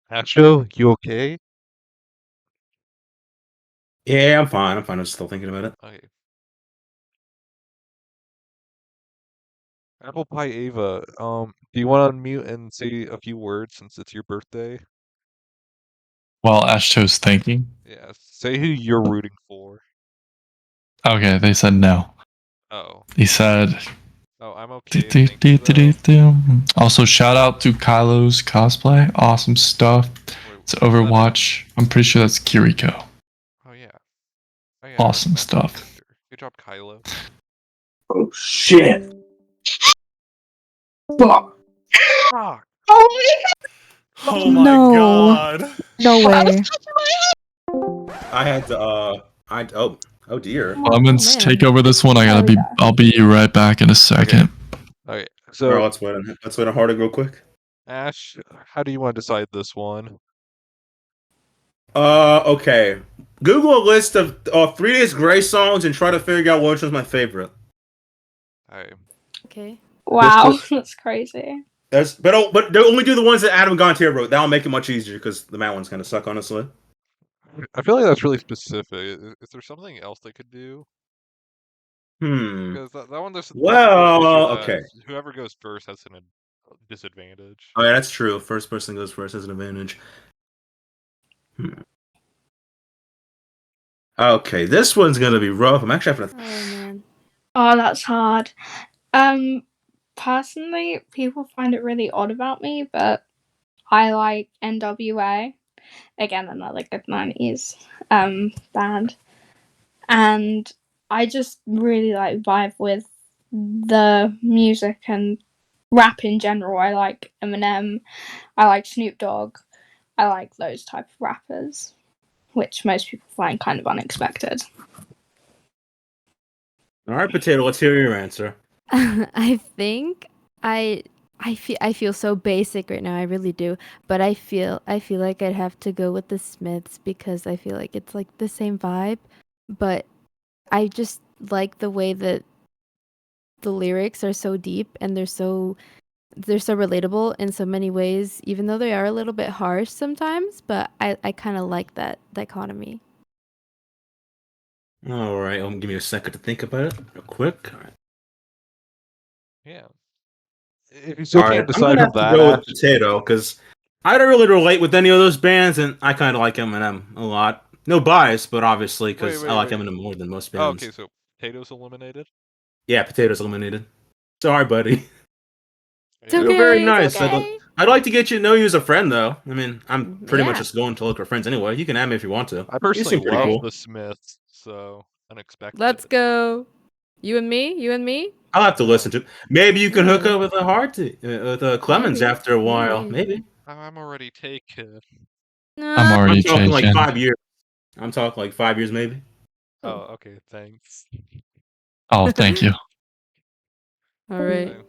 Ashto, you okay? Yeah, I'm fine. I'm still thinking about it. Okay. Apple Pie Ava, do you want to unmute and say a few words since it's your birthday? While Ashto's thinking. Yeah, say who you're rooting for. Okay, they said no. Oh. He said. Oh, I'm okay. Also, shout out to Kylo's cosplay. Awesome stuff. It's Overwatch. I'm pretty sure that's Kiriko. Oh yeah. Awesome stuff. Good job, Kylo. Oh shit! Fuck! Fuck! Oh my god! No way. I had to. Oh dear. Lemons, take over this one. I'll be right back in a second. Okay, so Alright, let's wait on harder real quick. Ash, how do you want to decide this one? Okay. Google a list of 3 Days Grace songs and try to figure out which one's my favorite. Alright. Okay. Wow, that's crazy. But they'll only do the ones that Adam Gontier wrote. That'll make it much easier because the Matt ones kind of suck, honestly. I feel like that's really specific. Is there something else they could do? Because that one there's Well, okay. Whoever goes first has a disadvantage. Oh yeah, that's true. First person goes first has an advantage. Okay, this one's gonna be rough. I'm actually having to. Oh, that's hard. Personally, people find it really odd about me, but I like NWA. Again, another good 90s band. And I just really like vibe with the music and rap in general. I like Eminem. I like Snoop Dogg. I like those type of rappers, which most people find kind of unexpected. All right, Potato. Let's hear your answer. I think I feel so basic right now. I really do, but I feel like I'd have to go with the Smiths because I feel like it's like the same vibe, but I just like the way that the lyrics are so deep and they're so relatable in so many ways, even though they are a little bit harsh sometimes. But I kind of like that dichotomy. All right, give me a second to think about it real quick. All right. Yeah. If you still can't decide I'm from gonna have to go with Potato because I don't really relate with any of those bands, and I kind of like Eminem a lot. No bias, but obviously because I like Eminem more than most bands. Okay, so Potato's eliminated? Yeah, Potato's eliminated. Sorry, buddy. It's You're okay, very it's nice. okay. I'd like to get you to know you as a friend, though. I mean, I'm pretty much Yeah. just going to look for friends anyway. You can add me if you want to. I You personally seem pretty love cool. the Smiths, so unexpected. Let's go. You and me. I'll have to listen to it. Maybe you can hook up with Clemens Maybe, after a while. maybe. Maybe. I'm already taken. I'm already talking like taken. 5 years. I'm talking like 5 years maybe. Oh, okay. Thanks. Oh, thank you. All right. Okay.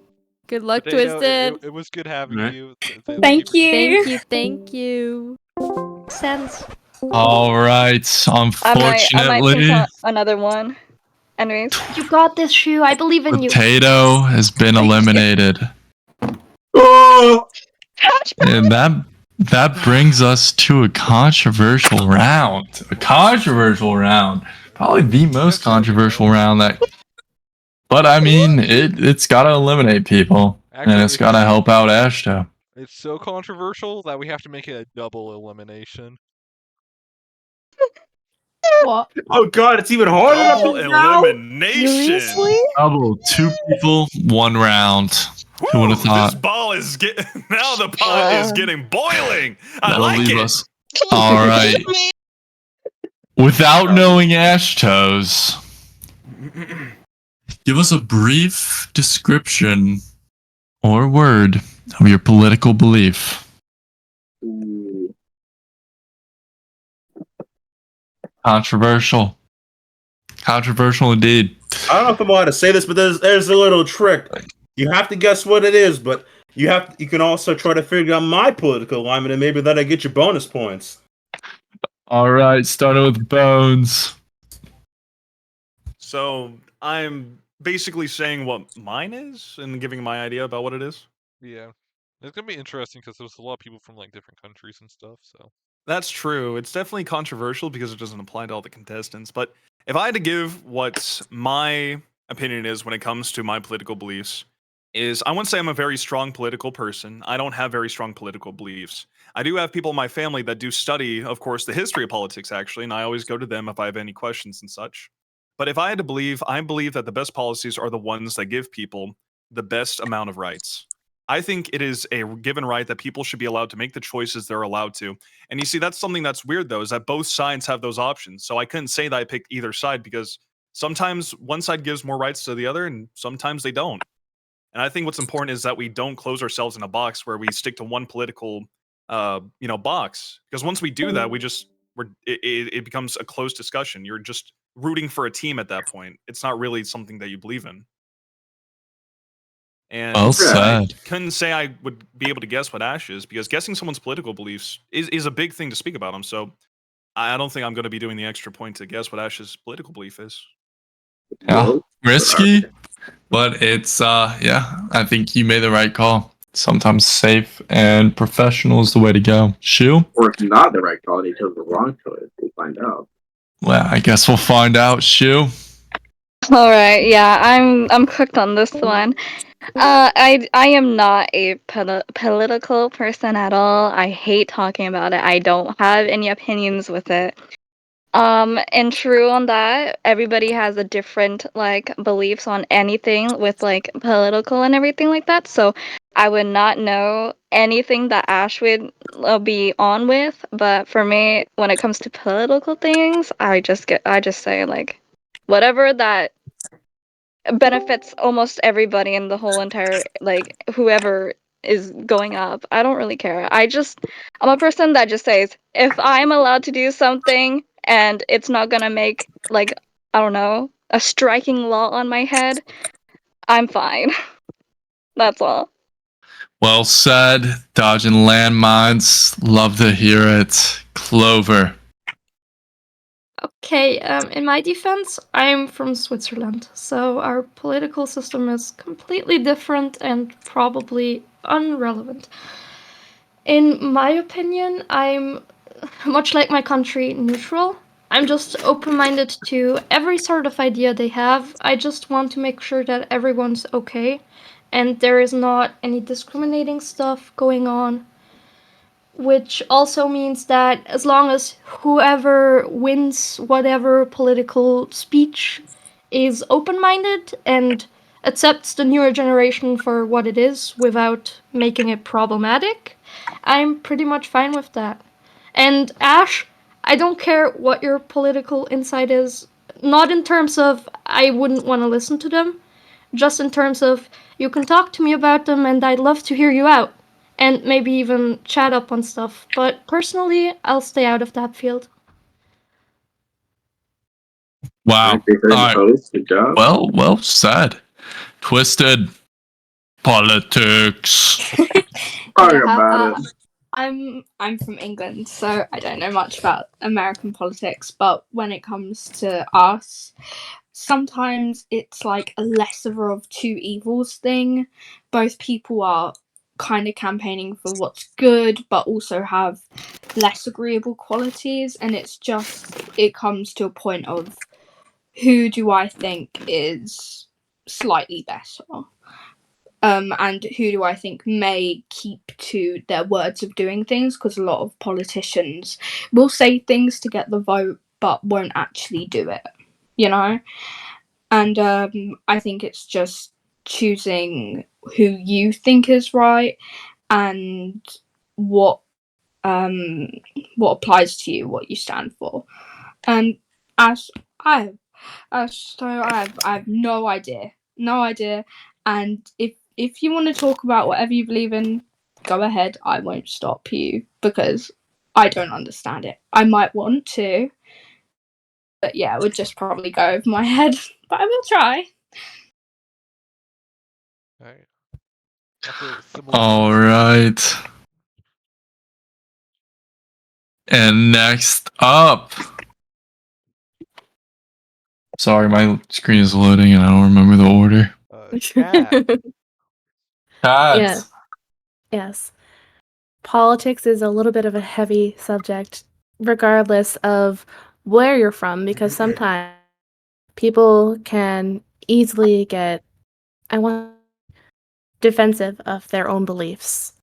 Good luck, Potato, Twisted. it was good having Alright. you. Thank you. Thank you. Sense. All right. I might pick Unfortunately, another one. Anyways. You got this, Shu. I believe in you. Potato has been eliminated. Oh! And that brings us to a controversial round. A controversial round. Probably the most controversial round that. But I mean, it's got to eliminate people, and Actually, it's got to help out Ashto. It's so controversial that we have to make it a double elimination. What? Oh god, it's even harder Double now? elimination. Double, 2 people, 1 round. Who would have This thought? ball is getting now the pot is getting boiling. I That'll like leave it. us. All right. Without knowing Ashtos, give us a brief description or word of your political belief. Controversial. Controversial indeed. I don't know if I'm allowed to say this, but there's a little trick. You have to guess what it is, but you can also try to figure out my political alignment, and maybe that'll get you bonus points. All right, starting with Bones. So I'm basically saying what mine is and giving my idea about what it is. Yeah. It's gonna be interesting because there's a lot of people from like different countries and stuff. So That's true. It's definitely controversial because it doesn't apply to all the contestants. But if I had to give what my opinion is when it comes to my political beliefs, is I wouldn't say I'm a very strong political person. I don't have very strong political beliefs. I do have people in my family that do study, of course, the history of politics, actually, and I always go to them if I have any questions and such. But if I had to believe, I believe that the best policies are the ones that give people the best amount of rights. I think it is a given right that people should be allowed to make the choices they're allowed to. And you see, that's something that's weird, though, is that both sides have those options. So I couldn't say that I picked either side because sometimes one side gives more rights to the other, and sometimes they don't. And I think what's important is that we don't close ourselves in a box where we stick to one political, box. Because once we do that, it becomes a closed discussion. You're just rooting for a team at that point. It's not really something that you believe in. And Well I said. couldn't say I would be able to guess what Ash is because guessing someone's political beliefs is a big thing to speak about them. So I don't think I'm going to be doing the extra point to guess what Ash's political belief is. Yeah, risky, but it's yeah. I think you made the right call. Sometimes safe and professional is the way to go. Shu? Or it's not the right call, they chose the wrong choice. We'll find out. Well, I guess we'll find out. Shu? All right, yeah, I'm cooked on this one. I am not a political person at all. I hate talking about it. I don't have any opinions with it. And true on that, everybody has a different like beliefs on anything with like political and everything like that. So I would not know anything that Ash would be on with. But for me, when it comes to political things, I just say like whatever that benefits almost everybody in the whole entire like whoever is going up. I don't really care. I'm a person that just says if I'm allowed to do something and it's not gonna make like I don't know a striking law on my head, I'm fine. That's all. Well said. Dodging landmines. Love to hear it. Clover. Okay, in my defense, I'm from Switzerland, so our political system is completely different and probably irrelevant. In my opinion, I'm much like my country, neutral. I'm just open minded to every sort of idea they have. I just want to make sure that everyone's okay and there is not any discriminating stuff going on, which also means that as long as whoever wins whatever political speech is open minded and accepts the newer generation for what it is without making it problematic, I'm pretty much fine with that. And Ash, I don't care what your political insight is, not in terms of I wouldn't want to listen to them, just in terms of you can talk to me about them and I'd love to hear you out and maybe even chat up on stuff. But personally, I'll stay out of that field. Wow. Okay, All right. good job. Well said. Twisted politics. Yeah, I'm from England, so I don't know much about American politics, but when it comes to us, sometimes it's like a lesser of two evils thing. Both people are kind of campaigning for what's good, but also have less agreeable qualities, and it comes to a point of who do I think is slightly better? And who do I think may keep to their words of doing things? Because a lot of politicians will say things to get the vote, but won't actually do it, you know? And I think it's just choosing who you think is right and what applies to you, what you stand for. And as I have no idea. And if you want to talk about whatever you believe in, go ahead. I won't stop you because I don't understand it. I might want to, but yeah, it would just probably go over my head. But I will try. Alright. That's a similar All answer. right. And next up. Sorry, my screen is loading and I don't remember the order. Cat. Cat. Yes. Politics is a little bit of a heavy subject, regardless of where you're from, because sometimes people can easily get, defensive of their own beliefs.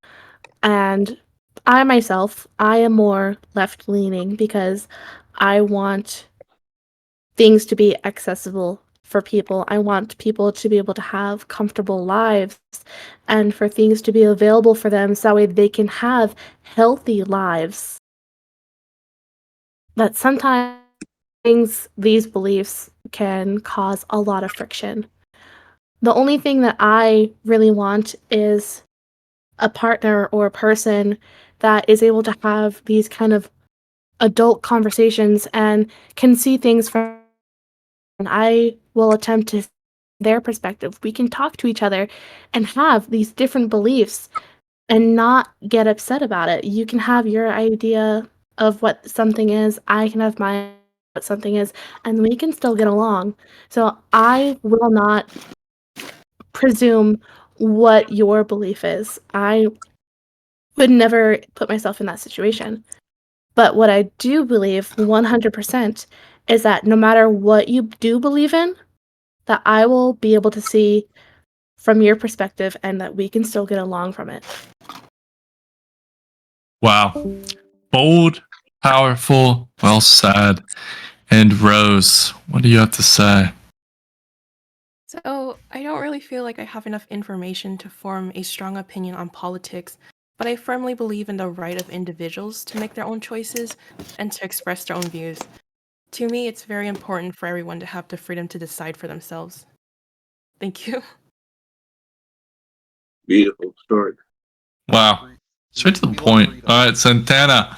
And I myself, I am more left leaning because I want things to be accessible for people. I want people to be able to have comfortable lives and for things to be available for them so that way they can have healthy lives. But sometimes these beliefs can cause a lot of friction. The only thing that I really want is a partner or a person that is able to have these kind of adult conversations and can see things from, and I will attempt to their perspective. We can talk to each other and have these different beliefs and not get upset about it. You can have your idea of what something is, I can have my what something is, and we can still get along. So I will not presume what your belief is. I would never put myself in that situation. But what I do believe 100% is that no matter what you do believe in, that I will be able to see from your perspective and that we can still get along from it. Wow. Bold, powerful, well said. And Rose, what do you have to say? So, I don't really feel like I have enough information to form a strong opinion on politics, but I firmly believe in the right of individuals to make their own choices and to express their own views. To me, it's very important for everyone to have the freedom to decide for themselves. Thank you. Beautiful story. Wow. Straight to the point. All right, Santana,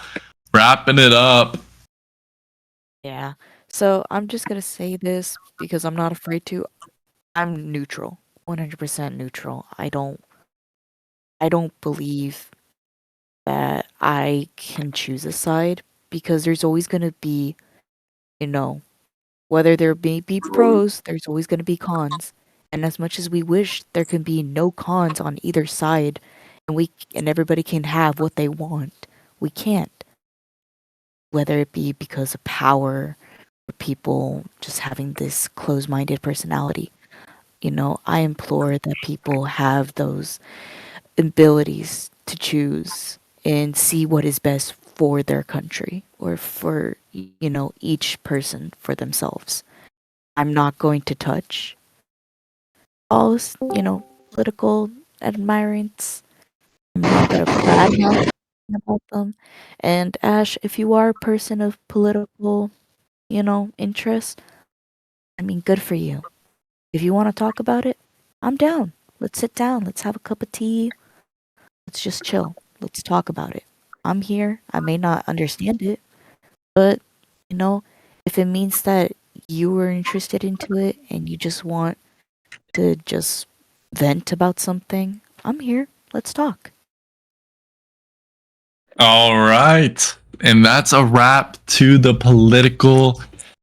wrapping it up. Yeah. So I'm just gonna say this because I'm not afraid to. I'm neutral. 100% neutral. I don't believe that I can choose a side because there's always gonna be, you know, whether there may be pros, there's always gonna be cons. And as much as we wish there can be no cons on either side and everybody can have what they want, we can't. Whether it be because of power or people just having this closed-minded personality. I implore that people have those abilities to choose and see what is best for their country or for, each person for themselves. I'm not going to touch all, political admirants. I'm not going to badmouth about them. And Ash, if you are a person of political, interest, I mean, good for you. If you want to talk about it, I'm down. Let's sit down. Let's have a cup of tea. Let's just chill. Let's talk about it. I'm here. I may not understand it, but, if it means that you were interested into it and you just want to just vent about something, I'm here. Let's talk. All right. And that's a wrap to the political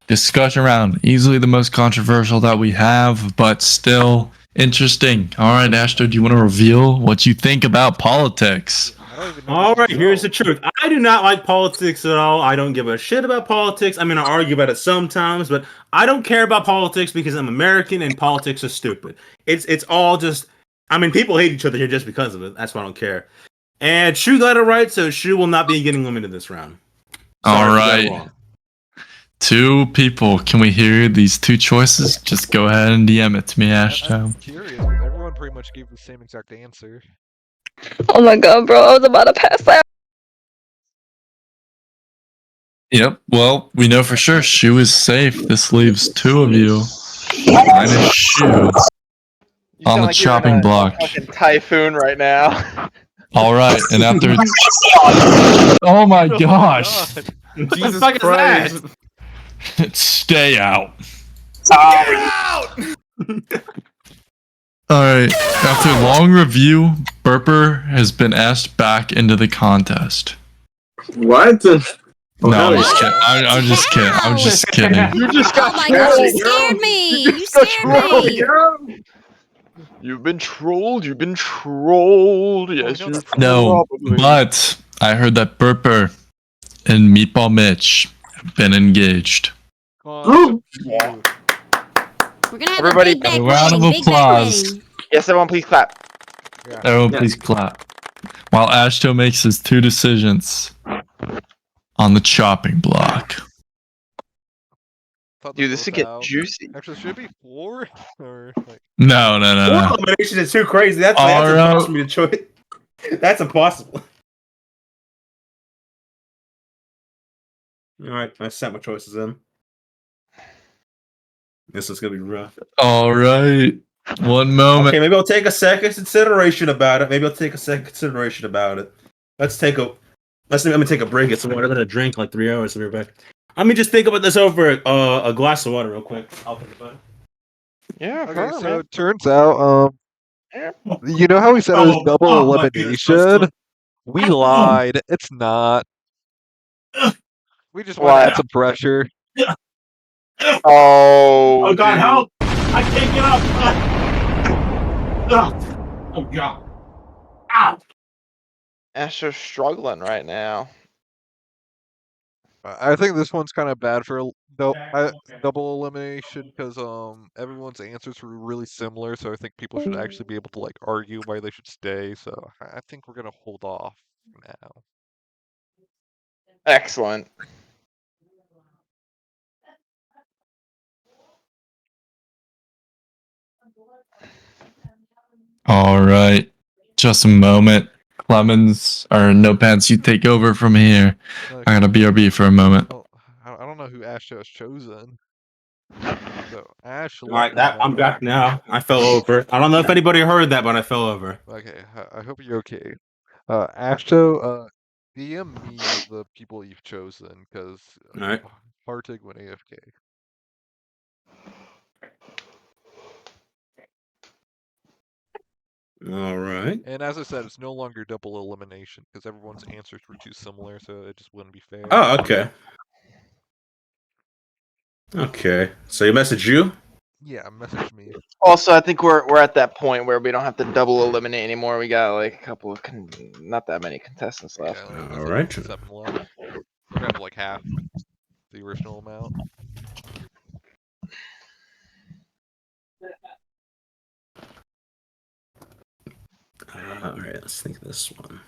discussion round. Easily the most controversial that we have, but still interesting. All right, Ashto, do you want to reveal what you think about politics? All right, here's the truth. I do not like politics at all. I don't give a shit about politics. I mean, I argue about it sometimes, but I don't care about politics because I'm American and politics are stupid. It's all just. I mean, people hate each other here just because of it. That's why I don't care. And Shu got it right, so Shu will not be getting limited this round. Sorry All if I got it right. wrong. Two people. Can we hear these two choices? Just go ahead and DM it to me, I'm Ashto. curious. Everyone pretty much gave the same exact answer. Oh my god, bro! I was about to pass out. Yep. Well, we know for sure Shu is safe. This leaves two of you. Minus Shu You on sound the like you're in chopping a block. fucking typhoon right now. All right, and after oh my gosh, Jesus fuck is that? Christ. stay out. Get out! All right, after long review, Burper has been asked back into the contest. What? No, I'm just kidding. I'm just kidding. I'm just kidding. You just got Oh my gosh, you trolled. scared me! You You just got scared trolled. me! You've been trolled. You've been trolled. Yes, you're No, probably. but I heard that Burper and Meatball Mitch have been engaged. We're gonna have Everybody, a big back a round of wedding. Big back applause. wedding. Yes, everyone, please clap. Everyone, please clap. While Ashto makes his two decisions on the chopping block. Dude, this would get juicy. Actually, should it be 4 or like? No. Four elimination is too crazy. That's impossible for me to choose. That's impossible. All right, I set my choices in. This is gonna be rough. All right. One moment. Okay, maybe I'll take a second consideration about it. Let me take a break. Get some water. I'm gonna drink like 3 hours. And be back. Let me just think about this over a glass of water real quick. I'll think about it. Yeah. Okay, so it turns out, you know how we said it was double my goodness, I'm elimination? so- We lied. It's not. We just want Why? to add some pressure. Oh, God, dude. help! I can't get up. Oh God! Ow! Astro's struggling right now. I think this one's kind of bad for double elimination because everyone's answers were really similar, so I think people should actually be able to like argue why they should stay. So I think we're gonna hold off now. Excellent. All right. Just a moment. Clemens or No Pants, you take over from here. I gotta BRB for a moment. I don't know who Ashto has chosen. So Ash. All right, I'm back now. I fell over. I don't know if anybody heard that, but I fell over. Okay, I hope you're okay. Ashto, DM me the people you've chosen because Alright. Hartig went AFK. All right. And as I said, it's no longer double elimination because everyone's answers were too similar, so it just wouldn't be fair. Oh, okay. Okay. So you message you? Yeah, message me. Also, I think we're at that point where we don't have to double eliminate anymore. We got like a couple of not that many contestants left. All right. 7 left. We're gonna have like half the original amount. All right. Let's think of this one.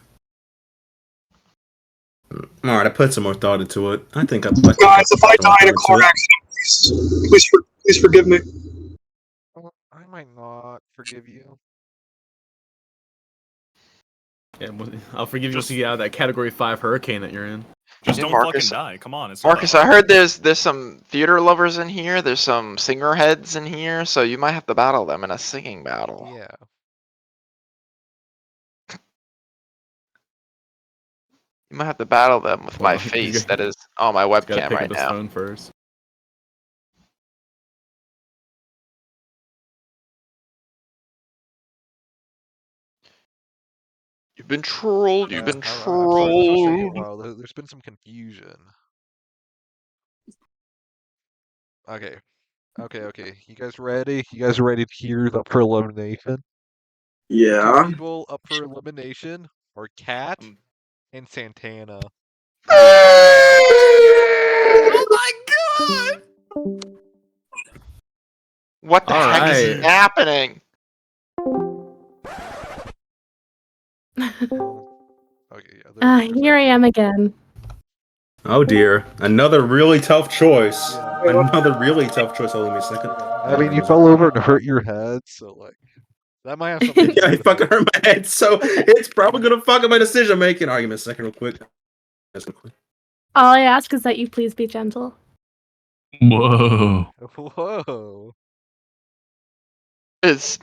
All right. I put some more thought into it. I think Guys, if I die in a car accident, please forgive me. I might not forgive you. Yeah, I'll forgive you once you get out of that Category 5 hurricane that you're in. Just don't Marcus, fucking die. Come on, it's Marcus, I heard there's some theater lovers in here. There's some singer heads in here, so you might have to battle them in a singing battle. Yeah. You might have to battle them with my face that is on my Gotta webcam pick right up his now. phone first. You've been trolled. You've been I'm sorry. This one's taking a trolled. while. There's been some confusion. Okay. Okay. You guys ready? You guys ready to hear the for elimination? The Yeah. two people up for elimination are Cat and Santana. Oh my god! What the All heck is right. happening? Okay, yeah. Here I am again. Oh dear, another really tough choice. Another really tough choice. Hold on me a second. I mean, you fell over and hurt your head, so like that might have something to do Yeah, I with fucking it. hurt my head, so it's probably gonna fuck up my decision making. Give me a second, real quick. All I ask is that you please be gentle. Whoa. Whoa. It's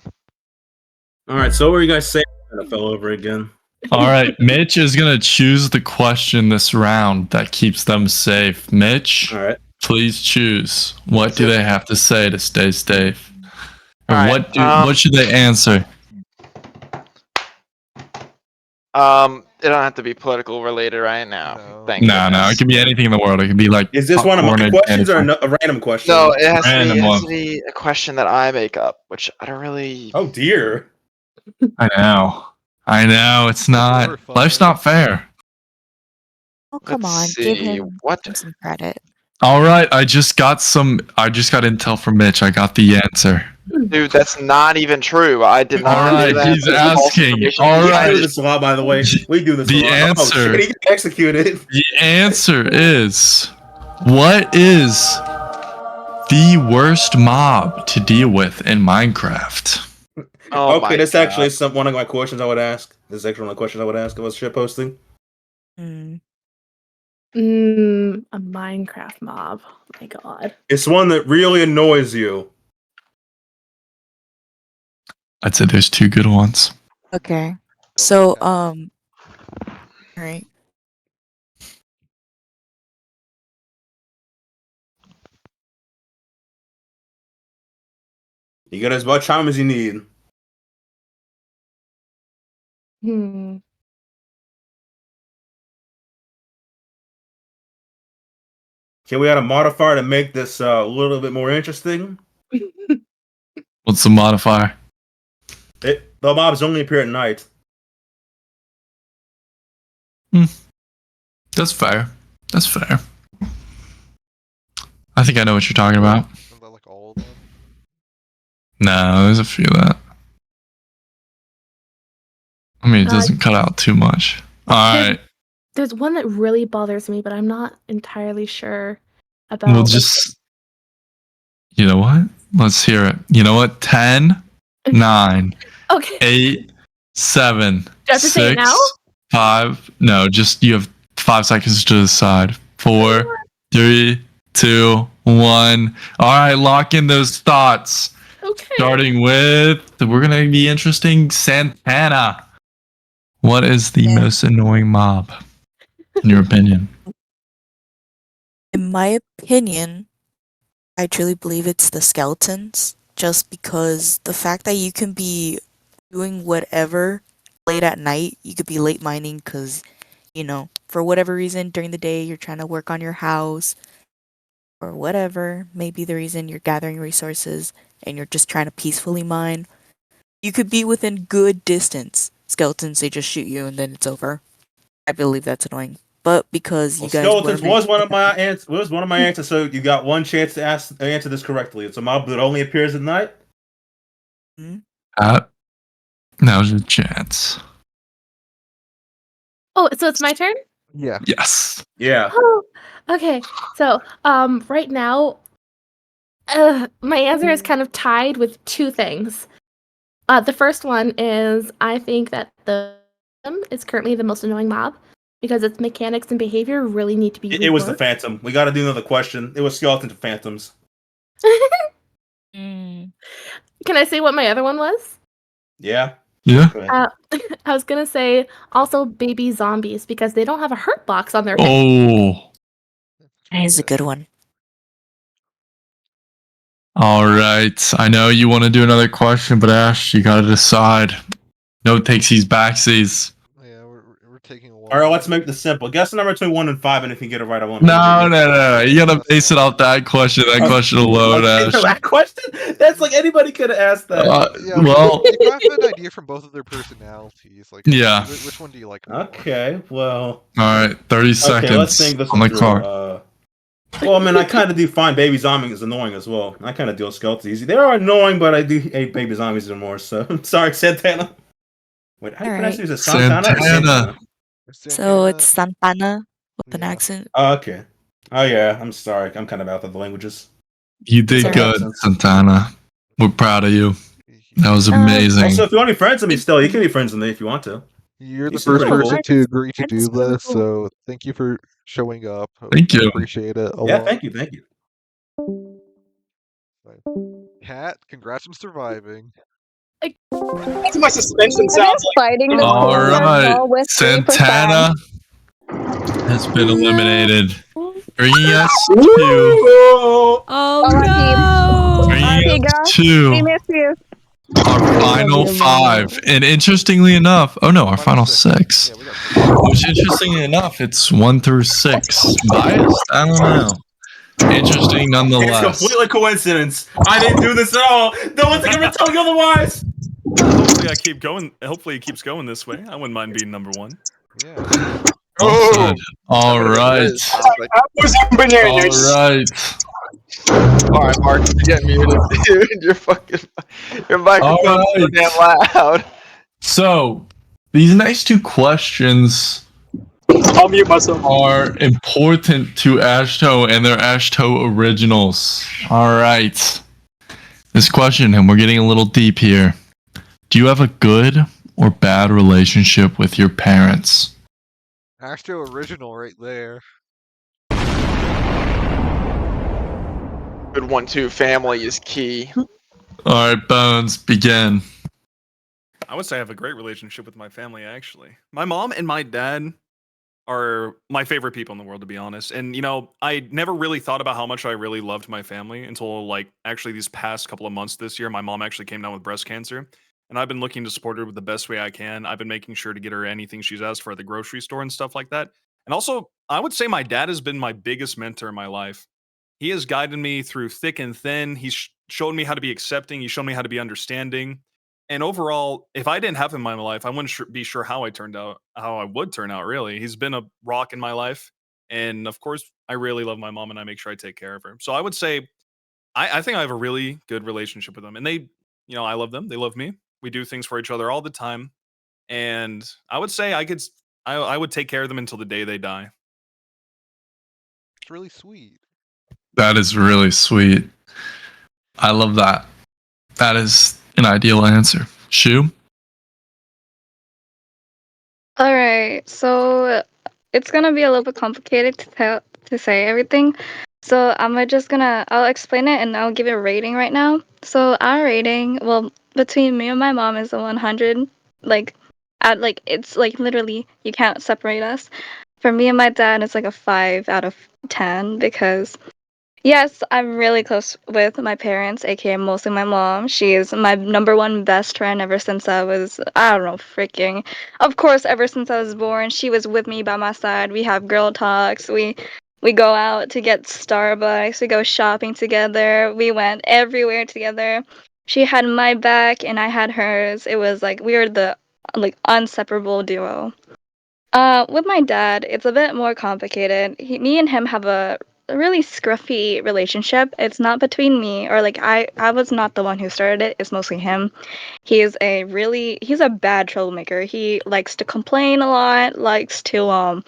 All right. So what were you guys saying? I fell over again. All right, Mitch is gonna choose the question this round that keeps them safe. Mitch, all right, please choose. What do they have to say to stay safe? Or All what right, what should they answer? it don't have to be political related right now. Thank No, it goodness. can be anything in the world. It can be like Is this one of my popcorn questions or anything. a random question? No, it has to be. Random It has one. to be a question that I make up, which I don't really. Oh dear. I know. It's not. Life's not fair. Oh, come Let's on. Give see. him What? some credit. All right, I just got intel from Mitch. I got the answer. Dude, that's not even true. I did not. All right, do that. he's That's false asking. information. All We right. do this a lot, by the way. We do this The a lot. Oh answer. shit, he got executed. The answer is, what is the worst mob to deal with in Minecraft? Oh Okay, my that's God. actually one of my questions I would ask. This is actually one of the questions I would ask if I was shit posting. A Minecraft mob. Oh my god. It's one that really annoys you. I'd say there's two good ones. Okay. So, alright. You get as much time as you need. Hmm. Can we add a modifier to make this a little bit more interesting? What's the modifier? The mobs only appear at night. That's fair. That's fair. I think I know what you're talking about. Is that like all of them? No, there's a few that. I mean, it doesn't cut out too much. All right. There's one that really bothers me, but I'm not entirely sure about. We'll just. You know what? Let's hear it. You know what? 10, 9, Okay. 8, 7, Do I have to say it 6, now? 5. No, just you have 5 seconds to decide. 4, 3, 2, 1. All right, lock in those thoughts. Okay. Starting with, we're gonna be interesting. Santana. What is the most annoying mob, in your opinion? In my opinion, I truly believe it's the skeletons. Just because the fact that you can be doing whatever late at night, you could be late mining because, for whatever reason during the day you're trying to work on your house or whatever. Maybe the reason you're gathering resources and you're just trying to peacefully mine. You could be within good distance. Skeletons, they just shoot you and then it's over. I believe that's annoying. But because you guys Skeletons were was one of my answers. So you got one chance to answer this correctly. It's a mob that only appears at night. Now's your chance. Oh, so it's my turn? Yeah. Yes. Yeah. Oh, okay. So, right now, my answer is kind of tied with two things. The first one is I think that the is currently the most annoying mob because its mechanics and behavior really need to be. It was the Phantom. We got to do another question. It was skeletons and phantoms. Can I say what my other one was? Yeah. Yeah. I was gonna say also baby zombies because they don't have a hurt box on their head. Oh. That is a good one. All right. I know you want to do another question, but Ash, you got to decide. No takesies, backsies. one. All right, let's make this simple. Guess the number between 1 and 5, and if you get it right, I won't. No. You gotta base it off that question. That question alone, Okay, Ash. that question? That's like anybody could have asked that. Yeah, well, you can have an idea from both of their personalities. Like, Yeah. which one do you like more? Okay, well. All right, 30 seconds Okay, let's think this on one the through. clock. Well, I mean, I kind of do find baby zombies as annoying as well. I kind of deal with skeletons easy. They are annoying, but I do hate baby zombies even more. So I'm sorry, Santana. Wait, how do you pronounce it? Is it Santana or Santana? So it's Santana with an accent. Oh, okay. Oh yeah, I'm sorry. I'm kind of out of the languages. You did good, Santana. We're proud of you. That was amazing. Also, if you want to be friends with me still, you can be friends with me if you want to. You're the You seem first pretty person cool. to agree to do this, so thank you for showing up. Thank you. Appreciate it a Yeah, lot. thank you. Cat, congrats on surviving. That's what my suspension sounds like. Fighting this All corner right, wall with 3%. Santana has been eliminated, bringing us to Oh bringing no! us to We miss you. our final five. And interestingly enough, our final six. Which, interestingly enough, it's 1 through 6. Biased? I don't know. Interesting It's nonetheless. completely coincidence. I didn't do this at all. No one's ever told you otherwise. Hopefully I keep going. Hopefully it keeps going this way. I wouldn't mind being number 1. Yeah. Well said. All right. All right. Alright, Mark, you're getting muted, dude. Your microphone's so damn loud. So, these next two questions I'll mute myself. are important to Ashto and their Ashto originals. All right. This question, and we're getting a little deep here. Do you have a good or bad relationship with your parents? Astro original right there. Good 1-2 family is key. All right, Bones, begin. I would say I have a great relationship with my family, actually. My mom and my dad are my favorite people in the world, to be honest. And, I never really thought about how much I really loved my family until, actually these past couple of months this year. My mom actually came down with breast cancer, and I've been looking to support her with the best way I can. I've been making sure to get her anything she's asked for at the grocery store and stuff like that. And also, I would say my dad has been my biggest mentor in my life. He has guided me through thick and thin. He's shown me how to be accepting. He's shown me how to be understanding. And overall, if I didn't have him in my life, I wouldn't be sure how I would turn out, really. He's been a rock in my life. And of course, I really love my mom and I make sure I take care of her. So I would say, I think I have a really good relationship with them. And they, I love them. They love me. We do things for each other all the time. And I would say I would take care of them until the day they die. It's really sweet. That is really sweet. I love that. That is an ideal answer. Shu? All right, so it's gonna be a little bit complicated to say everything. So I'll explain it and I'll give it a rating right now. So our rating, well, between me and my mom is a 100. It's like literally you can't separate us. For me and my dad, it's like a 5 out of 10 because yes, I'm really close with my parents, aka mostly my mom. She is my number one best friend ever since I was, I don't know, freaking. Of course, ever since I was born, she was with me by my side. We have girl talks. We go out to get Starbucks. We go shopping together. We went everywhere together. She had my back and I had hers. It was like we were the inseparable duo. With my dad, it's a bit more complicated. Me and him have a really scruffy relationship. It's not between me or I was not the one who started it. It's mostly him. He's a bad troublemaker. He likes to complain a lot, likes to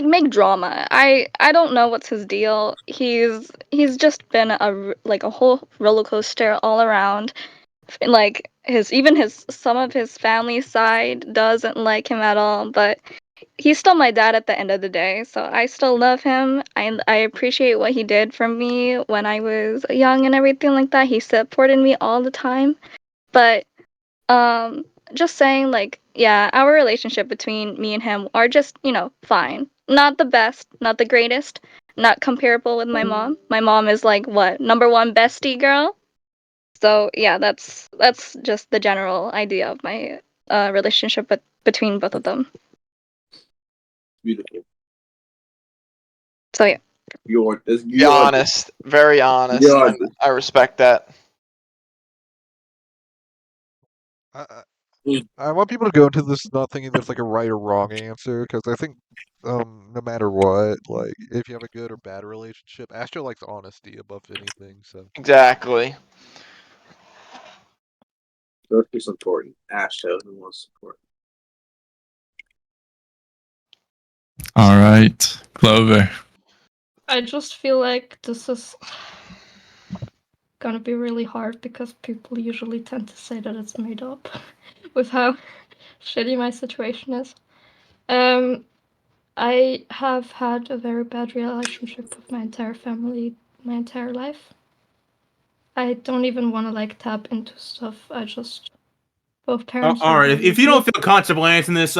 make drama. I don't know what's his deal. He's just been a whole roller coaster all around. Like his some of his family side doesn't like him at all, but he's still my dad at the end of the day, so I still love him. I appreciate what he did for me when I was young and everything like that. He supported me all the time. But just saying, yeah, our relationship between me and him are just, fine. Not the best, not the greatest, not comparable with my mom. My mom is like what, number one bestie girl? So yeah, that's just the general idea of my relationship between both of them. Beautiful. So yeah. Be honest, very honest, and I respect that. I want people to go into this not thinking there's like a right or wrong answer, because I think no matter what, like if you have a good or bad relationship, Astro likes honesty above anything. So Exactly. That's important. Ashto, who wants support? All right, Clover. I just feel like this is gonna be really hard because people usually tend to say that it's made up with how shitty my situation is. I have had a very bad relationship with my entire family my entire life. I don't even want to like tap into stuff. I just both parents All are right, very if you don't abusive. feel comfortable answering this,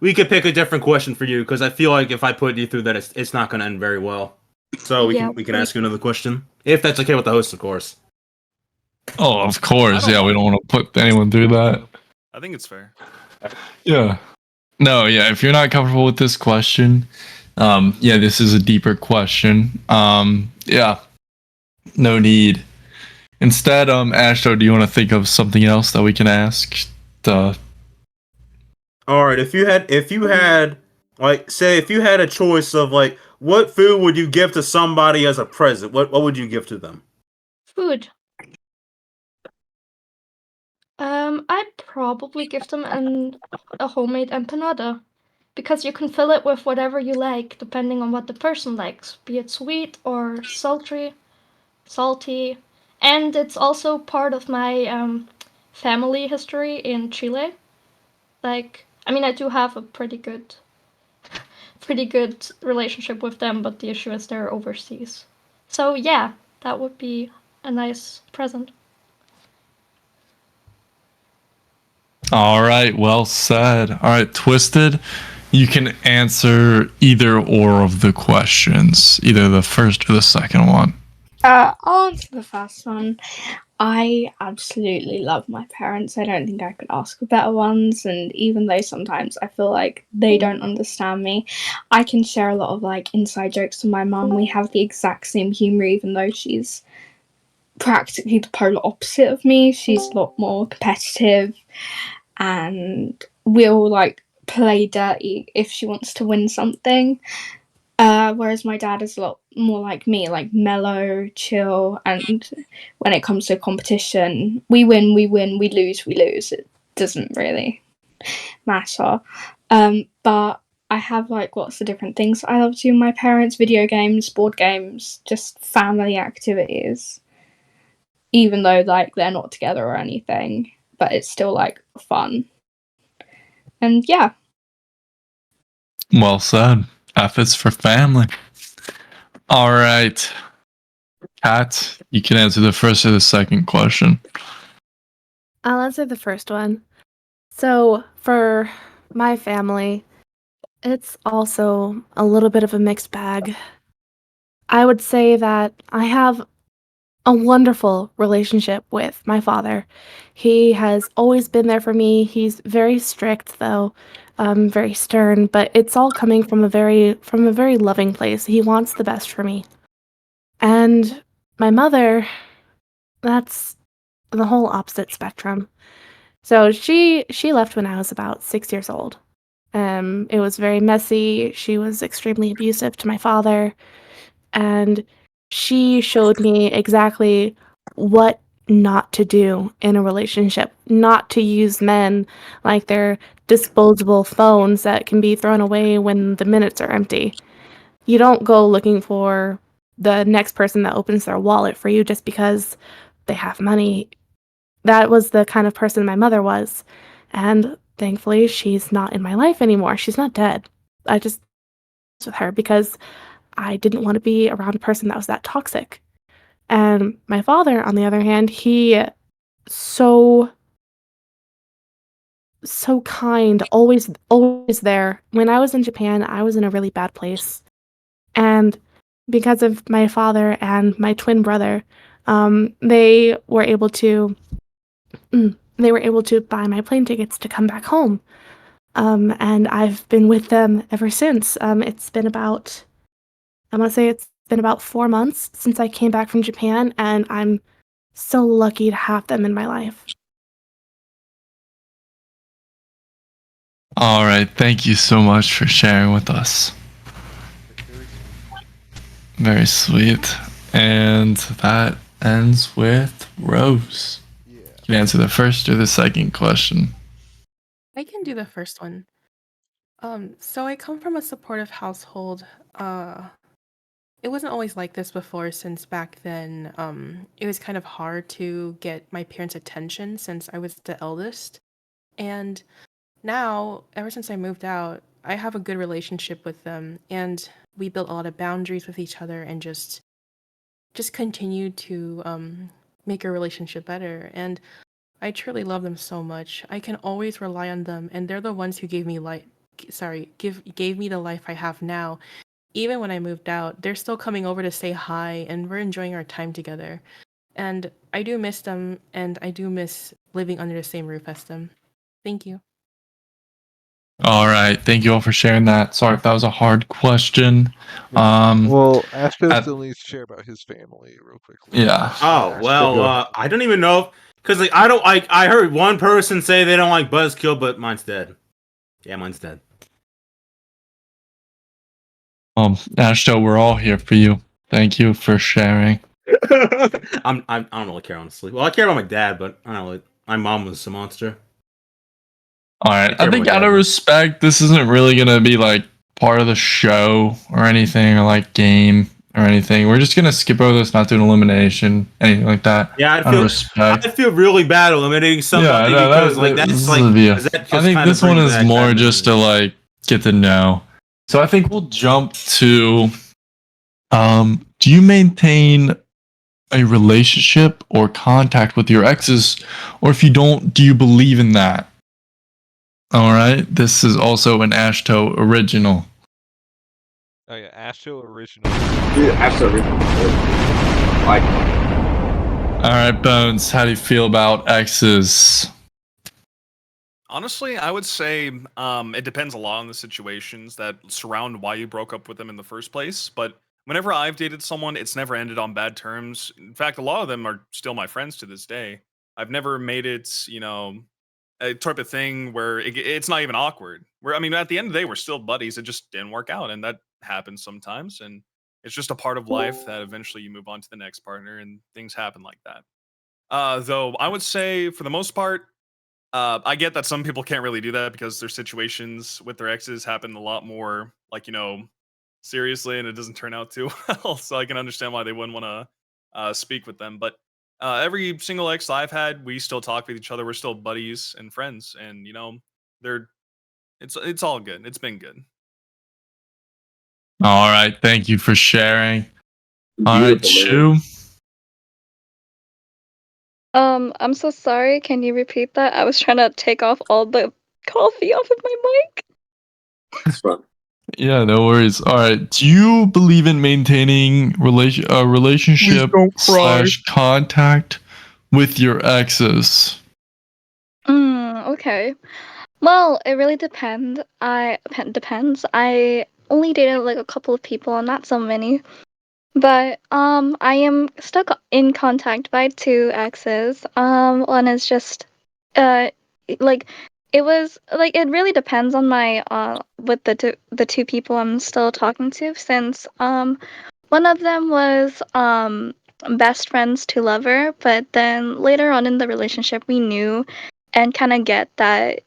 we could pick a different question for you because I feel like if I put you through that, it's not going to end very well. So Yeah, we can please. ask you another question if that's okay with the host, of course. Oh, of course. Yeah, we don't want to put anyone through that. I think it's fair. Yeah. No, yeah, if you're not comfortable with this question, yeah, this is a deeper question. Yeah, no need. Instead, Ashto, do you want to think of something else that we can ask? All right, if you had like say if you had a choice of like what food would you give to somebody as a present? What would you give to them? Food. I'd probably give them a homemade empanada because you can fill it with whatever you like depending on what the person likes, be it sweet or salty, and it's also part of my family history in Chile. Like, I mean, I do have a pretty good relationship with them, but the issue is they're overseas. So yeah, that would be a nice present. All right, well said. All right, Twisted, you can answer either or of the questions, either the first or the second one. I'll answer the first one. I absolutely love my parents. I don't think I could ask for better ones, and even though sometimes I feel like they don't understand me, I can share a lot of like inside jokes with my mum. We have the exact same humor, even though she's practically the polar opposite of me. She's a lot more competitive, and we'll like play dirty if she wants to win something. Whereas my dad is a lot more like me, like mellow, chill, and when it comes to competition, we win, we lose, we lose. It doesn't really matter. But I have like lots of different things I love to do with my parents: video games, board games, just family activities. Even though like they're not together or anything, but it's still like fun. And yeah. Well said. F is for family. All right. Kat, you can answer the first or the second question. I'll answer the first one. So, for my family, it's also a little bit of a mixed bag. I would say that I have a wonderful relationship with my father. He has always been there for me. He's very strict, though, very stern, but it's all coming from a very loving place. He wants the best for me. And my mother, that's the whole opposite spectrum. So she left when I was about 6 years old. It was very messy. She was extremely abusive to my father, and she showed me exactly what not to do in a relationship, not to use men like they're disposable phones that can be thrown away when the minutes are empty. You don't go looking for the next person that opens their wallet for you just because they have money. That was the kind of person my mother was. And thankfully, she's not in my life anymore. She's not dead. I just with her because I didn't want to be around a person that was that toxic. And my father, on the other hand, he so kind, always there. When I was in Japan, I was in a really bad place. And because of my father and my twin brother, they were able to buy my plane tickets to come back home. and I've been with them ever since. It's been about, I want to say it's been about 4 months since I came back from Japan, and I'm so lucky to have them in my life. All right, thank you so much for sharing with us. Very sweet. And that ends with Rose. You can answer the first or the second question. I can do the first one. So I come from a supportive household. It wasn't always like this before, since back then, it was kind of hard to get my parents' attention since I was the eldest. And now, ever since I moved out, I have a good relationship with them, and we built a lot of boundaries with each other and just continue to make our relationship better. And I truly love them so much. I can always rely on them, and they're the ones who gave me gave me the life I have now. Even when I moved out, they're still coming over to say hi, and we're enjoying our time together. And I do miss them, and I do miss living under the same roof as them. Thank you. All right, thank you all for sharing that. Sorry if that was a hard question. Well, Ashto at- still needs to share about his family real quickly. Yeah. Oh well, I don't even know because like I don't like. I heard one person say they don't like Buzzkill, but mine's dead. Yeah, mine's dead. Ashto, we're all here for you. Thank you for sharing. I don't really care honestly. Well, I care about my dad, but I don't really. My mom was a monster. All right, care I think about my out dad, of though. respect, this isn't really gonna be like part of the show or anything, or like game or anything. We're just gonna skip over this, not do an elimination, anything like that. Yeah, Out of respect. I'd feel really bad eliminating somebody no, because like that's this like would be a- is that I just think kind this of one bring is back more bad just to memories? like get to know. So I think we'll jump to do you maintain a relationship or contact with your exes, or if you don't, do you believe in that? All right, this is also an Ashto original. Oh yeah, Ashto original. Ashto original. Like, All right, Bones, how do you feel about exes? Honestly, I would say it depends a lot on the situations that surround why you broke up with them in the first place. But whenever I've dated someone, it's never ended on bad terms. In fact, a lot of them are still my friends to this day. I've never made it, a type of thing where it's not even awkward. Where I mean, at the end of the day, we're still buddies. It just didn't work out, and that happens sometimes. And it's just a part of life that eventually you move on to the next partner, and things happen like that. Though I would say, for the most part, I get that some people can't really do that because their situations with their exes happen a lot more, like, seriously, and it doesn't turn out too well. So I can understand why they wouldn't want to speak with them. But every single ex I've had, we still talk with each other. We're still buddies and friends, and they're it's all good. It's been good. All right, thank you for sharing. All right, Shu. I'm so sorry. Can you repeat that? I was trying to take off all the coffee off of my mic. It's fun. Yeah, no worries. All right, do you believe in maintaining relationship slash contact with your exes? Okay. Well, it really depends. I only dated like a couple of people, not so many. But I am stuck in contact by two exes. One is just uh like it was like it really depends on my with the two people I'm still talking to, since one of them was best friends to lover, but then later on in the relationship we knew and kind of get that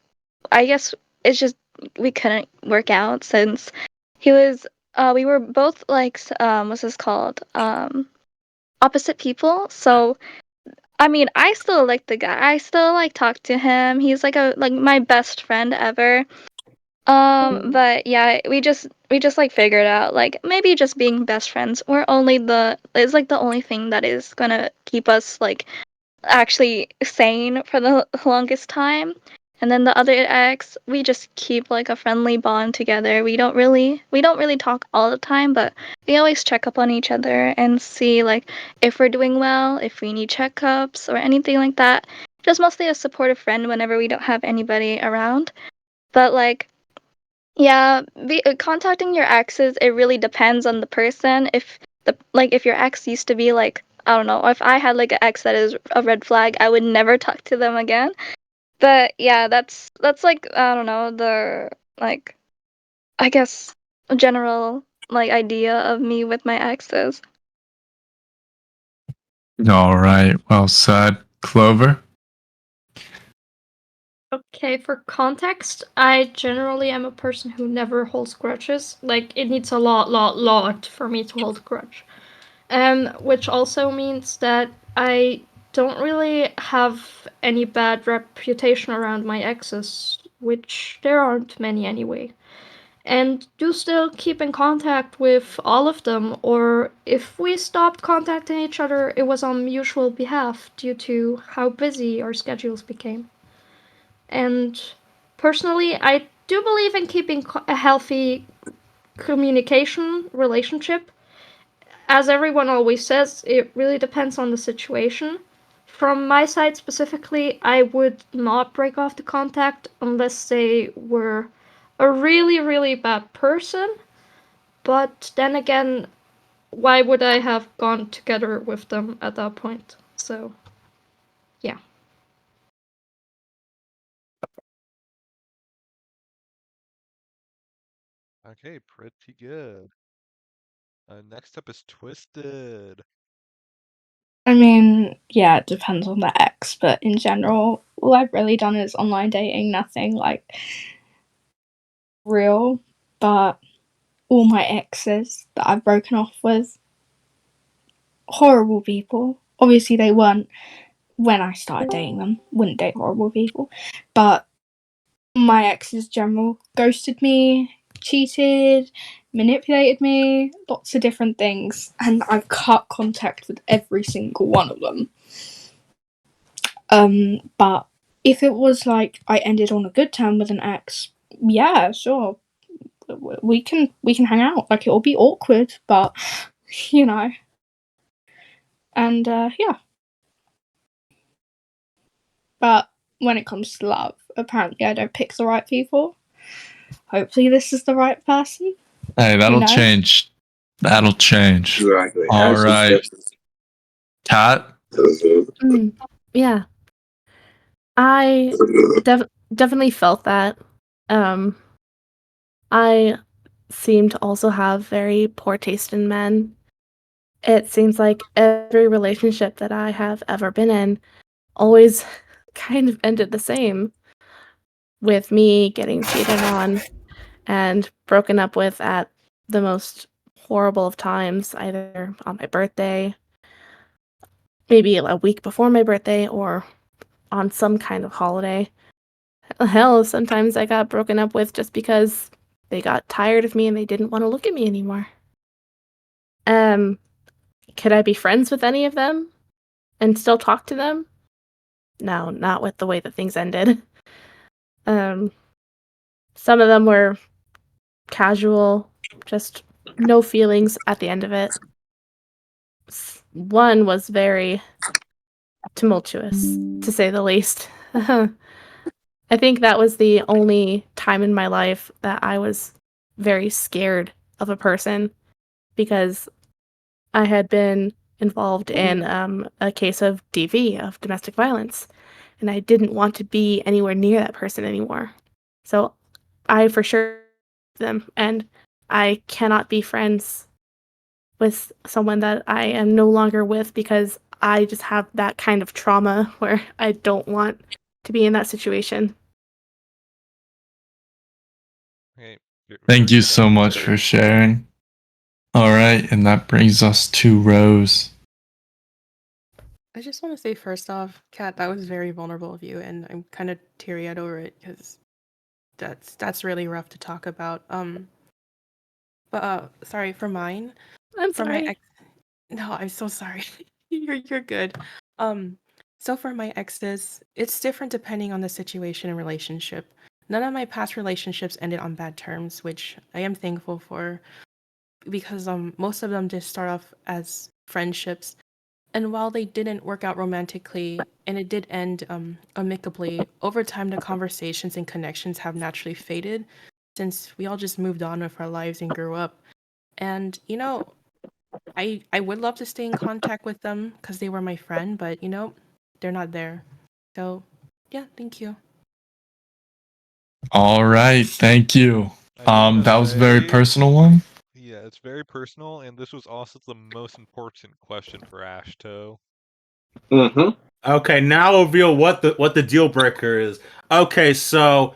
I guess it's just we couldn't work out, since he was we were both like what's this called? Opposite people. So I mean, I still like the guy. I still like talk to him. He's like my best friend ever. But yeah, we just like figured out like maybe just being best friends. We're only the it's like the only thing that is gonna keep us like actually sane for the longest time. And then the other ex, we just keep like a friendly bond together. We don't really talk all the time, but we always check up on each other and see like if we're doing well, if we need checkups or anything like that. Just mostly a supportive friend whenever we don't have anybody around. But like, yeah, contacting your exes, it really depends on the person. If your ex used to be like, I don't know, if I had like an ex that is a red flag, I would never talk to them again. But yeah, that's like, I don't know, the like, I guess a general like idea of me with my exes. All right. Well said. Clover? Okay, for context, I generally am a person who never holds grudges. Like, it needs a lot for me to hold a grudge. Which also means that I don't really have any bad reputation around my exes, which there aren't many anyway. And do still keep in contact with all of them, or if we stopped contacting each other, it was on mutual behalf due to how busy our schedules became. And personally, I do believe in keeping a healthy communication relationship. As everyone always says, it really depends on the situation. From my side specifically, I would not break off the contact unless they were a really bad person. But then again, why would I have gone together with them at that point? So, yeah. Okay, pretty good. Next up is Twisted. I mean, yeah, it depends on the ex, but in general, all I've really done is online dating, nothing like real. But all my exes that I've broken off with, horrible people. Obviously, they weren't when I started dating them, wouldn't date horrible people. But my exes general ghosted me, cheated, manipulated me, lots of different things, and I've cut contact with every single one of them. But if it was like I ended on a good term with an ex, yeah, sure, we can hang out. Like it'll be awkward, but you know, and yeah. But when it comes to love, apparently I don't pick the right people. Hopefully, this is the right person. Hey, that'll knows? change. That'll change. Exactly. All Ashley's right. different. Kat? Yeah. I definitely felt that. Um, I seem to also have very poor taste in men. It seems like every relationship that I have ever been in always kind of ended the same, with me getting cheated on and broken up with at the most horrible of times, either on my birthday, maybe a week before my birthday, or on some kind of holiday. Hell, sometimes I got broken up with just because they got tired of me and they didn't want to look at me anymore. Could I be friends with any of them and still talk to them? No, not with the way that things ended. Some of them were casual, just no feelings at the end of it. One was very tumultuous, to say the least. I think that was the only time in my life that I was very scared of a person, because I had been involved in a case of DV, of domestic violence, and I didn't want to be anywhere near that person anymore. So I for sure them, and I cannot be friends with someone that I am no longer with because I just have that kind of trauma where I don't want to be in that situation. Okay, Thank you so much for sharing. All right, and that brings us to Rose. I just want to say first off, Kat, that was very vulnerable of you, and I'm kind of teary-eyed over it because that's really rough to talk about. But sorry for mine. I'm For sorry. my ex, no, I'm so sorry. You're good. Um, so for my exes, it's different depending on the situation and relationship. None of my past relationships ended on bad terms, which I am thankful for, because most of them did start off as friendships, And while they didn't work out romantically, and it did end amicably, over time the conversations and connections have naturally faded since we all just moved on with our lives and grew up. And I would love to stay in contact with them because they were my friend, but they're not there. So yeah, thank you. All right, thank you. I need to That was a very say, personal one. yeah, it's very personal, and this was also the most important question for Ashto. Okay, now I'll reveal what the deal breaker is. Okay, so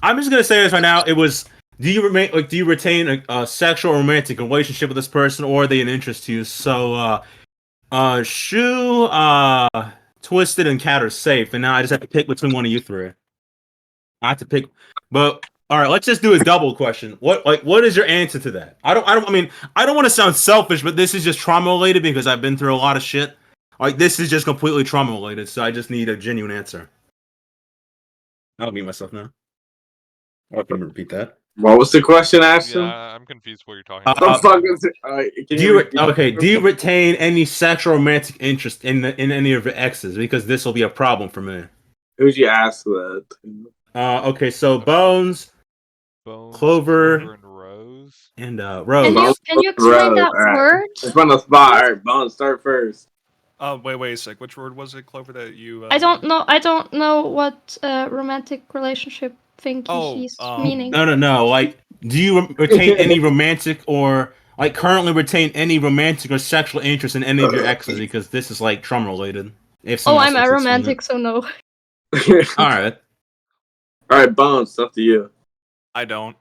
I'm just gonna say this right now. It was do you retain a sexual or romantic relationship with this person, or are they an interest to you? So Shu, Twisted, and Cat are safe, and now I just have to pick between one of you three. I have to pick, but all right, let's just do a double question. What is your answer to that? I don't want to sound selfish, but this is just trauma related because I've been through a lot of shit. Like this is just completely trauma related, so I just need a genuine answer. I'll mute myself now. I'll repeat that. What was the question, Ashton? Yeah, I'm confused what you're talking about. Do you retain any sexual romantic interest in any of your exes? Because this will be a problem for me. Who'd you ask that? Okay, so Bones, Clover, and Rose. And Rose. Can you explain that word? It's on the spot. All right, Bones, start first. Wait a sec. Which word was it, Clover, that you? I don't know what romantic relationship thing he's meaning. No. Like, do you retain any romantic or currently retain any romantic or sexual interest in any of your exes? Because this is like trauma related. I'm a romantic, so no. All right. All right, Bones, up to you. I don't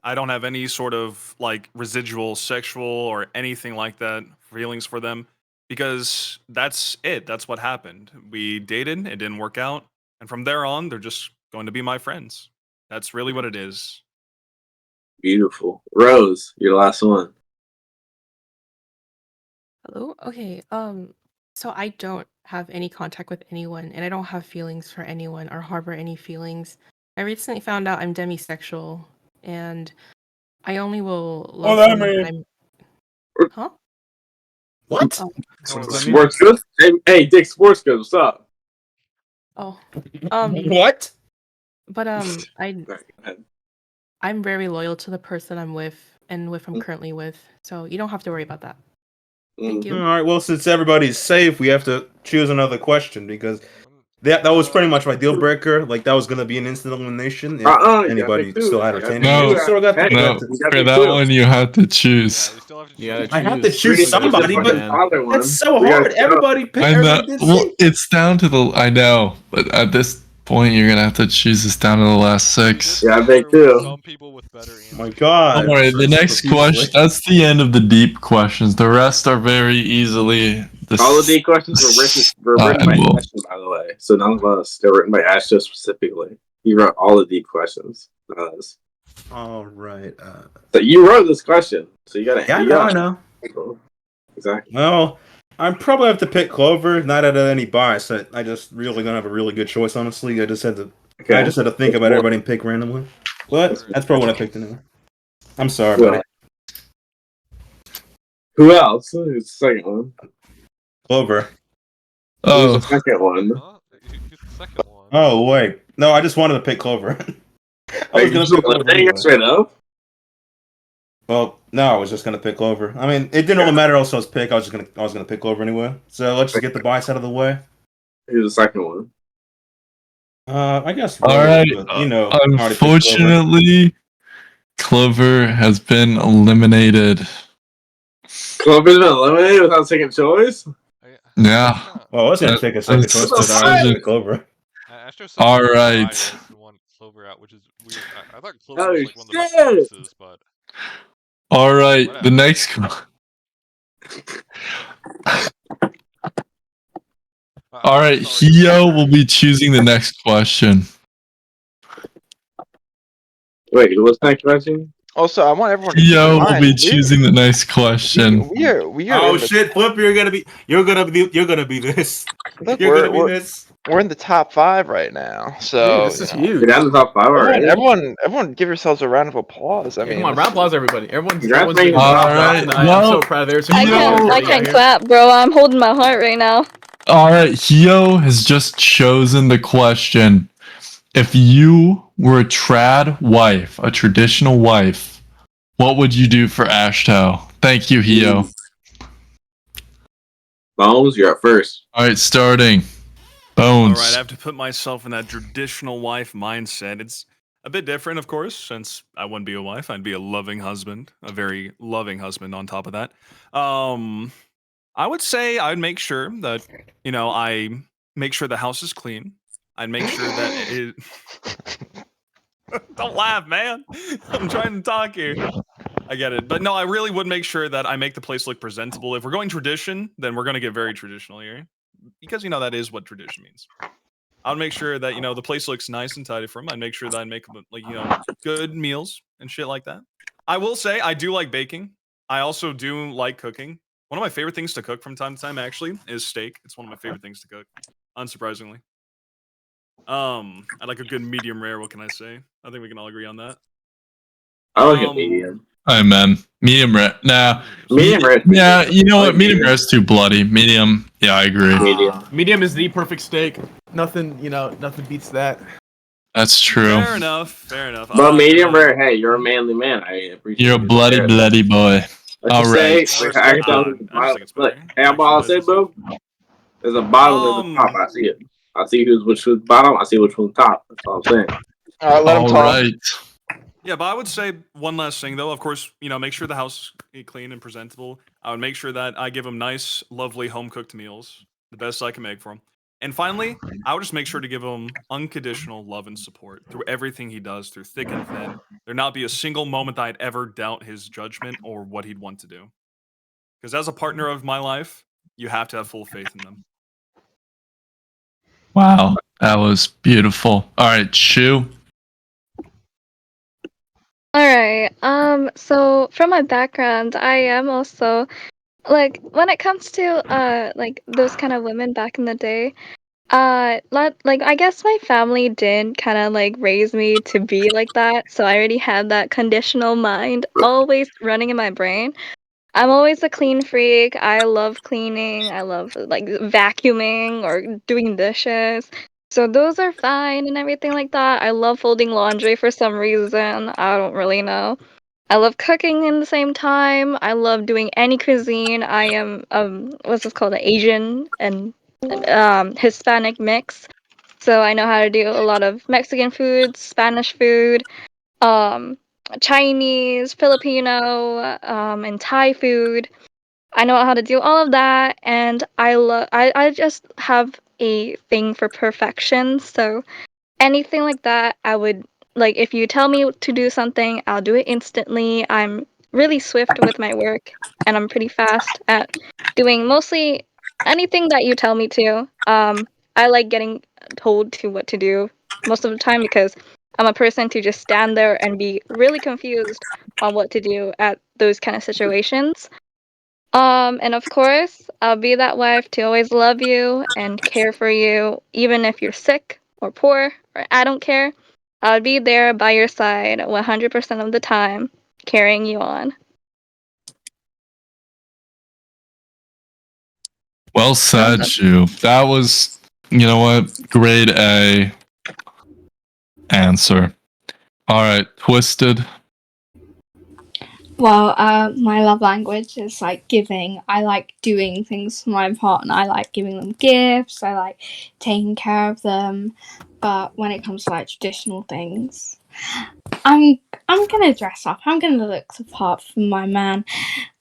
have any sort of residual sexual or anything like that feelings for them because that's it. That's what happened. We dated, it didn't work out, and from there on, they're just going to be my friends. That's really what it is. Beautiful. Rose, your last one. Hello? Okay, so I don't have any contact with anyone, and I don't have feelings for anyone or harbor any feelings. I recently found out I'm demisexual, and I only will love someone that I'm... Huh? What? Sports goods? Hey, Dick, sports goods, what's up? Oh. What? But I'm very loyal to the person I'm with and I'm currently with, so you don't have to worry about that. Thank you. All right. Well, since everybody's safe, we have to choose another question because that was pretty much my deal breaker. Like that was gonna be an instant elimination if anybody still had retaining. No, For that one you have to choose. I have to choose somebody, but that's so hard. Everybody pick. I know. Everybody did Well, safe. it's down to the. I know, but at this point, you're gonna have to choose this down to the last six. Yeah, they do. Some people with better answers. My God. Don't worry. The next question. That's the end of the deep questions. The rest are very easily. All the deep questions were written by Ashton, by the way. So none of us. They're written by Ashton specifically. He wrote all the deep questions. Not us. All right. So you wrote this question. So you gotta. Yeah, I know. Exactly. Well, I'm probably have to pick Clover. Not out of any bias. I just really don't have a really good choice. Honestly, I just had to. Okay. I just had to think about everybody and pick randomly. But that's probably what I picked anyway. I'm sorry, buddy. Who else? Who's the second one? Clover. Who's the second one? Oh wait, no, I just wanted to pick Clover. I was gonna pick Clover anyway. Straight up. Well, no, I was just gonna pick Clover. I mean, it didn't really matter else I was pick. I was gonna pick Clover anyway. So let's just get the bias out of the way. Who's the second one? I guess. All right. But, I already picked Clover. Unfortunately, Clover has been eliminated. Clover's been eliminated without second choice? Yeah. Well, I was gonna take a second choice, but I picked Clover. All right. Clover out, which is weird. I thought Clover was one of the best choices, but All right. The next. All right. Hio will be choosing the next question. Wait, what's the next question? Also, I want everyone to keep Hio in will mind, be choosing the next question. we are Oh in the- shit, Flip! You're gonna be this. Look, You're gonna be this. we're in the top 5 right now. So Dude, this is huge. You're down in the top 5 already. everyone, give yourselves a round of applause. I Yeah, mean, come on, round of applause, everybody. Everyone's Congrats, doing man. a All good right. job tonight. I'm so proud of their I success. can't, I can't clap, bro. I'm holding my heart right now. All right, Hio has just chosen the question. If you were a trad wife, a traditional wife, what would you do for Ashto? Thank you, Hio. Bones, you're up first. All right, starting. All Bones. right, I have to put myself in that traditional wife mindset. It's a bit different, of course, since I wouldn't be a wife. I'd be a loving husband, a very loving husband on top of that. I would say I'd make sure that, I make sure the house is clean. I'd make sure that it. Don't laugh, man. I'm trying to talk here. I get it. But no, I really would make sure that I make the place look presentable. If we're going tradition, then we're going to get very traditional here. Because, that is what tradition means. I would make sure that, the place looks nice and tidy for him. I'd make sure that I make, good meals and shit like that. I will say I do like baking. I also do like cooking. One of my favorite things to cook from time to time, actually, is steak. It's one of my favorite things to cook, unsurprisingly. I like a good medium rare. What can I say? I think we can all agree on that. I like a medium. Hey, man. Medium rare. Nah. Medium rare. Yeah, you know what? Medium rare is too bloody. Medium. Yeah, I agree. Medium is the perfect steak. Nothing, nothing beats that. That's true. Fair enough. Fair enough. But medium rare, hey, you're a manly man. I appreciate You're a bloody, bloody boy. Let's All just right. say, I can tell the bottom. Look, hey, I'm all I say, boo. There's a bottom, there's a top. I see it. I see which one's bottom. I see which one's top. That's all I'm saying. All right, let him talk. Right. Yeah, but I would say one last thing though. Of course, make sure the house is clean and presentable. I would make sure that I give him nice, lovely home cooked meals, the best I can make for him. And finally, I would just make sure to give him unconditional love and support through everything he does, through thick and thin. There not be a single moment that I'd ever doubt his judgment or what he'd want to do. Because as a partner of my life, you have to have full faith in them. Wow. That was beautiful. All right, Shu. Alright, so from my background, I am also when it comes to those kind of women back in the day, I guess my family did kind of raise me to be like that, so I already had that conditional mind always running in my brain. I'm always a clean freak. I love cleaning. I love vacuuming or doing dishes. So those are fine and everything like that. I love folding laundry for some reason. I don't really know. I love cooking in the same time. I love doing any cuisine. I am what's this called? An Asian and Hispanic mix. So I know how to do a lot of Mexican food, Spanish food, um Chinese, Filipino, and Thai food. I know how to do all of that, and I just have a thing for perfection. So anything like that, I would if you tell me to do something, I'll do it instantly. I'm really swift with my work, and I'm pretty fast at doing mostly anything that you tell me to. I like getting told to what to do most of the time because I'm a person to just stand there and be really confused on what to do at those kind of situations. And of course, I'll be that wife to always love you and care for you, even if you're sick or poor, or I don't care. I'll be there by your side 100% of the time, carrying you on. Well said, Shu. That was, you know what? Grade A answer. All right, Twisted. Well, my love language is giving. I like doing things for my partner. I like giving them gifts. I like taking care of them. But when it comes to traditional things, I'm gonna dress up. I'm gonna look the part for my man.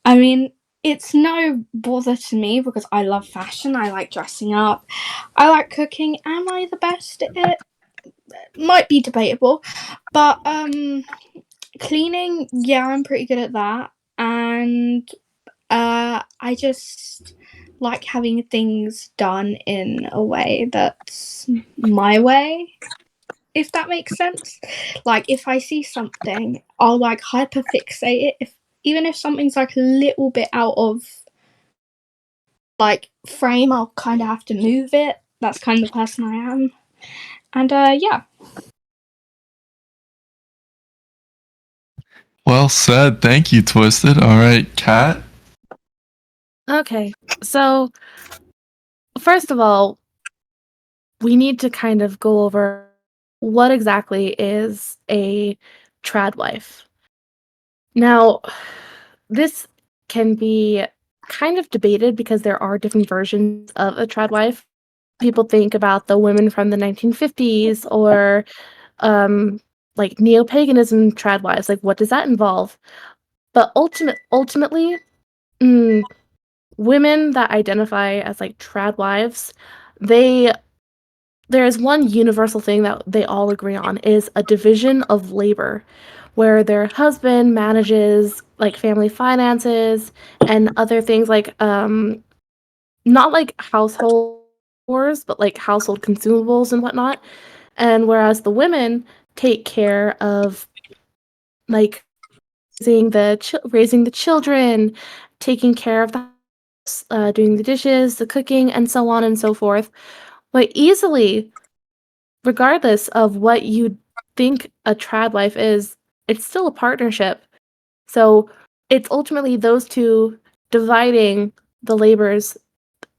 I mean, it's no bother to me because I love fashion. I like dressing up. I like cooking. Am I the best at it? Might be debatable, but cleaning, yeah, I'm pretty good at that. And I just like having things done in a way that's my way, if that makes sense. If I see something, I'll hyperfixate it. Even if something's a little bit out of frame, I'll kind of have to move it that's kind of the person I am. And yeah. Well said. Thank you, Twisted. All right, Kat. Okay, so first of all, we need to kind of go over what exactly is a trad wife. Now, this can be kind of debated because there are different versions of a trad wife. People think about the women from the 1950s or like neo-paganism trad wives. Like, what does that involve? But ultimately, women that identify as like trad wives, there is one universal thing that they all agree on is a division of labor where their husband manages like family finances and other things like not like household chores but like household consumables and whatnot, and whereas the women take care of like raising the children, taking care of the house, doing the dishes, the cooking, and so on and so forth. But easily, regardless of what you think a trad wife is, it's still a partnership. So it's ultimately those two dividing the labors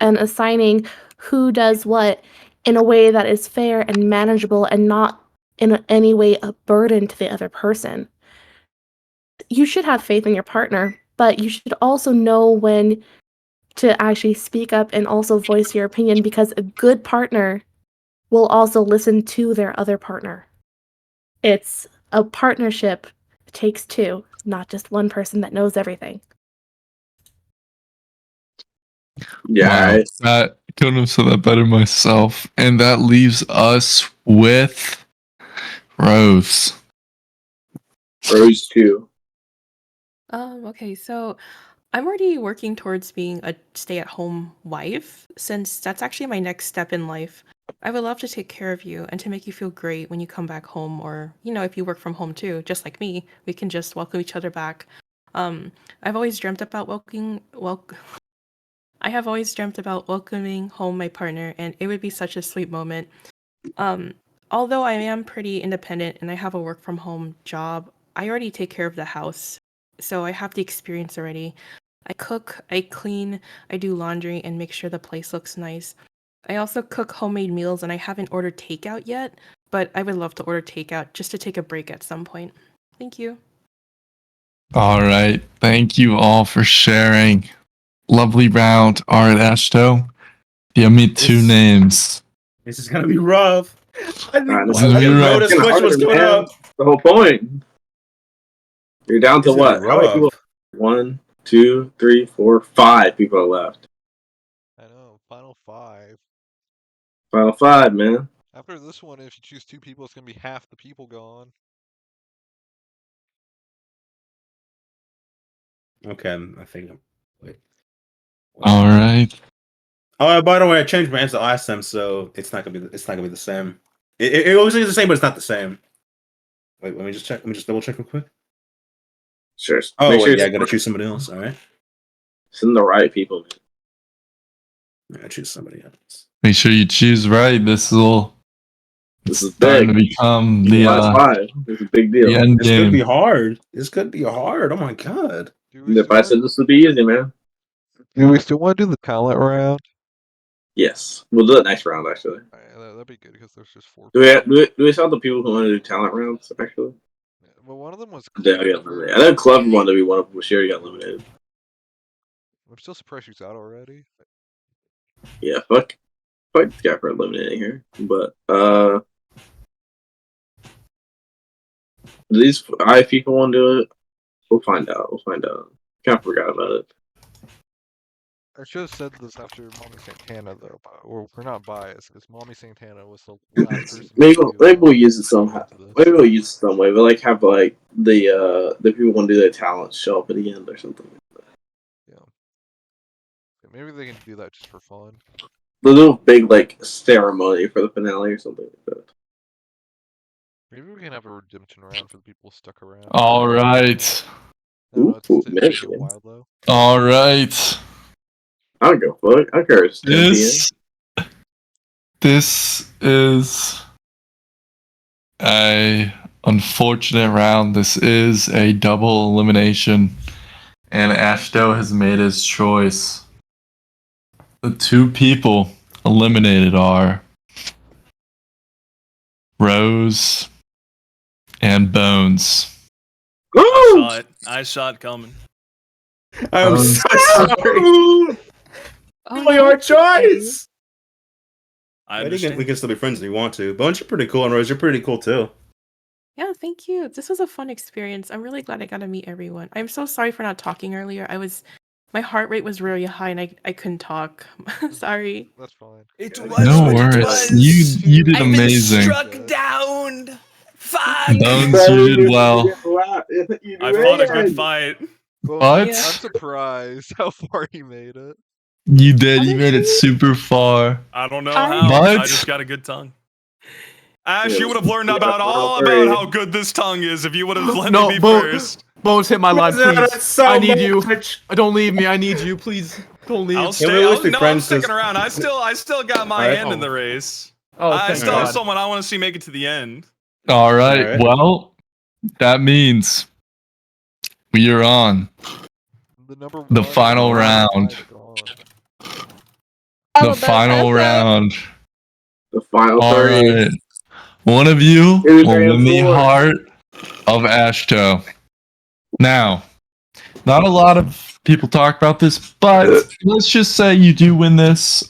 and assigning who does what in a way that is fair and manageable and not in any way a burden to the other person. You should have faith in your partner, but you should also know when to actually speak up and also voice your opinion because a good partner will also listen to their other partner. It's a partnership. It takes two, not just one person that knows everything. Yeah. Wow, that couldn't have said that better myself. And that leaves us with Rose. Rose 2. Okay, so I'm already working towards being a stay-at-home wife, since that's actually my next step in life. I would love to take care of you and to make you feel great when you come back home, or, you know, if you work from home too, just like me, we can just welcome each other back. I've always dreamt about I have always dreamt about welcoming home my partner, and it would be such a sweet moment. Um, Although I am pretty independent and I have a work from home job, I already take care of the house, so I have the experience already. I cook, I clean, I do laundry, and make sure the place looks nice. I also cook homemade meals, and I haven't ordered takeout yet, but I would love to order takeout just to take a break at some point. Thank you. All right. Thank you all for sharing. Lovely round. All right, Ashto. Give me two names. This is gonna be rough. I didn't This is gonna be know rough. this question was coming up. The whole point. You're down to It's gonna be what? How many rough. people? 1, 2, 3, 4, 5 people are left. I know. Final 5. Final 5, man. After this one, if you choose 2 people, it's gonna be half the people gone. Okay, I think. Wait. All right. Oh, by the way, I changed my answer last time, so it's not gonna be the same. It always is the same, but it's not the same. Wait, let me just check. Let me just double check real quick. Sure. Oh, Make wait, sure yeah, I it's gotta choose somebody else. All right, send the right people. I gotta choose somebody else. Make sure you choose right. This This is starting to big. become The last 5. This is a big deal. the end This could game. be hard. This could be hard. Oh my god. If I said this would be easy, man. Do we still want to do the talent round? Yes, we'll do it next round. Actually, That'd be good because there's just 4 do we people. do we still have the people who want to do talent rounds? Actually, Well, one of them was yeah, I got eliminated. I know Clever wanted to be one of them, but she already got eliminated. I'm still surprised she's out already. Yeah, fuck this guy for eliminating her. But do these 5 people want to do it? We'll find out. Kind of forgot about it. I should have said this after Mommy Santana though, but we're not biased because Mommy Santana was the last person. Maybe we'll use it somehow. Maybe we'll use it some way. But like have like the people want to do their talents show up at the end or something. Yeah, maybe they can do that just for fun. The little big like ceremony for the finale or something like that. Maybe we can have a redemption round for the people stuck around. All right. No, it's gonna get Michigan. wild though. All right. I don't go fuck. I don't care. It's 10 p.m. This This is a unfortunate round. This is a double elimination, and Ashto has made his choice. The two people eliminated are Rose and Bones. I saw it coming. I'm Um, so sorry. Oh, Your no, choice. I I think understand. we can still be friends if you want to. Bones, you're pretty cool, and Rose, you're pretty cool too. Yeah, thank you. This was a fun experience. I'm really glad I got to meet everyone. I'm so sorry for not talking earlier. My heart rate was really high and I couldn't talk. Sorry. That's fine. No worries. You did amazing. Down. Bones, you did well. I fought a good fight. Well, But I'm surprised how far you made it. you did. You made it super far. I don't know how. But I just got a good tongue. Ash, Yeah, you would have learned yeah, about all about three. how good this tongue is if you would have let No, me be first. Bones, hit my line, That's please. so I need you. much. Don't leave me. I need you, please. Don't leave. I'll Can we stay. at least be I'm friends sticking just- around. I still got my Alright. hand in the race. Oh, I thank still have God. someone I want to see make it to the end. All right. Alright. Well, that means we are on The number the one final and round. five gone. The final round. The final All three. right. One of you Who's will ready win the for it? heart of Ashto. Now, not a lot of people talk about this, but let's just say you do win this.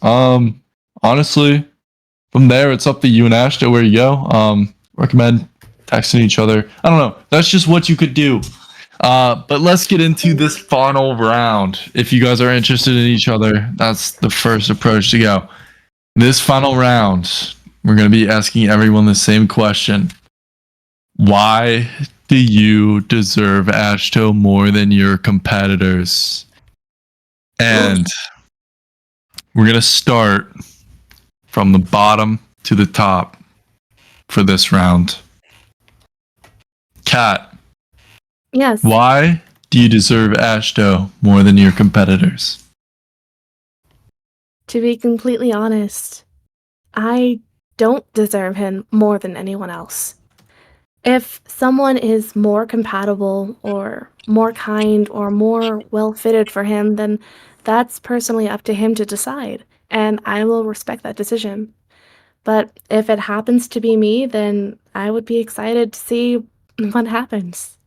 Honestly, from there it's up to you and Ashto where you go. Recommend texting each other. I don't know. That's just what you could do. But let's get into this final round. If you guys are interested in each other, that's the first approach to go. This final round, we're going to be asking everyone the same question. Why do you deserve Ashto more than your competitors? And we're going to start from the bottom to the top for this round. Kat, Yes. why do you deserve Ashto more than your competitors? To be completely honest, I don't deserve him more than anyone else. If someone is more compatible or more kind or more well fitted for him, then that's personally up to him to decide, and I will respect that decision. But if it happens to be me, then I would be excited to see what happens.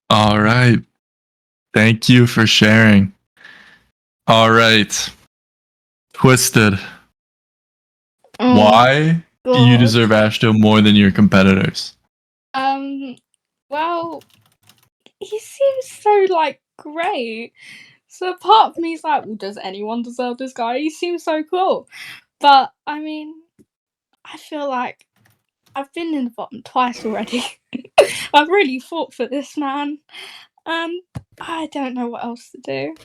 All right. Thank you for sharing. All right. Twisted. Why do you God. deserve Ashto more than your competitors? Well, he seems so like great. So part of me is like, well, does anyone deserve this guy? He seems so cool. But I mean, I feel like I've been in the bottom twice already. I've really fought for this man, and I don't know what else to do.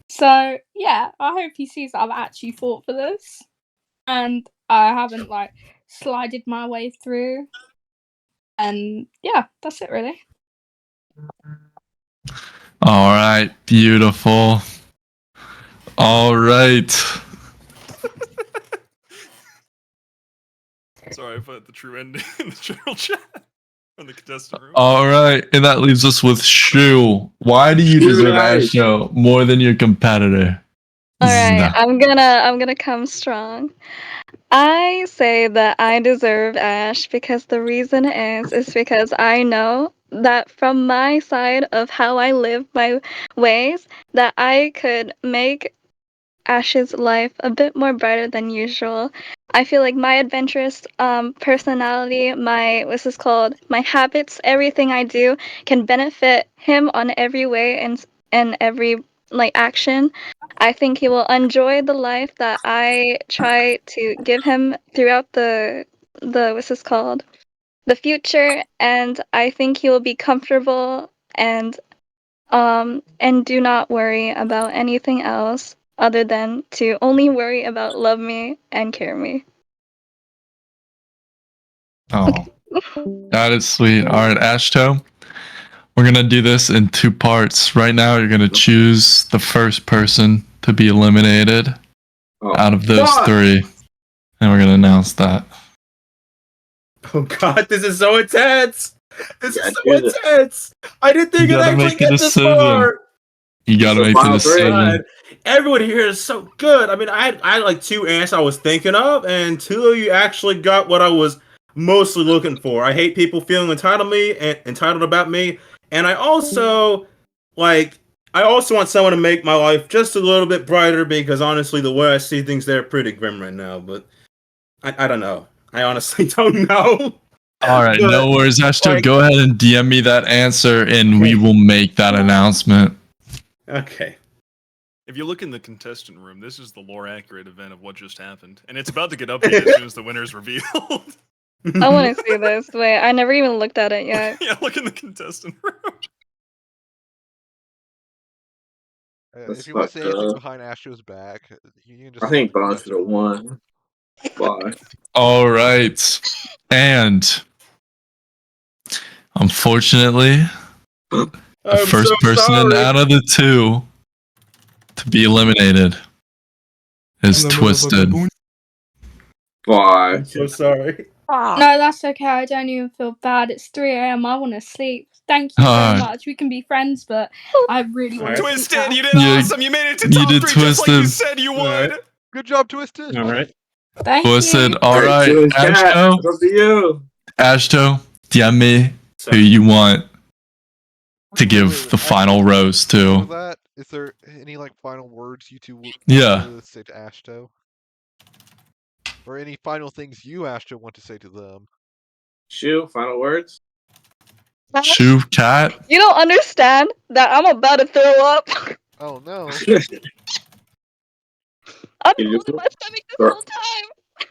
So yeah, I hope he sees that I've actually fought for this, and I haven't like slided my way through. And yeah, that's it really. All right. Beautiful. All right. Sorry, I put the true ending in the general chat in the contestant room. All right. And that leaves us with Shu. Why do you deserve Ashto more than your competitor? All right, Zna. I'm gonna come strong. I say that I deserve Ash because the reason is because I know that from my side of how I live my ways that I could make Ash's life a bit more brighter than usual. I feel like my adventurous personality, my habits, everything I do can benefit him on every way and every like action. I think he will enjoy the life that I try to give him throughout the future, and I think he will be comfortable and do not worry about anything else other than to only worry about love me and care me. Oh, that is sweet. All right, Ashto. We're going to do this in two parts. Right now, you're going to choose the first person to be eliminated. out of those Fuck! 3. And we're going to announce that. Oh god, this is so intense! This is so do that. intense! I didn't think You it'd gotta actually make the get this decision. far! You got to So make the final 3. decision. God, everyone here is so good. I mean, I had like 2 answers I was thinking of, and 2 of you actually got what I was mostly looking for. I hate people feeling entitled about me, and I also want someone to make my life just a little bit brighter because honestly, the way I see things, they're pretty grim right now. But I don't know. I honestly don't know. All right, But, no worries, Ashto. like- Go ahead and DM me that answer, and we will make that announcement. Okay. If you look in the contestant room, this is the lore accurate event of what just happened, and it's about to get updated as soon as the winner is revealed. I want to see this. Wait, I never even looked at it yet. Yeah, look in the contestant room. That's If you want to say fucked anything up. behind Ashto's back, you can just. I think Bond should have won. Bye. All right, and unfortunately, the I'm first so person sorry. out of the 2 to be eliminated is Twisted. Bye. I'm so sorry. No, that's okay. I don't even feel bad. It's 3 a.m. I want to sleep. Thank you very Alright. much. We can be friends, but I really want to sleep. Twisted, now. you did You- awesome. You made it to you top did 3 just like you Twisted. said you would. Alright. Good job, Twisted. All right. Thank Twisted. you. All right, Chill in chat. Ashto. It's up to you. Ashto, DM me who you want to give the final rose For to. that, is there any like final words you two want Yeah. to say to Ashto? Or any final things you, Ashto, want to say to them? Shu, final words? Shoe cat. You don't understand that I'm about to throw up. Oh no. I've been holding my stomach this whole time.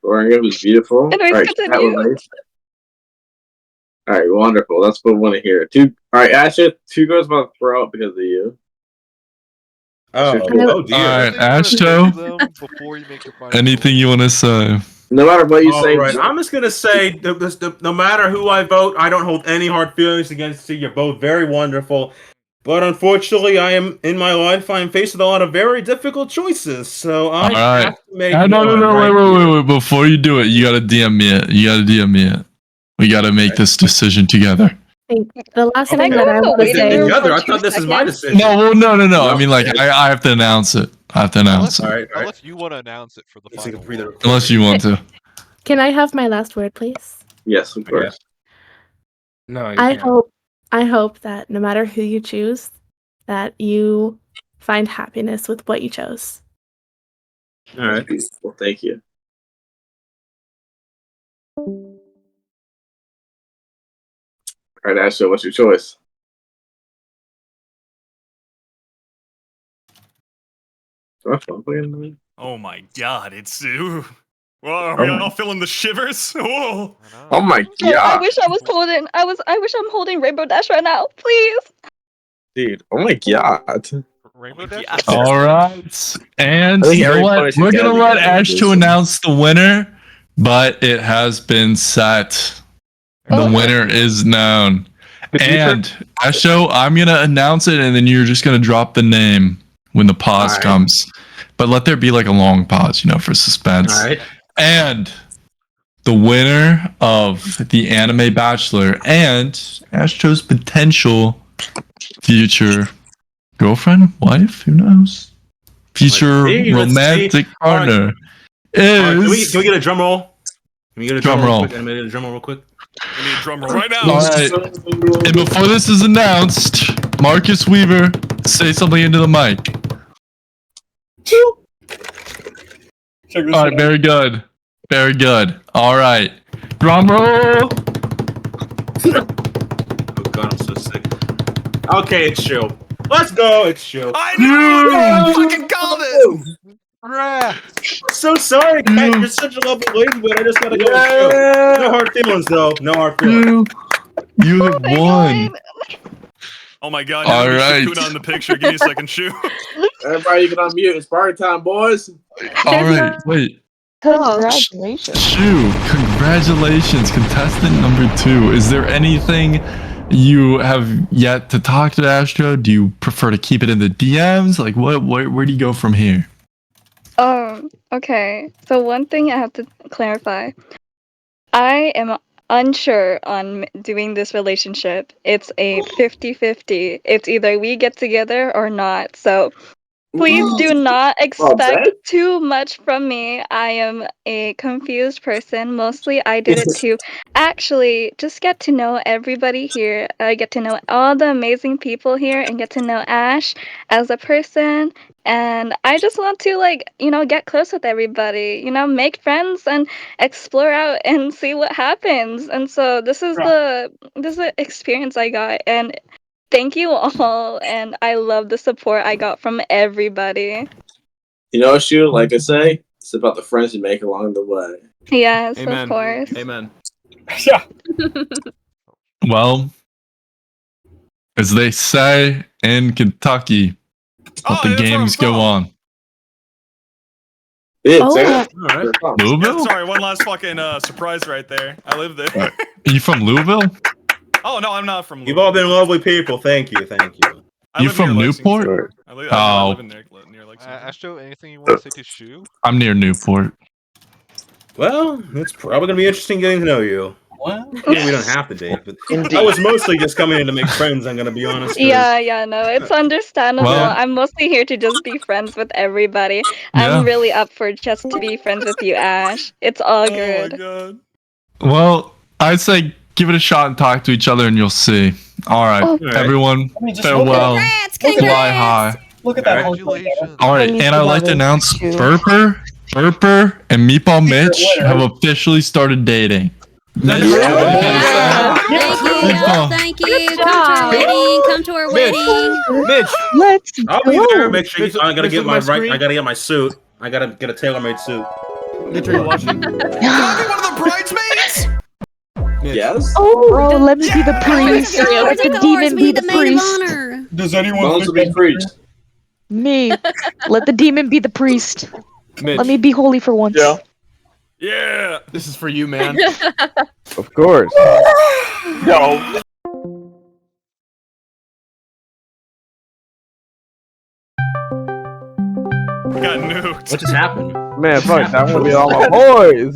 Orango was beautiful. Anyways, Alright, continue. that was nice. Alright, wonderful. That's what we want to hear. Alright, Asha, 2 girls about to throw up because of you. Oh, Sure. oh dear. All right, Anything you wanna say to Ashto. them before you make your final Anything you want to say? No matter what you All say, right, I'm just gonna say, no matter who I vote, I don't hold any hard feelings against you. You're both very wonderful, but unfortunately, I am in my life. I am faced with a lot of very difficult choices, so I All right. have to make. No, one wait. right here. Before you do it, you gotta DM me it. We gotta make this decision together. The last Can I thing go that in I the want to waiting say. room Together, for I 2 thought this is my seconds? decision. No, well, no. I mean, like, I have to announce it. I have to announce Unless, it. All right. unless you want to announce it for the Let's take a final breather. word. Unless you want to. Can I have my last word, please? yes, of course. No, you I can't. hope that no matter who you choose, that you find happiness with what you chose. Alright, well, thank you. Alright, Asha, what's your choice? Oh my god, it's ooh. Well, are we all feeling the shivers? Whoa. Oh my Oh, I god, wish I was holding. I wish I'm holding Rainbow Dash right now. Please. dude! Oh my god. Rainbow Dash? All right. And I think you know what? everybody should We're going to gather let together and do Ashto this. announce the winner, but it has been set. The winner is known. And Ashto, I'm going to announce it, and then you're just going to drop the name when the pause Alright. comes. But let there be like a long pause, for suspense. All right. And the winner of the Anime Bachelor and Ashto's potential future girlfriend, wife, who knows? Future Let's see, let's romantic see. All right. partner All right, is. can we get a drum roll? Can we get a Drum drum roll? roll. Quick? Can we get a drum roll real quick? We need a drum roll right now. All right. And before this is announced, Marcus Weaver, say something into the mic. Check this All right, out. very good. Very good. All right. Drum roll. Oh god, I'm so sick. Okay, it's chill. Let's go. It's chill. I knew it! Fucking called it! So sorry, Kat. You're such a lovely lady, but I just gotta go. With chill. No hard feelings, though. No hard feelings. You have won. Oh my god, All now right. Shakuna on the picture. Give me a second, Shoe. Everybody get on mute. It's party time, boys. All right. Wait. Congratulations. Shoo, congratulations, contestant number 2. Is there anything you have yet to talk to Astro? Do you prefer to keep it in the DMs? Like, where do you go from here? Okay. So one thing I have to clarify. I am unsure on doing this relationship. It's a 50-50. It's either we get together or not. So please do not expect too much from me. I am a confused person. Mostly I did it to actually just get to know everybody here. I get to know all the amazing people here and get to know Ash as a person. And I just want to get close with everybody, make friends and explore out and see what happens. And so this is the experience I got, and thank you all, and I love the support I got from everybody. You know, Shu, like I say, it's about the friends you make along the way. Yes, Amen. of course. Amen. Well, as they say in Kentucky, let the games go on. Yeah, Louisville? sorry, one last fucking surprise right there. I live there. Are you from Louisville? Oh no, I'm not from You've all been lovely people. Thank you. Thank you. You from Newport? I live Oh, near Lexington. Ashto, anything you want to say to Shu? I'm near Newport. Well, it's probably gonna be interesting getting to know you. What? I mean, we don't have to date, but Indeed. I was mostly just coming in to make friends. I'm gonna be honest. 'cause- Yeah, no, it's understandable. Well- I'm mostly here to just be friends with everybody. I'm Yeah. really up for just to be friends with you, Ash. It's all good. God. Well, I'd say give it a shot and talk to each other, and you'll see. All right, Oh. everyone, Let me just- farewell. Congrats, Fly high. Look at that. Congratulations. All right, and I'd like to announce Burper, and Meatball Mitch have officially started dating. Thank you. Come to our wedding. Come to our wedding. Mitch, let's I'll be there. Make sure Mitch, I gotta Mitch, get look my at my right. screen. I gotta get my suit. I gotta get a tailor-made suit. Mitch, are you watching? Can I be one of the bridesmaids? Yes. Oh, bro, let me be the priest. Let the demon be the priest. honor. Does anyone think be priest? Me. Let the demon be the priest. Mitch. Let me be holy for once. Yeah. This is for you, man. Of course. Yo. Got nuked. What just happened? Man, fuck, that would be all my boys.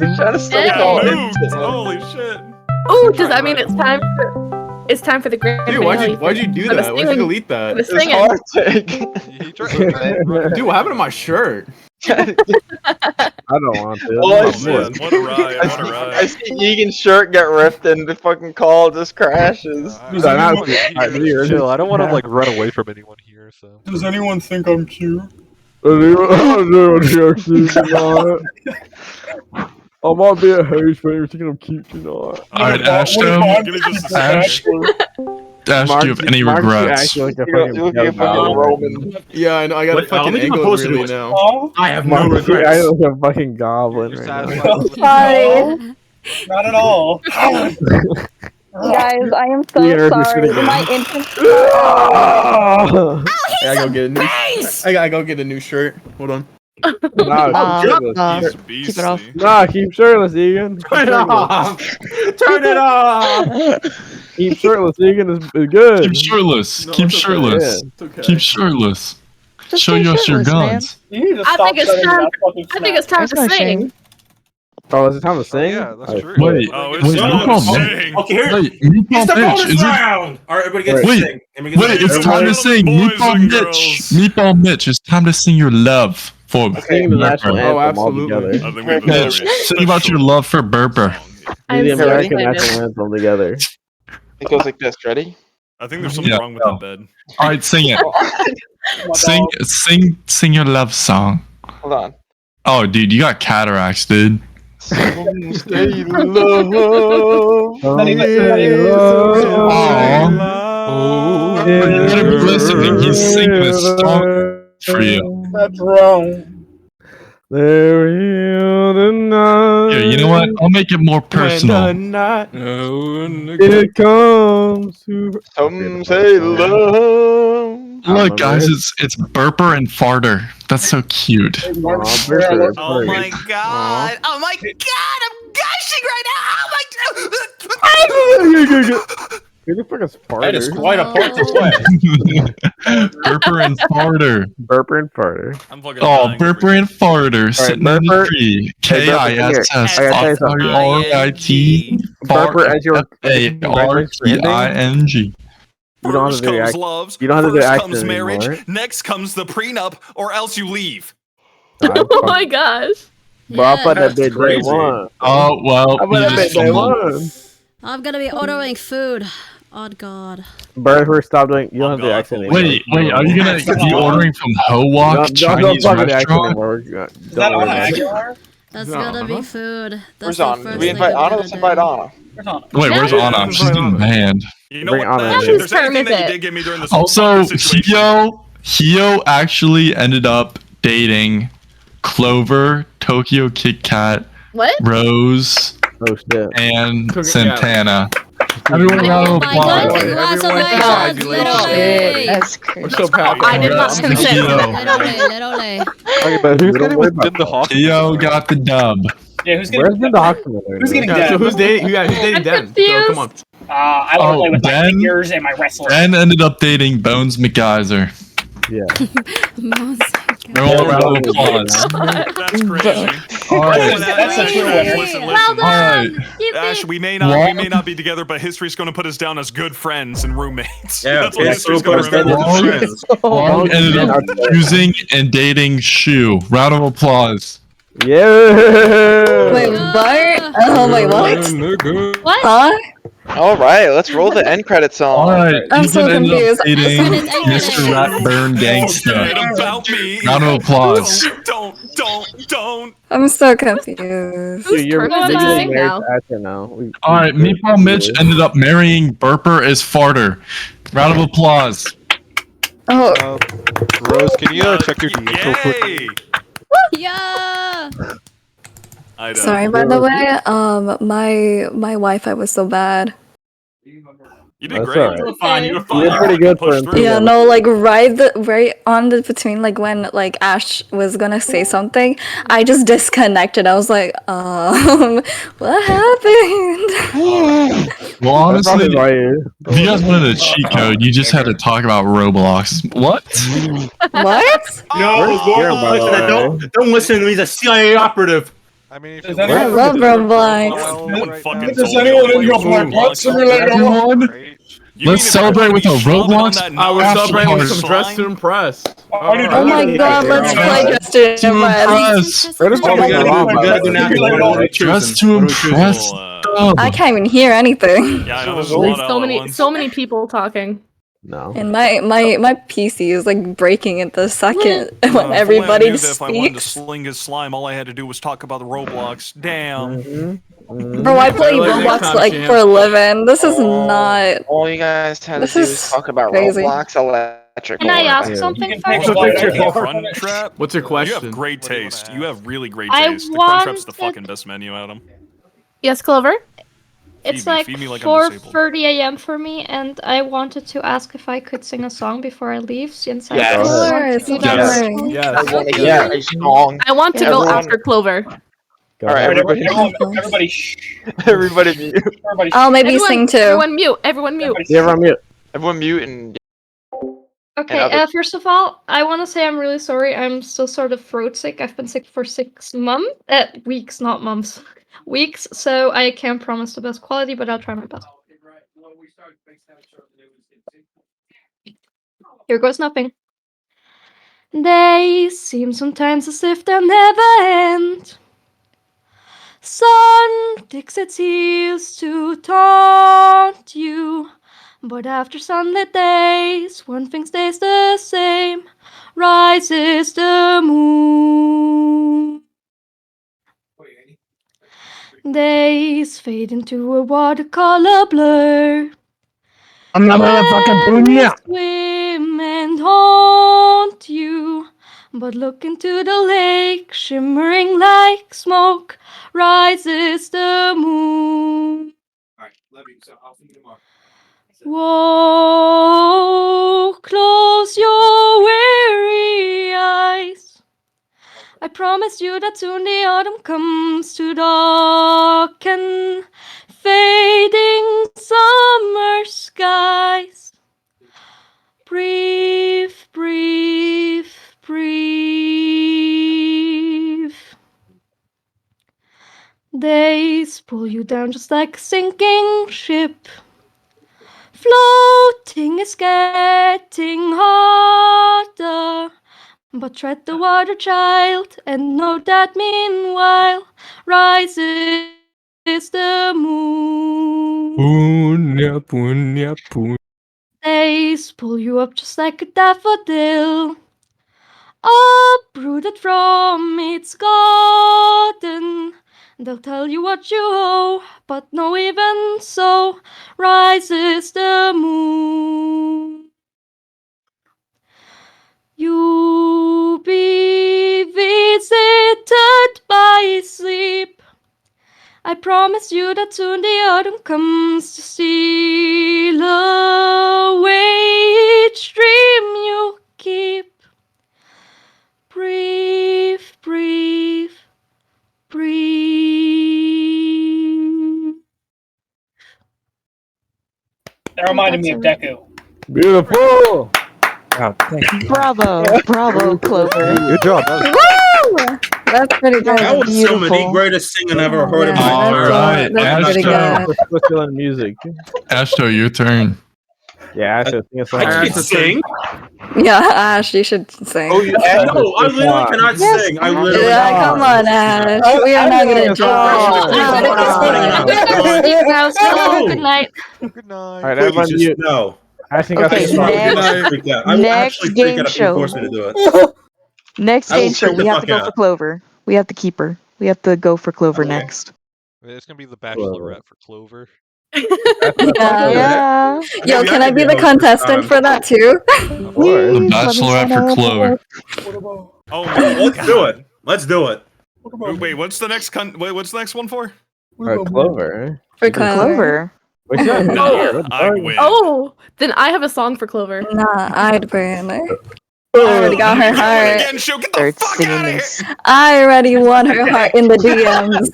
Holy shit. Oh, does that mean it's time? It's time for the grand Dude, finale. why'd you do for the that? Why'd you singing- delete that? for the singing. Dude, what happened to my shirt? I don't want to. Oh, I'm I not see. bored. What a ride. What a I ride. see Egan's shirt get ripped and the fucking call just crashes. Dude, I'm not- Chill. I don't want to like run away from anyone here. So. Does anyone think I'm cute? I might be a host, but you're thinking I'm cute tonight. All right, Ashto. Ash, do you have any regrets? Yeah, I know. I got a I'll fucking make you angle post it. really now. I have no I regrets. look like a fucking goblin right now. Sorry. Not at all. Guys, I am so You're just sorry. gonna go. My internet. I gotta go get a new. I gotta go get a new shirt. Hold on. Nah, keep shirtless. He's Keep it off. beastly. Nah, keep shirtless, Egan. Keep Turn it shirtless. off. Turn it off. Keep shirtless, Egan is good. Keep shirtless. No, Keep it's okay. shirtless. It's okay. Keep shirtless. Just Show stay us your shirtless, man. guns. You need to I stop think it's sending me time. that fucking I think it's snap. time to That's not sing. shame. Oh, is it time to sing? yeah, that's true. Wait, Oh, it's wait, time Meatball to Mitch. sing. Okay, here. Wait, It's Meatball the Mitch. bonus Is it? round. All right, everybody gets to Wait, sing. Everybody Wait, gets it's to time to Gentlemen, sing. boys Meatball and Mitch. girls. Meatball Mitch. It's time to sing your love for Sing the national Burper. Oh, anthem all absolutely. I together. think we have a very Mitch, sing about your love for Burper. I'm Do the so American excited. national anthem together. It goes like this. Ready? I think there's something Yeah. wrong with that bed. All right, sing it. Sing your love song. Hold on. Oh, dude, you got cataracts, dude. Stay love. Aw. You gotta be listening. He's singing a song for you. That's wrong. There is night. Here, you know what? I'll make it more personal. It comes to. Some say love. Look, guys, it's Burper and Farter. That's so cute. Oh my god! Oh my god! I'm gushing right now! Oh my god! Who the fuck is farter? That is quite a part to play. Burper and farter. Burper and farter. I'm fucking Oh, dying. burper and farter sitting in the tree. Hey, Burper, come here. KISS. I gotta tell you something. FRIT. Burper, as your FARTING. You don't have First to do comes act- love, You don't have to do first accent comes marriage, anymore. next comes the prenup, or else you leave. Oh my gosh. Bro, I thought that That's bit day crazy. one. Oh, well. I thought that bit day one. I'm gonna be ordering food. Oh God. Burper, stop doing. You don't have to do accent anymore. Wait, are you gonna be ordering from Howok Don't Chinese fucking accent restaurant? anymore. Is that Don't worry Anna about it. Aguilar? That's gotta be food. Where's That's the Anna? first Do we thing invite I'm Anna? gonna Let's invite do. Anna. Wait, where's Anna? She's getting banned. You know Bring what? Anna Ash, in. if there's anything Whose that you turn is did give me during this Also, situation, Hio actually ended up dating Clover, Tokyo Kit Kat, What? Rose, and Santana. Everyone round of applause. Congratulations, literally. That's crazy. We're so proud. I did not consent to that. Literally. Okay, but who's getting with Hio got the dub. Yeah, who's Where's getting been the hospital? Who's getting Yeah, dead? so who's dating? Who's dating Den? So come on. I want to play with my Den? fingers and my wrestler. Ben ended up dating Bones McGeyser. Yeah. Everyone round of applause. That's crazy. All right. That's a true winner. Listen. All right. Ash, we may not be together, but history's going to put us down as good friends and roommates. Yeah, That's what yeah, history's so going to put us down remember. as friends. Long ended up choosing and dating Shu. Round of applause. Yeah. Wait, Bart? Oh, wait, what? What? Huh? All right, let's roll the end credits song. All right. I'm so Ethan ended up confused. dating Mr. Ratburn Gangsta. About me. Round of applause. Don't. I'm so confused. Dude, you're turn is it to getting sing married now? to Asher now. All right. Meatball Mitch ended up marrying Burper as Farter. Round of applause. Oh, Rose, can you check your DMs real quick? Yay! Yeah. I don't. sorry, by the way. My Wi-Fi was so bad. You did That's great. alright. You were fine. You were You fine. did pretty good for Pushed him, through. too. Yeah, no, like right on the between like when like Ash was gonna say something, I just disconnected. I was like, what happened? Well, honestly, That's probably why you- if you guys wanted a cheat code, you just had to talk about Roblox. What? What? No, Where's Kieran, by the way? don't listen to me. He's a CIA operative. I mean, if Does you anyone- I look love at Roblox. No one fucking Does told anyone you in your to play Black Roblox. Ops Simulator? Everyone, You let's mean if celebrate with a everybody shrugged on Roblox. that I was knowledge celebrating with slime? some dress to impress. Oh my god, let's play Dress to To Impress. impress. Where does Oh, we gotta Wrong, do, we by gotta the do way? napkins. What are we choosing? Just to What are we choosing? impress. I can't even hear anything. Yeah, I know, there's a lot There's all at once. so many people talking. No. And my PC is like breaking at the second If when only I everybody knew that if I wanted to speaks. sling his slime, all I had to do was talk about the Roblox. Damn. Bro, I play Like, next Roblox time, like champ. for a living. This is not. All you guys had to This do is is talk about crazy. Roblox Electric. Can I ask Yeah. something You first? can Also, pick up Crunch Trap. What's your You question? have great taste. You have really great I taste. The Crunch Trap's the wanted- fucking best menu, Adam. Yes, Clover? It's Feed me- like feed me like I'm disabled. 4:30 a.m. for me, and I wanted to ask if I could sing a song before I leave, since I Yes. Of want course, to do of that Yes. early. Yes. I want to Yeah. hear a song. I want to Yeah, go everyone- after Clover. Go All right, ahead. everybody, Everybody, shh. everybody mute. Everybody, I'll maybe Everyone, sing too. everyone mute. Everyone mute. Yeah, I'm mute. Everyone mute and Okay, And other- first of all, I want to say I'm really sorry. I'm still sort of throat sick. I've been sick for 6 months, weeks, not months, weeks. So I can't promise the best quality, but I'll try my best. Here goes nothing. Days seem sometimes as if they'll never end. Sun digs its heels to taunt you. But after sunlit days, one thing stays the same. Rises the moon. Days fade into a watercolor blur. I'm not motherfucking punya. Swim and haunt you. But look into the lake, shimmering like smoke. Rises the moon. Whoa, close your weary eyes. I promise you that soon the autumn comes to darken fading summer skies. Breathe, breathe, breathe. Days pull you down just like a sinking ship. Floating is getting harder. But tread the water, child, and know that meanwhile rises the moon. Punya, punya, punya. Days pull you up just like a daffodil, uprooted from its garden. They'll tell you what you owe, but no, even so rises the moon. You be visited by sleep. I promise you that soon the autumn comes to steal away each dream you keep. Breathe, breathe, breathe. That reminded me of Deku. Beautiful. Bravo, bravo, Clover. Good job. Woo! That's pretty good. That was some of the Beautiful. greatest singing I've ever heard in my All right, that's pretty Ashto. good. Let's go on music. Ashto, your turn. Yeah, Ashto, sing a song. I can sing. Yeah, Ash, you should sing. No, I literally cannot sing. I literally. Yeah, come on, Ash. We are not gonna judge. Good night. Good night. All right, everyone, Please, just no. I think I Okay, think I will next actually freak game out if you show. force me to do it. Next I will game show, freak the we have to fuck go out. for Clover. We have to keep her. We have to go for Clover Okay. next. It's gonna be the Bachelorette for Clover. Yeah. Yo, can I be the contestant for that too? The Bachelorette for Clover. Oh my Let's do it. Let's do it. Wait, what's the next what's the next one for? Clover. For Clover. Wait, shut up. Oh. I win. Oh, then I have a song for Clover. Nah, I'd win her. I already got her heart. Start singing this. I already won her heart in the DMs.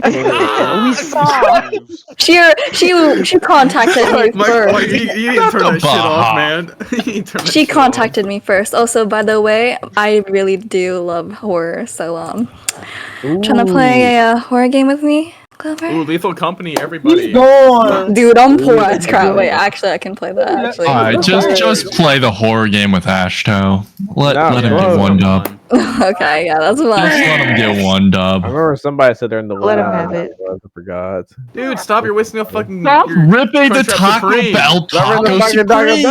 We saw. She contacted me Mike, first. you need to turn that shit off, man. You need to turn that She shit contacted me first. Also, by the way, I really do love horror. So, trying to play a horror game with me, Clover? Ooh, Lethal Company, everybody. Dude, I'm poor as crap. Wait, actually, I can play that. Actually, All right, just play the horror game with Ashto. Let him get one dub. Okay, yeah, that's Just fine. let him get one dub. I remember somebody said they're in the Let him lab. have it. I forgot. Dude, stop! You're wasting a fucking. Stop your ripping the Crunchwrap Taco Supreme. Bell Taco Supreme.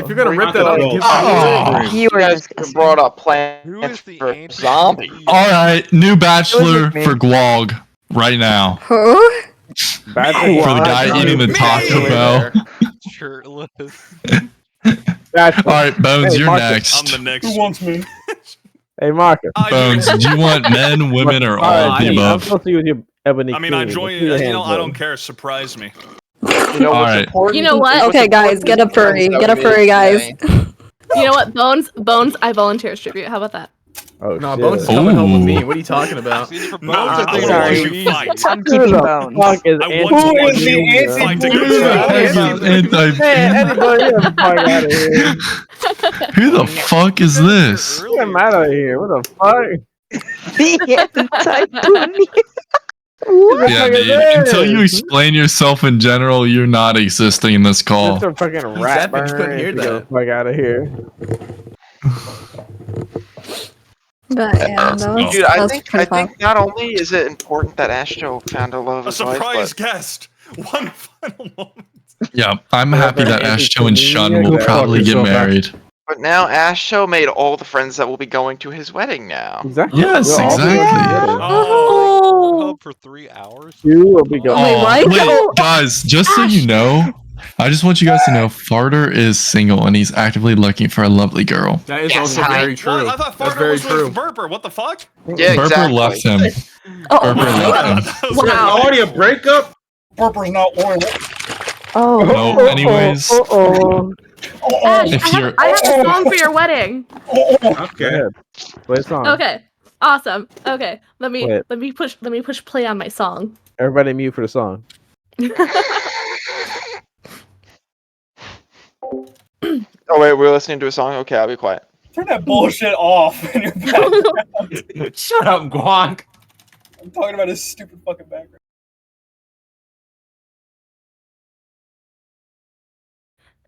If you're gonna rip that up, give Oh. You guys brought up Plants for Zombies. All right, new Bachelor for Guag right now. Who? For the guy eating the Taco Bell. Shirtless. All right, Bones, Hey, you're Marcus. next. I'm the next. Who wants me? Hey, Marcus. Bones, do you want men, women, or all of the I'm above? supposed to use your Ebony I mean, I Queen. join. Let's see your You know, hands I up. don't care. Surprise me. You know All what's right. important? You know what? What's Okay, guys, important get is a furry. the Get a friends that furry, we guys. made You know what? Bones, I volunteer as tribute. How about that? Oh, No, shit. Bones is coming home with me. Ooh. What are you talking about? No, I sorry. want you to fight. I'm Who keeping the Bones. fuck is I want Who to is the anti-Queen? fight anti-Queen? together. Man, anybody get the fuck out of here. Who the fuck is this? Get him out of here. What the fuck? The anti-Queen. Yeah, dude. Until you explain yourself in general, you're not existing in this call. Just a fucking rat Zach, you couldn't burn. hear Get the that. fuck out of here. But yeah, that was, Dude, that I was think pretty fun. not only is it important that Ashto found a love of A his life, surprise but guest. One final moment. Yeah, I'm happy that Ashto and Shun will Go fuck probably get yourself, married. but now Ashto made all the friends that will be going to his wedding now. Exactly. Yes, We'll all be exactly. together. Oh, hub for 3 hours. You will be going. Wait, why? Wait, guys, just so you know, I just want you guys to know Farter is single and he's actively looking for a lovely girl. That is Yes, also I- very true. What? I thought That's Farter very was true. with Burper. What the fuck? Yeah, Burper exactly. left him. Oh, Burper left him. That was Wow. Already a breakup? Burper's not loyal. Oh. No, anyways, Ash, if you're I have a song for your wedding. Okay. Play a song. Okay, awesome. Okay, let Wait. me push play on my song. Everybody mute for the song. Oh wait, we're listening to a song. Okay, I'll be quiet. Turn that bullshit off in your background. Shut up, Guank. I'm talking about his stupid fucking background.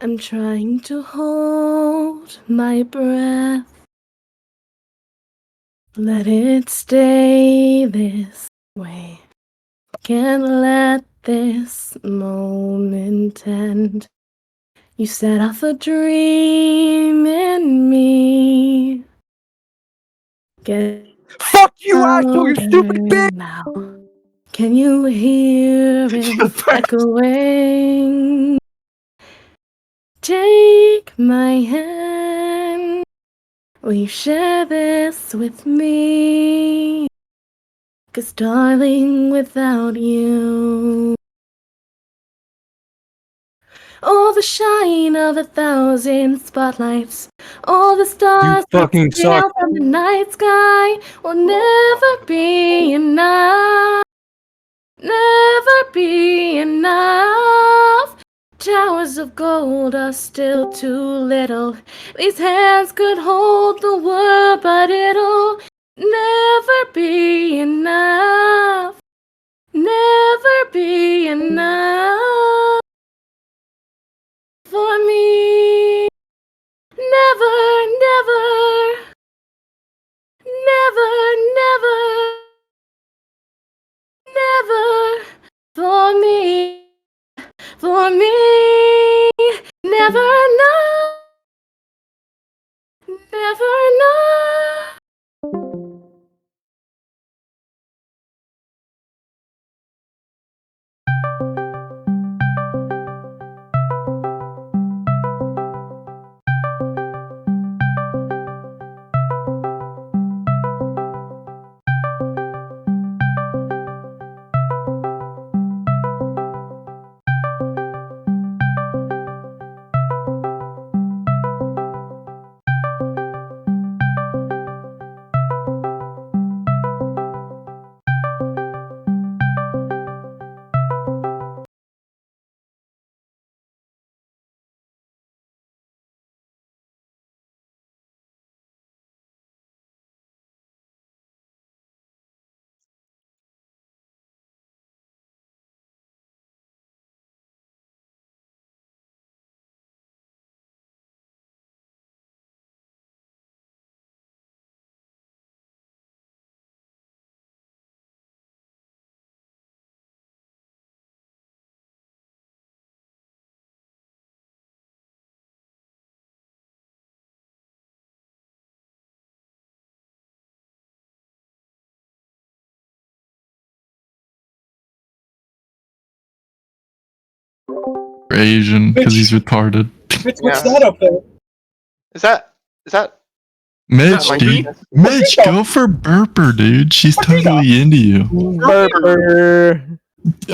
I'm trying to hold my breath. Let it stay this way. Can't let this moment end. You set off a dream in me. Fuck you, Ashto, you stupid bitch! Now. Can you hear it echoing? Take my hand. Will you share this with me? 'Cause darling, without you, all the shine of 1,000 spotlights, all the stars fucking suck. out from the night sky will never be enough. Never be enough. Towers of gold are still too little. These hands could hold the world, but it'll never be enough. Never be enough for me. Never, never, never, never for me. For me, never enough, never enough. Asian because he's retarded. What's that up there? Is that Mitch, my dude. penis? Mitch, go for Burper, dude. She's totally into you. Burper.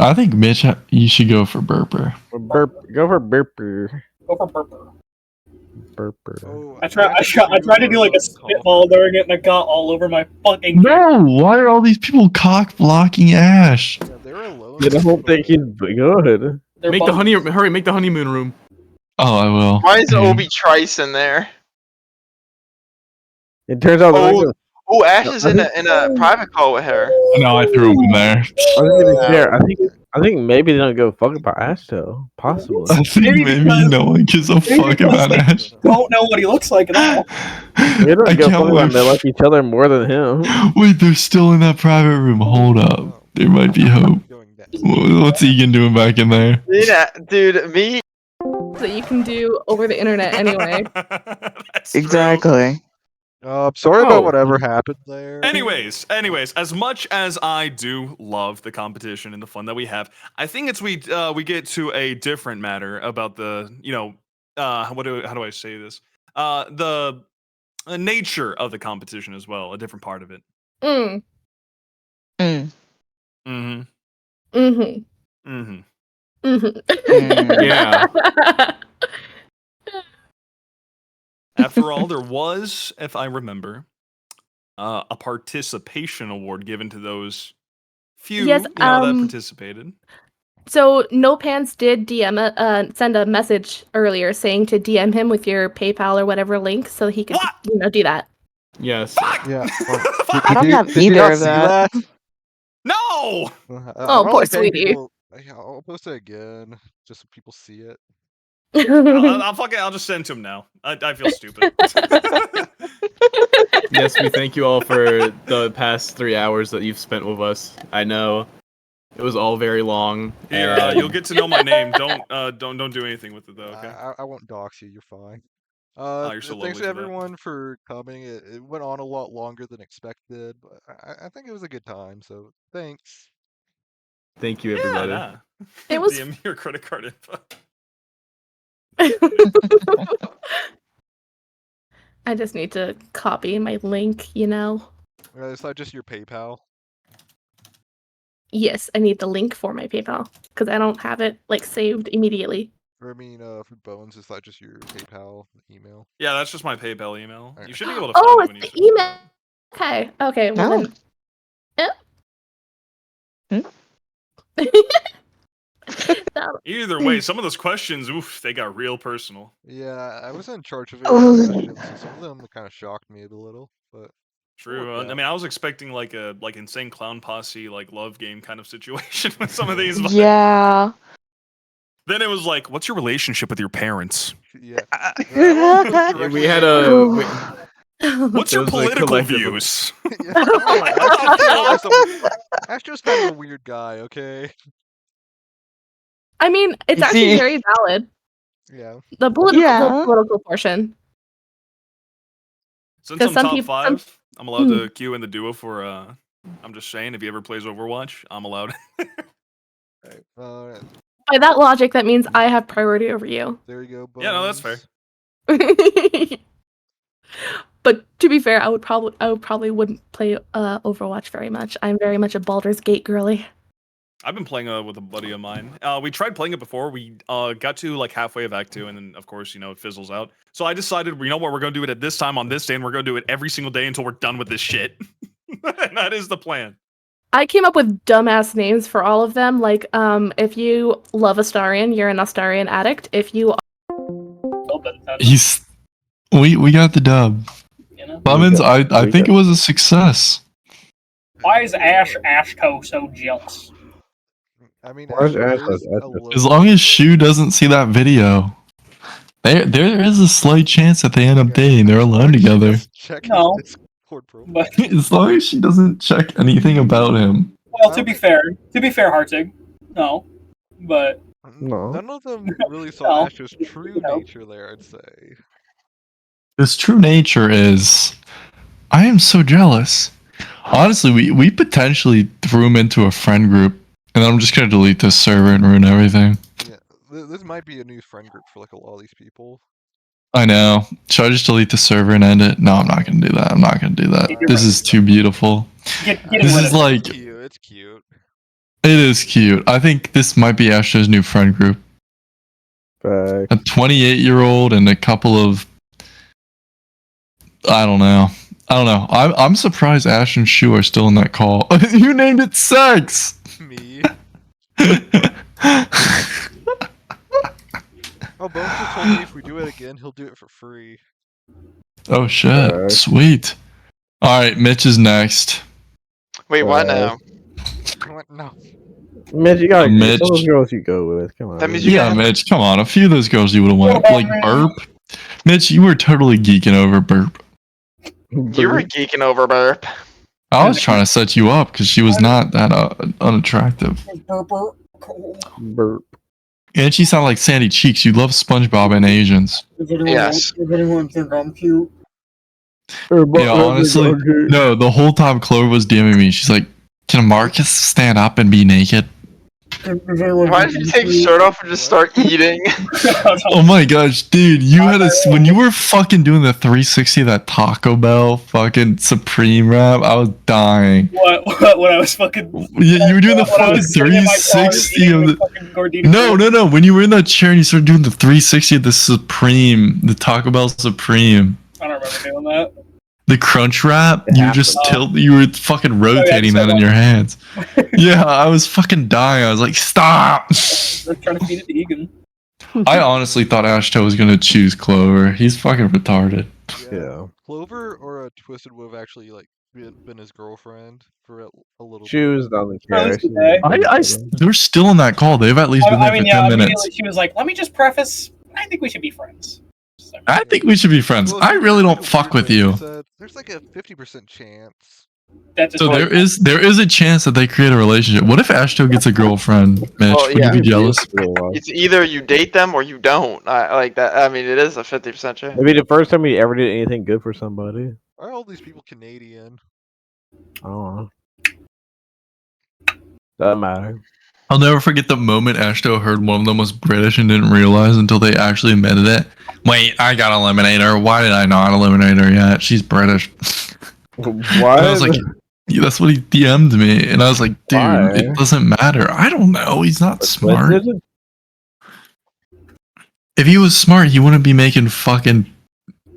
I think Mitch, you should go for Burper. Go for burper. Go for burper. Burper. I tried to do like a spitball during it and I got all over my fucking. No, why are all these people cock blocking Ash? You don't think he's good. Make the honeymoon room. Oh, I will. Why is Hang on. Obi Trice in there? It turns out. Oh, Ash is in a private call with her. No, I threw him in there. I think to be fair, I think maybe they don't give a fuck about Ashto. Possibly. I think maybe no one gives a fuck about Ash. Don't know what he looks like at all. They don't I give a can't fuck about him. They believe- like each other more than him. Wait, they're still in that private room. Hold up. There might be hope. What's Egan doing back in there? Yeah, dude, me. That you can do over the internet anyway. Exactly. Sorry about whatever happened there. Anyways, as much as I do love the competition and the fun that we have, I think it's we get to a different matter about the how do I say this? The nature of the competition as well, a different part of it. Mm. Mm-hmm. Mm-hmm. Mm-hmm. Mm-hmm. Yeah. After all, there was, if I remember, a participation award given to those few Yes, that participated. So No Pants did send a message earlier saying to DM him with your PayPal or whatever link so he could do that. Yes. Yeah. I don't have did you either not of see that. that? No. Oh, I'm poor only paying sweetie. people. Yeah, I'll post it again just so people see it. I'll just send to him now. I feel stupid. Yes, we thank you all for the past 3 hours that you've spent with us. I know it was all very long. Here, and- you'll get to know my name. Don't do anything with it though. Okay. I won't dox you. You're fine. You're so Thanks lovely to for that. everyone for coming. It went on a lot longer than expected, but I think it was a good time. So thanks. Thank you, everybody. Yeah, It was. DM me your credit card info. I just need to copy my link, you know. It's not just your PayPal. Yes, I need the link for my PayPal because I don't have it like saved immediately. Or I mean, for Bones, it's not just your PayPal email. Yeah, that's just my PayPal email. You should be able to Oh, find it it's when you the search. email. Okay, okay. Well Oh. then. Either way, some of those questions, oof, they got real personal. Yeah, I was in charge of Oh. answering questions, so some of them kind of shocked me a little. But True. worked I out. mean, I was expecting like a insane clown posse like love game kind of situation with some of these. But Yeah. then it was like, what's your relationship with your parents? Yeah. We had a. What's There your was a political collective of- views? Astro's kind of a weird guy. Okay. I mean, it's You actually see- very valid. Yeah. The political Yeah. political portion. Since 'Cause I'm some top people- five, I'm allowed to queue in the duo for. I'm just saying, if he ever plays Overwatch, I'm allowed. Uh, By that logic, that means I have priority over you. there you go. Bones. Yeah, no, that's fair. But to be fair, I would probably wouldn't play Overwatch very much. I'm very much a Baldur's Gate girly. I've been playing with a buddy of mine. We tried playing it before. We got to like halfway of Act 2, and then of course, it fizzles out. So I decided, you know what, we're gonna do it at this time on this day, and we're gonna do it every single day until we're done with this shit. And that is the plan. I came up with dumbass names for all of them. Like, if you love Astarion, you're an Astarion addict. If you We got the dub. Lemons, I think it was a success. Why is Ashto so jealous? I mean, Where's Astro Ash? is a little As long as Shu doesn't see that video, there is a slight chance that they end up dating. They're alone together. check No. his Discord profile. But As long as she doesn't check anything about him. well, to be fair, Hartig, no, but No. None of them really saw No. Astro's true nature there, I'd say. His true nature is, I am so jealous. Honestly, we potentially threw him into a friend group, and then I'm just gonna delete this server and ruin everything. Yeah, this might be a new friend group for like a lot of these people. I know. Should I just delete the server and end it? No, I'm not gonna do that. I'm not gonna do that. This is too beautiful. This is like, It's cute. It's cute. it is cute. I think this might be Ashto's new friend group. A 28-year-old and a couple of, I don't know. I'm surprised Ash and Shu are still in that call. You named it sex. Me. Oh, Bones just told me if we do it again, he'll do it for free. Oh shit! Sweet. All right, Mitch is next. Wait, what now? What? No. Mitch, you gotta Mitch. those girls you go with. Come on. That means you Yeah, gotta- Mitch, come on. A few of those girls you would have went. Like Burp. Mitch, you were totally geeking over Burp. You were geeking over Burp. I was trying to set you up because she was not that unattractive. Burp. And she sounded like Sandy Cheeks. You love SpongeBob and Asians. Yes. Does anyone think I'm cute? Yeah, honestly, no. The whole time Chloe was DMing me, she's like, "Can Marcus stand up and be naked?" Why did you take your shirt off and just start eating? Oh my gosh, dude, you had when you were fucking doing the 360 of that Taco Bell fucking Supreme rap, I was dying. What? When I was fucking. You were doing the when I fucking was sitting in my car 360 eating of the the. fucking Gordita No. When you were in that chair and you started doing the 360 of the Supreme, the Taco Bell Supreme. I don't remember doing that. The crunch wrap, It you just happened. you were fucking rotating that in your hands. Yeah, I was fucking dying. I was like, stop. They're trying to feed it to Egan. I honestly thought Ashto was gonna choose Clover. He's fucking retarded. Yeah. Clover or a Twisted would have actually like been his girlfriend for a little She bit. was doesn't At care. least She today. They're still in that call. They've at least been there I mean, for yeah, 10 immediately minutes. she was like, "Let me just preface. I think we should be friends." I think we should be friends. Well, I here's, really like, don't a fuck weird with thing. you. He said, there's like a 50% chance. That's So there is a chance that they create a relationship. What if Ashto gets a girlfriend, Mitch? Well, Would yeah. you be jealous? It's either you date them or you don't. I like that. I mean, it is a 50% chance. Maybe the first time you ever did anything good for somebody. Are all these people Canadian? I don't know. Doesn't matter. I'll never forget the moment Ashto heard one of them was British and didn't realize until they actually admitted it. Wait, I got to eliminate her. Why did I not eliminate her yet? She's British. What? And I was like, yeah, that's what he DM'd me. And I was like, dude, Why? it doesn't matter. I don't know. He's not smart. Twisted? If he was smart, he wouldn't be making fucking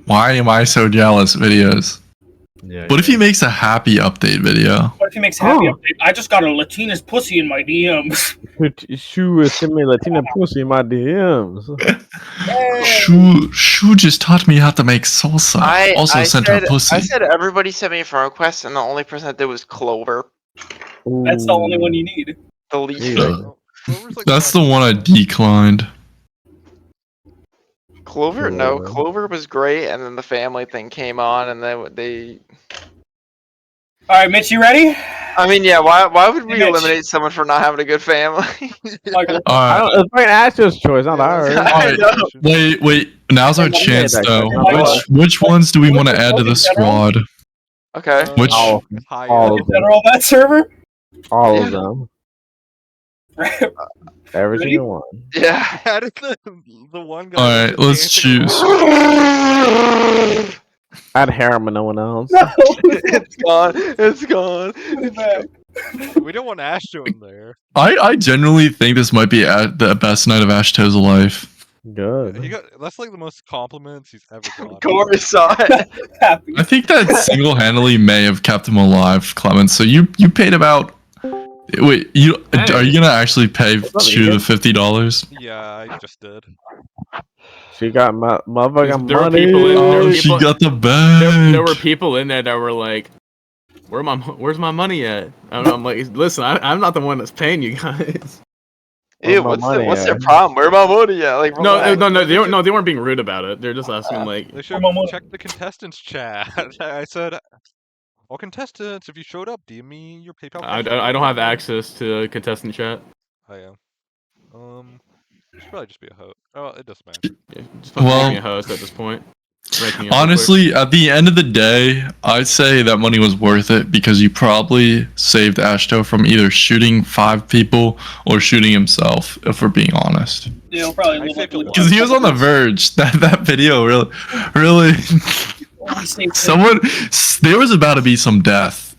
why am I so jealous videos. Yeah. What if he makes a happy update video? What if he makes happy update? I just got a Latina's pussy in my DMs. Shu sent me Latina pussy in my DMs. Shu just taught me how to make salsa. Also sent her pussy. I said everybody sent me a friend request, and the only person that did was Clover. That's the only one you need. The least. Yeah. That's the one I declined. Clover, no, Clover was great, and then the family thing came on, and then they. All right, Mitch, you ready? I mean, yeah. Why would we Mitch. eliminate someone for not having a good family? Michael. It's fucking Ashton's choice, not ours. Wait. Now's our chance though. Which ones do we want to add to the squad? Okay. Which? All of them. General that server? All of them. Every Ready? single one. Yeah. How did the one guy? All right, let's choose. I'd harem and no one else. It's gone. It's gone. Put it back. We don't want Ashto in there. I genuinely think this might be the best night of Ashto's life. Good. He got that's like the most compliments he's ever got. Corey saw it. Happy. I think that single-handedly may have kept him alive, Clemens. So you paid about. Wait, are you gonna actually pay Shu the $50? Yeah, I just did. She got my motherfucking There were money. people in there. Oh, she got the bag. There were people in there that were like, "Where's my money at?" I'm like, "Listen, I'm not the one that's paying you guys." Ew, what's their problem? Where my money at? Like, No, they weren't being rude about it. They're just asking like, They should check the contestants chat. I said, all contestants, if you showed up, DM me your PayPal. I don't have access to contestant chat. Oh yeah. Should probably just be a host. Oh, it doesn't matter. Yeah, just make me a host at this point. Honestly, at the end of the day, I'd say that money was worth it because you probably saved Ashto from either shooting 5 people or shooting himself, if we're being honest. Yeah, probably. Because he was on the verge. That video really. There was about to be some death.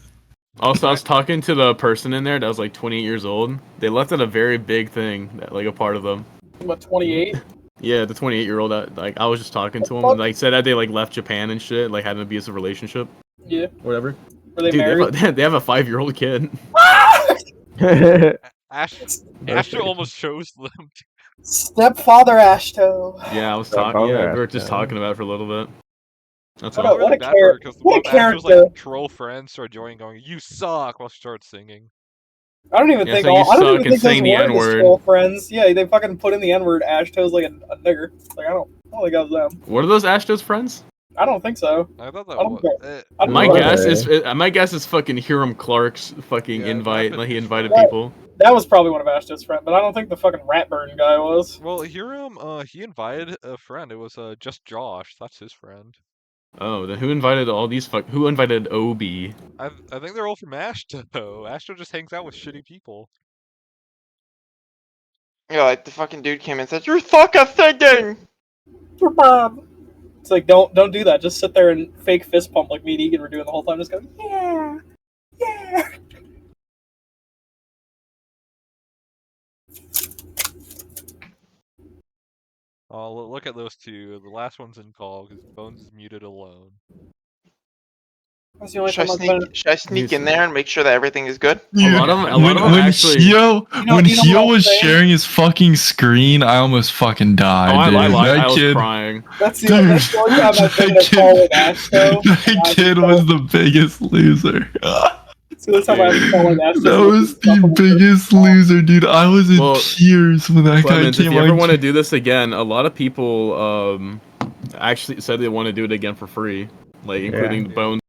Also, I was talking to the person in there that was like 28 years old. They left out a very big thing, like a part of them. What, 28? Yeah, the 28-year-old. Like I was just talking to him, and, like said that they like left Japan and shit, like had an abusive relationship. Yeah. Whatever. Were they Dude, married? they have a 5-year-old kid. Ashto almost chose them. Stepfather Ashto. Yeah, I was talking. Yeah, we were just talking about it for a little bit. That's What all. a character. What a Ashto's character. like troll friends started joining, going, "You suck," while she started singing. I don't even Yeah, think so you I don't suck even and think those saying the were his N-word. troll friends. Yeah, they fucking put in the N-word. Ashto's like a nigger. Like I don't think that was them. What are those Ashto's friends? I don't think so. I thought that I don't was. think- I don't My know. guess is fucking Hiram Clark's fucking invite. Like he invited That- people. That was probably one of Ashto's friends, but I don't think the fucking Ratburn guy was. Well, Hiram, he invited a friend. It was just Josh. That's his friend. Oh, then who invited all these Who invited Obi? I think they're all from Ashto. Ashto just hangs out with shitty people. Yeah, like the fucking dude came in and said, "You're fucking thinking." Bob. It's like don't do that. Just sit there and fake fist pump like me and Egan were doing the whole time. Just go, yeah, yeah. Oh, look at those two. The last one's in call because Bones is muted alone. That's the only Should I time I've sneak? been. Should I sneak in there and make sure that everything is good? A lot of them when actually. Hio when you know Hio what was I'm saying? sharing his fucking screen, I almost fucking died, Oh, dude. I was kid, crying. That's the only time I've been in a call with Ashto. that kid was the biggest loser. It's the only time I've been calling Ashto. That was the biggest loser, dude. I was in tears when that guy Clemens, came if you ever on. want to do this again, a lot of people actually said they want to do it again for free, like including the Bones